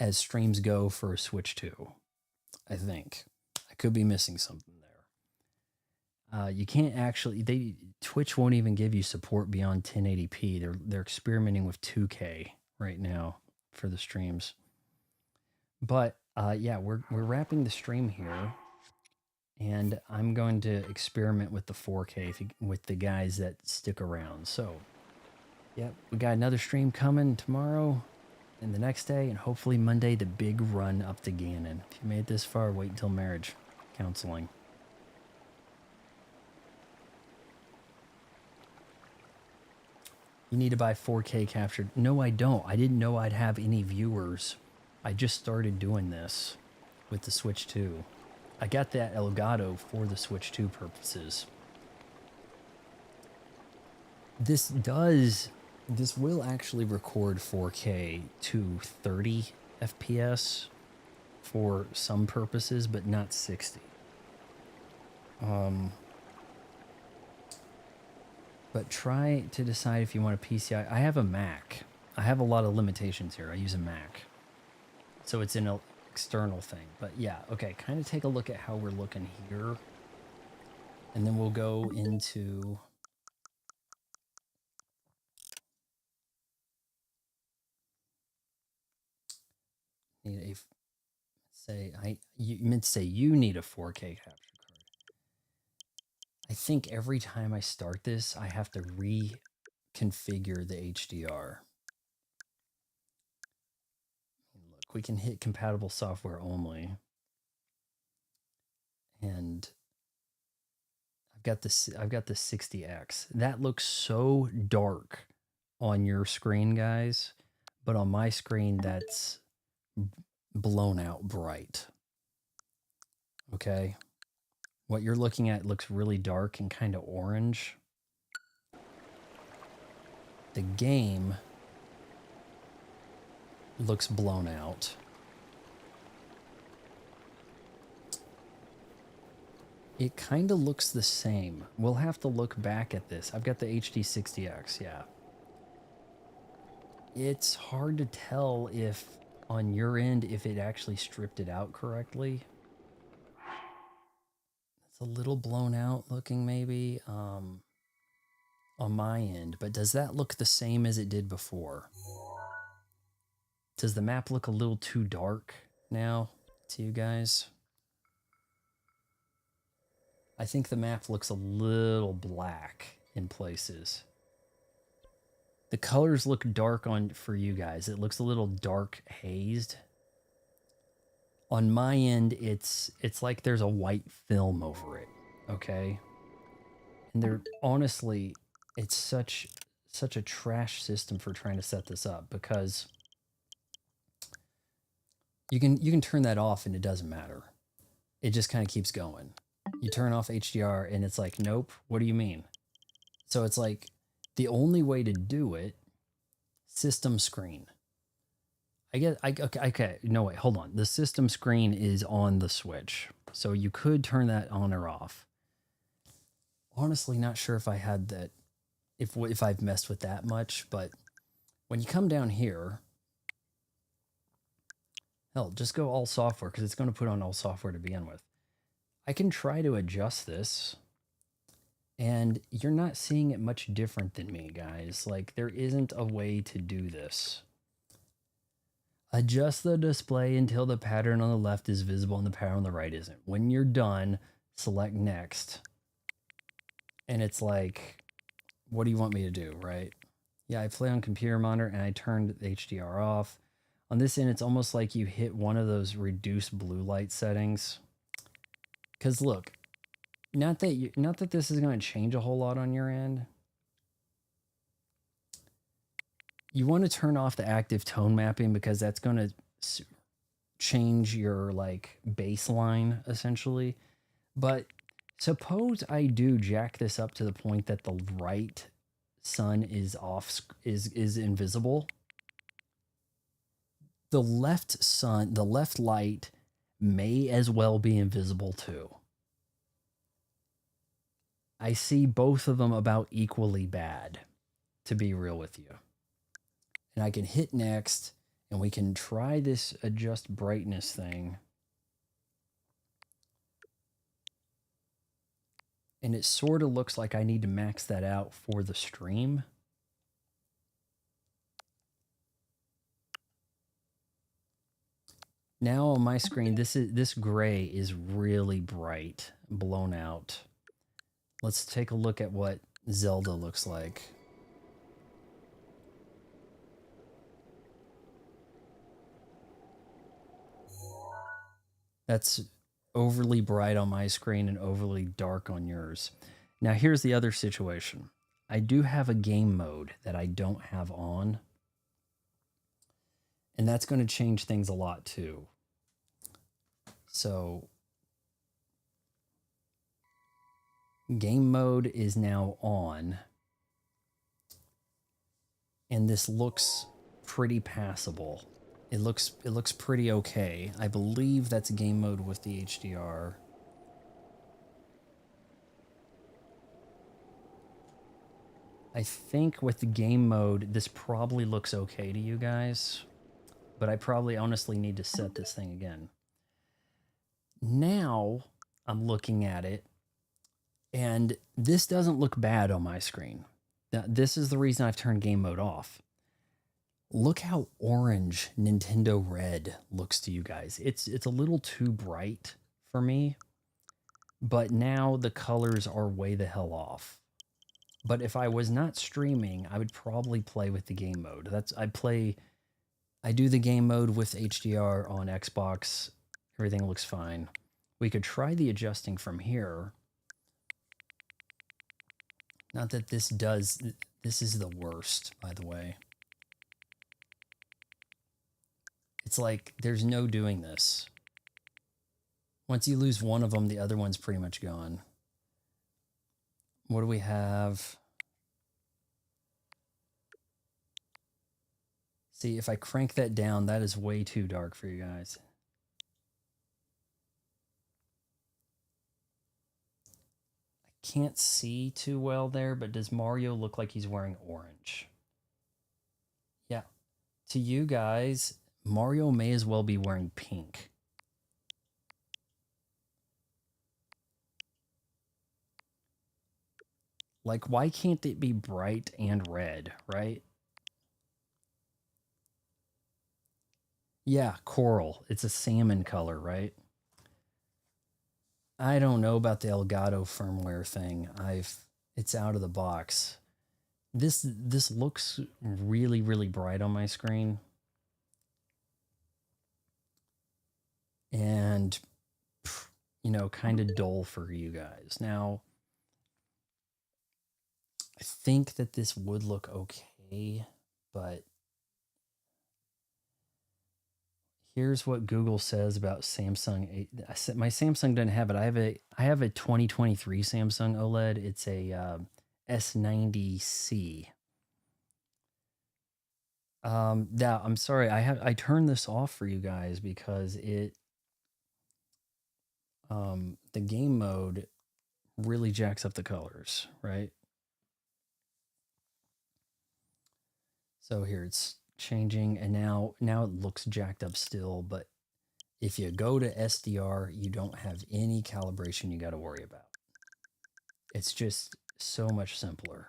as streams go for a Switch 2. I think. I could be missing something there. You can't actually, Twitch won't even give you support beyond 1080p. They're experimenting with 2K right now for the streams. But yeah, we're wrapping the stream here, and I'm going to experiment with the 4K with the guys that stick around. So, yep, we got another stream coming tomorrow and the next day, and hopefully Monday, the big run up to Ganon. If you made it this far, wait until marriage counseling. You need to buy 4K captured. No, I don't. I didn't know I'd have any viewers. I just started doing this with the Switch 2. I got that Elgato for the Switch 2 purposes. This will actually record 4K to 30 FPS for some purposes, but not 60. But try to decide if you want a PCI. I have a Mac. I have a lot of limitations here. I use a Mac. So it's an external thing. But yeah, okay, kind of take a look at how we're looking here. And then we'll go into... You meant to say you need a 4K capture card. I think every time I start this, I have to reconfigure the HDR. Look, we can hit compatible software only. And I've got the 60X. That looks so dark on your screen, guys, but on my screen that's blown out bright. Okay? What you're looking at looks really dark and kind of orange. The game looks blown out. It kind of looks the same. We'll have to look back at this. I've got the HD 60X, yeah. It's hard to tell if, on your end, if it actually stripped it out correctly. It's a little blown out looking, maybe, on my end. But does that look the same as it did before? Does the map look a little too dark now to you guys? I think the map looks a little black in places. The colors look dark for you guys. It looks a little dark hazed. On my end, it's like there's a white film over it, okay? And honestly, it's such a trash system for trying to set this up, because you can turn that off and it doesn't matter. It just kind of keeps going. You turn off HDR and it's like, nope, what do you mean? So it's like the only way to do it, system screen. Okay, no, wait, hold on. The system screen is on the Switch. So you could turn that on or off. Honestly, not sure if I had that, if I've messed with that much, but when you come down here, hell, just go all software because it's going to put on all software to begin with. I can try to adjust this, and you're not seeing it much different than me, guys. Like, there isn't a way to do this. Adjust the display until the pattern on the left is visible and the pattern on the right isn't. When you're done, select next. And it's like, what do you want me to do, right? Yeah, I play on computer monitor and I turned the HDR off. On this end, it's almost like you hit one of those reduce blue light settings. Because look, not that this is going to change a whole lot on your end. You want to turn off the active tone mapping because that's going to change your like baseline essentially. But suppose I do jack this up to the point that the right sun is off, is invisible. The left sun, the left light may as well be invisible too. I see both of them about equally bad, to be real with you. And I can hit next, and we can try this adjust brightness thing. And it sort of looks like I need to max that out for the stream. Now on my screen, this gray is really bright, blown out. Let's take a look at what Zelda looks like. That's overly bright on my screen and overly dark on yours. Now here's the other situation. I do have a game mode that I don't have on. And that's going to change things a lot too. So game mode is now on. And this looks pretty passable. It looks pretty okay. I believe that's game mode with the HDR. I think with the game mode, this probably looks okay to you guys. But I probably honestly need to set this thing again. Now I'm looking at it, and this doesn't look bad on my screen. Now, this is the reason I've turned game mode off. Look how orange Nintendo Red looks to you guys. It's a little too bright for me, but now the colors are way the hell off. But if I was not streaming, I would probably play with the game mode. I do the game mode with HDR on Xbox. Everything looks fine. We could try the adjusting from here. Not that this is the worst, by the way. It's like there's no doing this. Once you lose one of them, the other one's pretty much gone. What do we have? See, if I crank that down, that is way too dark for you guys. I can't see too well there, but does Mario look like he's wearing orange? Yeah. To you guys, Mario may as well be wearing pink. Like, why can't it be bright and red, right? Yeah, coral. It's a salmon color, right? I don't know about the Elgato firmware thing. It's out of the box. This looks really, really bright on my screen. And, you know, kind of dull for you guys. Now, I think that this would look okay, but Here's what Google says about Samsung. My Samsung doesn't have it. I have a 2023 Samsung OLED. It's a S90C. Yeah, I'm sorry. I turned this off for you guys because the game mode really jacks up the colors, right? So here it's changing, and now it looks jacked up still, but if you go to SDR, you don't have any calibration you got to worry about. It's just so much simpler.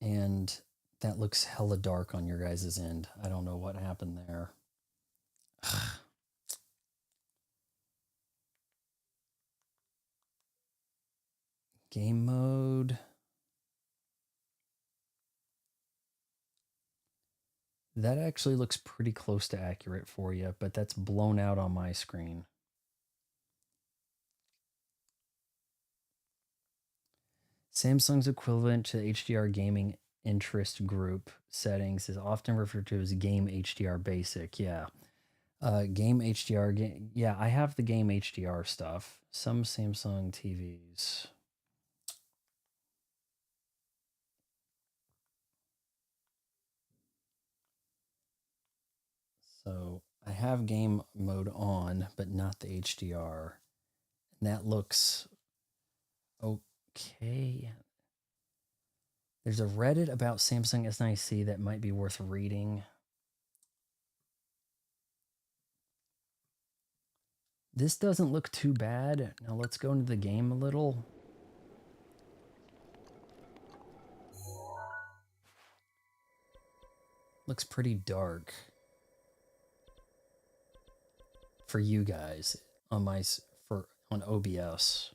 And that looks hella dark on your guys' end. I don't know what happened there. Game mode. That actually looks pretty close to accurate for you, but that's blown out on my screen. Samsung's equivalent to HDR gaming interest group settings is often referred to as Game HDR Basic. Yeah. Game HDR. Yeah, I have the Game HDR stuff. Some Samsung TVs. So I have game mode on, but not the HDR. And that looks okay. There's a Reddit about Samsung S9C that might be worth reading. This doesn't look too bad. Now let's go into the game a little. Looks pretty dark for you guys on on OBS.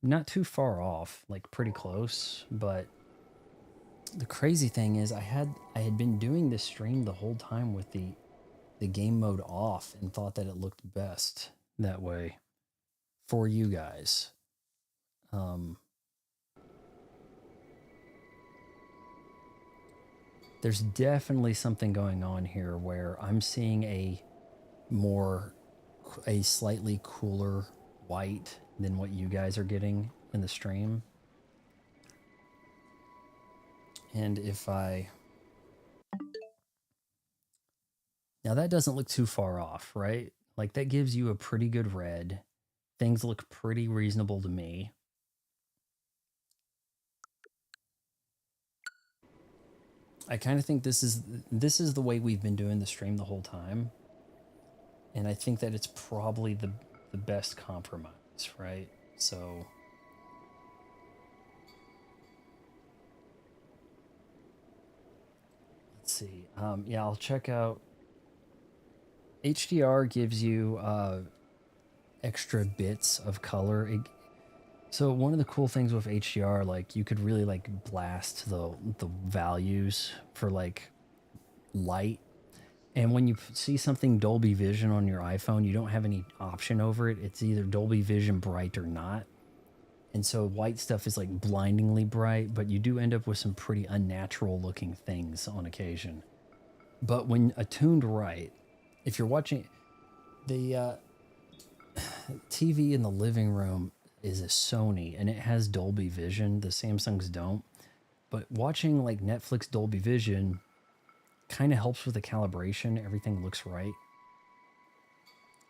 Not too far off, like pretty close, but the crazy thing is I had been doing this stream the whole time with the game mode off and thought that it looked best that way for you guys. There's definitely something going on here where I'm seeing a slightly cooler white than what you guys are getting in the stream. And now that doesn't look too far off, right? Like that gives you a pretty good red. Things look pretty reasonable to me. I kind of think this is the way we've been doing the stream the whole time. And I think that it's probably the best compromise, right? So let's see. Yeah, I'll check out. HDR gives you extra bits of color. So one of the cool things with HDR, like you could really like blast the values for like light. And when you see something Dolby Vision on your iPhone, you don't have any option over it. It's either Dolby Vision bright or not. And so white stuff is like blindingly bright, but you do end up with some pretty unnatural looking things on occasion. But when attuned right, if you're watching the TV in the living room is a Sony and it has Dolby Vision, the Samsungs don't. But watching like Netflix Dolby Vision kind of helps with the calibration. Everything looks right.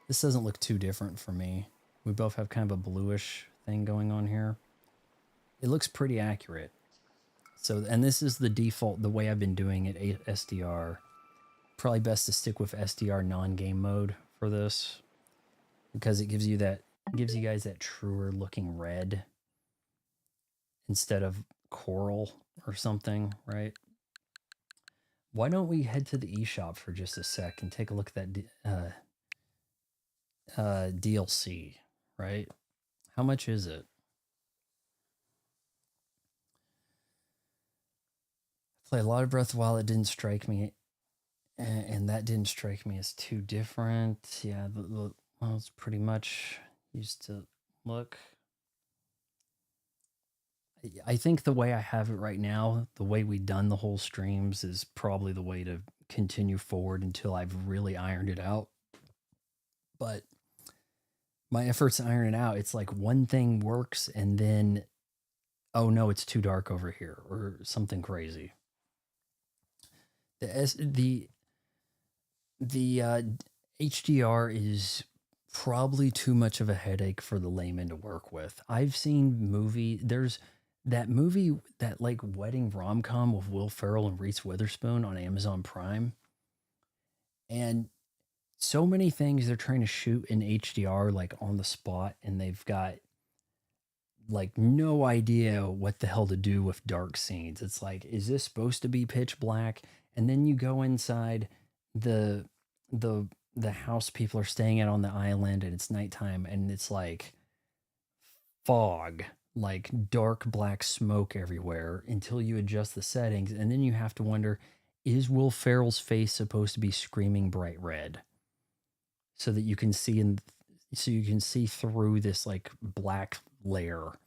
This doesn't look too different for me. We both have kind of a bluish thing going on here. It looks pretty accurate. So, and this is the default, the way I've been doing it, SDR. Probably best to stick with SDR non-game mode for this because it gives you guys that truer looking red instead of coral or something, right? Why don't we head to the eShop for just a sec and take a look at that DLC, right? How much is it? I played a lot of Breath of the Wild. It didn't strike me, and that didn't strike me as too different. Yeah, well, it's pretty much used to look. I think the way I have it right now, the way we've done the whole streams is probably the way to continue forward until I've really ironed it out. But my efforts to iron it out, it's like one thing works and then, oh no, it's too dark over here or something crazy. The HDR is probably too much of a headache for the layman to work with. I've seen there's that movie, that like wedding rom-com with Will Ferrell and Reese Witherspoon on Amazon Prime. And so many things they're trying to shoot in HDR like on the spot, and they've got like no idea what the hell to do with dark scenes. It's like, is this supposed to be pitch black? And then you go inside the the the house people are staying at on the island, and it's nighttime, and it's like fog, like dark black smoke everywhere until you adjust the settings, and then you have to wonder, is Will Ferrell's face supposed to be screaming bright red so that you can see so you can see through this like black layer?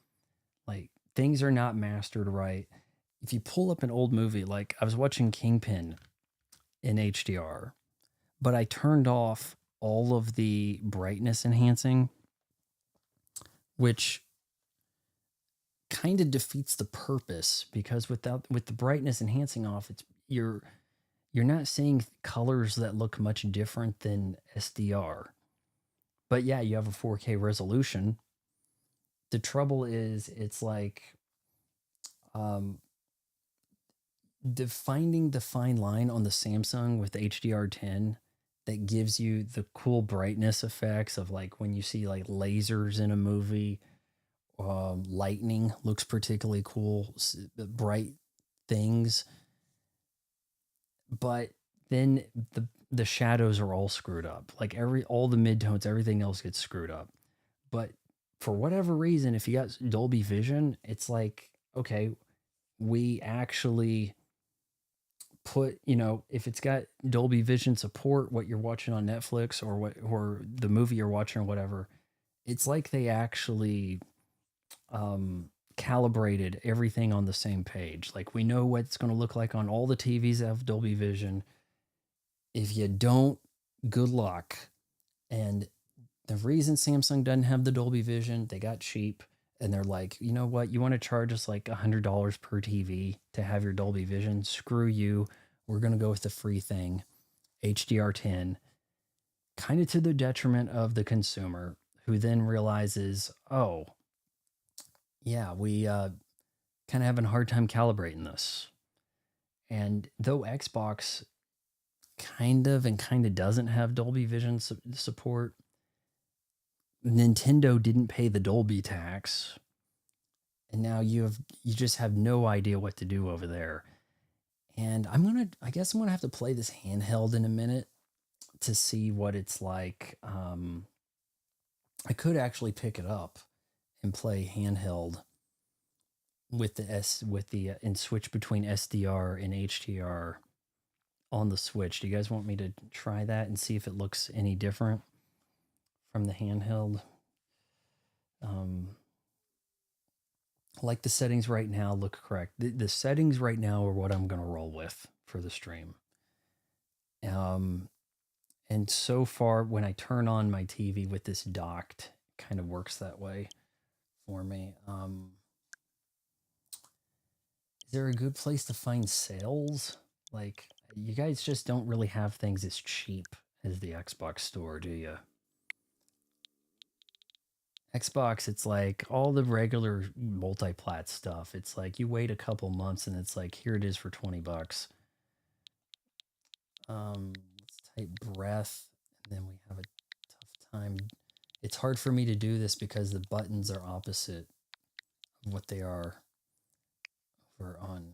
Like, things are not mastered right. If you pull up an old movie, like I was watching Kingpin in HDR, but I turned off all of the brightness enhancing, which kind of defeats the purpose, because with the brightness enhancing off, it's you're not seeing colors that look much different than SDR. But yeah, you have a 4K resolution. The trouble is, it's like finding the fine line on the Samsung with HDR10 that gives you the cool brightness effects of like when you see like lasers in a movie. Lightning looks particularly cool, bright things. But then the shadows are all screwed up. Like all the midtones, everything else gets screwed up. But for whatever reason, if you got Dolby Vision, it's like, okay, we actually put, if it's got Dolby Vision support, what you're watching on Netflix or the movie you're watching or whatever, it's like they actually calibrated everything on the same page. Like, we know what it's going to look like on all the TVs that have Dolby Vision. If you don't, good luck. And the reason Samsung doesn't have the Dolby Vision, they got cheap, and they're like, you know what? You want to charge us like $100 per TV to have your Dolby Vision? Screw you. We're going to go with the free thing, HDR10, kind of to the detriment of the consumer, who then realizes, oh, yeah, we kind of having a hard time calibrating this. And though Xbox kind of doesn't have Dolby Vision support, Nintendo didn't pay the Dolby tax, and now you just have no idea what to do over there. And I guess I'm gonna have to play this handheld in a minute to see what it's like. I could actually pick it up and play handheld with the and switch between SDR and HDR on the Switch. Do you guys want me to try that and see if it looks any different from the handheld? Like, the settings right now look correct. The settings right now are what I'm going to roll with for the stream. And so far, when I turn on my TV with this docked, it kind of works that way for me. Is there a good place to find sales? Like, you guys just don't really have things as cheap as the Xbox store, do you? Xbox, it's like all the regular multi-plat stuff. It's like you wait a couple months and it's like, here it is for $20. Let's type breath, and then we have a tough time. It's hard for me to do this because the buttons are opposite of what they are over on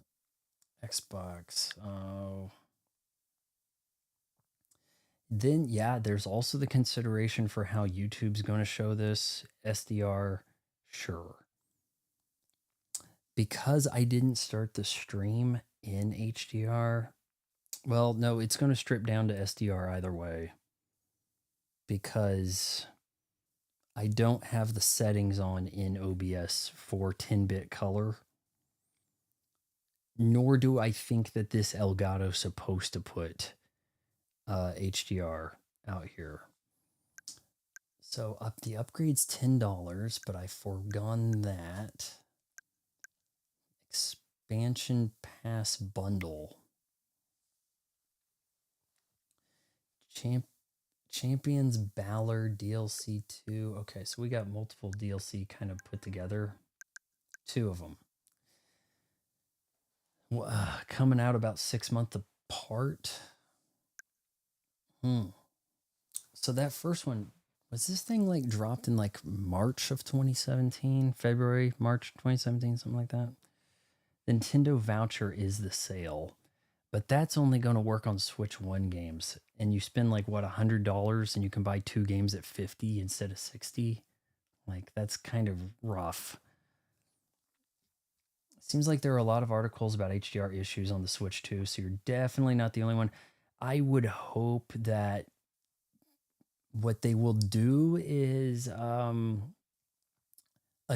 Xbox. Oh. Then, yeah, there's also the consideration for how YouTube's going to show this. SDR, sure. Because I didn't start the stream in HDR, well, no, it's going to strip down to SDR either way. Because I don't have the settings on in OBS for 10-bit color nor do I think that this Elgato's supposed to put HDR out here. So the upgrade's $10, but I've foregone that. Expansion Pass bundle. Champions Ballard DLC 2. Okay, so we got multiple DLC kind of put together. 2 of them. Coming out about 6 months apart. So that first one, was this thing like dropped in like March of 2017? March 2017, something like that? Nintendo Voucher is the sale, but that's only going to work on Switch 1 games. And you spend like, what, $100 and you can buy 2 games at 50 instead of 60? Like, that's kind of rough. Seems like there are a lot of articles about HDR issues on the Switch 2, so you're definitely not the only one. I would hope that what they will do is a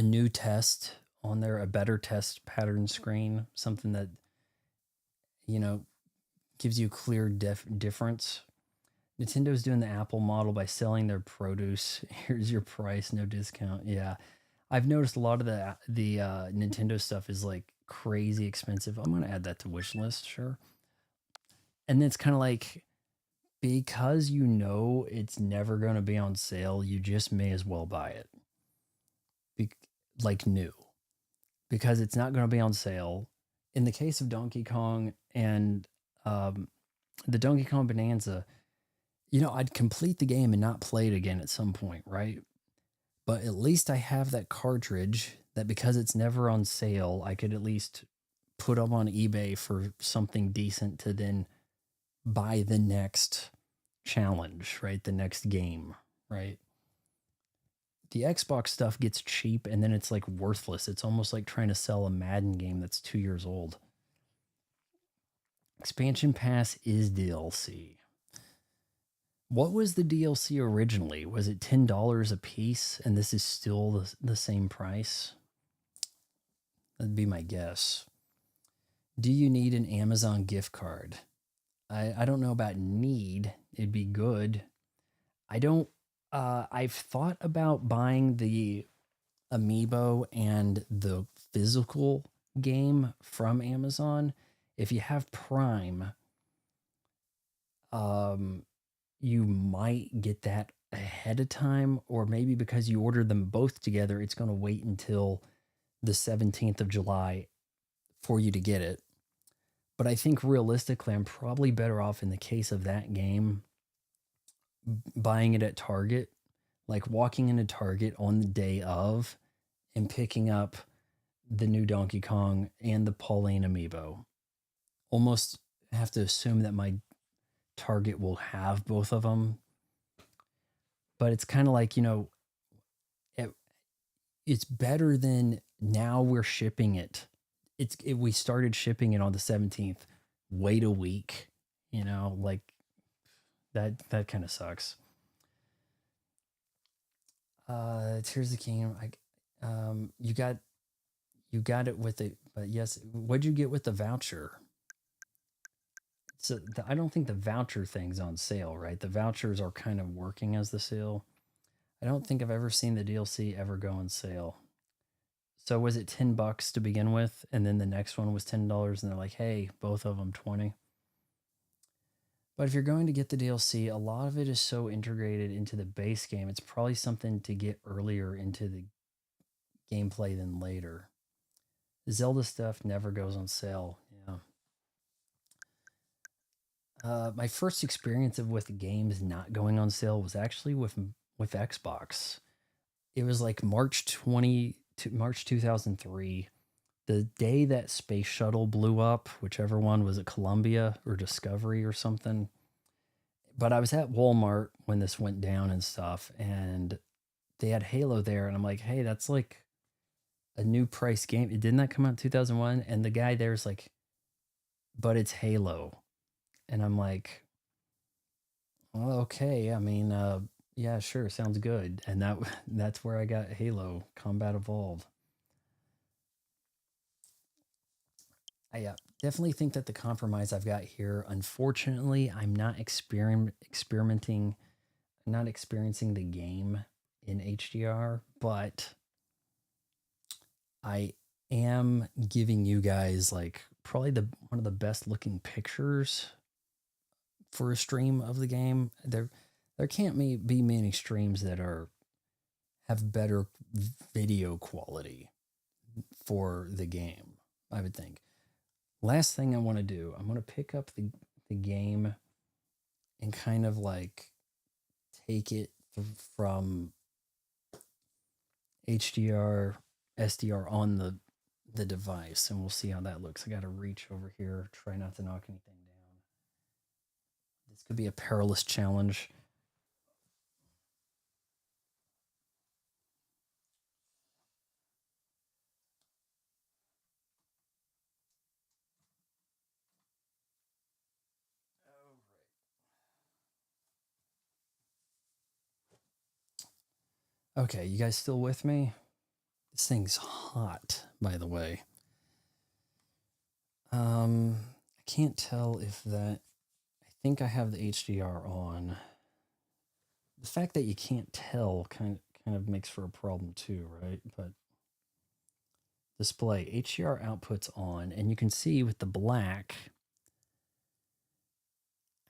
new test on there, a better test pattern screen, something that, you know, gives you a clear difference. Nintendo's doing the Apple model by selling their produce. Here's your price, no discount. Yeah. I've noticed a lot of the Nintendo stuff is like crazy expensive. I'm going to add that to wish list, sure. And then it's kind of like, because you know it's never going to be on sale, you just may as well buy it. Like new. Because it's not going to be on sale. In the case of Donkey Kong and the Donkey Kong Bonanza, you know, I'd complete the game and not play it again at some point, right? But at least I have that cartridge that, because it's never on sale, I could at least put up on eBay for something decent to then buy the next challenge, right? The next game, right? The Xbox stuff gets cheap and then it's like worthless. It's almost like trying to sell a Madden game that's 2 years old. Expansion Pass is DLC. What was the DLC originally? Was it $10 a piece and this is still the same price? That'd be my guess. Do you need an Amazon gift card? I don't know about need. It'd be good. I don't. I've thought about buying the amiibo and the physical game from Amazon. If you have Prime, you might get that ahead of time, or maybe because you ordered them both together, it's going to wait until the 17th of July for you to get it. But I think realistically, I'm probably better off in the case of that game buying it at Target, like walking into Target on the day of and picking up the new Donkey Kong and the Pauline amiibo. Almost have to assume that my Target will have both of them. But it's kind of like, you know, it's better than now we're shipping it. We started shipping it on the 17th. Wait a week, you know, like that kind of sucks. Tears of the Kingdom. You got it with it, but yes, what'd you get with the voucher? So I don't think the voucher thing's on sale, right? The vouchers are kind of working as the sale. I don't think I've ever seen the DLC ever go on sale. So was it $10 to begin with, and then the next one was $10, and they're like, hey, both of them 20. But if you're going to get the DLC, a lot of it is so integrated into the base game, it's probably something to get earlier into the gameplay than later. Zelda stuff never goes on sale. Yeah. My first experience with games not going on sale was actually with Xbox. It was like March 2003, the day that Space Shuttle blew up, whichever one was it, Columbia or Discovery or something. But I was at Walmart when this went down and stuff, and they had Halo there, and I'm like, hey, that's like a new price game. Didn't that come out in 2001? And the guy there's like, but it's Halo. And I'm like, well, okay. I mean, yeah, sure, sounds good. And that's where I got Halo Combat Evolved. I definitely think that the compromise I've got here, unfortunately, I'm not experimenting, not experiencing the game in HDR, but I am giving you guys like probably the one of the best looking pictures for a stream of the game. There can't be many streams that have better video quality for the game, I would think. Last thing I want to do, I'm going to pick up the game and kind of like take it from HDR, SDR on the device, and we'll see how that looks. I got to reach over here, try not to knock anything down. This could be a perilous challenge. Okay, you guys still with me? This thing's hot, by the way. I can't tell if that. I think I have the HDR on. The fact that you can't tell kind of makes for a problem too, right? But display HDR outputs on, and you can see with the black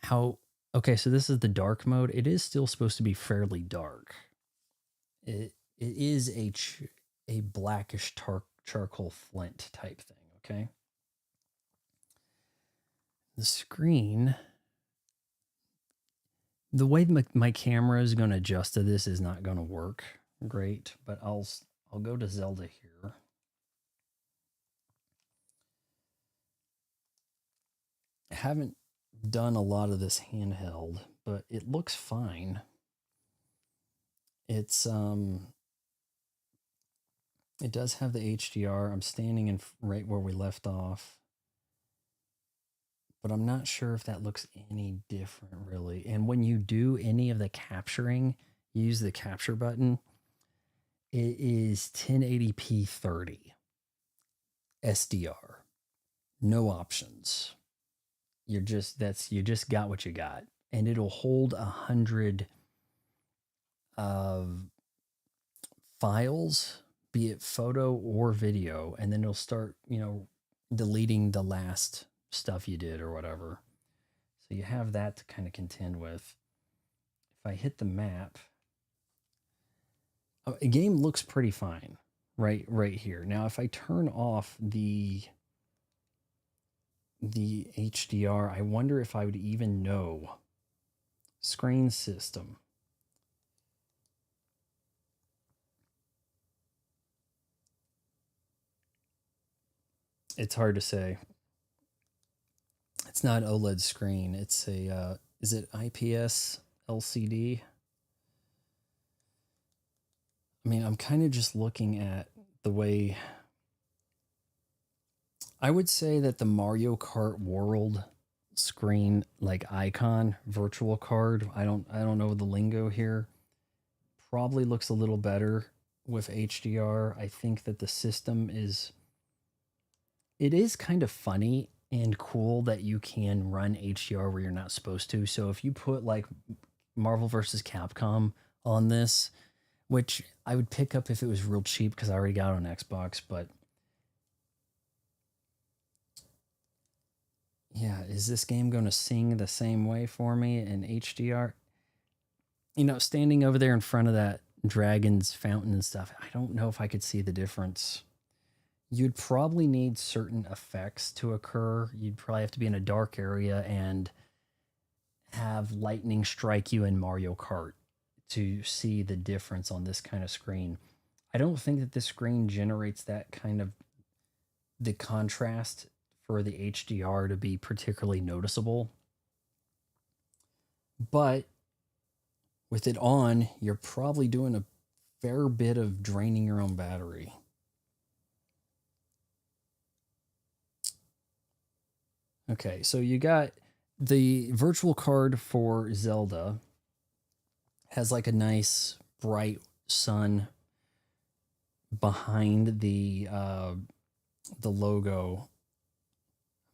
how. Okay, so this is the dark mode. It is still supposed to be fairly dark. It is a blackish charcoal flint type thing, okay? The screen, the way my camera is going to adjust to this is not going to work great, but I'll go to Zelda here. I haven't done a lot of this handheld, but it looks fine. It's it does have the HDR. I'm standing in right where we left off, but I'm not sure if that looks any different really. And when you do any of the capturing, use the capture button. It is 1080p 30 SDR. No options. You just got what you got, and it'll hold 100 files, be it photo or video, and then it'll start, deleting the last stuff you did or whatever. So you have that to kind of contend with. If I hit the map, a game looks pretty fine right here. Now, if I turn off the HDR, I wonder if I would even know. Screen system. It's hard to say. It's not OLED screen. It's a, is it IPS LCD? I mean, I'm kind of just looking at the way. I would say that the Mario Kart World screen, like icon, virtual card, I don't know the lingo here, probably looks a little better with HDR. I think that the system it is kind of funny and cool that you can run HDR where you're not supposed to. So if you put like Marvel vs. Capcom on this, which I would pick up if it was real cheap because I already got it on Xbox, but yeah, is this game going to sing the same way for me in HDR? Standing over there in front of that dragon's fountain and stuff, I don't know if I could see the difference. You'd probably need certain effects to occur. You'd probably have to be in a dark area and have lightning strike you in Mario Kart to see the difference on this kind of screen. I don't think that this screen generates that kind of the contrast for the HDR to be particularly noticeable. But with it on, you're probably doing a fair bit of draining your own battery. Okay, so you got the virtual card for Zelda has like a nice bright sun behind the logo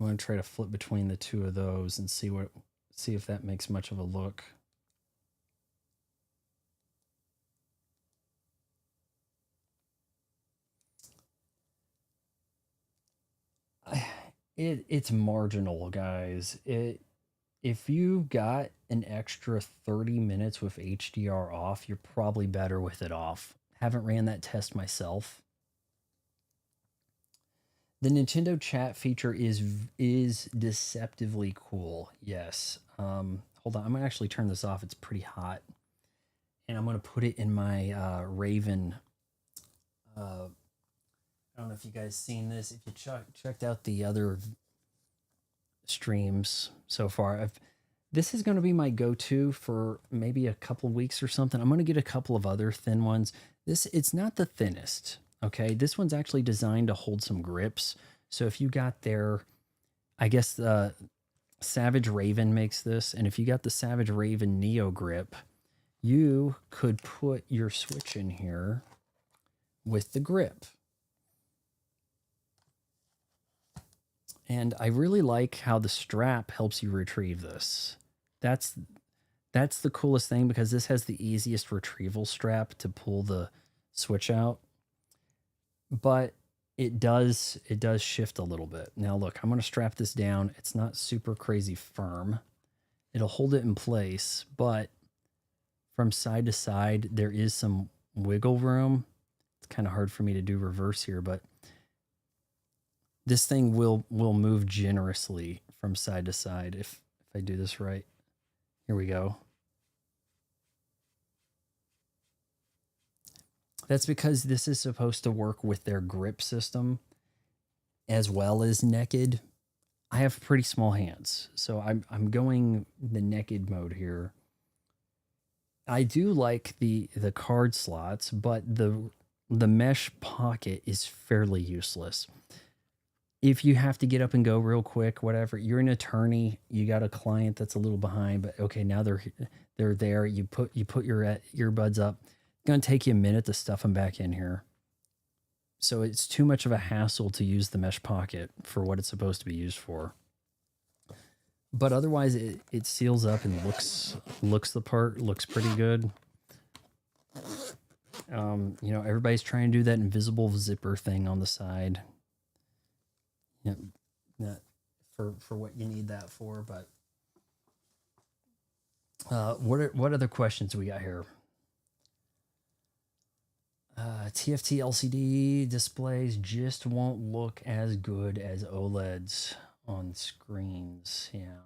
I'm going to try to flip between the two of those and see if that makes much of a look. It's marginal, guys. If you got an extra 30 minutes with HDR off, you're probably better with it off. Haven't ran that test myself. The Nintendo chat feature is deceptively cool. Yes. Hold on. I'm gonna actually turn this off. It's pretty hot, and I'm gonna put it in my Raven. I don't know if you guys seen this. If you checked out the other streams so far, this is going to be my go-to for maybe a couple weeks or something. I'm going to get a couple of other thin ones. It's not the thinnest. Okay, this one's actually designed to hold some grips. So if you got their, I guess the Savage Raven makes this, and if you got the Savage Raven Neo Grip, you could put your Switch in here with the grip. And I really like how the strap helps you retrieve this. That's the coolest thing, because this has the easiest retrieval strap to pull the Switch out. But it does shift a little bit. Now look, I'm going to strap this down. It's not super crazy firm. It'll hold it in place, but from side to side, there is some wiggle room. It's kind of hard for me to do reverse here, but this thing will move generously from side to side if I do this right. Here we go. That's because this is supposed to work with their grip system as well as naked. I have pretty small hands, so I'm going the naked mode here. I do like the card slots, but the mesh pocket is fairly useless. If you have to get up and go real quick, whatever, you're an attorney, you got a client that's a little behind, but okay, now they're there. You put your earbuds up. It's gonna take you a minute to stuff them back in here. So it's too much of a hassle to use the mesh pocket for what it's supposed to be used for. But otherwise, it seals up and looks the part, looks pretty good. You know, everybody's trying to do that invisible zipper thing on the side. Yeah, not for what you need that for, but what other questions we got here? TFT LCD displays just won't look as good as OLEDs on screens. Yeah.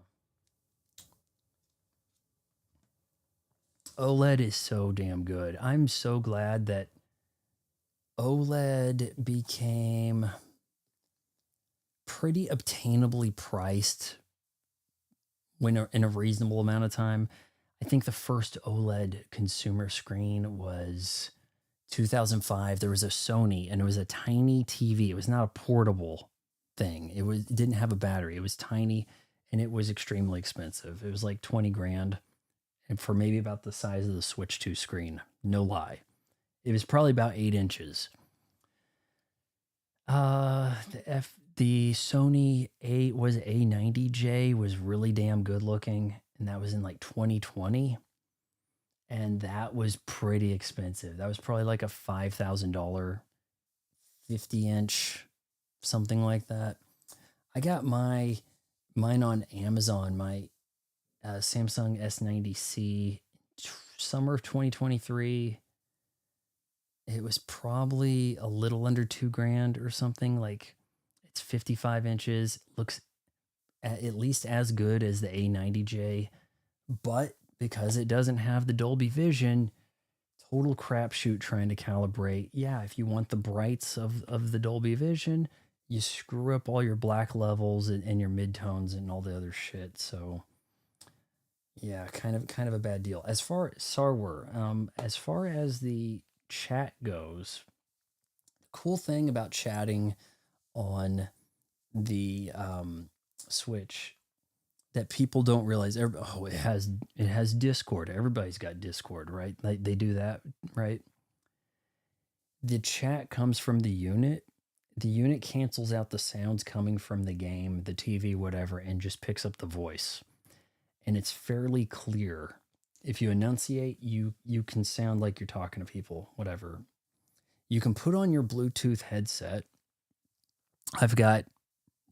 OLED is so damn good. I'm so glad that OLED became pretty obtainably priced in a reasonable amount of time. I think the first OLED consumer screen was 2005. There was a Sony, and it was a tiny TV. It was not a portable thing. It didn't have a battery. It was tiny, and it was extremely expensive. It was like 20 grand, and for maybe about the size of the Switch 2 screen. No lie. It was probably about 8 inches. The Sony A90J was really damn good looking, and that was in like 2020, and that was pretty expensive. That was probably like a $5,000 50-inch, something like that. I got mine on Amazon, my Samsung S90C, summer of 2023. It was probably a little under $2,000 or something. Like, it's 55 inches, looks at least as good as the A90J, but because it doesn't have the Dolby Vision, total crapshoot trying to calibrate. Yeah, if you want the brights of the Dolby Vision, you screw up all your black levels and your midtones and all the other shit. So yeah, kind of a bad deal. As far as the chat goes, the cool thing about chatting on the Switch that people don't realize, it has Discord. Everybody's got Discord, right? They do that, right? The chat comes from the unit. the unit cancels out the sounds coming from the game, the TV, whatever, and just picks up the voice. And it's fairly clear. If you enunciate, you can sound like you're talking to people, whatever. You can put on your Bluetooth headset. I've got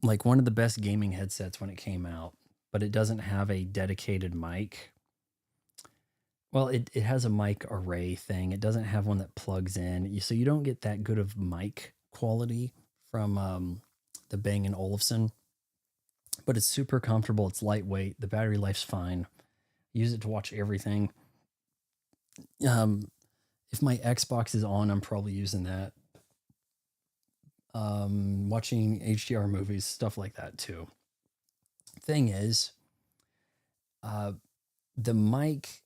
like one of the best gaming headsets when it came out, but it doesn't have a dedicated mic. Well, it has a mic array thing. It doesn't have one that plugs in. So you don't get that good of mic quality from the Bang & Olufsen, but it's super comfortable. It's lightweight. The battery life's fine. Use it to watch everything. If my Xbox is on, I'm probably using that. Watching HDR movies, stuff like that too. Thing is, the mic,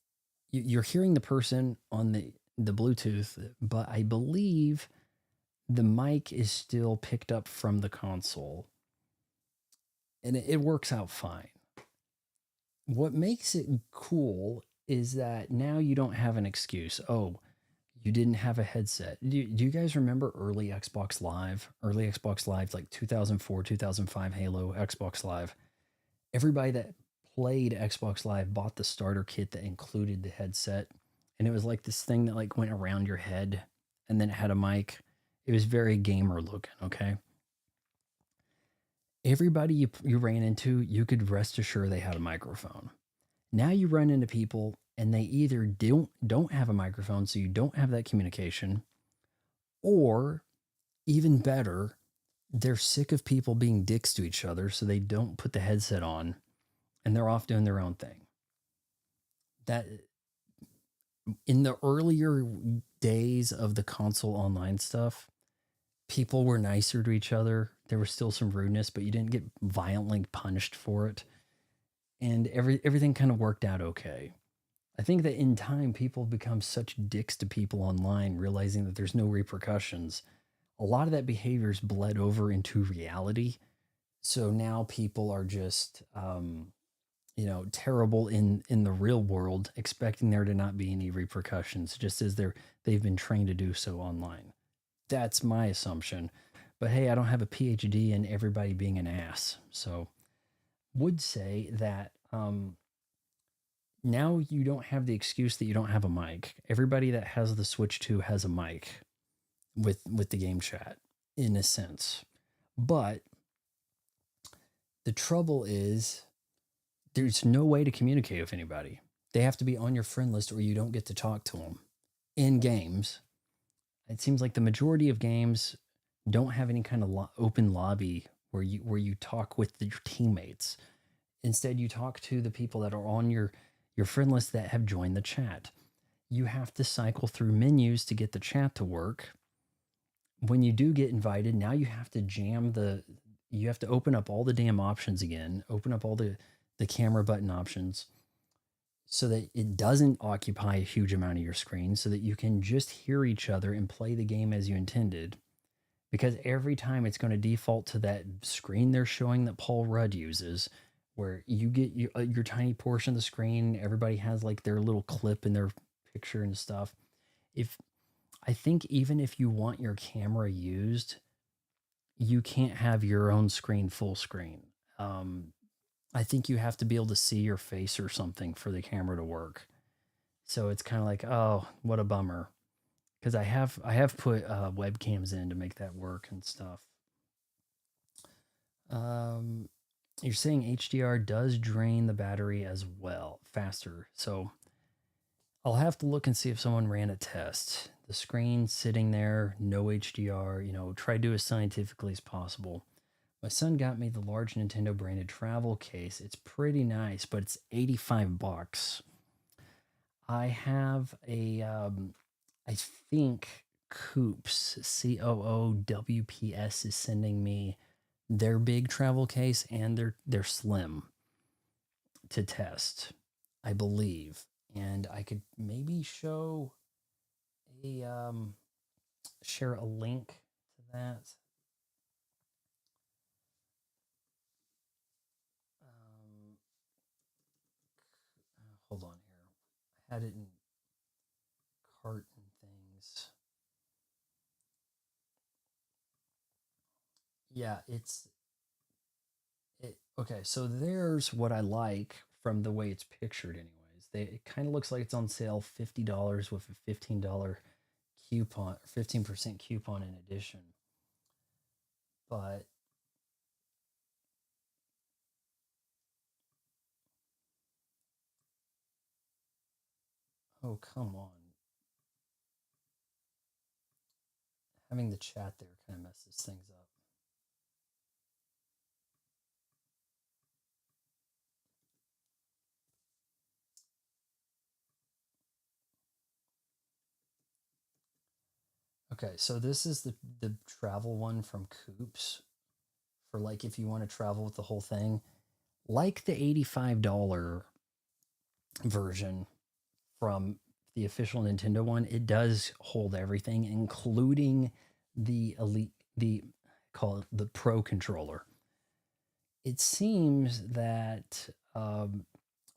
you're hearing the person on the Bluetooth, but I believe the mic is still picked up from the console, and it works out fine. What makes it cool is that now you don't have an excuse. Oh, you didn't have a headset. Do you guys remember early Xbox Live? Early Xbox Live, like 2004, 2005 Halo, Xbox Live. Everybody that played Xbox Live bought the starter kit that included the headset. And it was like this thing that like went around your head and then it had a mic. It was very gamer looking, okay? Everybody you ran into, you could rest assured they had a microphone. Now you run into people and they either don't have a microphone, so you don't have that communication, or even better, they're sick of people being dicks to each other, so they don't put the headset on and they're off doing their own thing. That in the earlier days of the console online stuff, people were nicer to each other. There was still some rudeness, but you didn't get violently punished for it. And everything kind of worked out okay. I think that in time, people become such dicks to people online, realizing that there's no repercussions. A lot of that behavior's bled over into reality. So now people are just, terrible in the real world, expecting there to not be any repercussions, just as they've been trained to do so online. That's my assumption. But hey, I don't have a PhD in everybody being an ass. So would say that now you don't have the excuse that you don't have a mic. Everybody that has the Switch 2 has a mic with the game chat, in a sense. But the trouble is there's no way to communicate with anybody. They have to be on your friend list or you don't get to talk to them. In games, it seems like the majority of games don't have any kind of open lobby where you talk with your teammates. Instead, you talk to the people that are on your friend list that have joined the chat. You have to cycle through menus to get the chat to work. When you do get invited, now you have to you have to open up all the damn options again, open up all the camera button options so that it doesn't occupy a huge amount of your screen, so that you can just hear each other and play the game as you intended. Because every time it's going to default to that screen they're showing that Paul Rudd uses, where you get your tiny portion of the screen. Everybody has like their little clip in their picture and stuff. I think even if you want your camera used, you can't have your own screen full screen. I think you have to be able to see your face or something for the camera to work. So it's kind of like, oh, what a bummer. Because I have put webcams in to make that work and stuff. You're saying HDR does drain the battery as well, faster. So I'll have to look and see if someone ran a test. The screen sitting there, no HDR, try to do as scientifically as possible. My son got me the large Nintendo branded travel case. It's pretty nice, but it's $85. I have I think Coops, COOWPS, is sending me their big travel case and their slim to test, I believe. And I could maybe share a link to that. Hold on here. I had it in cart and things. Yeah, okay, so there's what I like from the way it's pictured anyways. It kind of looks like it's on sale $50 with a $15 coupon, 15% coupon in addition. But oh, come on. Having the chat there kind of messes things up. Okay, so this is the travel one from Coops for like if you want to travel with the whole thing. Like the $85 version from the official Nintendo one, it does hold everything, including the elite, the call it the Pro controller. It seems that a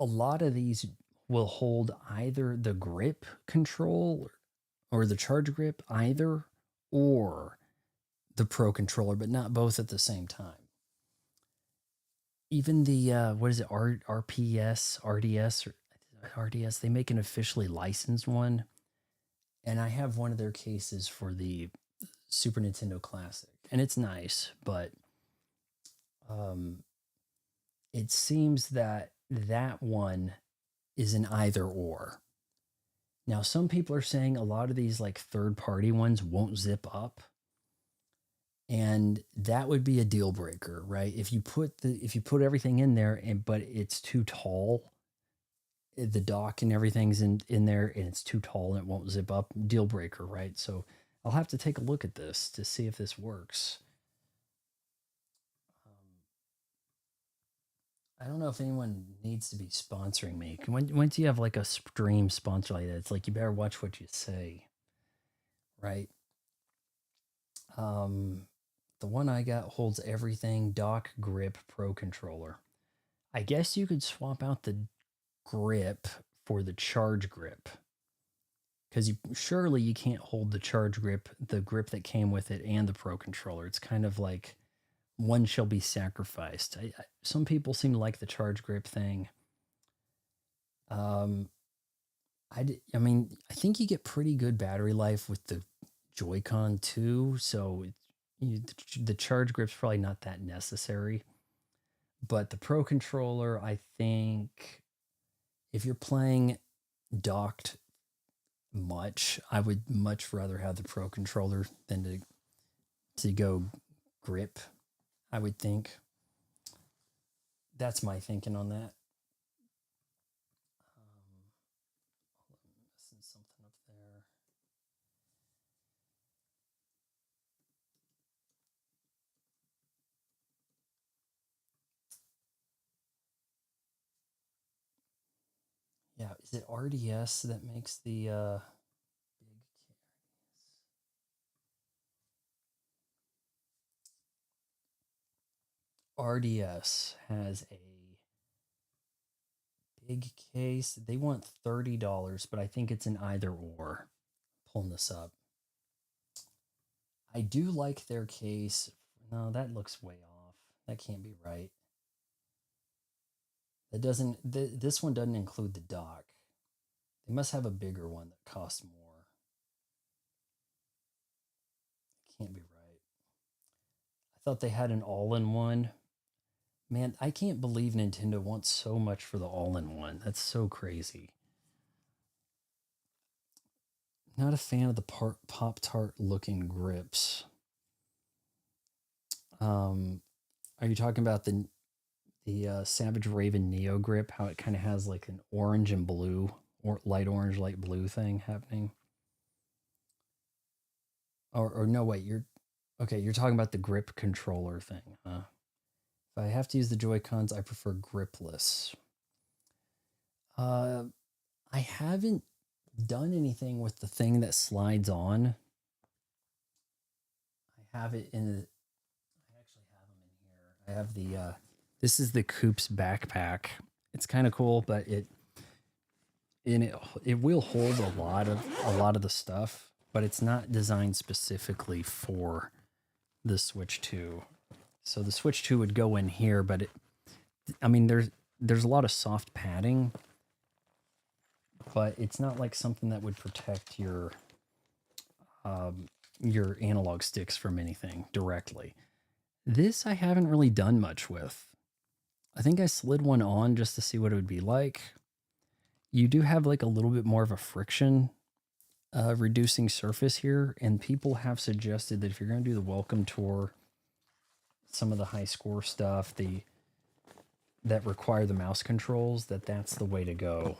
lot of these will hold either the grip control or the charge grip, either or the Pro controller, but not both at the same time. Even the what is it, RPS, RDS, or RDS? They make an officially licensed one, and I have one of their cases for the Super Nintendo Classic, and it's nice, but it seems that that one is an either or. Now, some people are saying a lot of these like third party ones won't zip up. And that would be a deal breaker, right? If you put everything in there but it's too tall, the dock and everything's in there and it's too tall and it won't zip up, deal breaker, right? So I'll have to take a look at this to see if this works. I don't know if anyone needs to be sponsoring me. When do you have like a stream sponsor like that? It's like you better watch what you say, right? The one I got holds everything, dock, grip, Pro controller. I guess you could swap out the grip for the charge grip, because surely you can't hold the charge grip, the grip that came with it, and the Pro controller. It's kind of like one shall be sacrificed. Some people seem to like the charge grip thing. I mean, I think you get pretty good battery life with the Joy-Con too, so the charge grip's probably not that necessary. But the Pro controller, I think, if you're playing docked much, I would much rather have the Pro controller than to go grip, I would think. That's my thinking on that. Missing something up there. Yeah, is it RDS that makes the big RDS has a big case. They want $30, but I think it's an either or. Pulling this up. I do like their case. No, that looks way off. That can't be right. That doesn't. This one doesn't include the dock. They must have a bigger one that costs more. Can't be right. I thought they had an all-in-one. Man, I can't believe Nintendo wants so much for the all-in-one. That's so crazy. Not a fan of the Pop-Tart looking grips. Are you talking about the Savage Raven Neo grip? How it kind of has like an orange and blue, or light orange, light blue thing happening? Or no, wait, you're talking about the grip controller thing, huh? If I have to use the Joy-Cons, I prefer gripless. I haven't done anything with the thing that slides on. I have it in the. I actually have them in here. I have the. This is the Coops backpack. It's kind of cool, but it will hold a lot of the stuff, but it's not designed specifically for the Switch 2. So the Switch 2 would go in here, but I mean, there's a lot of soft padding, but it's not like something that would protect your analog sticks from anything directly. This I haven't really done much with. I think I slid one on just to see what it would be like. You do have like a little bit more of a friction reducing surface here, and people have suggested that if you're going to do the welcome tour, some of the high score stuff, that require the mouse controls, that's the way to go.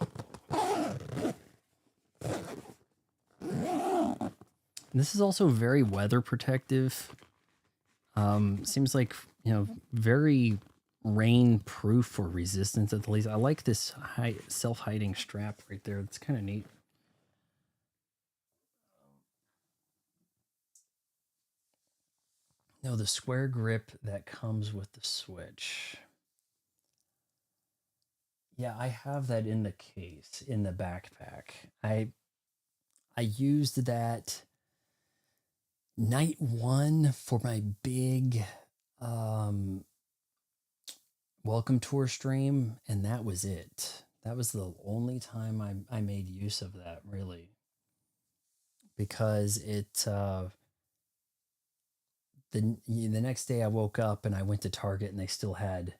This is also very weather protective. Seems like, very rain proof or resistant at the least. I like this self-hiding strap right there. It's kind of neat. No, the square grip that comes with the Switch. Yeah, I have that in the case, in the backpack. I used that night one for my big welcome tour stream, and that was it. That was the only time I made use of that, really. Because the next day I woke up and I went to Target and they still had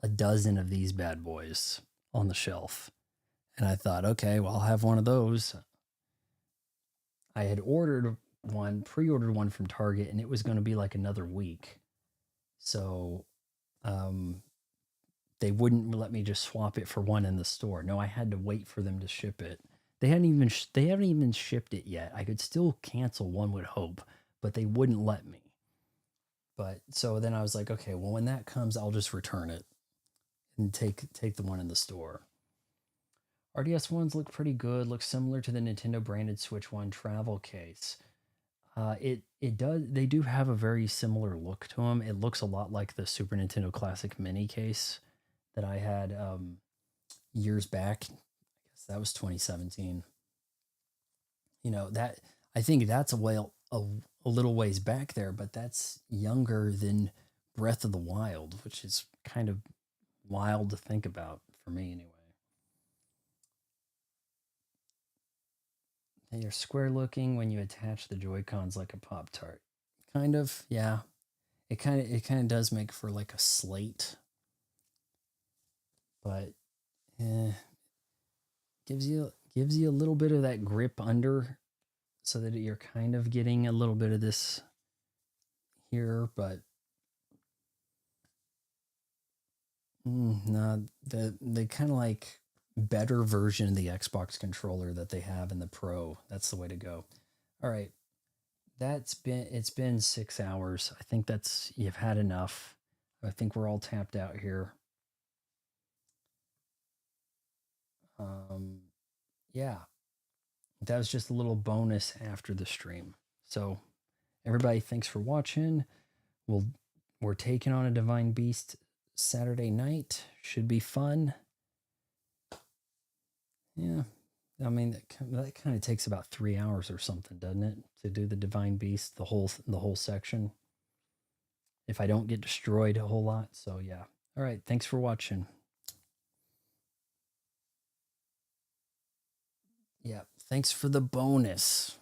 a dozen of these bad boys on the shelf. And I thought, okay, well, I'll have one of those. I had pre-ordered one from Target, and it was going to be like another week. So they wouldn't let me just swap it for one in the store. No, I had to wait for them to ship it. They haven't even shipped it yet. I could still cancel, one would hope, but they wouldn't let me. But so then I was like, okay, well, when that comes, I'll just return it and take the one in the store. RDS ones look pretty good. Look similar to the Nintendo branded Switch One travel case. They do have a very similar look to them. It looks a lot like the Super Nintendo Classic Mini case that I had years back. I guess that was 2017. That I think that's a little ways back there, but that's younger than Breath of the Wild, which is kind of wild to think about for me anyway. They're square looking when you attach the Joy-Cons like a Pop-Tart. Kind of, yeah. It kind of does make for like a slate. But gives you a little bit of that grip under, so that you're kind of getting a little bit of this here, but no, the kind of like better version of the Xbox controller that they have in the Pro. That's the way to go. All right. It's been 6 hours. I think you've had enough. I think we're all tapped out here. Yeah. That was just a little bonus after the stream. So everybody, thanks for watching. We're taking on a Divine Beast Saturday night. Should be fun. Yeah. I mean, that kind of takes about 3 hours or something, doesn't it? To do the Divine Beast, the whole section. If I don't get destroyed a whole lot. So yeah. All right. Thanks for watching. Yeah. Thanks for the bonus.